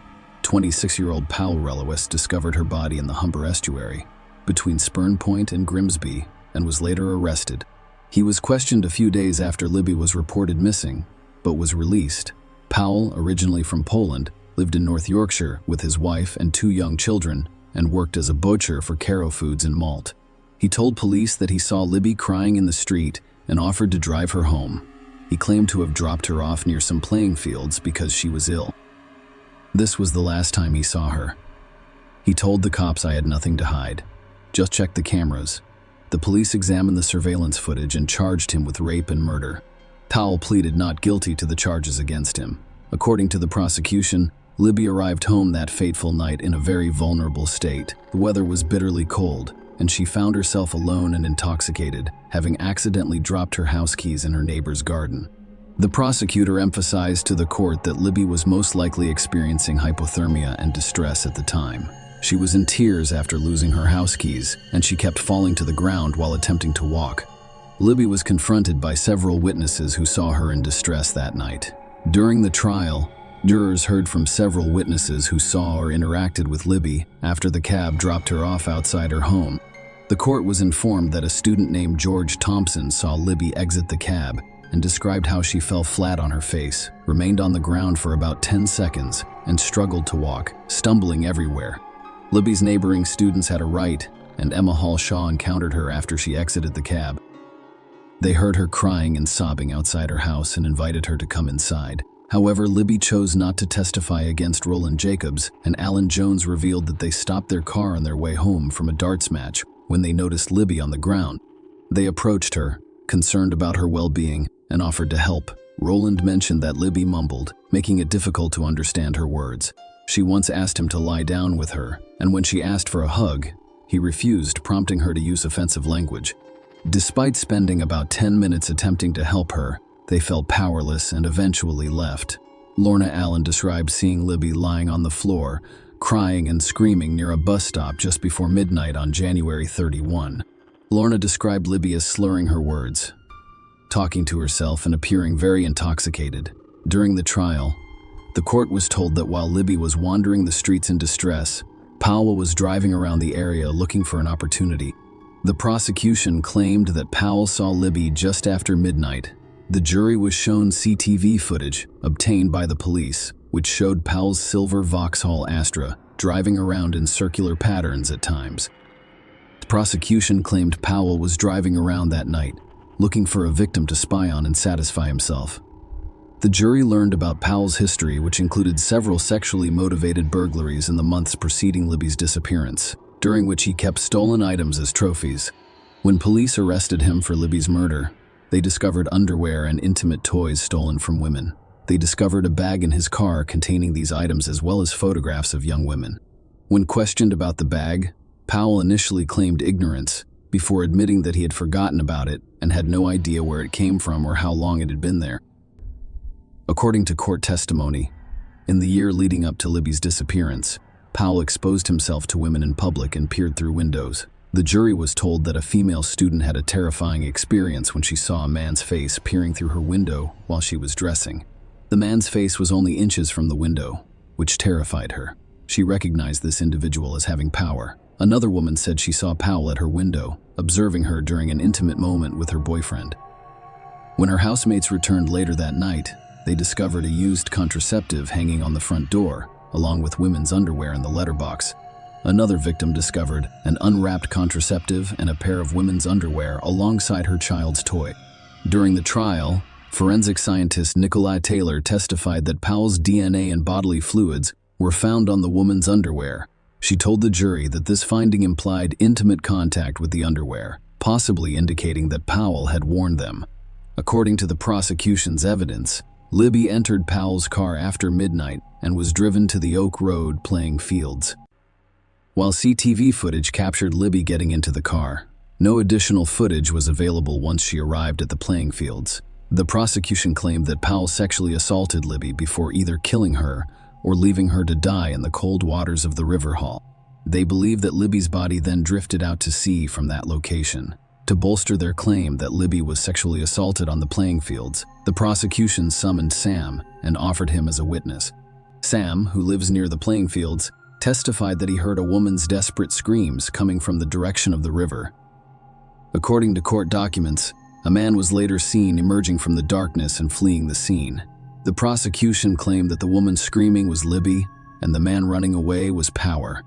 [SPEAKER 1] 26-year-old Powell Relowis discovered her body in the Humber estuary, between Spurn Point and Grimsby, and was later arrested. He was questioned a few days after Libby was reported missing, but was released. Powell, originally from Poland, lived in North Yorkshire with his wife and 2 young children, and worked as a butcher for Caro Foods in Malt. He told police that he saw Libby crying in the street and offered to drive her home. He claimed to have dropped her off near some playing fields because she was ill. This was the last time he saw her. He told the cops, "I had nothing to hide. Just check the cameras." The police examined the surveillance footage and charged him with rape and murder. Powell pleaded not guilty to the charges against him. According to the prosecution, Libby arrived home that fateful night in a very vulnerable state. The weather was bitterly cold, and she found herself alone and intoxicated, having accidentally dropped her house keys in her neighbor's garden. The prosecutor emphasized to the court that Libby was most likely experiencing hypothermia and distress at the time. She was in tears after losing her house keys, and she kept falling to the ground while attempting to walk. Libby was confronted by several witnesses who saw her in distress that night. During the trial, jurors heard from several witnesses who saw or interacted with Libby after the cab dropped her off outside her home. The court was informed that a student named George Thompson saw Libby exit the cab and described how she fell flat on her face, remained on the ground for about 10 seconds, and struggled to walk, stumbling everywhere. Libby's neighboring students had a right, and Emma Hall Shaw encountered her after she exited the cab. They heard her crying and sobbing outside her house and invited her to come inside. However, Libby chose not to testify against Roland Jacobs, and Alan Jones revealed that they stopped their car on their way home from a darts match when they noticed Libby on the ground. They approached her, concerned about her well-being, and offered to help. Roland mentioned that Libby mumbled, making it difficult to understand her words. She once asked him to lie down with her, and when she asked for a hug, he refused, prompting her to use offensive language. Despite spending about 10 minutes attempting to help her, they felt powerless and eventually left. Lorna Allen described seeing Libby lying on the floor, crying and screaming near a bus stop just before midnight on January 31. Lorna described Libby as slurring her words, talking to herself and appearing very intoxicated. During the trial, the court was told that while Libby was wandering the streets in distress, Powell was driving around the area looking for an opportunity. The prosecution claimed that Powell saw Libby just after midnight. The jury was shown CCTV footage obtained by the police, which showed Powell's silver Vauxhall Astra driving around in circular patterns at times. The prosecution claimed Powell was driving around that night, looking for a victim to spy on and satisfy himself. The jury learned about Powell's history, which included several sexually motivated burglaries in the months preceding Libby's disappearance, during which he kept stolen items as trophies. When police arrested him for Libby's murder, they discovered underwear and intimate toys stolen from women. They discovered a bag in his car containing these items as well as photographs of young women. When questioned about the bag, Powell initially claimed ignorance, before admitting that he had forgotten about it and had no idea where it came from or how long it had been there. According to court testimony, in the year leading up to Libby's disappearance, Powell exposed himself to women in public and peered through windows. The jury was told that a female student had a terrifying experience when she saw a man's face peering through her window while she was dressing. The man's face was only inches from the window, which terrified her. She recognized this individual as having power. Another woman said she saw Powell at her window, observing her during an intimate moment with her boyfriend. When her housemates returned later that night, they discovered a used contraceptive hanging on the front door, along with women's underwear in the letterbox. Another victim discovered an unwrapped contraceptive and a pair of women's underwear alongside her child's toy. During the trial, forensic scientist Nikolai Taylor testified that Powell's DNA and bodily fluids were found on the woman's underwear. She told the jury that this finding implied intimate contact with the underwear, possibly indicating that Powell had worn them. According to the prosecution's evidence, Libby entered Powell's car after midnight and was driven to the Oak Road playing fields. While CCTV footage captured Libby getting into the car, no additional footage was available once she arrived at the playing fields. The prosecution claimed that Powell sexually assaulted Libby before either killing her or leaving her to die in the cold waters of the River Hall. They believe that Libby's body then drifted out to sea from that location. To bolster their claim that Libby was sexually assaulted on the playing fields, the prosecution summoned Sam and offered him as a witness. Sam, who lives near the playing fields, testified that he heard a woman's desperate screams coming from the direction of the river. According to court documents, a man was later seen emerging from the darkness and fleeing the scene. The prosecution claimed that the woman screaming was Libby and the man running away was Power.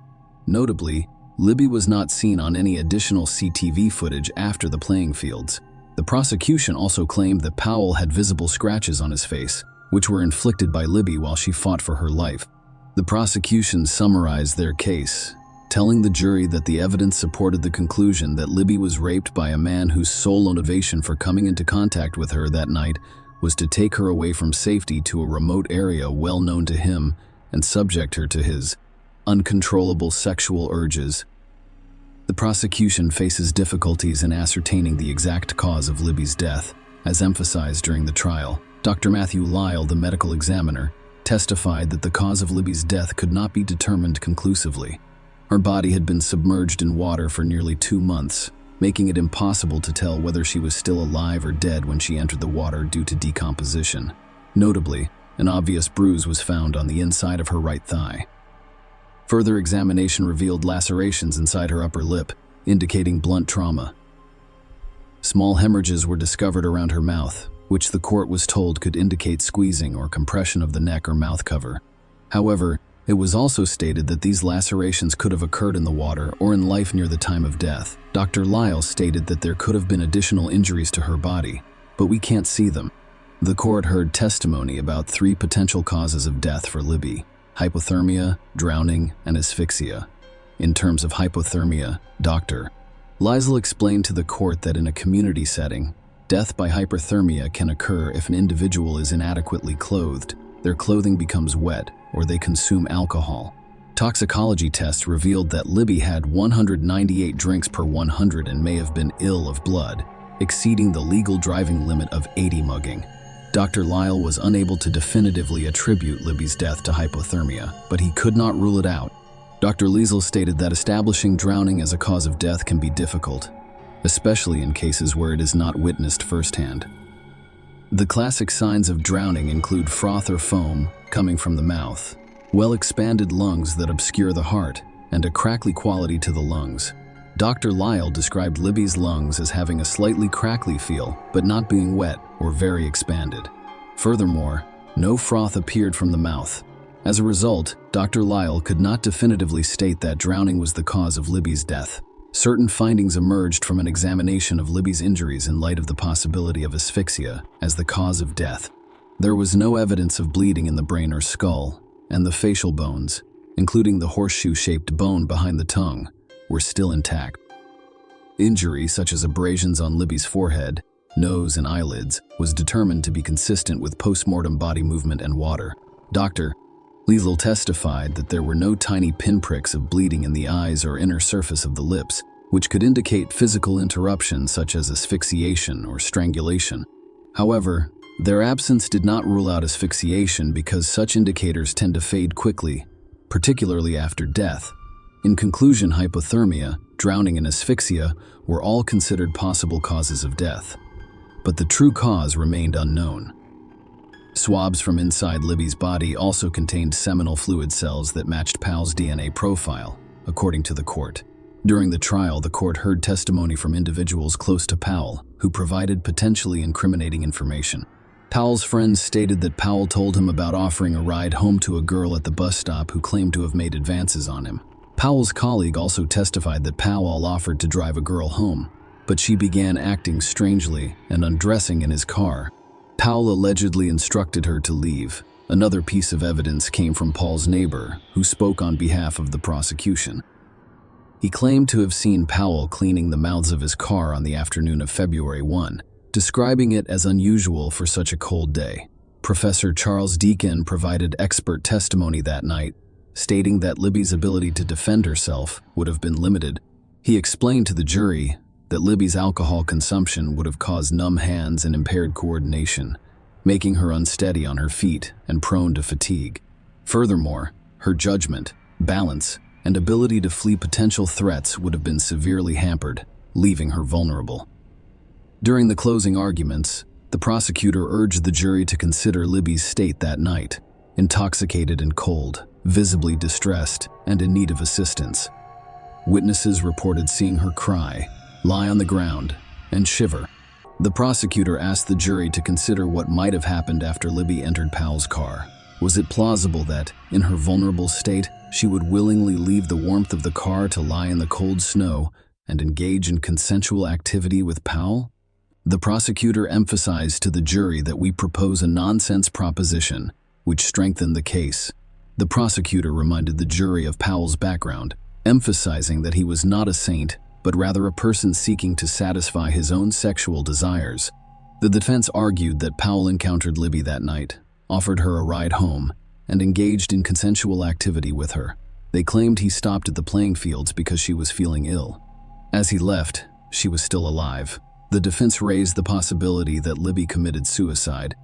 [SPEAKER 1] Notably, Libby was not seen on any additional CCTV footage after the playing fields. The prosecution also claimed that Powell had visible scratches on his face, which were inflicted by Libby while she fought for her life. The prosecution summarized their case, telling the jury that the evidence supported the conclusion that Libby was raped by a man whose sole motivation for coming into contact with her that night was to take her away from safety to a remote area well known to him and subject her to his uncontrollable sexual urges. The prosecution faces difficulties in ascertaining the exact cause of Libby's death. As emphasized during the trial, Dr. Matthew Lyle, the medical examiner, testified that the cause of Libby's death could not be determined conclusively. Her body had been submerged in water for nearly 2 months, making it impossible to tell whether she was still alive or dead when she entered the water due to decomposition. Notably, an obvious bruise was found on the inside of her right thigh. Further examination revealed lacerations inside her upper lip, indicating blunt trauma. Small hemorrhages were discovered around her mouth, which the court was told could indicate squeezing or compression of the neck or mouth cover. However, it was also stated that these lacerations could have occurred in the water or in life near the time of death. Dr. Lyle stated that there could have been additional injuries to her body, but we can't see them. The court heard testimony about 3 potential causes of death for Libby: hypothermia, drowning, and asphyxia. In terms of hypothermia, Dr. Lyle explained to the court that in a community setting, death by hypothermia can occur if an individual is inadequately clothed, their clothing becomes wet, or they consume alcohol. Toxicology tests revealed that Libby had 198 drinks per 100 and may have been ill of blood, exceeding the legal driving limit of 80 mugging. Dr. Lyle was unable to definitively attribute Libby's death to hypothermia, but he could not rule it out. Dr. Liesel stated that establishing drowning as a cause of death can be difficult, especially in cases where it is not witnessed firsthand. The classic signs of drowning include froth or foam coming from the mouth, well-expanded lungs that obscure the heart, and a crackly quality to the lungs. Dr. Lyle described Libby's lungs as having a slightly crackly feel, but not being wet or very expanded. Furthermore, no froth appeared from the mouth. As a result, Dr. Lyle could not definitively state that drowning was the cause of Libby's death. Certain findings emerged from an examination of Libby's injuries in light of the possibility of asphyxia as the cause of death. There was no evidence of bleeding in the brain or skull, and the facial bones, including the horseshoe-shaped bone behind the tongue, were still intact. Injury, such as abrasions on Libby's forehead, nose, and eyelids, was determined to be consistent with post-mortem body movement and water. Dr. Liesel testified that there were no tiny pinpricks of bleeding in the eyes or inner surface of the lips, which could indicate physical interruption such as asphyxiation or strangulation. However, their absence did not rule out asphyxiation because such indicators tend to fade quickly particularly after death. In conclusion, hypothermia, drowning, and asphyxia were all considered possible causes of death, but the true cause remained unknown. Swabs from inside Libby's body also contained seminal fluid cells that matched Powell's DNA profile, according to the court. During the trial, the court heard testimony from individuals close to Powell, who provided potentially incriminating information. Powell's friends stated that Powell told him about offering a ride home to a girl at the bus stop who claimed to have made advances on him. Powell's colleague also testified that Powell offered to drive a girl home, but she began acting strangely and undressing in his car. Powell allegedly instructed her to leave. Another piece of evidence came from Paul's neighbor, who spoke on behalf of the prosecution. He claimed to have seen Powell cleaning the mouths of his car on the afternoon of February 1, describing it as unusual for such a cold day. Professor Charles Deacon provided expert testimony that night, stating that Libby's ability to defend herself would have been limited. He explained to the jury that Libby's alcohol consumption would have caused numb hands and impaired coordination, making her unsteady on her feet and prone to fatigue. Furthermore, her judgment, balance, and ability to flee potential threats would have been severely hampered, leaving her vulnerable. During the closing arguments, the prosecutor urged the jury to consider Libby's state that night, intoxicated and cold, visibly distressed, and in need of assistance. Witnesses reported seeing her cry, lie on the ground, and shiver. The prosecutor asked the jury to consider what might have happened after Libby entered Powell's car. Was it plausible that, in her vulnerable state, she would willingly leave the warmth of the car to lie in the cold snow and engage in consensual activity with Powell? The prosecutor emphasized to the jury that we propose a nonsense proposition, which strengthened the case. The prosecutor reminded the jury of Powell's background, emphasizing that he was not a saint, but rather a person seeking to satisfy his own sexual desires. The defense argued that Powell encountered Libby that night, offered her a ride home, and engaged in consensual activity with her. They claimed he stopped at the playing fields because she was feeling ill. As he left, she was still alive. The defense raised the possibility that Libby committed suicide.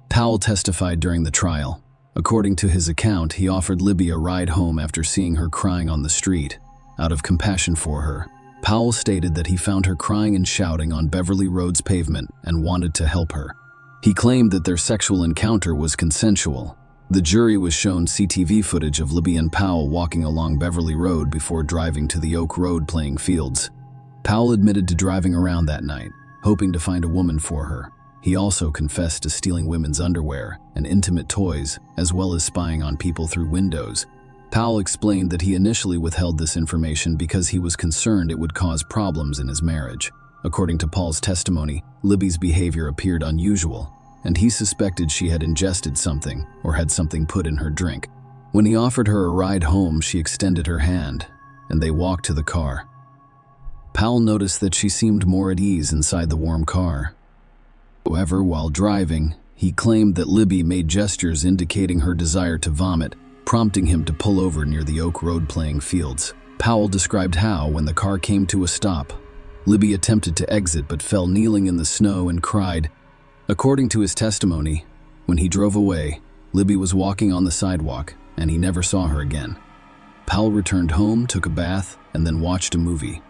[SPEAKER 1] Powell testified during the trial. According to his account, he offered Libby a ride home after seeing her crying on the street. Out of compassion for her, Powell stated that he found her crying and shouting on Beverly Road's pavement and wanted to help her. He claimed that their sexual encounter was consensual. The jury was shown CCTV footage of Libby and Powell walking along Beverly Road before driving to the Oak Road playing fields. Powell admitted to driving around that night, hoping to find a woman for her. He also confessed to stealing women's underwear and intimate toys, as well as spying on people through windows. Powell explained that he initially withheld this information because he was concerned it would cause problems in his marriage. According to Paul's testimony, Libby's behavior appeared unusual, and he suspected she had ingested something or had something put in her drink. When he offered her a ride home, she extended her hand, and they walked to the car. Powell noticed that she seemed more at ease inside the warm car. However, while driving, he claimed that Libby made gestures indicating her desire to vomit, prompting him to pull over near the Oak Road playing fields. Powell described how, when the car came to a stop, Libby attempted to exit but fell kneeling in the snow and cried. According to his testimony, when he drove away, Libby was walking on the sidewalk, and he never saw her again. Powell returned home, took a bath, and then watched a movie,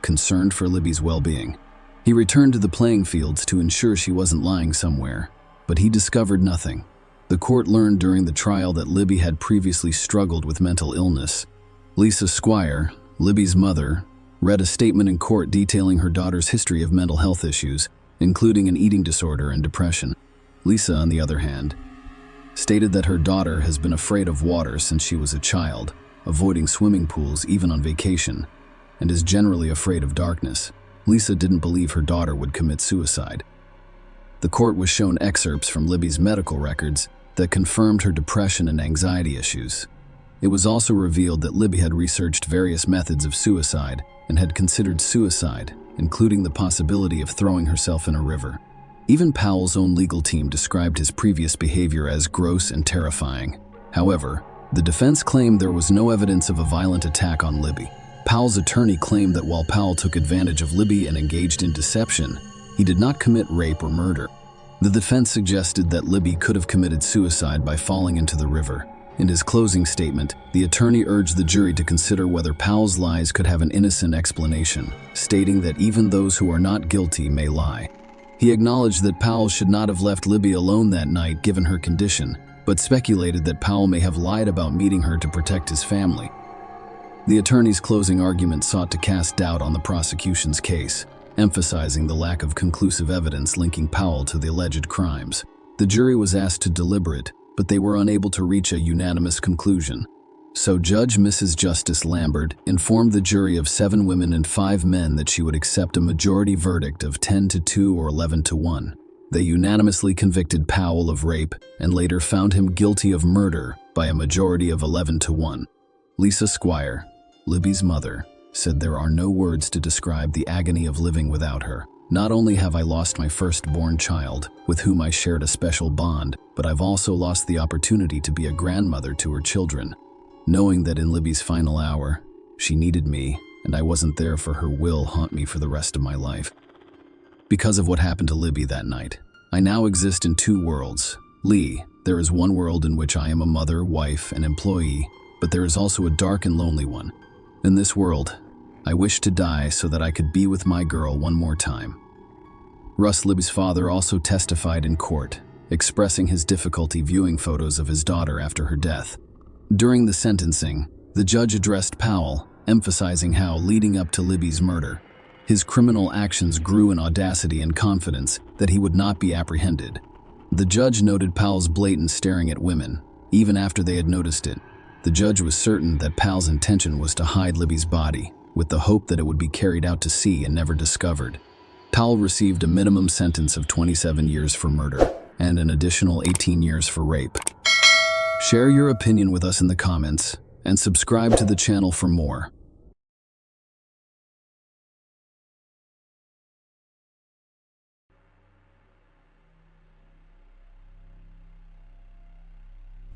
[SPEAKER 1] concerned for Libby's well-being. He returned to the playing fields to ensure she wasn't lying somewhere, but he discovered nothing. The court learned during the trial that Libby had previously struggled with mental illness. Lisa Squire, Libby's mother, read a statement in court detailing her daughter's history of mental health issues, including an eating disorder and depression. Lisa, on the other hand, stated that her daughter has been afraid of water since she was a child, avoiding swimming pools even on vacation, and is generally afraid of darkness. Lisa didn't believe her daughter would commit suicide. The court was shown excerpts from Libby's medical records that confirmed her depression and anxiety issues. It was also revealed that Libby had researched various methods of suicide and had considered suicide, including the possibility of throwing herself in a river. Even Powell's own legal team described his previous behavior as gross and terrifying. However, the defense claimed there was no evidence of a violent attack on Libby. Powell's attorney claimed that while Powell took advantage of Libby and engaged in deception, he did not commit rape or murder. The defense suggested that Libby could have committed suicide by falling into the river. In his closing statement, the attorney urged the jury to consider whether Powell's lies could have an innocent explanation, stating that even those who are not guilty may lie. He acknowledged that Powell should not have left Libby alone that night given her condition, but speculated that Powell may have lied about meeting her to protect his family. The attorney's closing argument sought to cast doubt on the prosecution's case, emphasizing the lack of conclusive evidence linking Powell to the alleged crimes. The jury was asked to deliberate, but they were unable to reach a unanimous conclusion. So Judge Mrs. Justice Lambert informed the jury of 7 women and 5 men that she would accept a majority verdict of 10-2 or 11-1. They unanimously convicted Powell of rape and later found him guilty of murder by a majority of 11-1. Lisa Squire, Libby's mother, said, "There are no words to describe the agony of living without her. Not only have I lost my firstborn child, with whom I shared a special bond, but I've also lost the opportunity to be a grandmother to her children. Knowing that in Libby's final hour, she needed me, and I wasn't there for her will haunt me for the rest of my life. Because of what happened to Libby that night, I now exist in 2 worlds. Lee, there is one world in which I am a mother, wife, and employee, but there is also a dark and lonely one. In this world, I wish to die so that I could be with my girl one more time." Russ, Libby's father, also testified in court, expressing his difficulty viewing photos of his daughter after her death. During the sentencing, the judge addressed Powell, emphasizing how, leading up to Libby's murder, his criminal actions grew in audacity and confidence that he would not be apprehended. The judge noted Powell's blatant staring at women, even after they had noticed it. The judge was certain that Powell's intention was to hide Libby's body, with the hope that it would be carried out to sea and never discovered. Powell received a minimum sentence of 27 years for murder and an additional 18 years for rape. Share your opinion with us in the comments and subscribe to the channel for more.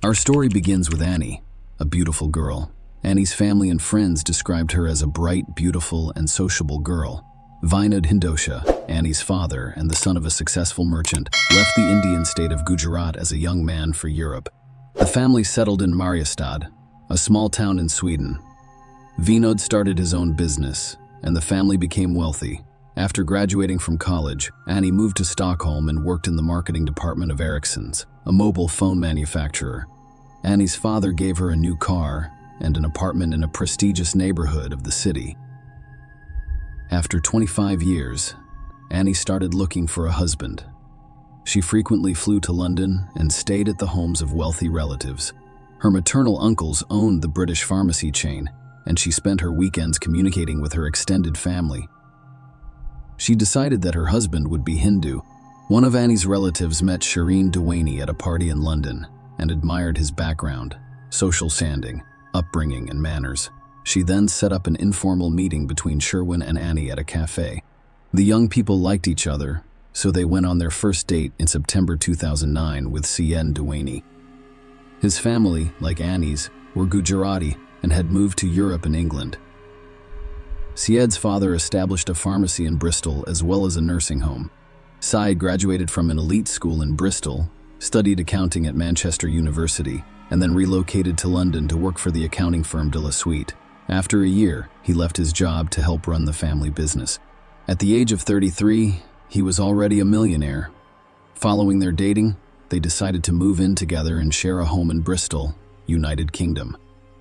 [SPEAKER 1] Our story begins with Annie, a beautiful girl. Annie's family and friends described her as a bright, beautiful, and sociable girl. Vinod Hindosha, Annie's father and the son of a successful merchant, left the Indian state of Gujarat as a young man for Europe. The family settled in Mariestad, a small town in Sweden. Vinod started his own business, and the family became wealthy. After graduating from college, Annie moved to Stockholm and worked in the marketing department of Ericsson's, a mobile phone manufacturer. Annie's father gave her a new car and an apartment in a prestigious neighborhood of the city. After 25 years, Annie started looking for a husband. She frequently flew to London and stayed at the homes of wealthy relatives. Her maternal uncles owned the British pharmacy chain, and she spent her weekends communicating with her extended family. She decided that her husband would be Hindu. One of Annie's relatives met Shireen Dewaney at a party in London and admired his background, social standing, upbringing, and manners. She then set up an informal meeting between Sherwin and Annie at a cafe. The young people liked each other, so they went on their first date in September 2009 with Syed Dewaney. His family, like Annie's, were Gujarati and had moved to Europe and England. Syed's father established a pharmacy in Bristol as well as a nursing home. Syed graduated from an elite school in Bristol, studied accounting at Manchester University, and then relocated to London to work for the accounting firm De La Suite. After a year, he left his job to help run the family business. At the age of 33, he was already a millionaire. Following their dating, they decided to move in together and share a home in Bristol, United Kingdom.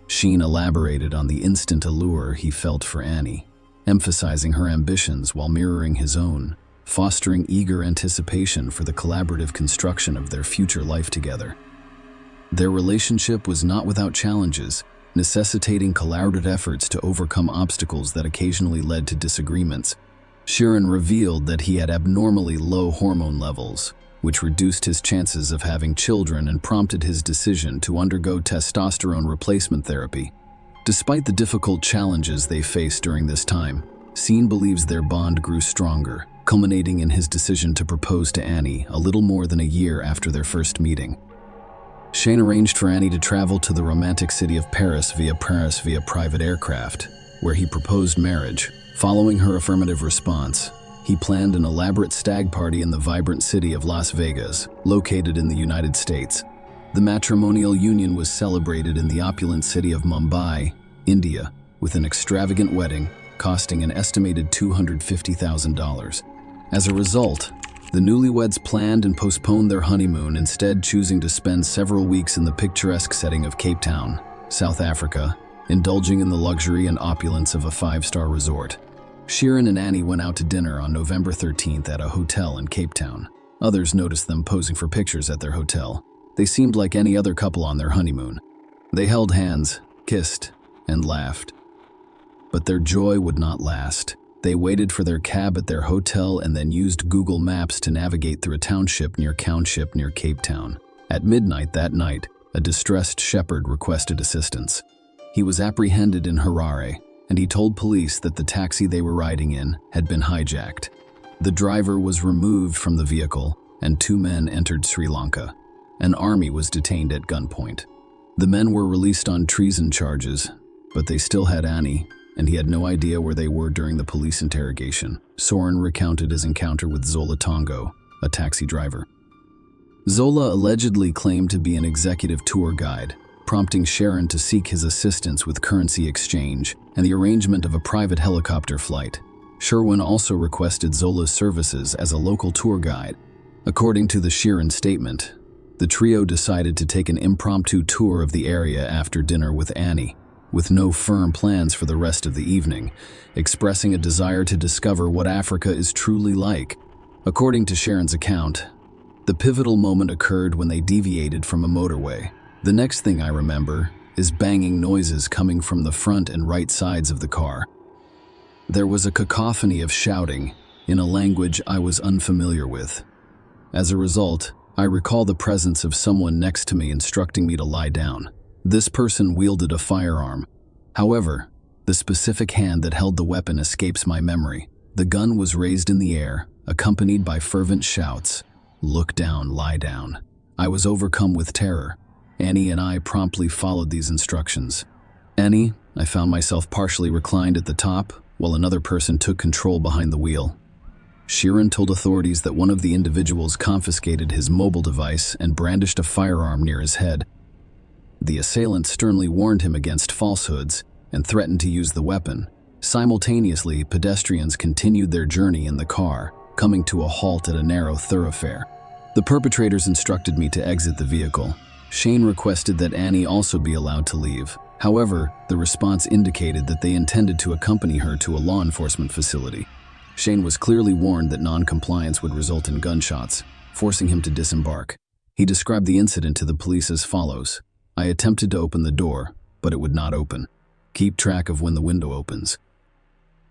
[SPEAKER 1] Sheen elaborated on the instant allure he felt for Annie, emphasizing her ambitions while mirroring his own, fostering eager anticipation for the collaborative construction of their future life together. Their relationship was not without challenges, necessitating collaborative efforts to overcome obstacles that occasionally led to disagreements. Sheeran revealed that he had abnormally low hormone levels, which reduced his chances of having children and prompted his decision to undergo testosterone replacement therapy. Despite the difficult challenges they faced during this time, Sheen believes their bond grew stronger, culminating in his decision to propose to Annie a little more than a year after their first meeting. Shane arranged for Annie to travel to the romantic city of Paris via private aircraft, where he proposed marriage. Following her affirmative response, he planned an elaborate stag party in the vibrant city of Las Vegas, located in the United States. The matrimonial union was celebrated in the opulent city of Mumbai, India, with an extravagant wedding costing an estimated $250,000. As a result, the newlyweds planned and postponed their honeymoon, instead choosing to spend several weeks in the picturesque setting of Cape Town, South Africa, indulging in the luxury and opulence of a five-star resort. Sheeran and Annie went out to dinner on November 13th at a hotel in Cape Town. Others noticed them posing for pictures at their hotel. They seemed like any other couple on their honeymoon. They held hands, kissed, and laughed. But their joy would not last. They waited for their cab at their hotel and then used Google Maps to navigate through a township near Cape Town. At midnight that night, a distressed shepherd requested assistance. He was apprehended in Harare, and he told police that the taxi they were riding in had been hijacked. The driver was removed from the vehicle, and two men entered Sri Lanka. An army was detained at gunpoint. The men were released on treason charges, but they still had Annie, and he had no idea where they were during the police interrogation. Soren recounted his encounter with Zola Tongo, a taxi driver. Zola allegedly claimed to be an executive tour guide, prompting Sharon to seek his assistance with currency exchange and the arrangement of a private helicopter flight. Sherwin also requested Zola's services as a local tour guide. According to the Sheeran statement, the trio decided to take an impromptu tour of the area after dinner with Annie, with no firm plans for the rest of the evening, expressing a desire to discover what Africa is truly like. According to Sharon's account, the pivotal moment occurred when they deviated from a motorway. The next thing I remember is banging noises coming from the front and right sides of the car. There was a cacophony of shouting in a language I was unfamiliar with. As a result, I recall the presence of someone next to me instructing me to lie down. This person wielded a firearm. However, the specific hand that held the weapon escapes my memory. The gun was raised in the air, accompanied by fervent shouts, "Look down, lie down." I was overcome with terror. Annie and I promptly followed these instructions. Annie, I found myself partially reclined at the top, while another person took control behind the wheel. Sheeran told authorities that one of the individuals confiscated his mobile device and brandished a firearm near his head. The assailant sternly warned him against falsehoods and threatened to use the weapon. Simultaneously, pedestrians continued their journey in the car, coming to a halt at a narrow thoroughfare. The perpetrators instructed me to exit the vehicle. Shane requested that Annie also be allowed to leave. However, the response indicated that they intended to accompany her to a law enforcement facility. Shane was clearly warned that non-compliance would result in gunshots, forcing him to disembark. He described the incident to the police as follows: "I attempted to open the door, but it would not open. Keep track of when the window opens."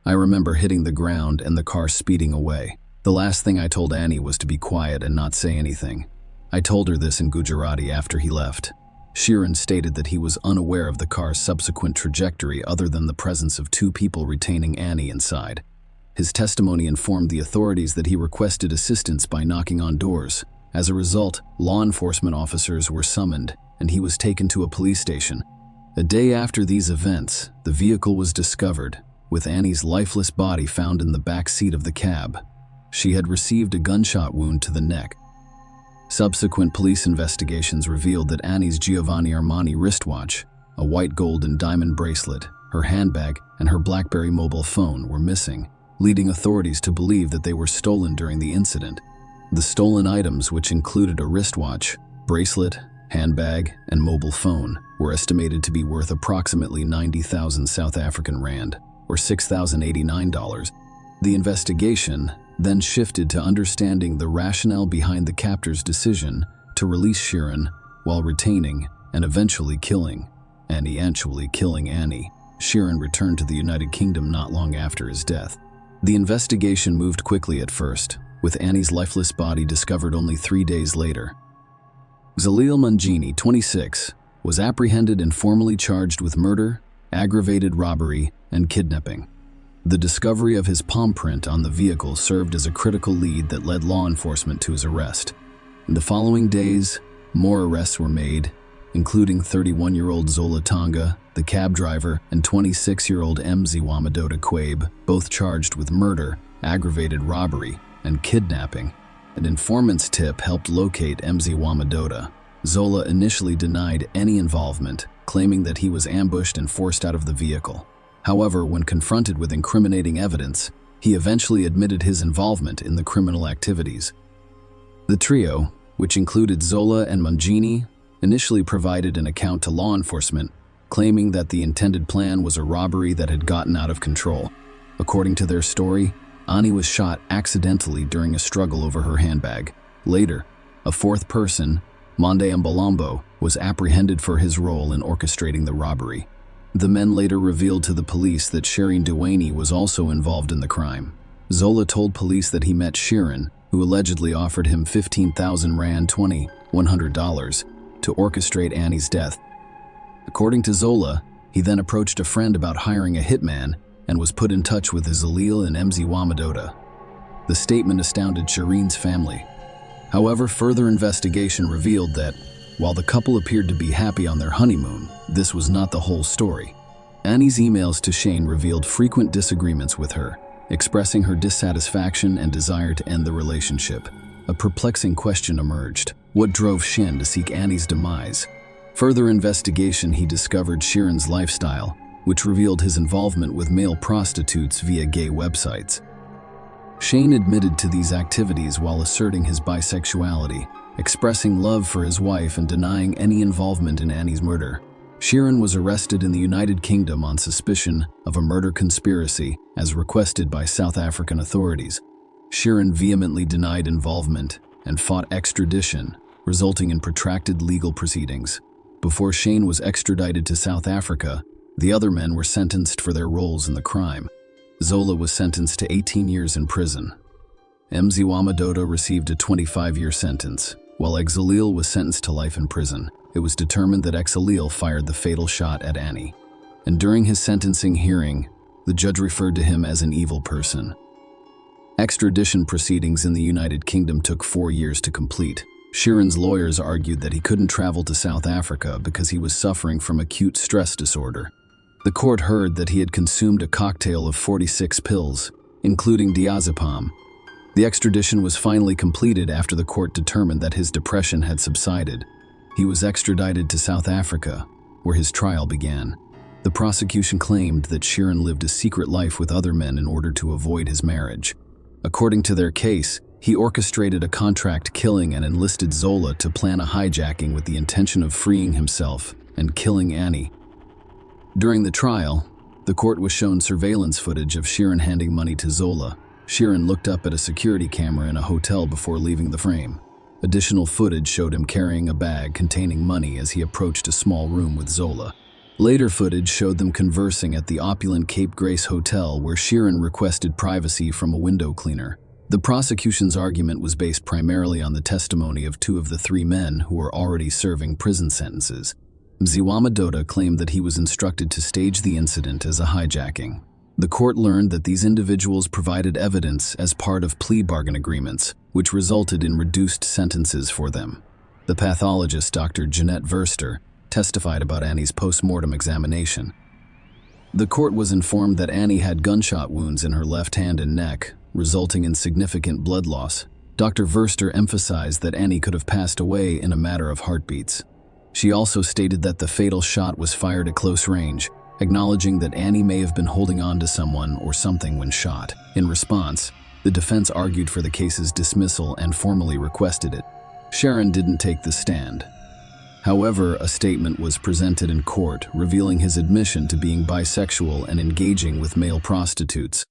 [SPEAKER 1] I remember hitting the ground and the car speeding away. The last thing I told Annie was to be quiet and not say anything. I told her this in Gujarati after he left. Sheeran stated that he was unaware of the car's subsequent trajectory other than the presence of two people retaining Annie inside. His testimony informed the authorities that he requested assistance by knocking on doors. As a result, law enforcement officers were summoned, and he was taken to a police station. A day after these events, the vehicle was discovered, with Annie's lifeless body found in the back seat of the cab. She had received a gunshot wound to the neck. Subsequent police investigations revealed that Annie's Giovanni Armani wristwatch, a white gold and diamond bracelet, her handbag, and her BlackBerry mobile phone were missing, leading authorities to believe that they were stolen during the incident. The stolen items, which included a wristwatch, bracelet, handbag, and mobile phone, were estimated to be worth approximately 90,000 South African rand, or $6,089. The investigation then shifted to understanding the rationale behind the captor's decision to release Sheeran while retaining and eventually killing Annie. Sheeran returned to the United Kingdom not long after his death. The investigation moved quickly at first, with Annie's lifeless body discovered only 3 days later. Zalil Mangini, 26, was apprehended and formally charged with murder, aggravated robbery, and kidnapping. The discovery of his palm print on the vehicle served as a critical lead that led law enforcement to his arrest. In the following days, more arrests were made, including 31-year-old Zola Tonga, the cab driver, and 26-year-old Mziwamadoda Quabe, both charged with murder, aggravated robbery, and kidnapping. An informant's tip helped locate Mziwamadoda, Zola initially denied any involvement, claiming that he was ambushed and forced out of the vehicle. However, when confronted with incriminating evidence, he eventually admitted his involvement in the criminal activities. The trio, which included Zola and Mangini, initially provided an account to law enforcement, claiming that the intended plan was a robbery that had gotten out of control. According to their story, Ani was shot accidentally during a struggle over her handbag. Later, a fourth person, Monde Mbalombo, was apprehended for his role in orchestrating the robbery. The men later revealed to the police that Shireen Dewaney was also involved in the crime. Zola told police that he met Shireen, who allegedly offered him 15,000 Rand $100 to orchestrate Annie's death. According to Zola, he then approached a friend about hiring a hitman and was put in touch with Zalil and MZ Wamadota. The statement astounded Shireen's family. However, further investigation revealed that, while the couple appeared to be happy on their honeymoon, this was not the whole story. Annie's emails to Shane revealed frequent disagreements with her, expressing her dissatisfaction and desire to end the relationship. A perplexing question emerged: what drove Shin to seek Annie's demise? Further investigation, he discovered Shireen's lifestyle, which revealed his involvement with male prostitutes via gay websites. Shane admitted to these activities while asserting his bisexuality, expressing love for his wife and denying any involvement in Annie's murder. Shireen was arrested in the United Kingdom on suspicion of a murder conspiracy, as requested by South African authorities. Shireen vehemently denied involvement and fought extradition, resulting in protracted legal proceedings. Before Shane was extradited to South Africa, the other men were sentenced for their roles in the crime. Zola was sentenced to 18 years in prison. MZ Wamadota received a 25-year sentence, while Exalil was sentenced to life in prison. It was determined that Exalil fired the fatal shot at Annie. And during his sentencing hearing, the judge referred to him as an evil person. Extradition proceedings in the United Kingdom took 4 years to complete. Shireen's lawyers argued that he couldn't travel to South Africa because he was suffering from acute stress disorder. The court heard that he had consumed a cocktail of 46 pills, including diazepam. The extradition was finally completed after the court determined that his depression had subsided. He was extradited to South Africa, where his trial began. The prosecution claimed that Shireen lived a secret life with other men in order to avoid his marriage. According to their case, he orchestrated a contract killing and enlisted Zola to plan a hijacking with the intention of freeing himself and killing Annie. During the trial, the court was shown surveillance footage of Shireen handing money to Zola. Shireen looked up at a security camera in a hotel before leaving the frame. Additional footage showed him carrying a bag containing money as he approached a small room with Zola. Later footage showed them conversing at the opulent Cape Grace Hotel, where Shireen requested privacy from a window cleaner. The prosecution's argument was based primarily on the testimony of 2 of the 3 men who were already serving prison sentences. Mziwamadota claimed that he was instructed to stage the incident as a hijacking. The court learned that these individuals provided evidence as part of plea bargain agreements, which resulted in reduced sentences for them. The pathologist, Dr. Jeanette Verster, testified about Annie's post-mortem examination. The court was informed that Annie had gunshot wounds in her left hand and neck, resulting in significant blood loss. Dr. Verster emphasized that Annie could have passed away in a matter of heartbeats. She also stated that the fatal shot was fired at close range, acknowledging that Annie may have been holding on to someone or something when shot. In response, the defense argued for the case's dismissal and formally requested it. Shireen didn't take the stand. However, a statement was presented in court revealing his admission to being bisexual and engaging with male prostitutes.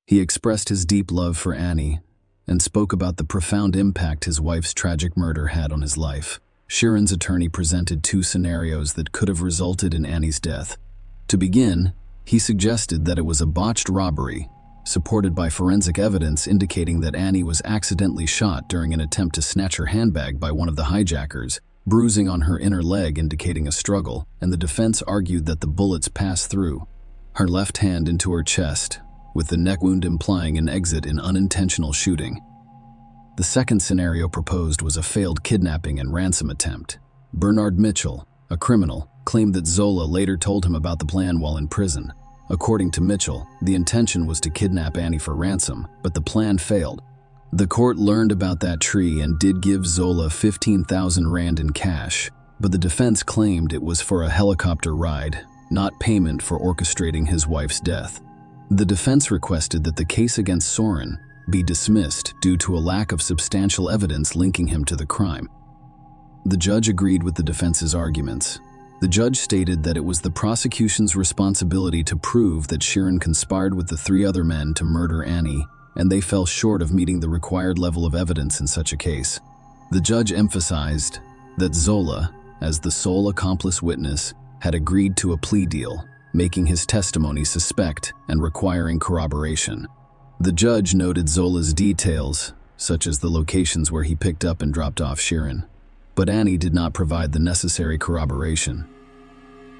[SPEAKER 1] He expressed his deep love for Annie and spoke about the profound impact his wife's tragic murder had on his life. Shireen's attorney presented 2 scenarios that could have resulted in Annie's death. To begin, he suggested that it was a botched robbery, supported by forensic evidence indicating that Annie was accidentally shot during an attempt to snatch her handbag by one of the hijackers, bruising on her inner leg indicating a struggle, and the defense argued that the bullets passed through her left hand into her chest, with the neck wound implying an exit in unintentional shooting. The second scenario proposed was a failed kidnapping and ransom attempt. Bernard Mitchell, a criminal, claimed that Zola later told him about the plan while in prison. According to Mitchell, the intention was to kidnap Annie for ransom, but the plan failed. The court learned about that tree and did give Zola 15,000 rand in cash, but the defense claimed it was for a helicopter ride, not payment for orchestrating his wife's death. The defense requested that the case against Soren be dismissed due to a lack of substantial evidence linking him to the crime. The judge agreed with the defense's arguments. The judge stated that it was the prosecution's responsibility to prove that Sheeran conspired with the 3 other men to murder Annie, and they fell short of meeting the required level of evidence in such a case. The judge emphasized that Zola, as the sole accomplice witness, had agreed to a plea deal, making his testimony suspect and requiring corroboration. The judge noted Zola's details, such as the locations where he picked up and dropped off Sheeran, but Annie did not provide the necessary corroboration.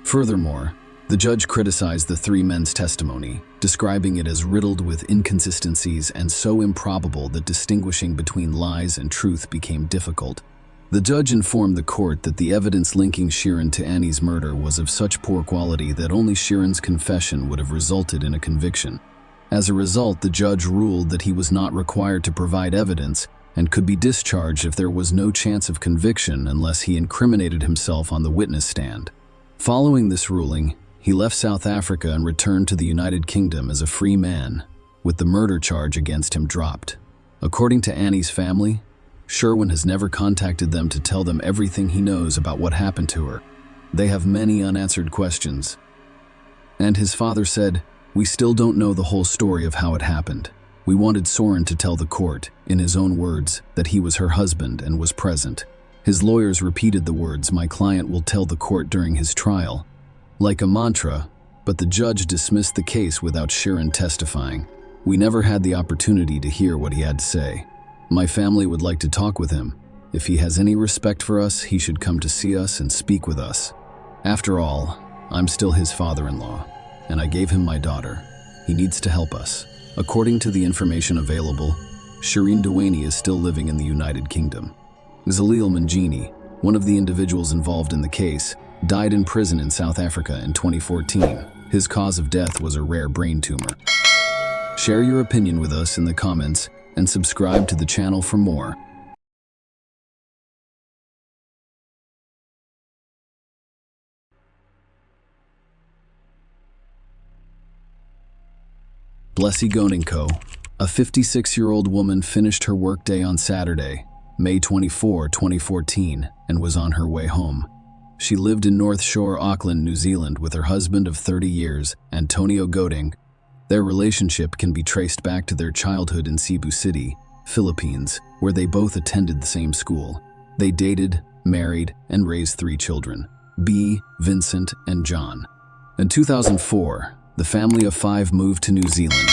[SPEAKER 1] Furthermore, the judge criticized the 3 men's testimony, describing it as riddled with inconsistencies and so improbable that distinguishing between lies and truth became difficult. The judge informed the court that the evidence linking Sheeran to Annie's murder was of such poor quality that only Sheeran's confession would have resulted in a conviction. As a result, the judge ruled that he was not required to provide evidence and could be discharged if there was no chance of conviction unless he incriminated himself on the witness stand. Following this ruling, he left South Africa and returned to the United Kingdom as a free man, with the murder charge against him dropped. According to Annie's family, Sherwin has never contacted them to tell them everything he knows about what happened to her. They have many unanswered questions. And his father said, "We still don't know the whole story of how it happened. We wanted Soren to tell the court, in his own words, that he was her husband and was present." His lawyers repeated the words, "My client will tell the court during his trial," like a mantra, but the judge dismissed the case without Sheeran testifying. "We never had the opportunity to hear what he had to say. My family would like to talk with him. If he has any respect for us, he should come to see us and speak with us. After all, I'm still his father-in-law, and I gave him my daughter. He needs to help us." According to the information available, Shireen Dewaney is still living in the United Kingdom. Zalil Manjini, one of the individuals involved in the case, died in prison in South Africa in 2014. His cause of death was a rare brain tumor. Share your opinion with us in the comments and subscribe to the channel for more. Blessy Gonenko, a 56-year-old woman, finished her workday on Saturday, May 24, 2014, and was on her way home. She lived in North Shore, Auckland, New Zealand, with her husband of 30 years, Antonio Goding. Their relationship can be traced back to their childhood in Cebu City, Philippines, where they both attended the same school. They dated, married, and raised 3 children, B, Vincent, and John. In 2004, the family of 5 moved to New Zealand.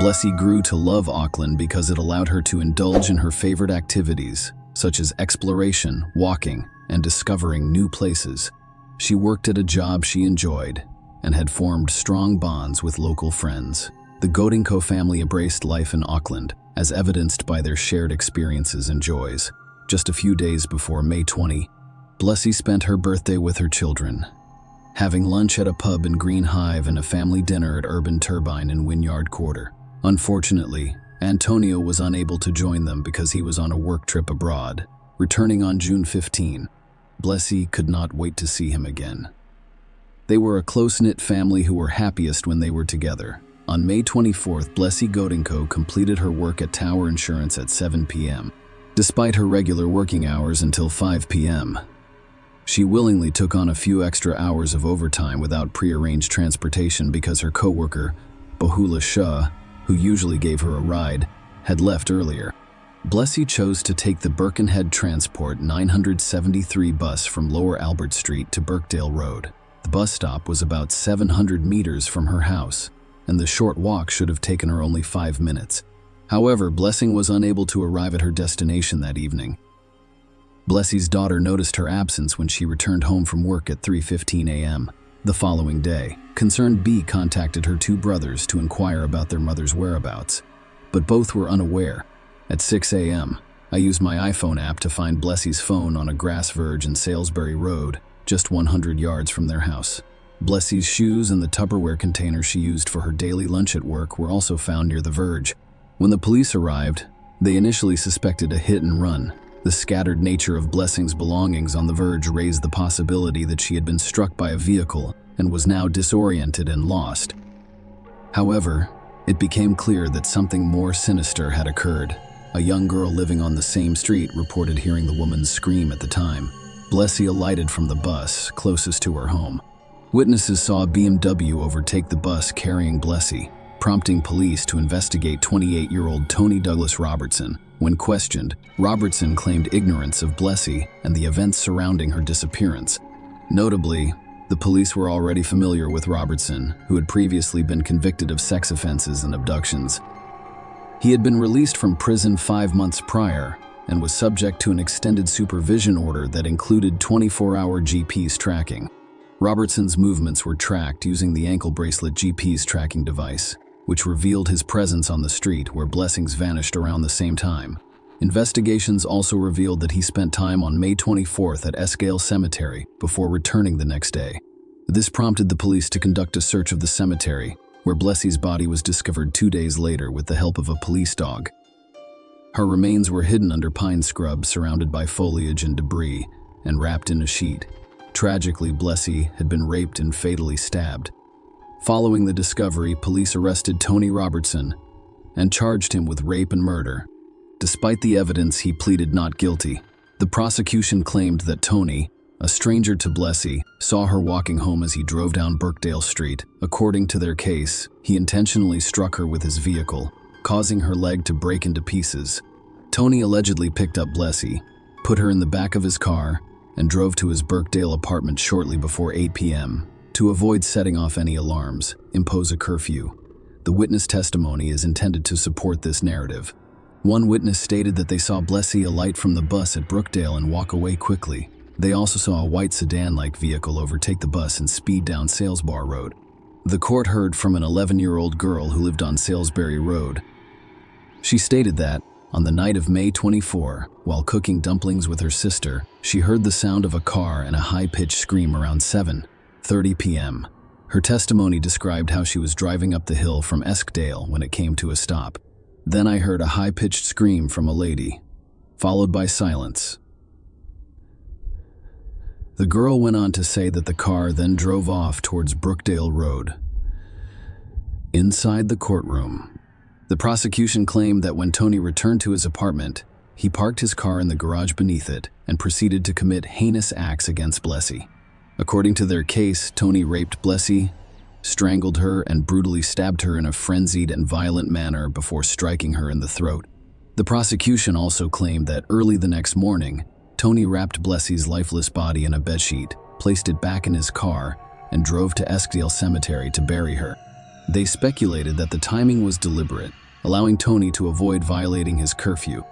[SPEAKER 1] Blessy grew to love Auckland because it allowed her to indulge in her favorite activities, such as exploration, walking, and discovering new places. She worked at a job she enjoyed and had formed strong bonds with local friends. The Godinko family embraced life in Auckland, as evidenced by their shared experiences and joys. Just a few days before May 20, Blessy spent her birthday with her children, having lunch at a pub in Green Hive and a family dinner at Urban Turbine in Wynyard Quarter. Unfortunately, Antonio was unable to join them because he was on a work trip abroad. Returning on June 15, Blessy could not wait to see him again. They were a close-knit family who were happiest when they were together. On May 24th, Blessy Godinko completed her work at Tower Insurance at 7 p.m. Despite her regular working hours until 5 p.m., she willingly took on a few extra hours of overtime without prearranged transportation because her coworker, Bahula Shah, who usually gave her a ride, had left earlier. Blessy chose to take the Birkenhead Transport 973 bus from Lower Albert Street to Birkdale Road. The bus stop was about 700 meters from her house, and the short walk should have taken her only 5 minutes. However, Blessing was unable to arrive at her destination that evening. Blessy's daughter noticed her absence when she returned home from work at 3:15 a.m. The following day, concerned B contacted her 2 brothers to inquire about their mother's whereabouts, but both were unaware. At 6 a.m., I used my iPhone app to find Blessy's phone on a grass verge in Salisbury Road, just 100 yards from their house. Blessy's shoes and the Tupperware container she used for her daily lunch at work were also found near the verge. When the police arrived, They initially suspected a hit and run. The scattered nature of Blessing's belongings on the verge raised the possibility that she had been struck by a vehicle and was now disoriented and lost. However, it became clear that something more sinister had occurred. A young girl living on the same street reported hearing the woman's scream at the time. Blessy alighted from the bus closest to her home. Witnesses saw a BMW overtake the bus carrying Blessy, prompting police to investigate 28-year-old Tony Douglas Robertson. When questioned, Robertson claimed ignorance of Blessy and the events surrounding her disappearance. Notably, the police were already familiar with Robertson, who had previously been convicted of sex offenses and abductions. He had been released from prison 5 months prior and was subject to an extended supervision order that included 24-hour GPS tracking. Robertson's movements were tracked using the ankle bracelet GPS tracking device, which revealed his presence on the street where Blessings vanished around the same time. Investigations also revealed that he spent time on May 24th at Eskdale Cemetery before returning the next day. This prompted the police to conduct a search of the cemetery, where Blessy's body was discovered 2 days later with the help of a police dog. Her remains were hidden under pine scrub surrounded by foliage and debris and wrapped in a sheet. Tragically, Blessy had been raped and fatally stabbed. Following the discovery, police arrested Tony Robertson and charged him with rape and murder. Despite the evidence, he pleaded not guilty. The prosecution claimed that Tony, a stranger to Blessy, saw her walking home as he drove down Birkdale Street. According to their case, he intentionally struck her with his vehicle, causing her leg to break into pieces. Tony allegedly picked up Blessy, put her in the back of his car, and drove to his Birkdale apartment shortly before 8 p.m. to avoid setting off any alarms, impose a curfew. The witness testimony is intended to support this narrative. One witness stated that they saw Blessy alight from the bus at Brookdale and walk away quickly. They also saw a white sedan-like vehicle overtake the bus and speed down Salesbar Road. The court heard from an 11-year-old girl who lived on Salisbury Road. She stated that, on the night of May 24, while cooking dumplings with her sister, she heard the sound of a car and a high-pitched scream around 7:30 p.m. Her testimony described how she was driving up the hill from Eskdale when it came to a stop. Then I heard a high-pitched scream from a lady, followed by silence. The girl went on to say that the car then drove off towards Brookdale Road. Inside the courtroom, the prosecution claimed that when Tony returned to his apartment, he parked his car in the garage beneath it and proceeded to commit heinous acts against Blessy. According to their case, Tony raped Blessy, strangled her, and brutally stabbed her in a frenzied and violent manner before striking her in the throat. The prosecution also claimed that early the next morning, Tony wrapped Blessy's lifeless body in a bedsheet, placed it back in his car, and drove to Eskdale Cemetery to bury her. They speculated that the timing was deliberate, allowing Tony to avoid violating his curfew.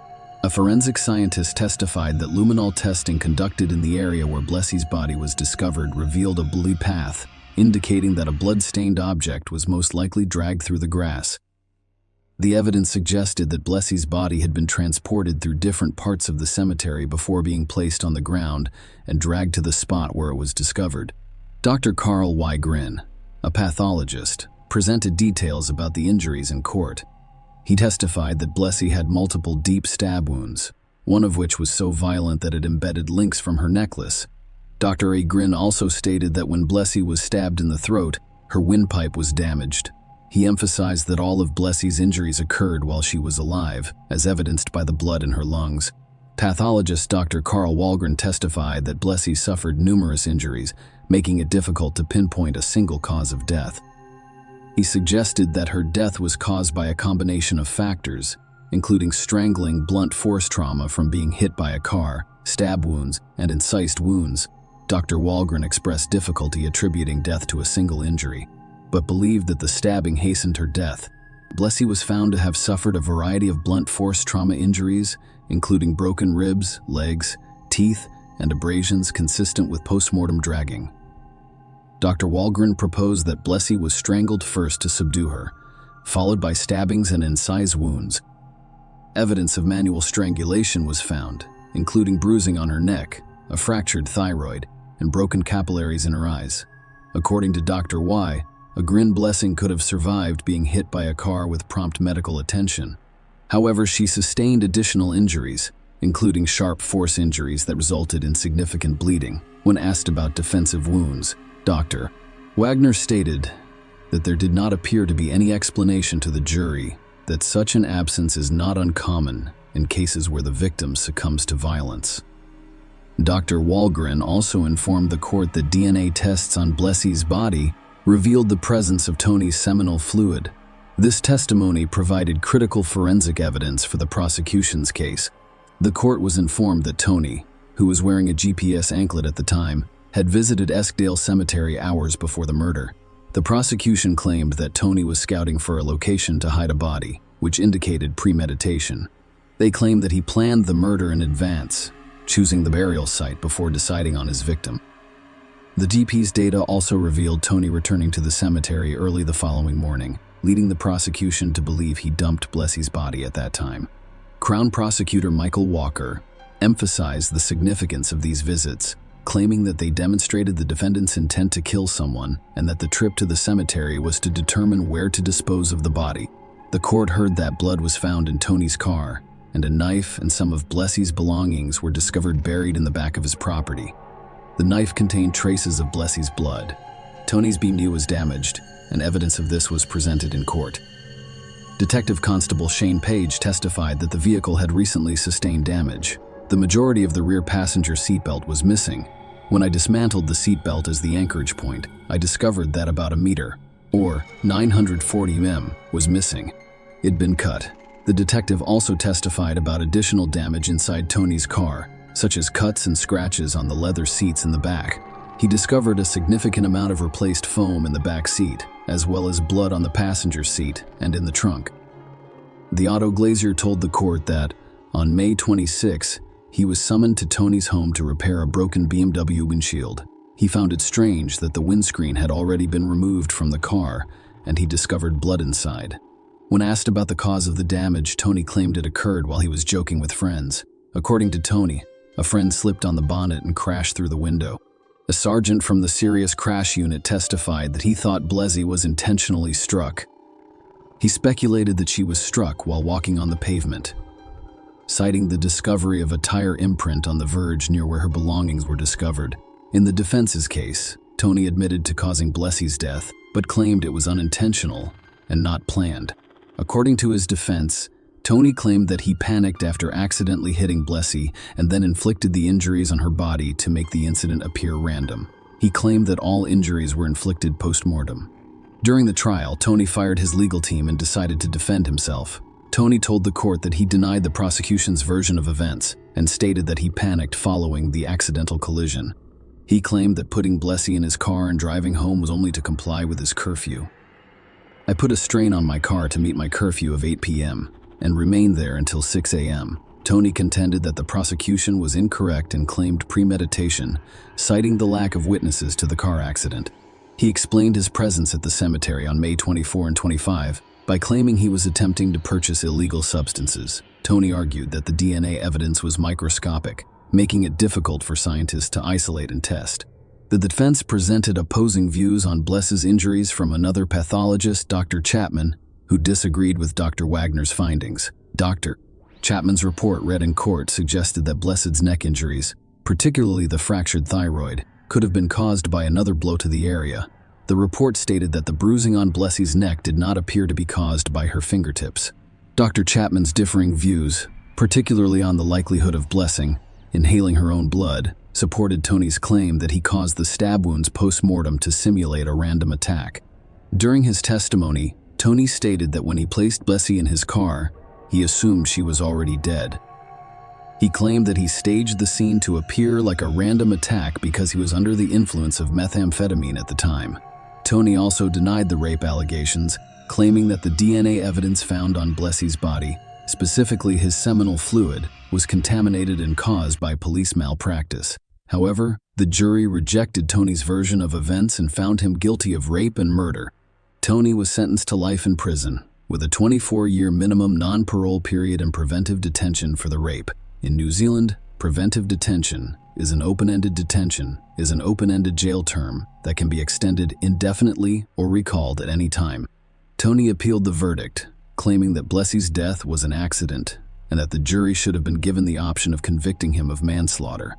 [SPEAKER 1] A forensic scientist testified that luminol testing conducted in the area where Blessy's body was discovered revealed a bloody path, indicating that a blood-stained object was most likely dragged through the grass. The evidence suggested that Blessy's body had been transported through different parts of the cemetery before being placed on the ground and dragged to the spot where it was discovered. Dr. Carl Y. Grin, a pathologist, presented details about the injuries in court. He testified that Blessy had multiple deep stab wounds, one of which was so violent that it embedded links from her necklace. Dr. A. Grin also stated that when Blessy was stabbed in the throat, her windpipe was damaged. He emphasized that all of Blessy's injuries occurred while she was alive, as evidenced by the blood in her lungs. Pathologist Dr. Carl Walgren testified that Blessy suffered numerous injuries, making it difficult to pinpoint a single cause of death. He suggested that her death was caused by a combination of factors, including strangling, blunt force trauma from being hit by a car, stab wounds, and incised wounds. Dr. Walgren expressed difficulty attributing death to a single injury, but believed that the stabbing hastened her death. Blessy was found to have suffered a variety of blunt force trauma injuries, including broken ribs, legs, teeth, and abrasions consistent with postmortem dragging. Dr. Walgren proposed that Blessy was strangled first to subdue her, followed by stabbings and incised wounds. Evidence of manual strangulation was found, including bruising on her neck, a fractured thyroid, and broken capillaries in her eyes. According to Dr. Y, a Blessing could have survived being hit by a car with prompt medical attention. However, she sustained additional injuries, including sharp force injuries that resulted in significant bleeding. When asked about defensive wounds, Dr. Wagner stated that there did not appear to be any explanation to the jury that such an absence is not uncommon in cases where the victim succumbs to violence. Dr. Walgren also informed the court that DNA tests on Blessie's body revealed the presence of Tony's seminal fluid. This testimony provided critical forensic evidence for the prosecution's case. The court was informed that Tony, who was wearing a GPS anklet at the time, had visited Eskdale Cemetery hours before the murder. The prosecution claimed that Tony was scouting for a location to hide a body, which indicated premeditation. They claimed that he planned the murder in advance, choosing the burial site before deciding on his victim. The DP's data also revealed Tony returning to the cemetery early the following morning, leading the prosecution to believe he dumped Blessie's body at that time. Crown Prosecutor Michael Walker emphasized the significance of these visits, claiming that they demonstrated the defendant's intent to kill someone and that the trip to the cemetery was to determine where to dispose of the body. The court heard that blood was found in Tony's car, and a knife and some of Blessie's belongings were discovered buried in the back of his property. The knife contained traces of Blessie's blood. Tony's BMW was damaged, and evidence of this was presented in court. Detective Constable Shane Page testified that the vehicle had recently sustained damage. The majority of the rear passenger seatbelt was missing. When I dismantled the seatbelt as the anchorage point, I discovered that about a meter, or 940 mm, was missing. It'd been cut. The detective also testified about additional damage inside Tony's car, such as cuts and scratches on the leather seats in the back. He discovered a significant amount of replaced foam in the back seat, as well as blood on the passenger seat and in the trunk. The auto glazier told the court that, on May 26, he was summoned to Tony's home to repair a broken BMW windshield. He found it strange that the windscreen had already been removed from the car, and he discovered blood inside. When asked about the cause of the damage, Tony claimed it occurred while he was joking with friends. According to Tony, a friend slipped on the bonnet and crashed through the window. A sergeant from the serious crash unit testified that he thought Blessie was intentionally struck. He speculated that she was struck while walking on the pavement, citing the discovery of a tire imprint on the verge near where her belongings were discovered. In the defense's case, Tony admitted to causing Blessie's death, but claimed it was unintentional and not planned. According to his defense, Tony claimed that he panicked after accidentally hitting Blessie and then inflicted the injuries on her body to make the incident appear random. He claimed that all injuries were inflicted post-mortem. During the trial, Tony fired his legal team and decided to defend himself. Tony told the court that he denied the prosecution's version of events and stated that he panicked following the accidental collision. He claimed that putting Blessie in his car and driving home was only to comply with his curfew. "I put a strain on my car to meet my curfew of 8 p.m. and remained there until 6 a.m. Tony contended that the prosecution was incorrect and claimed premeditation, citing the lack of witnesses to the car accident. He explained his presence at the cemetery on May 24 and 25 by claiming he was attempting to purchase illegal substances. Tony argued that the DNA evidence was microscopic, making it difficult for scientists to isolate and test. The defense presented opposing views on Blessie's injuries from another pathologist, Dr. Chapman, who disagreed with Dr. Wagner's findings. Dr. Chapman's report read in court suggested that Blessed's neck injuries, particularly the fractured thyroid, could have been caused by another blow to the area. The report stated that the bruising on Blessie's neck did not appear to be caused by her fingertips. Dr. Chapman's differing views, particularly on the likelihood of Blessing inhaling her own blood, supported Tony's claim that he caused the stab wounds post-mortem to simulate a random attack. During his testimony, Tony stated that when he placed Blessie in his car, he assumed she was already dead. He claimed that he staged the scene to appear like a random attack because he was under the influence of methamphetamine at the time. Tony also denied the rape allegations, claiming that the DNA evidence found on Blessie's body, specifically his seminal fluid, was contaminated and caused by police malpractice. However, the jury rejected Tony's version of events and found him guilty of rape and murder. Tony was sentenced to life in prison, with a 24-year minimum non-parole period and preventive detention for the rape. In New Zealand, preventive detention is an open-ended jail term that can be extended indefinitely or recalled at any time. Tony appealed the verdict, claiming that Blessie's death was an accident and that the jury should have been given the option of convicting him of manslaughter.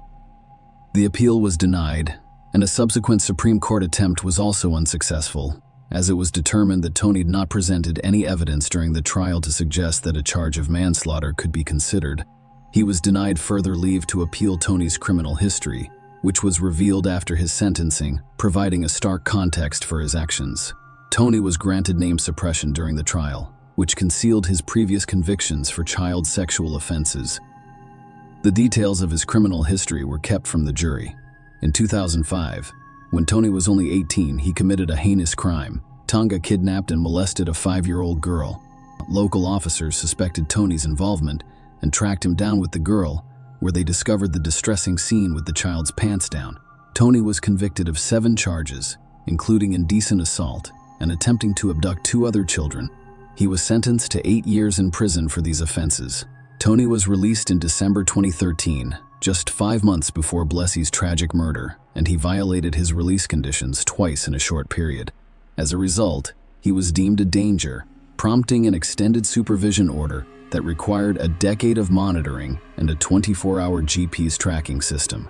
[SPEAKER 1] The appeal was denied, and a subsequent Supreme Court attempt was also unsuccessful, as it was determined that Tony had not presented any evidence during the trial to suggest that a charge of manslaughter could be considered. He was denied further leave to appeal Tony's criminal history, which was revealed after his sentencing, providing a stark context for his actions. Tony was granted name suppression during the trial, which concealed his previous convictions for child sexual offenses. The details of his criminal history were kept from the jury. In 2005, when Tony was only 18, he committed a heinous crime. Tonga kidnapped and molested a 5-year-old girl. Local officers suspected Tony's involvement and tracked him down with the girl, where they discovered the distressing scene with the child's pants down. Tony was convicted of 7 charges, including indecent assault and attempting to abduct 2 other children. He was sentenced to 8 years in prison for these offenses. Tony was released in December 2013, just 5 months before Blessie's tragic murder, and he violated his release conditions twice in a short period. As a result, he was deemed a danger, prompting an extended supervision order that required a decade of monitoring and a 24-hour GPS tracking system.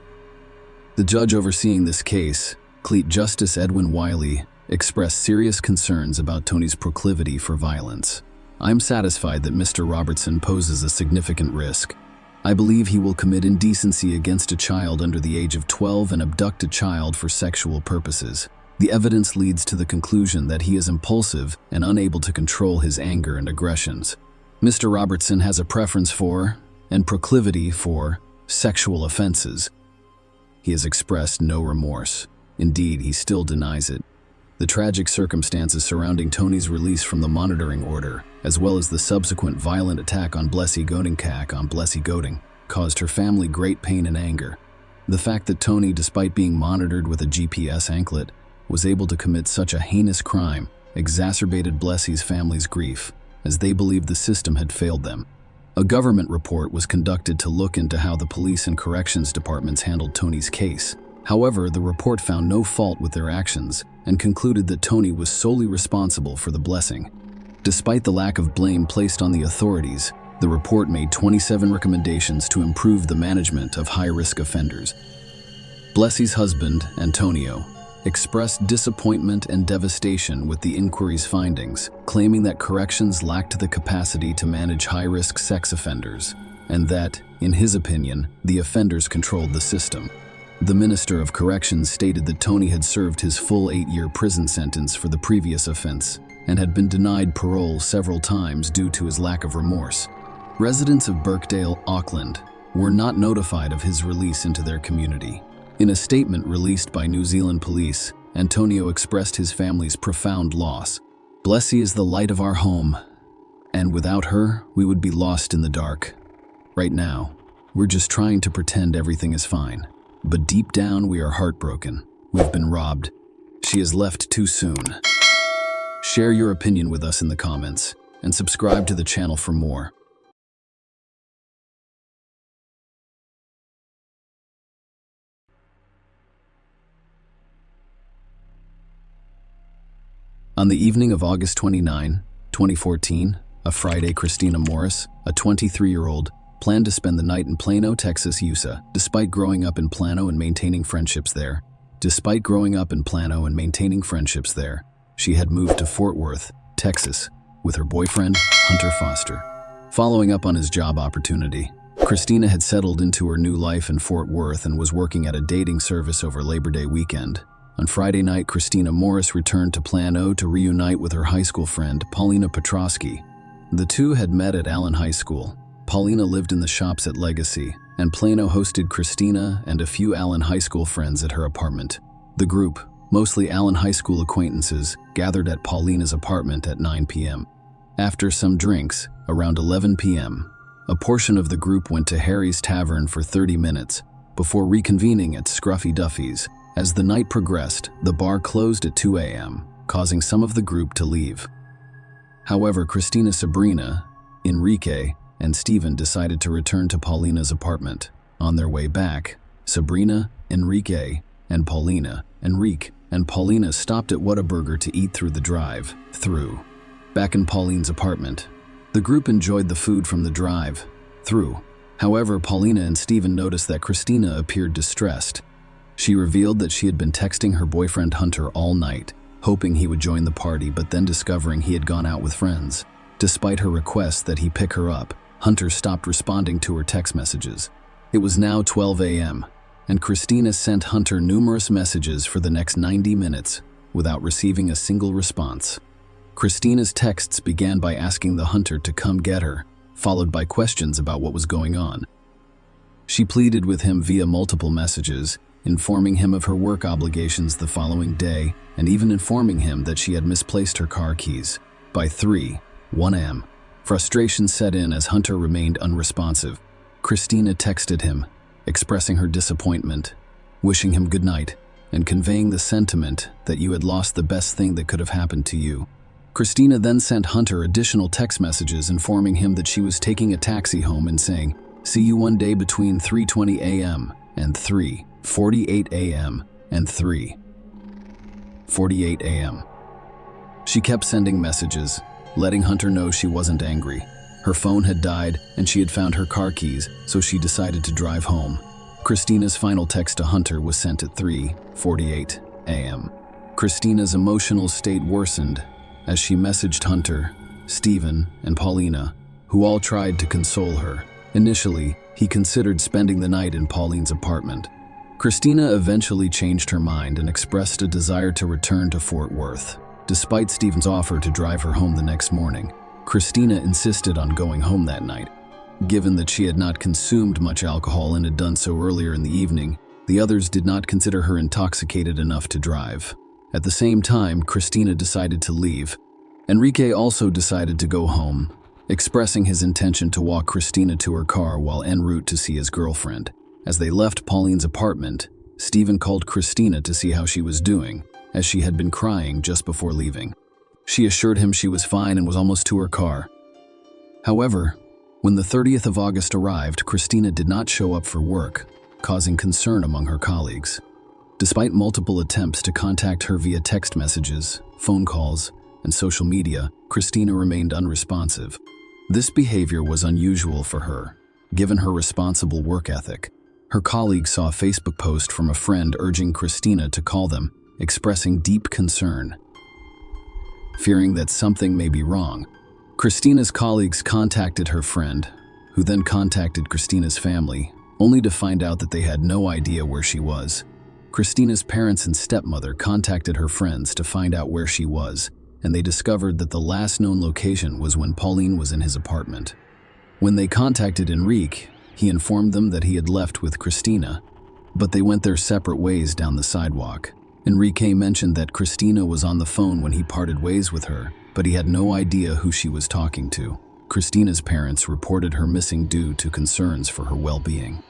[SPEAKER 1] The judge overseeing this case, Cleat Justice Edwin Wiley, expressed serious concerns about Tony's proclivity for violence. "I'm satisfied that Mr. Robertson poses a significant risk. I believe he will commit indecency against a child under the age of 12 and abduct a child for sexual purposes. The evidence leads to the conclusion that he is impulsive and unable to control his anger and aggressions. Mr. Robertson has a preference for, and proclivity for, sexual offenses. He has expressed no remorse. Indeed, he still denies it." The tragic circumstances surrounding Tony's release from the monitoring order, as well as the subsequent violent attack on Blessie Goding, caused her family great pain and anger. The fact that Tony, despite being monitored with a GPS anklet, was able to commit such a heinous crime exacerbated Blessie's family's grief, as they believed the system had failed them. A government report was conducted to look into how the police and corrections departments handled Tony's case. However, the report found no fault with their actions and concluded that Tony was solely responsible for the blessing. Despite the lack of blame placed on the authorities, the report made 27 recommendations to improve the management of high-risk offenders. Blessie's husband, Antonio, expressed disappointment and devastation with the inquiry's findings, claiming that corrections lacked the capacity to manage high-risk sex offenders, and that, in his opinion, the offenders controlled the system. The Minister of Corrections stated that Tony had served his full 8-year prison sentence for the previous offense and had been denied parole several times due to his lack of remorse. Residents of Birkdale, Auckland, were not notified of his release into their community. In a statement released by New Zealand police, Antonio expressed his family's profound loss. "Blessie is the light of our home, and without her, we would be lost in the dark. Right now, we're just trying to pretend everything is fine. But deep down, we are heartbroken. We've been robbed. She has left too soon." Share your opinion with us in the comments, and subscribe to the channel for more. On the evening of August 29, 2014, a Friday, Christina Morris, a 23-year-old, planned to spend the night in Plano, Texas, USA. Despite growing up in Plano and maintaining friendships there, she had moved to Fort Worth, Texas, with her boyfriend, Hunter Foster. Following up on his job opportunity, Christina had settled into her new life in Fort Worth and was working at a dating service over Labor Day weekend. On Friday night, Christina Morris returned to Plano to reunite with her high school friend, Paulina Petrosky. The two had met at Allen High School. Paulina lived in the shops at Legacy, and Plano hosted Christina and a few Allen High School friends at her apartment. The group, mostly Allen High School acquaintances, gathered at Paulina's apartment at 9 p.m. After some drinks, around 11 p.m., a portion of the group went to Harry's Tavern for 30 minutes before reconvening at Scruffy Duffy's. As the night progressed, the bar closed at 2 a.m., causing some of the group to leave. However, Christina, Sabrina, Enrique, and Stephen decided to return to Paulina's apartment. On their way back, Sabrina, Enrique, and Paulina stopped at Whataburger to eat through the drive-thru. Back in Pauline's apartment, The group enjoyed the food from the drive-through. However, Paulina and Stephen noticed that Christina appeared distressed. She revealed that she had been texting her boyfriend Hunter all night, hoping he would join the party, but then discovering he had gone out with friends. Despite her request that he pick her up, Hunter stopped responding to her text messages. It was now 12 a.m., and Christina sent Hunter numerous messages for the next 90 minutes without receiving a single response. Christina's texts began by asking the Hunter to come get her, followed by questions about what was going on. She pleaded with him via multiple messages, informing him of her work obligations the following day, and even informing him that she had misplaced her car keys. By 3:01 a.m., frustration set in as Hunter remained unresponsive. Christina texted him, expressing her disappointment, wishing him good night, and conveying the sentiment that you had lost the best thing that could have happened to you. Christina then sent Hunter additional text messages informing him that she was taking a taxi home and saying, "See you one day between 3:20 a.m. and 3:48 a.m. and 3:48 a.m. She kept sending messages, letting Hunter know she wasn't angry. Her phone had died and she had found her car keys, so she decided to drive home. Christina's final text to Hunter was sent at 3:48 a.m. Christina's emotional state worsened as she messaged Hunter, Stephen, and Paulina, who all tried to console her. Initially, he considered spending the night in Pauline's apartment. Christina eventually changed her mind and expressed a desire to return to Fort Worth. Despite Stephen's offer to drive her home the next morning, Christina insisted on going home that night. Given that she had not consumed much alcohol and had done so earlier in the evening, the others did not consider her intoxicated enough to drive. At the same time, Christina decided to leave. Enrique also decided to go home, expressing his intention to walk Christina to her car while en route to see his girlfriend. As they left Pauline's apartment, Stephen called Christina to see how she was doing, as she had been crying just before leaving. She assured him she was fine and was almost to her car. However, when the 30th of August arrived, Christina did not show up for work, causing concern among her colleagues. Despite multiple attempts to contact her via text messages, phone calls, and social media, Christina remained unresponsive. This behavior was unusual for her, given her responsible work ethic. Her colleagues saw a Facebook post from a friend urging Christina to call them, expressing deep concern. Fearing that something may be wrong, Christina's colleagues contacted her friend, who then contacted Christina's family, only to find out that they had no idea where she was. Christina's parents and stepmother contacted her friends to find out where she was, and they discovered that the last known location was when Pauline was in his apartment. When they contacted Enrique, he informed them that he had left with Christina, but they went their separate ways down the sidewalk. Enrique mentioned that Christina was on the phone when he parted ways with her, but he had no idea who she was talking to. Christina's parents reported her missing due to concerns for her well-being.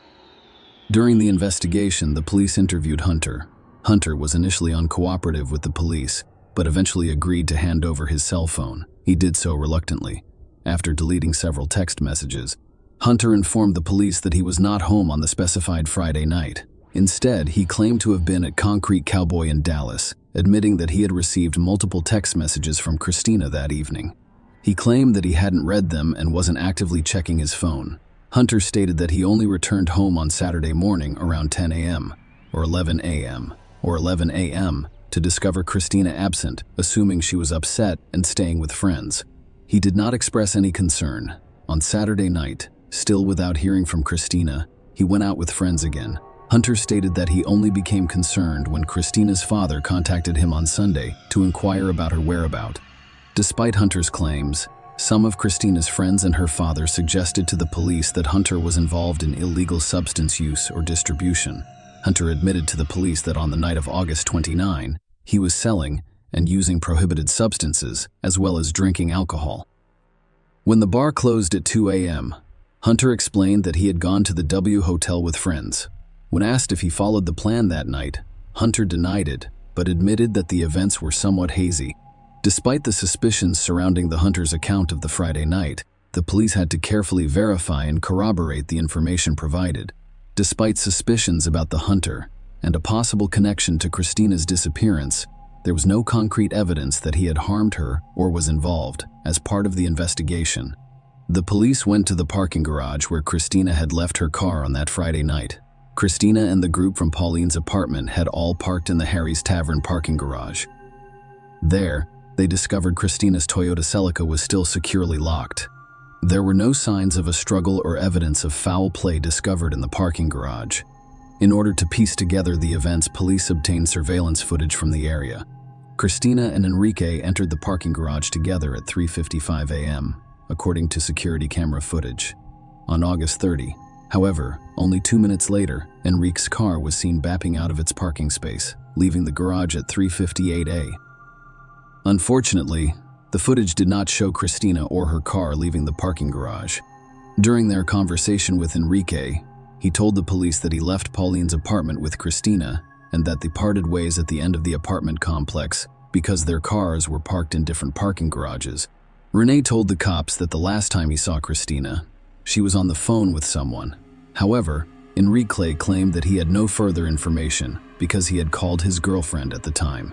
[SPEAKER 1] During the investigation, the police interviewed Hunter. Hunter was initially uncooperative with the police, but eventually agreed to hand over his cell phone. He did so reluctantly. After deleting several text messages, Hunter informed the police that he was not home on the specified Friday night. Instead, he claimed to have been at Concrete Cowboy in Dallas, admitting that he had received multiple text messages from Christina that evening. He claimed that he hadn't read them and wasn't actively checking his phone. Hunter stated that he only returned home on Saturday morning around 10 a.m., or 11 a.m., or 11 a.m. to discover Christina absent, assuming she was upset and staying with friends. He did not express any concern. On Saturday night, still without hearing from Christina, he went out with friends again. Hunter stated that he only became concerned when Christina's father contacted him on Sunday to inquire about her whereabouts. Despite Hunter's claims, some of Christina's friends and her father suggested to the police that Hunter was involved in illegal substance use or distribution. Hunter admitted to the police that on the night of August 29, he was selling and using prohibited substances, as well as drinking alcohol. When the bar closed at 2 a.m., Hunter explained that he had gone to the W Hotel with friends. When asked if he followed the plan that night, Hunter denied it, but admitted that the events were somewhat hazy. Despite the suspicions surrounding the Hunter's account of the Friday night, the police had to carefully verify and corroborate the information provided. Despite suspicions about the Hunter and a possible connection to Christina's disappearance, there was no concrete evidence that he had harmed her or was involved. As part of the investigation, The police went to the parking garage where Christina had left her car on that Friday night. Christina and the group from Pauline's apartment had all parked in the Harry's Tavern parking garage. There, they discovered Christina's Toyota Celica was still securely locked. There were no signs of a struggle or evidence of foul play discovered in the parking garage. In order to piece together the events, police obtained surveillance footage from the area. Christina and Enrique entered the parking garage together at 3:55 a.m., according to security camera footage. On August 30, however, only 2 minutes later, Enrique's car was seen backing out of its parking space, leaving the garage at 3:58 a.m. Unfortunately, the footage did not show Christina or her car leaving the parking garage. During their conversation with Enrique, he told the police that he left Pauline's apartment with Christina and that they parted ways at the end of the apartment complex because their cars were parked in different parking garages. Rene told the cops that the last time he saw Christina, she was on the phone with someone. However, Enrique claimed that he had no further information because he had called his girlfriend at the time.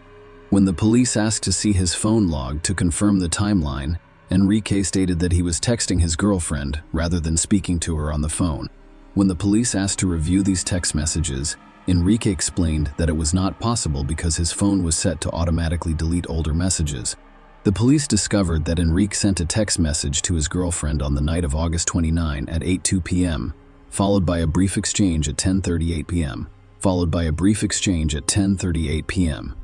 [SPEAKER 1] When the police asked to see his phone log to confirm the timeline, Enrique stated that he was texting his girlfriend rather than speaking to her on the phone. When the police asked to review these text messages, Enrique explained that it was not possible because his phone was set to automatically delete older messages. The police discovered that Enrique sent a text message to his girlfriend on the night of August 29 at 8:02 p.m., followed by a brief exchange at 10:38 p.m., followed by a brief exchange at 10:38 p.m.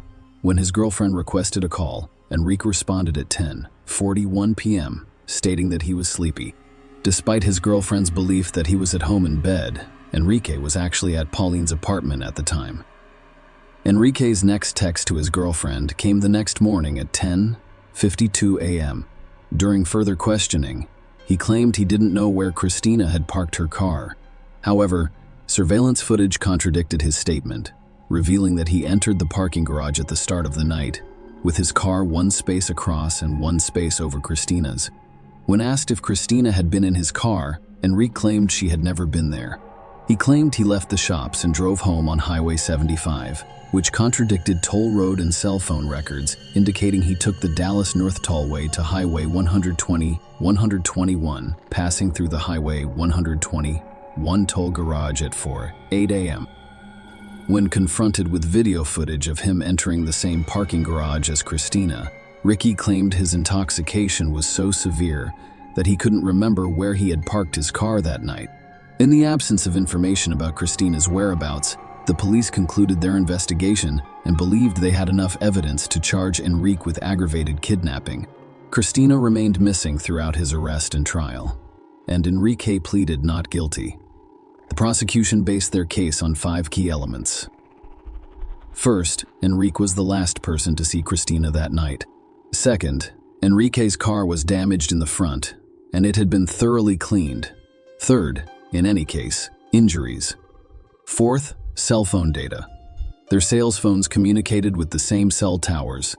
[SPEAKER 1] When his girlfriend requested a call, Enrique responded at 10:41 p.m., stating that he was sleepy. Despite his girlfriend's belief that he was at home in bed, Enrique was actually at Pauline's apartment at the time. Enrique's next text to his girlfriend came the next morning at 10:52 a.m. During further questioning, he claimed he didn't know where Christina had parked her car. However, surveillance footage contradicted his statement, revealing that he entered the parking garage at the start of the night, with his car one space across and one space over Christina's. When asked if Christina had been in his car, Enrique claimed she had never been there. He claimed he left the shops and drove home on Highway 75, which contradicted toll road and cell phone records, indicating he took the Dallas North Tollway to Highway 121, passing through the Highway 121 toll garage at 4:08 a.m. When confronted with video footage of him entering the same parking garage as Christina, Ricky claimed his intoxication was so severe that he couldn't remember where he had parked his car that night. In the absence of information about Christina's whereabouts, the police concluded their investigation and believed they had enough evidence to charge Enrique with aggravated kidnapping. Christina remained missing throughout his arrest and trial, and Enrique pleaded not guilty. The prosecution based their case on 5 key elements. First, Enrique was the last person to see Christina that night. Second, Enrique's car was damaged in the front, and it had been thoroughly cleaned. Third, in any case, injuries. Fourth, cell phone data. Their sales phones communicated with the same cell towers.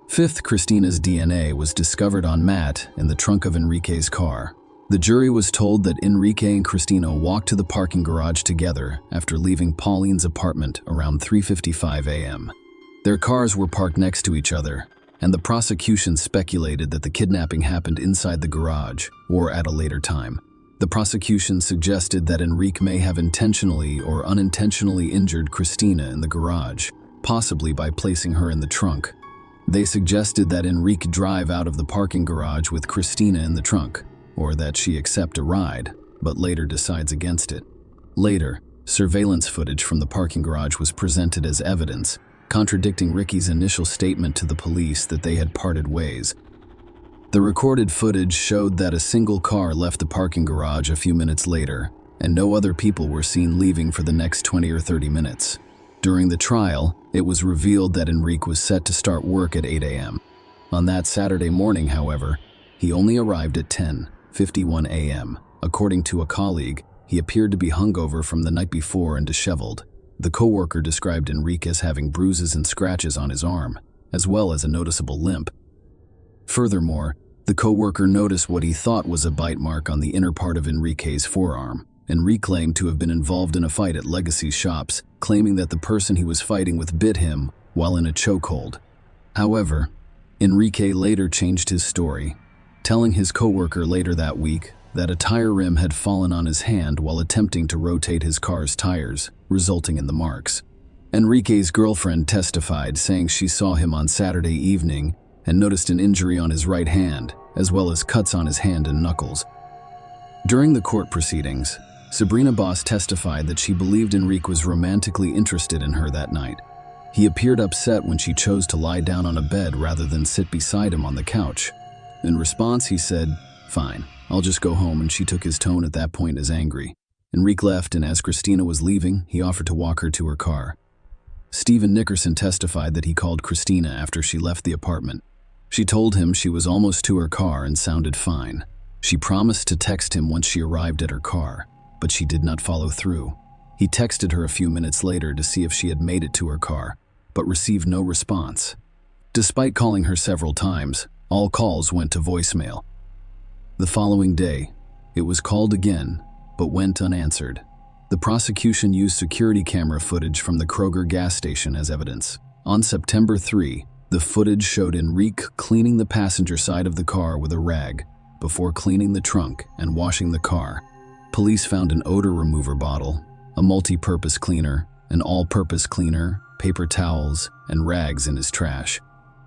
[SPEAKER 1] Fifth, Christina's DNA was discovered on mat in the trunk of Enrique's car. The jury was told that Enrique and Christina walked to the parking garage together after leaving Pauline's apartment around 3:55 a.m. Their cars were parked next to each other, and the prosecution speculated that the kidnapping happened inside the garage or at a later time. The prosecution suggested that Enrique may have intentionally or unintentionally injured Christina in the garage, possibly by placing her in the trunk. They suggested that Enrique drive out of the parking garage with Christina in the trunk, or that she accept a ride, but later decides against it. Later, surveillance footage from the parking garage was presented as evidence, contradicting Ricky's initial statement to the police that they had parted ways. The recorded footage showed that a single car left the parking garage a few minutes later, and no other people were seen leaving for the next 20 or 30 minutes. During the trial, it was revealed that Enrique was set to start work at 8 a.m. On that Saturday morning, however, he only arrived at 10:51 a.m. According to a colleague, he appeared to be hungover from the night before and disheveled. The co-worker described Enrique as having bruises and scratches on his arm, as well as a noticeable limp. Furthermore, the co-worker noticed what he thought was a bite mark on the inner part of Enrique's forearm. Enrique claimed to have been involved in a fight at Legacy's shops, claiming that the person he was fighting with bit him while in a chokehold. However, Enrique later changed his story, telling his coworker later that week that a tire rim had fallen on his hand while attempting to rotate his car's tires, resulting in the marks. Enrique's girlfriend testified, saying she saw him on Saturday evening and noticed an injury on his right hand, as well as cuts on his hand and knuckles. During the court proceedings, Sabrina Boss testified that she believed Enrique was romantically interested in her that night. He appeared upset when she chose to lie down on a bed rather than sit beside him on the couch. In response, he said, "Fine, I'll just go home," and she took his tone at that point as angry. Enrique left, and as Christina was leaving, he offered to walk her to her car. Stephen Nickerson testified that he called Christina after she left the apartment. She told him she was almost to her car and sounded fine. She promised to text him once she arrived at her car, but she did not follow through. He texted her a few minutes later to see if she had made it to her car, but received no response. Despite calling her several times, all calls went to voicemail. The following day, it was called again, but went unanswered. The prosecution used security camera footage from the Kroger gas station as evidence. On September 3, the footage showed Enrique cleaning the passenger side of the car with a rag before cleaning the trunk and washing the car. Police found an odor remover bottle, a multi-purpose cleaner, an all-purpose cleaner, paper towels, and rags in his trash.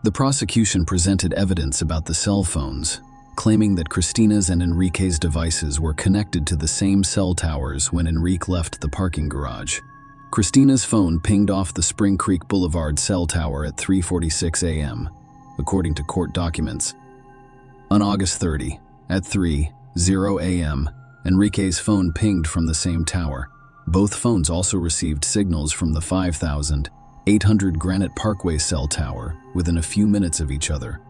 [SPEAKER 1] The prosecution presented evidence about the cell phones, claiming that Christina's and Enrique's devices were connected to the same cell towers when Enrique left the parking garage. Christina's phone pinged off the Spring Creek Boulevard cell tower at 3:46 a.m., according to court documents. On August 30, at 3:00 a.m., Enrique's phone pinged from the same tower. Both phones also received signals from the 5,800 Granite Parkway cell tower within a few minutes of each other.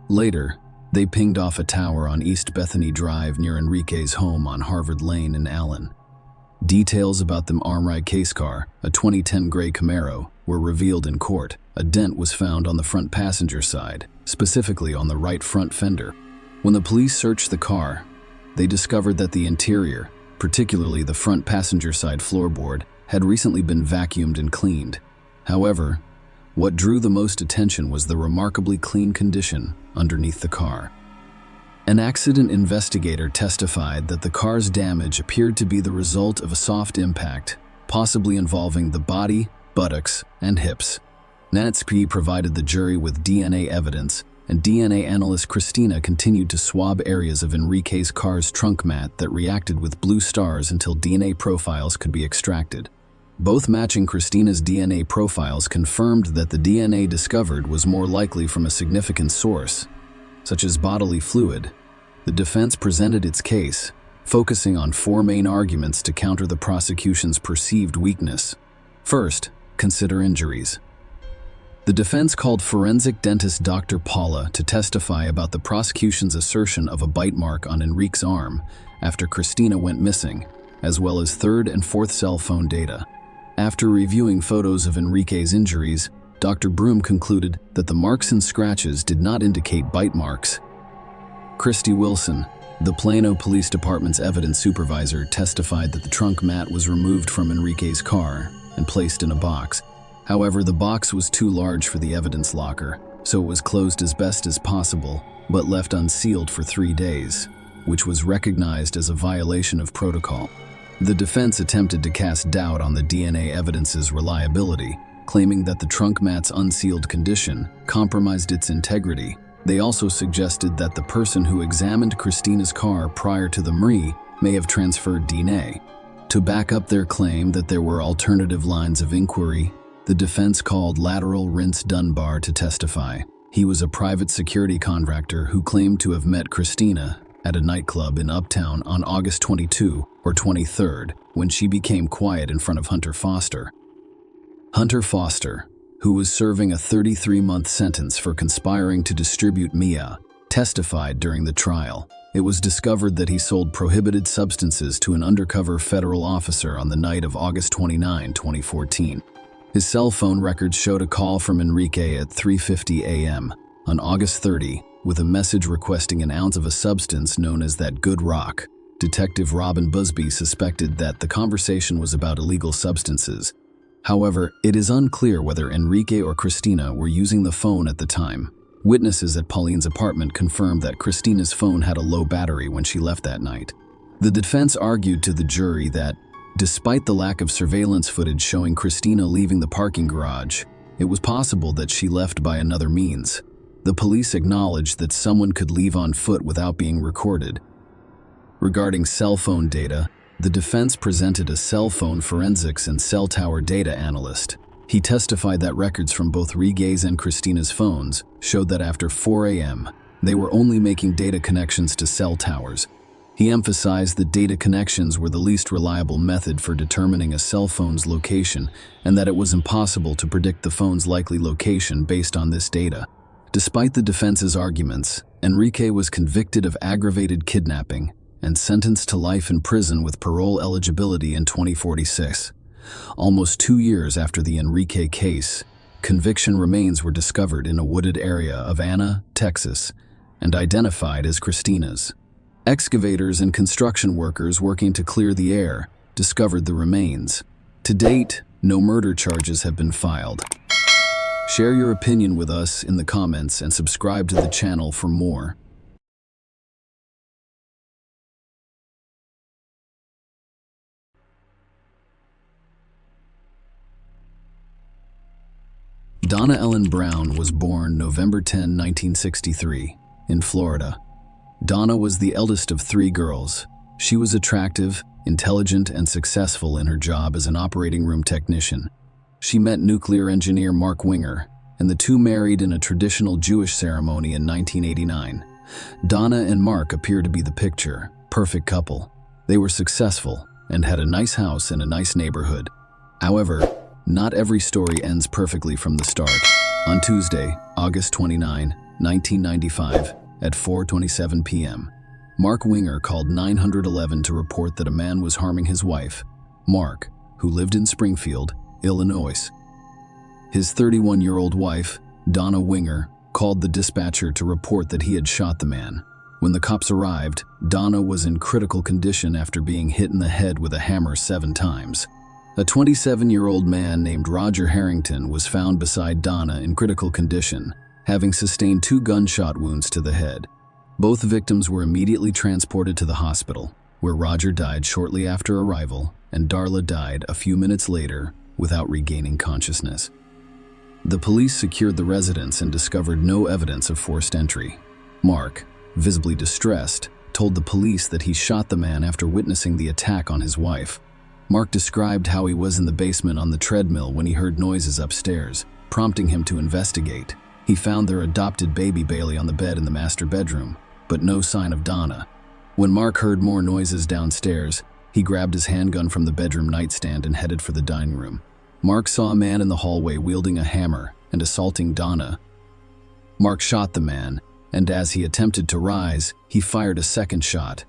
[SPEAKER 1] Later, they pinged off a tower on East Bethany Drive near Enrique's home on Harvard Lane in Allen. Details about the armride case car, a 2010 gray Camaro, were revealed in court. A dent was found on the front passenger side, specifically on the right front fender. When the police searched the car, they discovered that the interior, particularly the front passenger side floorboard, had recently been vacuumed and cleaned. However, what drew the most attention was the remarkably clean condition underneath the car. An accident investigator testified that the car's damage appeared to be the result of a soft impact, possibly involving the body, buttocks, and hips. Nanitsky provided the jury with DNA evidence, and DNA analyst Christina continued to swab areas of Enrique's car's trunk mat that reacted with blue stars until DNA profiles could be extracted. Both matching Christina's DNA profiles confirmed that the DNA discovered was more likely from a significant source, such as bodily fluid. The defense presented its case, focusing on four main arguments to counter the prosecution's perceived weakness. First, consider injuries. The defense called forensic dentist Dr. Paula to testify about the prosecution's assertion of a bite mark on Enrique's arm after Christina went missing, as well as third and fourth cell phone data. After reviewing photos of Enrique's injuries, Dr. Broom concluded that the marks and scratches did not indicate bite marks. Christy Wilson, the Plano Police Department's evidence supervisor, testified that the trunk mat was removed from Enrique's car and placed in a box. However, the box was too large for the evidence locker, so it was closed as best as possible, but left unsealed for 3 days, which was recognized as a violation of protocol. The defense attempted to cast doubt on the DNA evidence's reliability, claiming that the trunk mat's unsealed condition compromised its integrity. They also suggested that the person who examined Christina's car prior to the MRI may have transferred DNA. To back up their claim that there were alternative lines of inquiry, the defense called Lateral Rinse Dunbar to testify. He was a private security contractor who claimed to have met Christina at a nightclub in Uptown on August 22 or 23rd when she became quiet in front of Hunter Foster. Hunter Foster, who was serving a 33-month sentence for conspiring to distribute Mia, testified during the trial. It was discovered that he sold prohibited substances to an undercover federal officer on the night of August 29, 2014. His cell phone records showed a call from Enrique at 3:50 a.m. on August 30 with a message requesting an ounce of a substance known as that good rock. Detective Robin Busby suspected that the conversation was about illegal substances. However, it is unclear whether Enrique or Christina were using the phone at the time. Witnesses at Pauline's apartment confirmed that Christina's phone had a low battery when she left that night. The defense argued to the jury that, despite the lack of surveillance footage showing Christina leaving the parking garage, it was possible that she left by another means. The police acknowledged that someone could leave on foot without being recorded. Regarding cell phone data, the defense presented a cell phone forensics and cell tower data analyst. He testified that records from both Rigay's and Christina's phones showed that after 4 a.m., they were only making data connections to cell towers. He emphasized that data connections were the least reliable method for determining a cell phone's location and that it was impossible to predict the phone's likely location based on this data. Despite the defense's arguments, Enrique was convicted of aggravated kidnapping and sentenced to life in prison with parole eligibility in 2046. Almost 2 years after the Enrique case, conviction remains were discovered in a wooded area of Anna, Texas, and identified as Christina's. Excavators and construction workers working to clear the air discovered the remains. To date, no murder charges have been filed. Share your opinion with us in the comments and subscribe to the channel for more. Donna Ellen Brown was born November 10, 1963, in Florida. Donna was the eldest of 3 girls. She was attractive, intelligent, and successful in her job as an operating room technician. She met nuclear engineer Mark Winger, and the two married in a traditional Jewish ceremony in 1989. Donna and Mark appear to be the perfect couple. They were successful and had a nice house in a nice neighborhood. However, not every story ends perfectly from the start. On Tuesday, August 29, 1995, at 4:27 p.m., Mark Winger called 911 to report that a man was harming his wife, Mark, who lived in Springfield, Illinois. His 31-year-old wife, Donna Winger, called the dispatcher to report that he had shot the man. When the cops arrived, Donna was in critical condition after being hit in the head with a hammer 7 times. A 27-year-old man named Roger Harrington was found beside Donna in critical condition, having sustained 2 gunshot wounds to the head. Both victims were immediately transported to the hospital, where Roger died shortly after arrival and Darla died a few minutes later without regaining consciousness. The police secured the residence and discovered no evidence of forced entry. Mark, visibly distressed, told the police that he shot the man after witnessing the attack on his wife. Mark described how he was in the basement on the treadmill when he heard noises upstairs, prompting him to investigate. He found their adopted baby Bailey on the bed in the master bedroom, but no sign of Donna. When Mark heard more noises downstairs, he grabbed his handgun from the bedroom nightstand and headed for the dining room. Mark saw a man in the hallway wielding a hammer and assaulting Donna. Mark shot the man, and as he attempted to rise, he fired a second shot.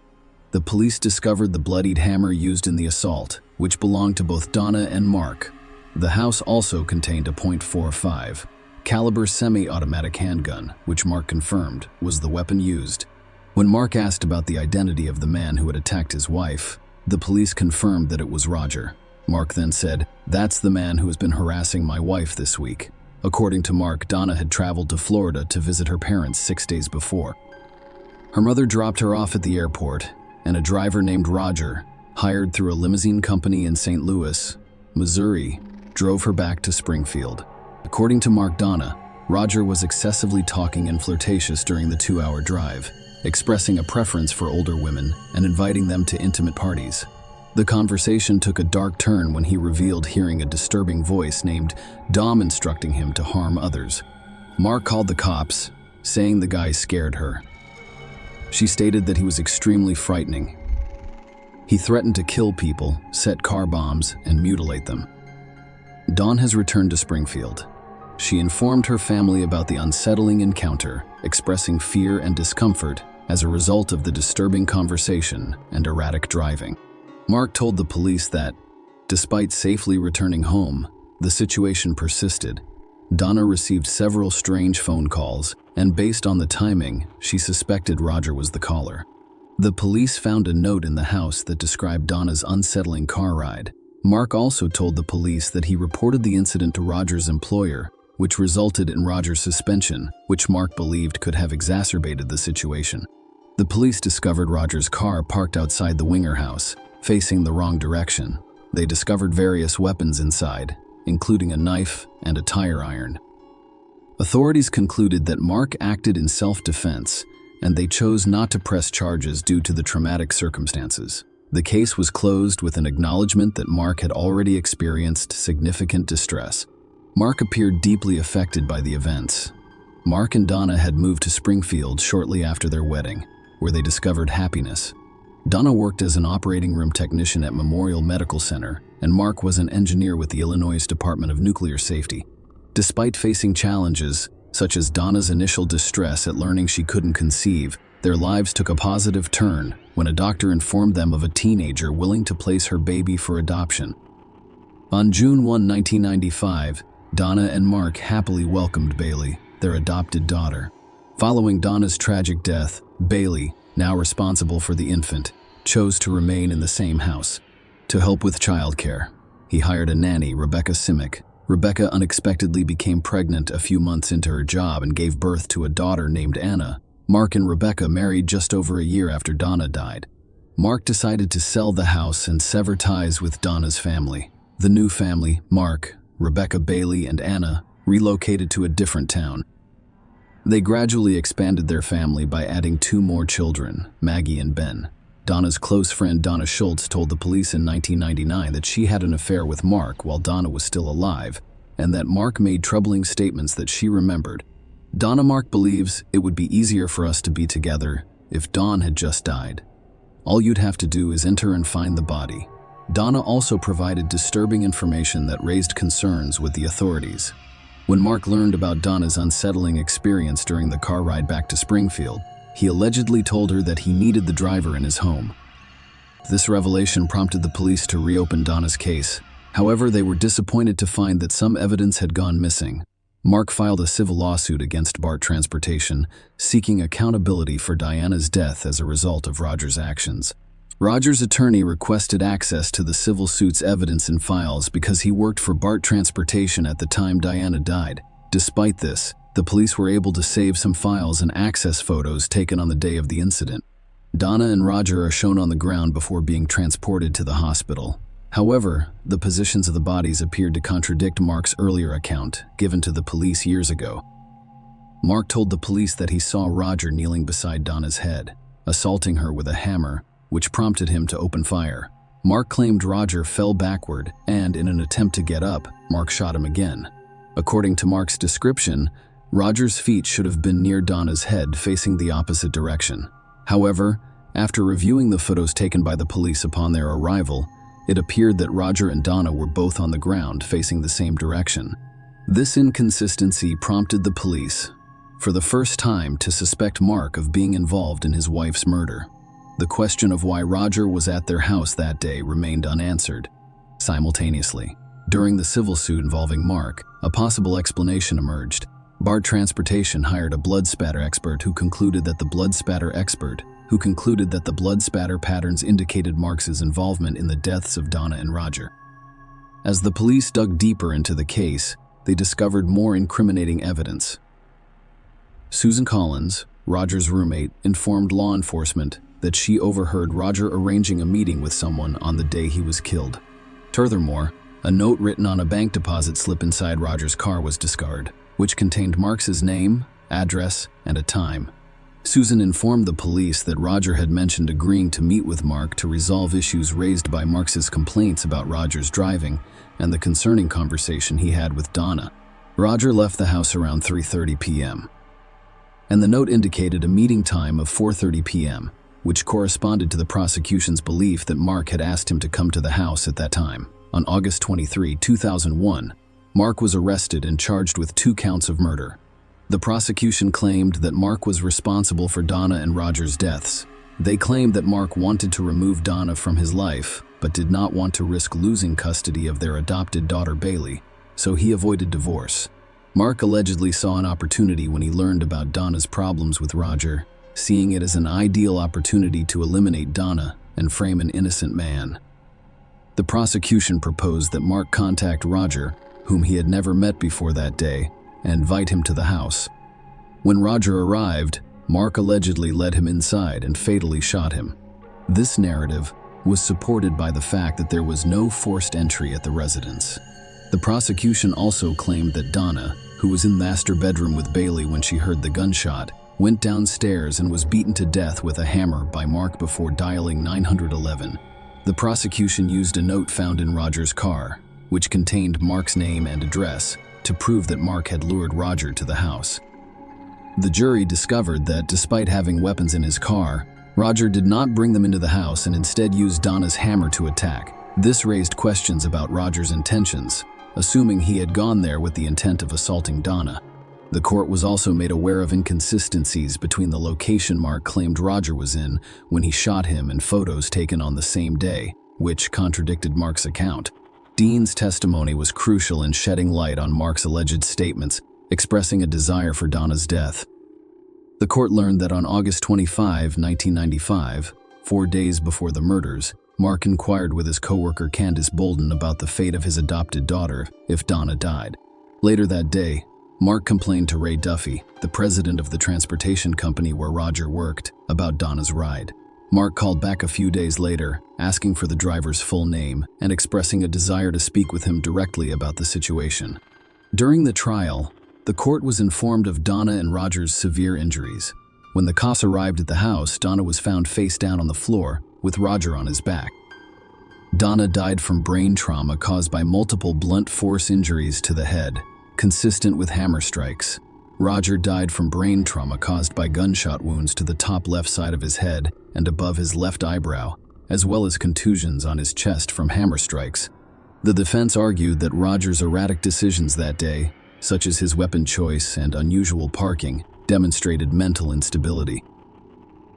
[SPEAKER 1] The police discovered the bloodied hammer used in the assault, which belonged to both Donna and Mark. The house also contained a .45 caliber semi-automatic handgun, which Mark confirmed was the weapon used. When Mark asked about the identity of the man who had attacked his wife, the police confirmed that it was Roger. Mark then said, "That's the man who has been harassing my wife this week." According to Mark, Donna had traveled to Florida to visit her parents 6 days before. Her mother dropped her off at the airport, and a driver named Roger, hired through a limousine company in St. Louis, Missouri, drove her back to Springfield. According to Mark, Donna, Roger was excessively talking and flirtatious during the 2-hour drive, expressing a preference for older women and inviting them to intimate parties. The conversation took a dark turn when he revealed hearing a disturbing voice named Dom instructing him to harm others. Mark called the cops, saying the guy scared her. She stated that he was extremely frightening. He threatened to kill people, set car bombs, and mutilate them. Dawn has returned to Springfield. She informed her family about the unsettling encounter, expressing fear and discomfort as a result of the disturbing conversation and erratic driving. Mark told the police that, despite safely returning home, the situation persisted. Donna received several strange phone calls, and based on the timing, she suspected Roger was the caller. The police found a note in the house that described Donna's unsettling car ride. Mark also told the police that he reported the incident to Roger's employer, which resulted in Roger's suspension, which Mark believed could have exacerbated the situation. The police discovered Roger's car parked outside the Winger house, facing the wrong direction. They discovered various weapons inside, including a knife and a tire iron. Authorities concluded that Mark acted in self-defense, and they chose not to press charges due to the traumatic circumstances. The case was closed with an acknowledgement that Mark had already experienced significant distress. Mark appeared deeply affected by the events. Mark and Donna had moved to Springfield shortly after their wedding, where they discovered happiness. Donna worked as an operating room technician at Memorial Medical Center, and Mark was an engineer with the Illinois Department of Nuclear Safety. Despite facing challenges, such as Donna's initial distress at learning she couldn't conceive, their lives took a positive turn when a doctor informed them of a teenager willing to place her baby for adoption. On June 1, 1995, Donna and Mark happily welcomed Bailey, their adopted daughter. Following Donna's tragic death, Bailey, now responsible for the infant, chose to remain in the same house. To help with childcare, he hired a nanny, Rebecca Simic. Rebecca unexpectedly became pregnant a few months into her job and gave birth to a daughter named Anna. Mark and Rebecca married just over a year after Donna died. Mark decided to sell the house and sever ties with Donna's family. The new family, Mark, Rebecca, Bailey, and Anna, relocated to a different town. They gradually expanded their family by adding 2 more children, Maggie and Ben. Donna's close friend Donna Schultz told the police in 1999 that she had an affair with Mark while Donna was still alive, and that Mark made troubling statements that she remembered. Donna Mark believes it would be easier for us to be together if Dawn had just died. All you'd have to do is enter and find the body. Donna also provided disturbing information that raised concerns with the authorities. When Mark learned about Donna's unsettling experience during the car ride back to Springfield, he allegedly told her that he needed the driver in his home. This revelation prompted the police to reopen Donna's case. However, they were disappointed to find that some evidence had gone missing. Mark filed a civil lawsuit against BART Transportation, seeking accountability for Diana's death as a result of Roger's actions. Roger's attorney requested access to the civil suit's evidence and files because he worked for BART Transportation at the time Diana died. Despite this, the police were able to save some files and access photos taken on the day of the incident. Donna and Roger are shown on the ground before being transported to the hospital. However, the positions of the bodies appeared to contradict Mark's earlier account, given to the police years ago. Mark told the police that he saw Roger kneeling beside Donna's head, assaulting her with a hammer, which prompted him to open fire. Mark claimed Roger fell backward, and in an attempt to get up, Mark shot him again. According to Mark's description, Roger's feet should have been near Donna's head, facing the opposite direction. However, after reviewing the photos taken by the police upon their arrival, it appeared that Roger and Donna were both on the ground, facing the same direction. This inconsistency prompted the police, for the first time, to suspect Mark of being involved in his wife's murder. The question of why Roger was at their house that day remained unanswered. Simultaneously, during the civil suit involving Mark, a possible explanation emerged. BART Transportation hired a blood spatter expert who concluded that the blood spatter patterns indicated Mark's involvement in the deaths of Donna and Roger. As the police dug deeper into the case, they discovered more incriminating evidence. Susan Collins, Roger's roommate, informed law enforcement that she overheard Roger arranging a meeting with someone on the day he was killed. Furthermore, a note written on a bank deposit slip inside Roger's car was discovered, which contained Mark's name, address, and a time. Susan informed the police that Roger had mentioned agreeing to meet with Mark to resolve issues raised by Mark's complaints about Roger's driving and the concerning conversation he had with Donna. Roger left the house around 3:30 p.m., and the note indicated a meeting time of 4:30 p.m., which corresponded to the prosecution's belief that Mark had asked him to come to the house at that time. On August 23, 2001, Mark was arrested and charged with 2 counts of murder. The prosecution claimed that Mark was responsible for Donna and Roger's deaths. They claimed that Mark wanted to remove Donna from his life, but did not want to risk losing custody of their adopted daughter Bailey, so he avoided divorce. Mark allegedly saw an opportunity when he learned about Donna's problems with Roger, seeing it as an ideal opportunity to eliminate Donna and frame an innocent man. The prosecution proposed that Mark contact Roger, whom he had never met before that day, and invite him to the house. When Roger arrived, Mark allegedly led him inside and fatally shot him. This narrative was supported by the fact that there was no forced entry at the residence. The prosecution also claimed that Donna, who was in the master bedroom with Bailey when she heard the gunshot, went downstairs and was beaten to death with a hammer by Mark before dialing 911. The prosecution used a note found in Roger's car, which contained Mark's name and address, to prove that Mark had lured Roger to the house. The jury discovered that despite having weapons in his car, Roger did not bring them into the house and instead used Donna's hammer to attack. This raised questions about Roger's intentions, assuming he had gone there with the intent of assaulting Donna. The court was also made aware of inconsistencies between the location Mark claimed Roger was in when he shot him and photos taken on the same day, which contradicted Mark's account. Dean's testimony was crucial in shedding light on Mark's alleged statements, expressing a desire for Donna's death. The court learned that on August 25, 1995, 4 days before the murders, Mark inquired with his coworker Candace Bolden about the fate of his adopted daughter if Donna died. Later that day, Mark complained to Ray Duffy, the president of the transportation company where Roger worked, about Donna's ride. Mark called back a few days later, asking for the driver's full name and expressing a desire to speak with him directly about the situation. During the trial, the court was informed of Donna and Roger's severe injuries. When the cops arrived at the house, Donna was found face down on the floor, with Roger on his back. Donna died from brain trauma caused by multiple blunt force injuries to the head, consistent with hammer strikes. Roger died from brain trauma caused by gunshot wounds to the top left side of his head and above his left eyebrow, as well as contusions on his chest from hammer strikes. The defense argued that Roger's erratic decisions that day, such as his weapon choice and unusual parking, demonstrated mental instability.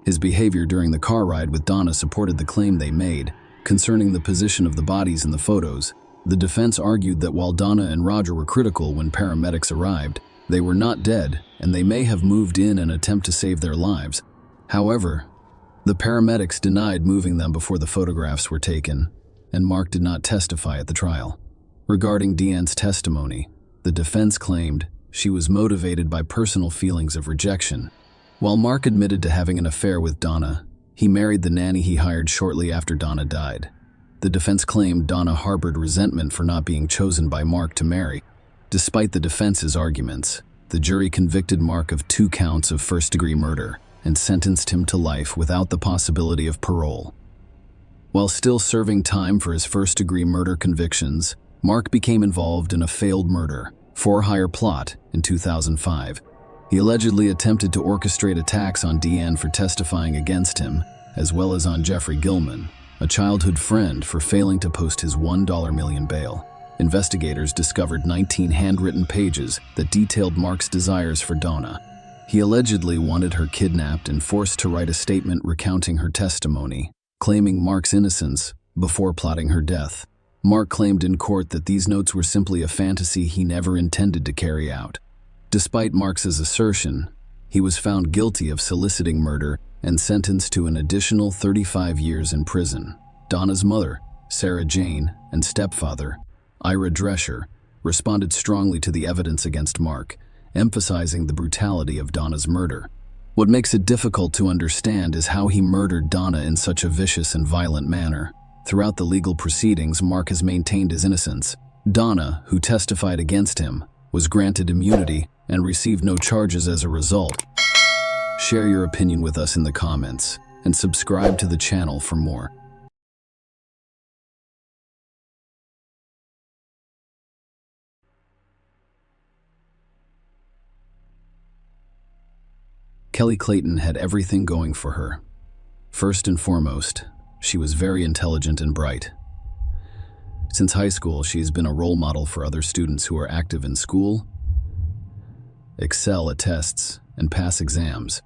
[SPEAKER 1] His behavior during the car ride with Donna supported the claim they made. Concerning the position of the bodies in the photos, the defense argued that while Donna and Roger were critical when paramedics arrived, they were not dead and they may have moved in an attempt to save their lives. However, the paramedics denied moving them before the photographs were taken, and Mark did not testify at the trial. Regarding Deanne's testimony, the defense claimed she was motivated by personal feelings of rejection. While Mark admitted to having an affair with Donna, he married the nanny he hired shortly after Donna died. The defense claimed Donna harbored resentment for not being chosen by Mark to marry. Despite the defense's arguments, the jury convicted Mark of 2 counts of first-degree murder and sentenced him to life without the possibility of parole. While still serving time for his first-degree murder convictions, Mark became involved in a failed murder, for-hire plot in 2005. He allegedly attempted to orchestrate attacks on Deanne for testifying against him, as well as on Jeffrey Gilman, a childhood friend, for failing to post his $1 million bail. Investigators discovered 19 handwritten pages that detailed Mark's desires for Donna. He allegedly wanted her kidnapped and forced to write a statement recounting her testimony, claiming Mark's innocence before plotting her death. Mark claimed in court that these notes were simply a fantasy he never intended to carry out. Despite Mark's assertion, he was found guilty of soliciting murder and sentenced to an additional 35 years in prison. Donna's mother, Sarah Jane, and stepfather, Ira Drescher, responded strongly to the evidence against Mark, emphasizing the brutality of Donna's murder. What makes it difficult to understand is how he murdered Donna in such a vicious and violent manner. Throughout the legal proceedings, Mark has maintained his innocence. Donna, who testified against him, was granted immunity and received no charges as a result. Share your opinion with us in the comments and subscribe to the channel for more. Kelly Clayton had everything going for her. First and foremost, she was very intelligent and bright. Since high school, she has been a role model for other students who are active in school, excel at tests, and pass exams.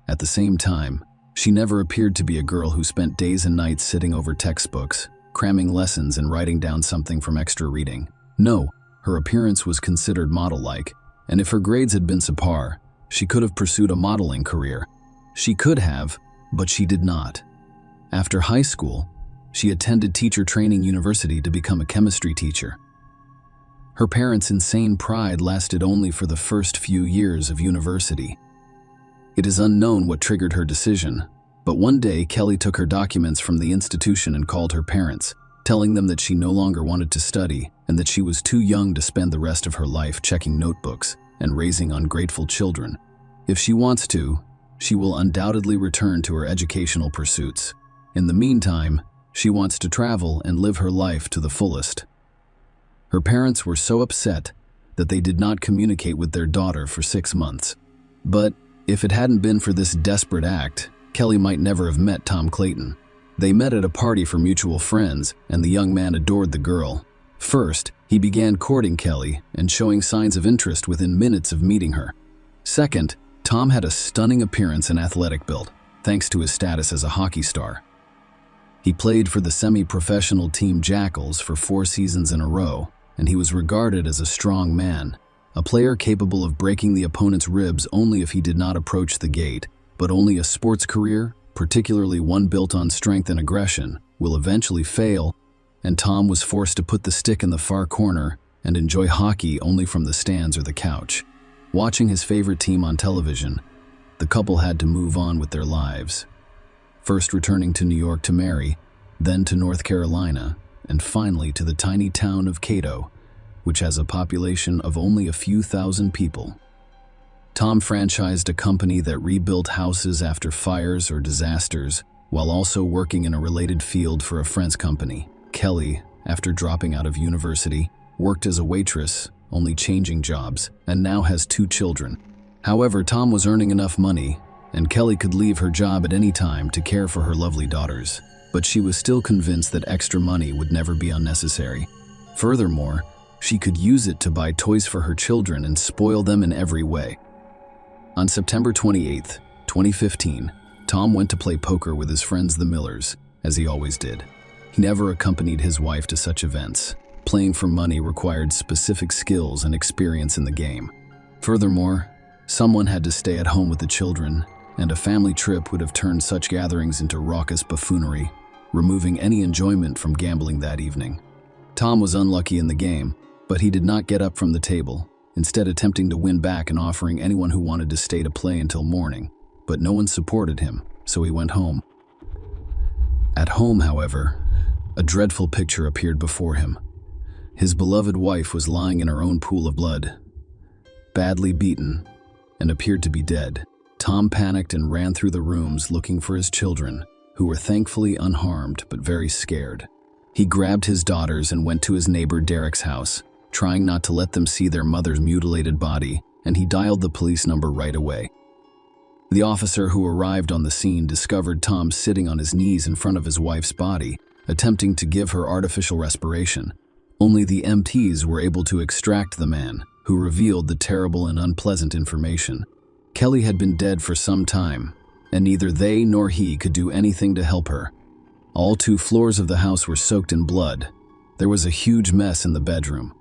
[SPEAKER 1] At the same time, she never appeared to be a girl who spent days and nights sitting over textbooks, cramming lessons and writing down something from extra reading. No, her appearance was considered model-like, and if her grades had been subpar, she could have pursued a modeling career. She could have, but she did not. After high school, she attended Teacher Training University to become a chemistry teacher. Her parents' insane pride lasted only for the first few years of university. It is unknown what triggered her decision, but one day Kelly took her documents from the institution and called her parents, telling them that she no longer wanted to study and that she was too young to spend the rest of her life checking notebooks and raising ungrateful children. If she wants to, she will undoubtedly return to her educational pursuits. In the meantime, she wants to travel and live her life to the fullest. Her parents were so upset that they did not communicate with their daughter for 6 months. But if it hadn't been for this desperate act, Kelly might never have met Tom Clayton. They met at a party for mutual friends, and the young man adored the girl. First, he began courting Kelly and showing signs of interest within minutes of meeting her. Second, Tom had a stunning appearance and athletic build, thanks to his status as a hockey star. He played for the semi-professional team Jackals for 4 seasons in a row, and he was regarded as a strong man, a player capable of breaking the opponent's ribs only if he did not approach the gate. But only a sports career, particularly one built on strength and aggression, will eventually fail, and Tom was forced to put the stick in the far corner and enjoy hockey only from the stands or the couch. Watching his favorite team on television, the couple had to move on with their lives, first returning to New York to marry, then to North Carolina, and finally to the tiny town of Cato, which has a population of only a few thousand people. Tom franchised a company that rebuilt houses after fires or disasters, while also working in a related field for a French company. Kelly, after dropping out of university, worked as a waitress, only changing jobs, and now has 2 children. However, Tom was earning enough money, and Kelly could leave her job at any time to care for her lovely daughters. But she was still convinced that extra money would never be unnecessary. Furthermore, she could use it to buy toys for her children and spoil them in every way. On September 28, 2015, Tom went to play poker with his friends the Millers, as he always did. He never accompanied his wife to such events. Playing for money required specific skills and experience in the game. Furthermore, someone had to stay at home with the children, and a family trip would have turned such gatherings into raucous buffoonery, removing any enjoyment from gambling that evening. Tom was unlucky in the game, but he did not get up from the table, instead attempting to win back and offering anyone who wanted to stay to play until morning. But no one supported him, so he went home. At home, however, a dreadful picture appeared before him. His beloved wife was lying in her own pool of blood, badly beaten, and appeared to be dead. Tom panicked and ran through the rooms looking for his children, who were thankfully unharmed but very scared. He grabbed his daughters and went to his neighbor Derek's house, trying not to let them see their mother's mutilated body, and he dialed the police number right away. The officer who arrived on the scene discovered Tom sitting on his knees in front of his wife's body, attempting to give her artificial respiration. Only the MTs were able to extract the man, who revealed the terrible and unpleasant information. Kelly had been dead for some time, and neither they nor he could do anything to help her. All 2 floors of the house were soaked in blood. There was a huge mess in the bedroom.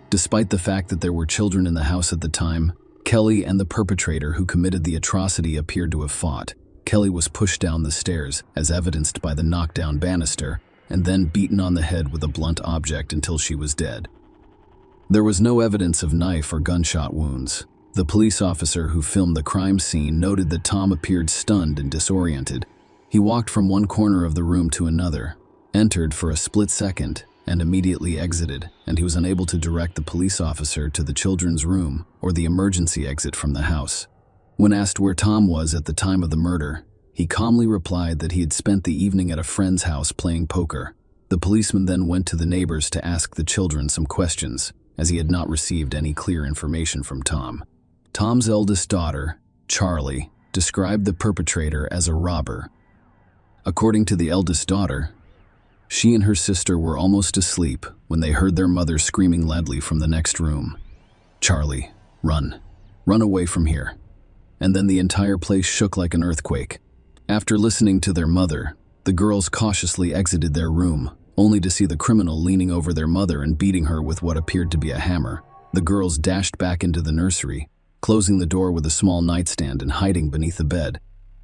[SPEAKER 1] Despite the fact that there were children in the house at the time, Kelly and the perpetrator who committed the atrocity appeared to have fought. Kelly was pushed down the stairs, as evidenced by the knockdown banister, and then beaten on the head with a blunt object until she was dead. There was no evidence of knife or gunshot wounds. The police officer who filmed the crime scene noted that Tom appeared stunned and disoriented. He walked from one corner of the room to another, entered for a split second, and immediately exited, and he was unable to direct the police officer to the children's room or the emergency exit from the house. When asked where Tom was at the time of the murder, he calmly replied that he had spent the evening at a friend's house playing poker. The policeman then went to the neighbors to ask the children some questions, as he had not received any clear information from Tom. Tom's eldest daughter, Charlie, described the perpetrator as a robber. According to the eldest daughter, she and her sister were almost asleep when they heard their mother screaming loudly from the next room, "Charlie, run. Run away from here." And then the entire place shook like an earthquake. After listening to their mother, the girls cautiously exited their room, only to see the criminal leaning over their mother and beating her with what appeared to be a hammer. The girls dashed back into the nursery, closing the door with a small nightstand and hiding beneath the bed.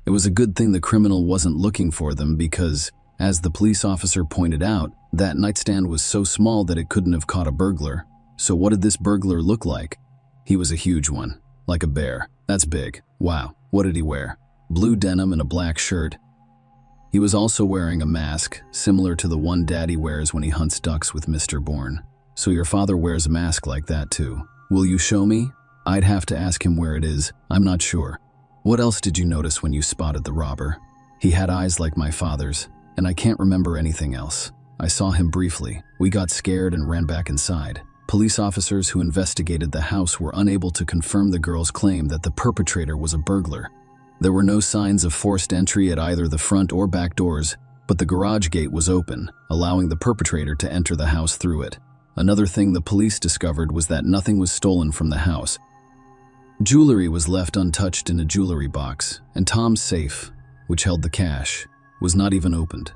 [SPEAKER 1] It was a good thing the criminal wasn't looking for them because, as the police officer pointed out, that nightstand was so small that it couldn't have caught a burglar. So what did this burglar look like? He was a huge one, like a bear. That's big. Wow. What did he wear? Blue denim and a black shirt. He was also wearing a mask, similar to the one Daddy wears when he hunts ducks with Mr. Bourne. So your father wears a mask like that too. Will you show me? I'd have to ask him where it is. I'm not sure. What else did you notice when you spotted the robber? He had eyes like my father's, and I can't remember anything else. I saw him briefly. We got scared and ran back inside. Police officers who investigated the house were unable to confirm the girl's claim that the perpetrator was a burglar. There were no signs of forced entry at either the front or back doors, but the garage gate was open, allowing the perpetrator to enter the house through it. Another thing the police discovered was that nothing was stolen from the house. Jewelry was left untouched in a jewelry box, and Tom's safe, which held the cash, was not even opened.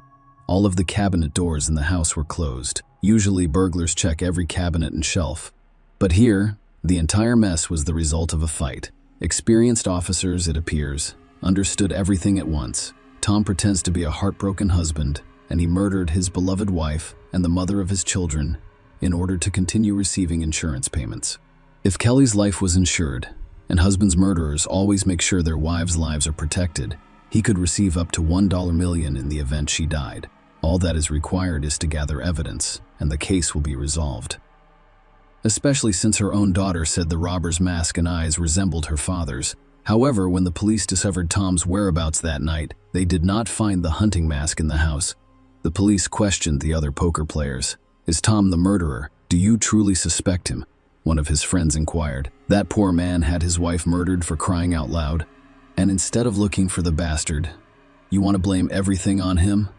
[SPEAKER 1] All of the cabinet doors in the house were closed. Usually burglars check every cabinet and shelf. But here, the entire mess was the result of a fight. Experienced officers, it appears, understood everything at once. Tom pretends to be a heartbroken husband, and he murdered his beloved wife and the mother of his children in order to continue receiving insurance payments. If Kelly's life was insured, and husbands' murderers always make sure their wives' lives are protected, he could receive up to $1 million in the event she died. All that is required is to gather evidence, and the case will be resolved. Especially since her own daughter said the robber's mask and eyes resembled her father's. However, when the police discovered Tom's whereabouts that night, they did not find the hunting mask in the house. The police questioned the other poker players. "Is Tom the murderer? Do you truly suspect him?" One of his friends inquired. That poor man had his wife murdered, for crying out loud. And instead of looking for the bastard, you want to blame everything on him?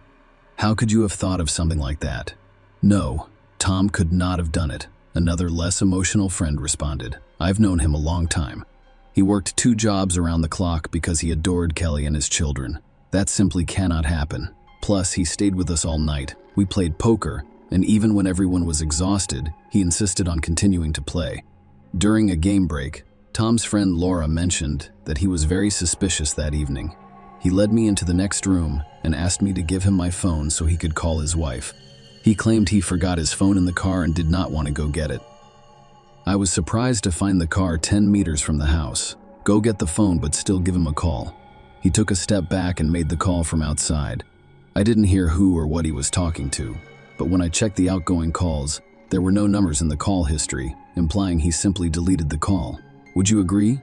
[SPEAKER 1] How could you have thought of something like that? No, Tom could not have done it. Another less emotional friend responded. I've known him a long time. He worked 2 jobs around the clock because he adored Kelly and his children. That simply cannot happen. Plus, he stayed with us all night. We played poker, and even when everyone was exhausted, he insisted on continuing to play. During a game break, Tom's friend Laura mentioned that he was very suspicious that evening. He led me into the next room and asked me to give him my phone so he could call his wife. He claimed he forgot his phone in the car and did not want to go get it. I was surprised to find the car 10 meters from the house. Go get the phone, but still give him a call. He took a step back and made the call from outside. I didn't hear who or what he was talking to, but when I checked the outgoing calls, there were no numbers in the call history, implying he simply deleted the call. Would you agree?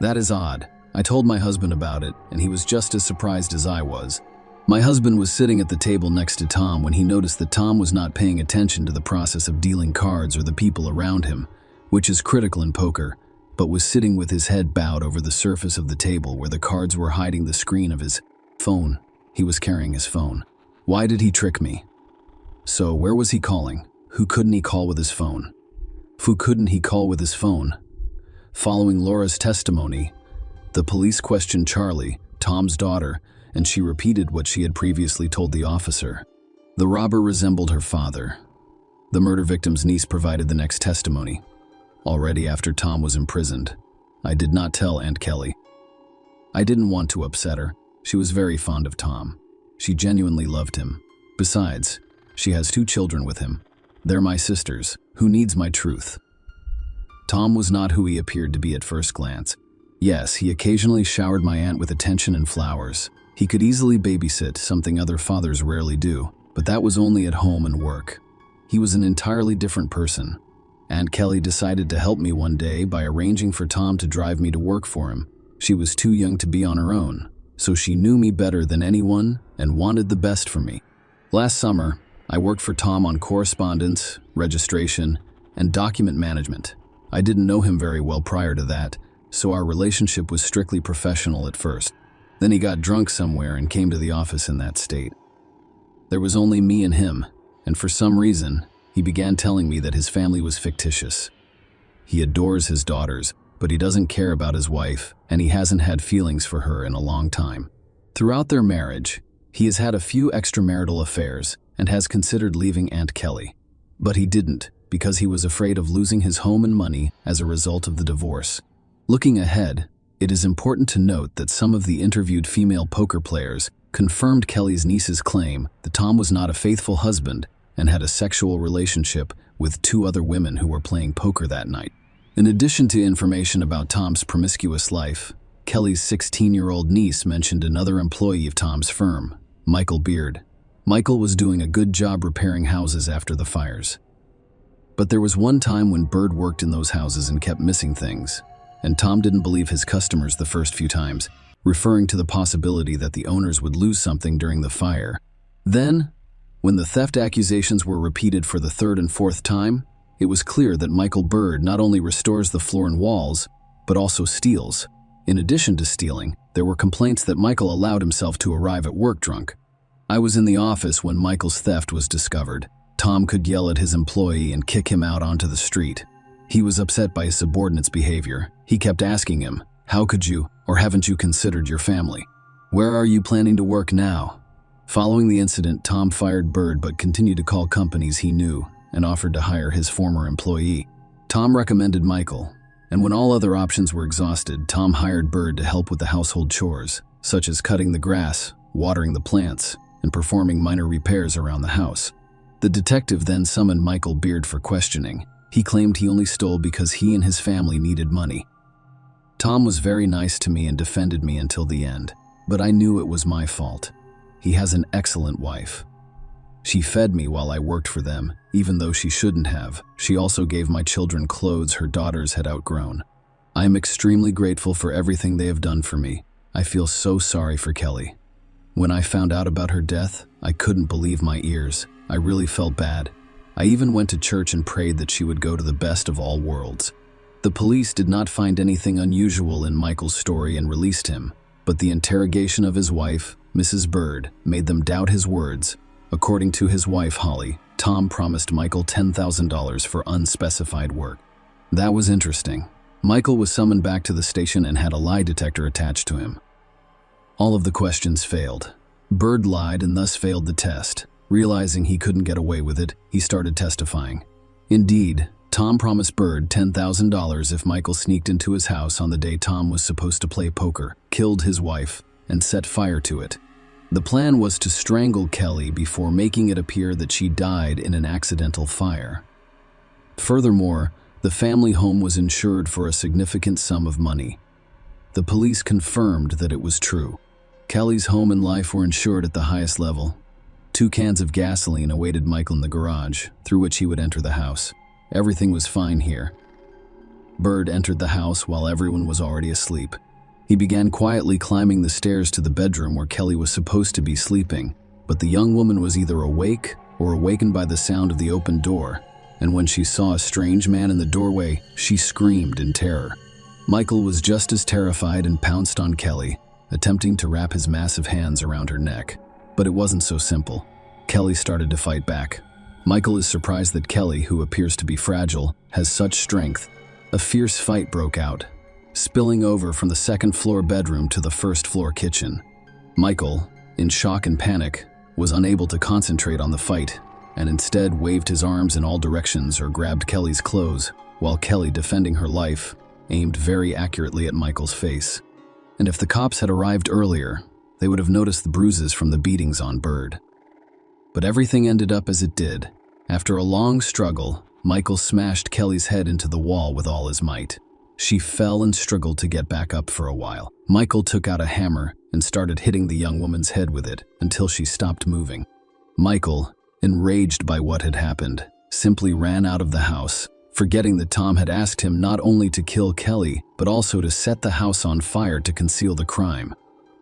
[SPEAKER 1] That is odd. I told my husband about it, and he was just as surprised as I was. My husband was sitting at the table next to Tom when he noticed that Tom was not paying attention to the process of dealing cards or the people around him, which is critical in poker, but was sitting with his head bowed over the surface of the table where the cards were hiding the screen of his phone. He was carrying his phone. Why did he trick me? So, where was he calling? Who couldn't he call with his phone? Who couldn't he call with his phone? Following Laura's testimony, the police questioned Charlie, Tom's daughter, and she repeated what she had previously told the officer. The robber resembled her father. The murder victim's niece provided the next testimony. Already after Tom was imprisoned, I did not tell Aunt Kelly. I didn't want to upset her. She was very fond of Tom. She genuinely loved him. Besides, she has 2 children with him. They're my sisters. Who needs my truth? Tom was not who he appeared to be at first glance. Yes, he occasionally showered my aunt with attention and flowers. He could easily babysit, something other fathers rarely do, but that was only at home and work. He was an entirely different person. Aunt Kelly decided to help me one day by arranging for Tom to drive me to work for him. She was too young to be on her own, so she knew me better than anyone and wanted the best for me. Last summer, I worked for Tom on correspondence, registration, and document management. I didn't know him very well prior to that, so our relationship was strictly professional at first. Then he got drunk somewhere and came to the office in that state. There was only me and him, and for some reason, he began telling me that his family was fictitious. He adores his daughters, but he doesn't care about his wife, and he hasn't had feelings for her in a long time. Throughout their marriage, he has had a few extramarital affairs and has considered leaving Aunt Kelly. But he didn't, because he was afraid of losing his home and money as a result of the divorce. Looking ahead, it is important to note that some of the interviewed female poker players confirmed Kelly's niece's claim that Tom was not a faithful husband and had a sexual relationship with 2 other women who were playing poker that night. In addition to information about Tom's promiscuous life, Kelly's 16-year-old niece mentioned another employee of Tom's firm, Michael Beard. Michael was doing a good job repairing houses after the fires. But there was one time when Bird worked in those houses and kept missing things, and Tom didn't believe his customers the first few times, referring to the possibility that the owners would lose something during the fire. Then, when the theft accusations were repeated for the 3rd and 4th time, it was clear that Michael Bird not only restores the floor and walls, but also steals. In addition to stealing, there were complaints that Michael allowed himself to arrive at work drunk. I was in the office when Michael's theft was discovered. Tom could yell at his employee and kick him out onto the street. He was upset by his subordinate's behavior. He kept asking him, "How could you, or haven't you considered your family? Where are you planning to work now?" Following the incident, Tom fired Bird but continued to call companies he knew and offered to hire his former employee. Tom recommended Michael, and when all other options were exhausted, Tom hired Bird to help with the household chores, such as cutting the grass, watering the plants, and performing minor repairs around the house. The detective then summoned Michael Beard for questioning. He claimed he only stole because he and his family needed money. Tom was very nice to me and defended me until the end, but I knew it was my fault. He has an excellent wife. She fed me while I worked for them, even though she shouldn't have. She also gave my children clothes her daughters had outgrown. I am extremely grateful for everything they have done for me. I feel so sorry for Kelly. When I found out about her death, I couldn't believe my ears. I really felt bad. I even went to church and prayed that she would go to the best of all worlds. The police did not find anything unusual in Michael's story and released him, but the interrogation of his wife, Mrs. Bird, made them doubt his words. According to his wife, Holly, Tom promised Michael $10,000 for unspecified work. That was interesting. Michael was summoned back to the station and had a lie detector attached to him. All of the questions failed. Bird lied and thus failed the test. Realizing he couldn't get away with it, he started testifying. Indeed, Tom promised Bird $10,000 if Michael sneaked into his house on the day Tom was supposed to play poker, killed his wife, and set fire to it. The plan was to strangle Kelly before making it appear that she died in an accidental fire. Furthermore, the family home was insured for a significant sum of money. The police confirmed that it was true. Kelly's home and life were insured at the highest level. 2 cans of gasoline awaited Michael in the garage, through which he would enter the house. Everything was fine here. Bird entered the house while everyone was already asleep. He began quietly climbing the stairs to the bedroom where Kelly was supposed to be sleeping, but the young woman was either awake or awakened by the sound of the open door, and when she saw a strange man in the doorway, she screamed in terror. Michael was just as terrified and pounced on Kelly, attempting to wrap his massive hands around her neck. But it wasn't so simple. Kelly started to fight back. Michael is surprised that Kelly, who appears to be fragile, has such strength. A fierce fight broke out, spilling over from the 2nd floor bedroom to the 1st floor kitchen. Michael, in shock and panic, was unable to concentrate on the fight and instead waved his arms in all directions or grabbed Kelly's clothes, while Kelly, defending her life, aimed very accurately at Michael's face. And if the cops had arrived earlier, they would have noticed the bruises from the beatings on Bird. But everything ended up as it did. After a long struggle, Michael smashed Kelly's head into the wall with all his might. She fell and struggled to get back up for a while. Michael took out a hammer and started hitting the young woman's head with it until she stopped moving. Michael, enraged by what had happened, simply ran out of the house, forgetting that Tom had asked him not only to kill Kelly, but also to set the house on fire to conceal the crime.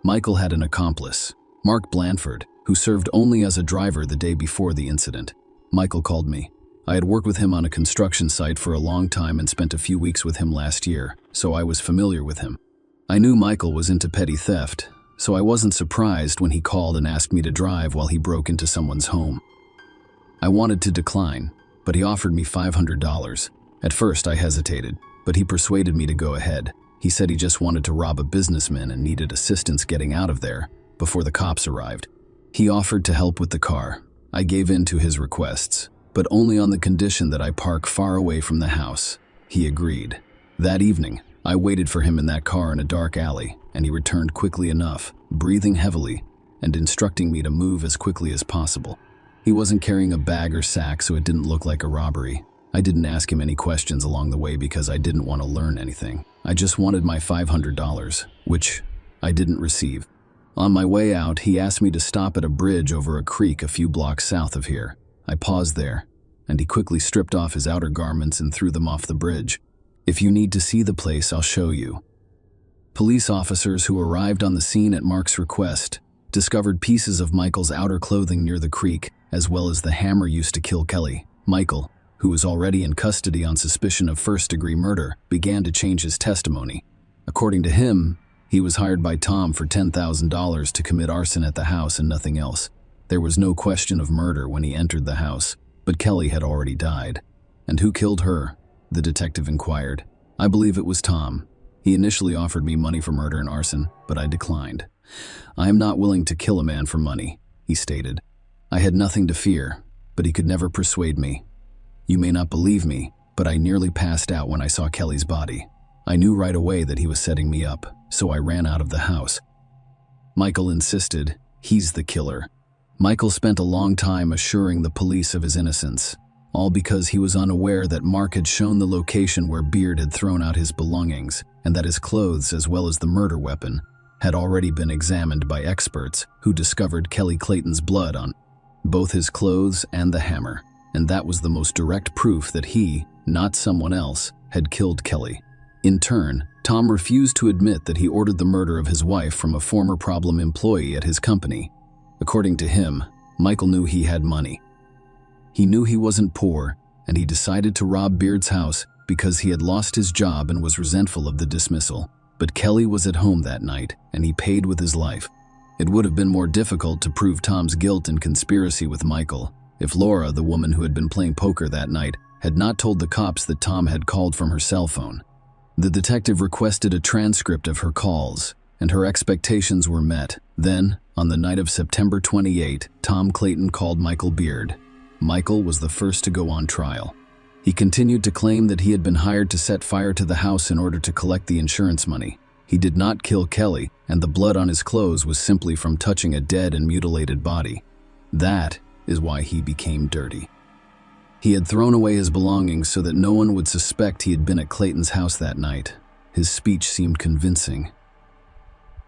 [SPEAKER 1] Michael had an accomplice, Mark Blanford, who served only as a driver the day before the incident. Michael called me. I had worked with him on a construction site for a long time and spent a few weeks with him last year, so I was familiar with him. I knew Michael was into petty theft, so I wasn't surprised when he called and asked me to drive while he broke into someone's home. I wanted to decline, but he offered me $500. At first I hesitated, but he persuaded me to go ahead. He said he just wanted to rob a businessman and needed assistance getting out of there before the cops arrived. He offered to help with the car. I gave in to his requests, but only on the condition that I park far away from the house. He agreed. That evening, I waited for him in that car in a dark alley, and he returned quickly enough, breathing heavily and instructing me to move as quickly as possible. He wasn't carrying a bag or sack, so it didn't look like a robbery. I didn't ask him any questions along the way because I didn't want to learn anything. I just wanted my $500, which I didn't receive. On my way out, he asked me to stop at a bridge over a creek a few blocks south of here. I paused there, and he quickly stripped off his outer garments and threw them off the bridge. If you need to see the place, I'll show you. Police officers who arrived on the scene at Mark's request discovered pieces of Michael's outer clothing near the creek, as well as the hammer used to kill Kelly. Michael, who was already in custody on suspicion of first-degree murder, began to change his testimony. According to him, he was hired by Tom for $10,000 to commit arson at the house and nothing else. There was no question of murder when he entered the house, but Kelly had already died. And who killed her? The detective inquired. I believe it was Tom. He initially offered me money for murder and arson, but I declined. I am not willing to kill a man for money, he stated. I had nothing to fear, but he could never persuade me. You may not believe me, but I nearly passed out when I saw Kelly's body. I knew right away that he was setting me up, so I ran out of the house. Michael insisted, he's the killer. Michael spent a long time assuring the police of his innocence, all because he was unaware that Mark had shown the location where Beard had thrown out his belongings, and that his clothes, as well as the murder weapon, had already been examined by experts who discovered Kelly Clayton's blood on both his clothes and the hammer, and that was the most direct proof that he, not someone else, had killed Kelly. In turn, Tom refused to admit that he ordered the murder of his wife from a former problem employee at his company. According to him, Michael knew he had money. He knew he wasn't poor, and he decided to rob Beard's house because he had lost his job and was resentful of the dismissal. But Kelly was at home that night, and he paid with his life. It would have been more difficult to prove Tom's guilt in conspiracy with Michael if Laura, the woman who had been playing poker that night, had not told the cops that Tom had called from her cell phone. The detective requested a transcript of her calls, and her expectations were met. Then, on the night of September 28, Tom Clayton called Michael Beard. Michael was the first to go on trial. He continued to claim that he had been hired to set fire to the house in order to collect the insurance money. He did not kill Kelly, and the blood on his clothes was simply from touching a dead and mutilated body. That is why he became dirty. He had thrown away his belongings so that no one would suspect he had been at Clayton's house that night. His speech seemed convincing.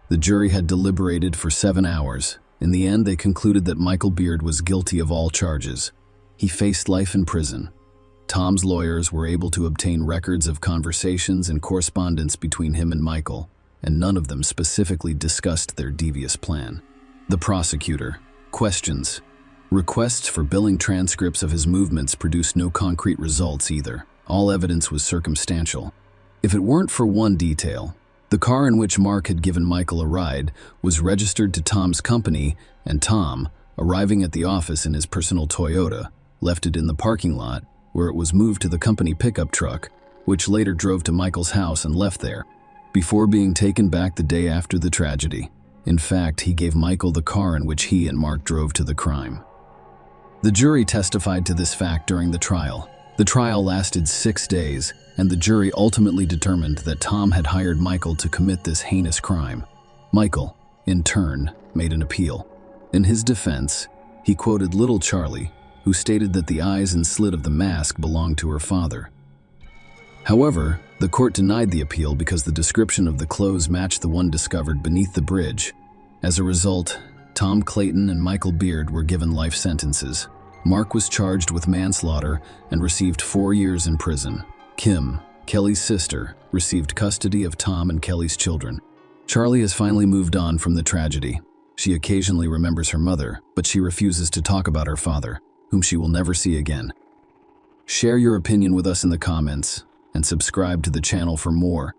[SPEAKER 1] The jury had deliberated for 7 hours. In the end, they concluded that Michael Beard was guilty of all charges. He faced life in prison. Tom's lawyers were able to obtain records of conversations and correspondence between him and Michael, and none of them specifically discussed their devious plan. The prosecutor. Questions. Requests for billing transcripts of his movements produced no concrete results either. All evidence was circumstantial. If it weren't for one detail, the car in which Mark had given Michael a ride was registered to Tom's company, and Tom, arriving at the office in his personal Toyota, left it in the parking lot, where it was moved to the company pickup truck, which later drove to Michael's house and left there, before being taken back the day after the tragedy. In fact, he gave Michael the car in which he and Mark drove to the crime. The jury testified to this fact during the trial. The trial lasted 6 days, and the jury ultimately determined that Tom had hired Michael to commit this heinous crime. Michael, in turn, made an appeal. In his defense, he quoted little Charlie, who stated that the eyes and slit of the mask belonged to her father. However, the court denied the appeal because the description of the clothes matched the one discovered beneath the bridge. As a result, Tom Clayton and Michael Beard were given life sentences. Mark was charged with manslaughter and received 4 years in prison. Kim, Kelly's sister, received custody of Tom and Kelly's children. Charlie has finally moved on from the tragedy. She occasionally remembers her mother, but she refuses to talk about her father, whom she will never see again. Share your opinion with us in the comments, and subscribe to the channel for more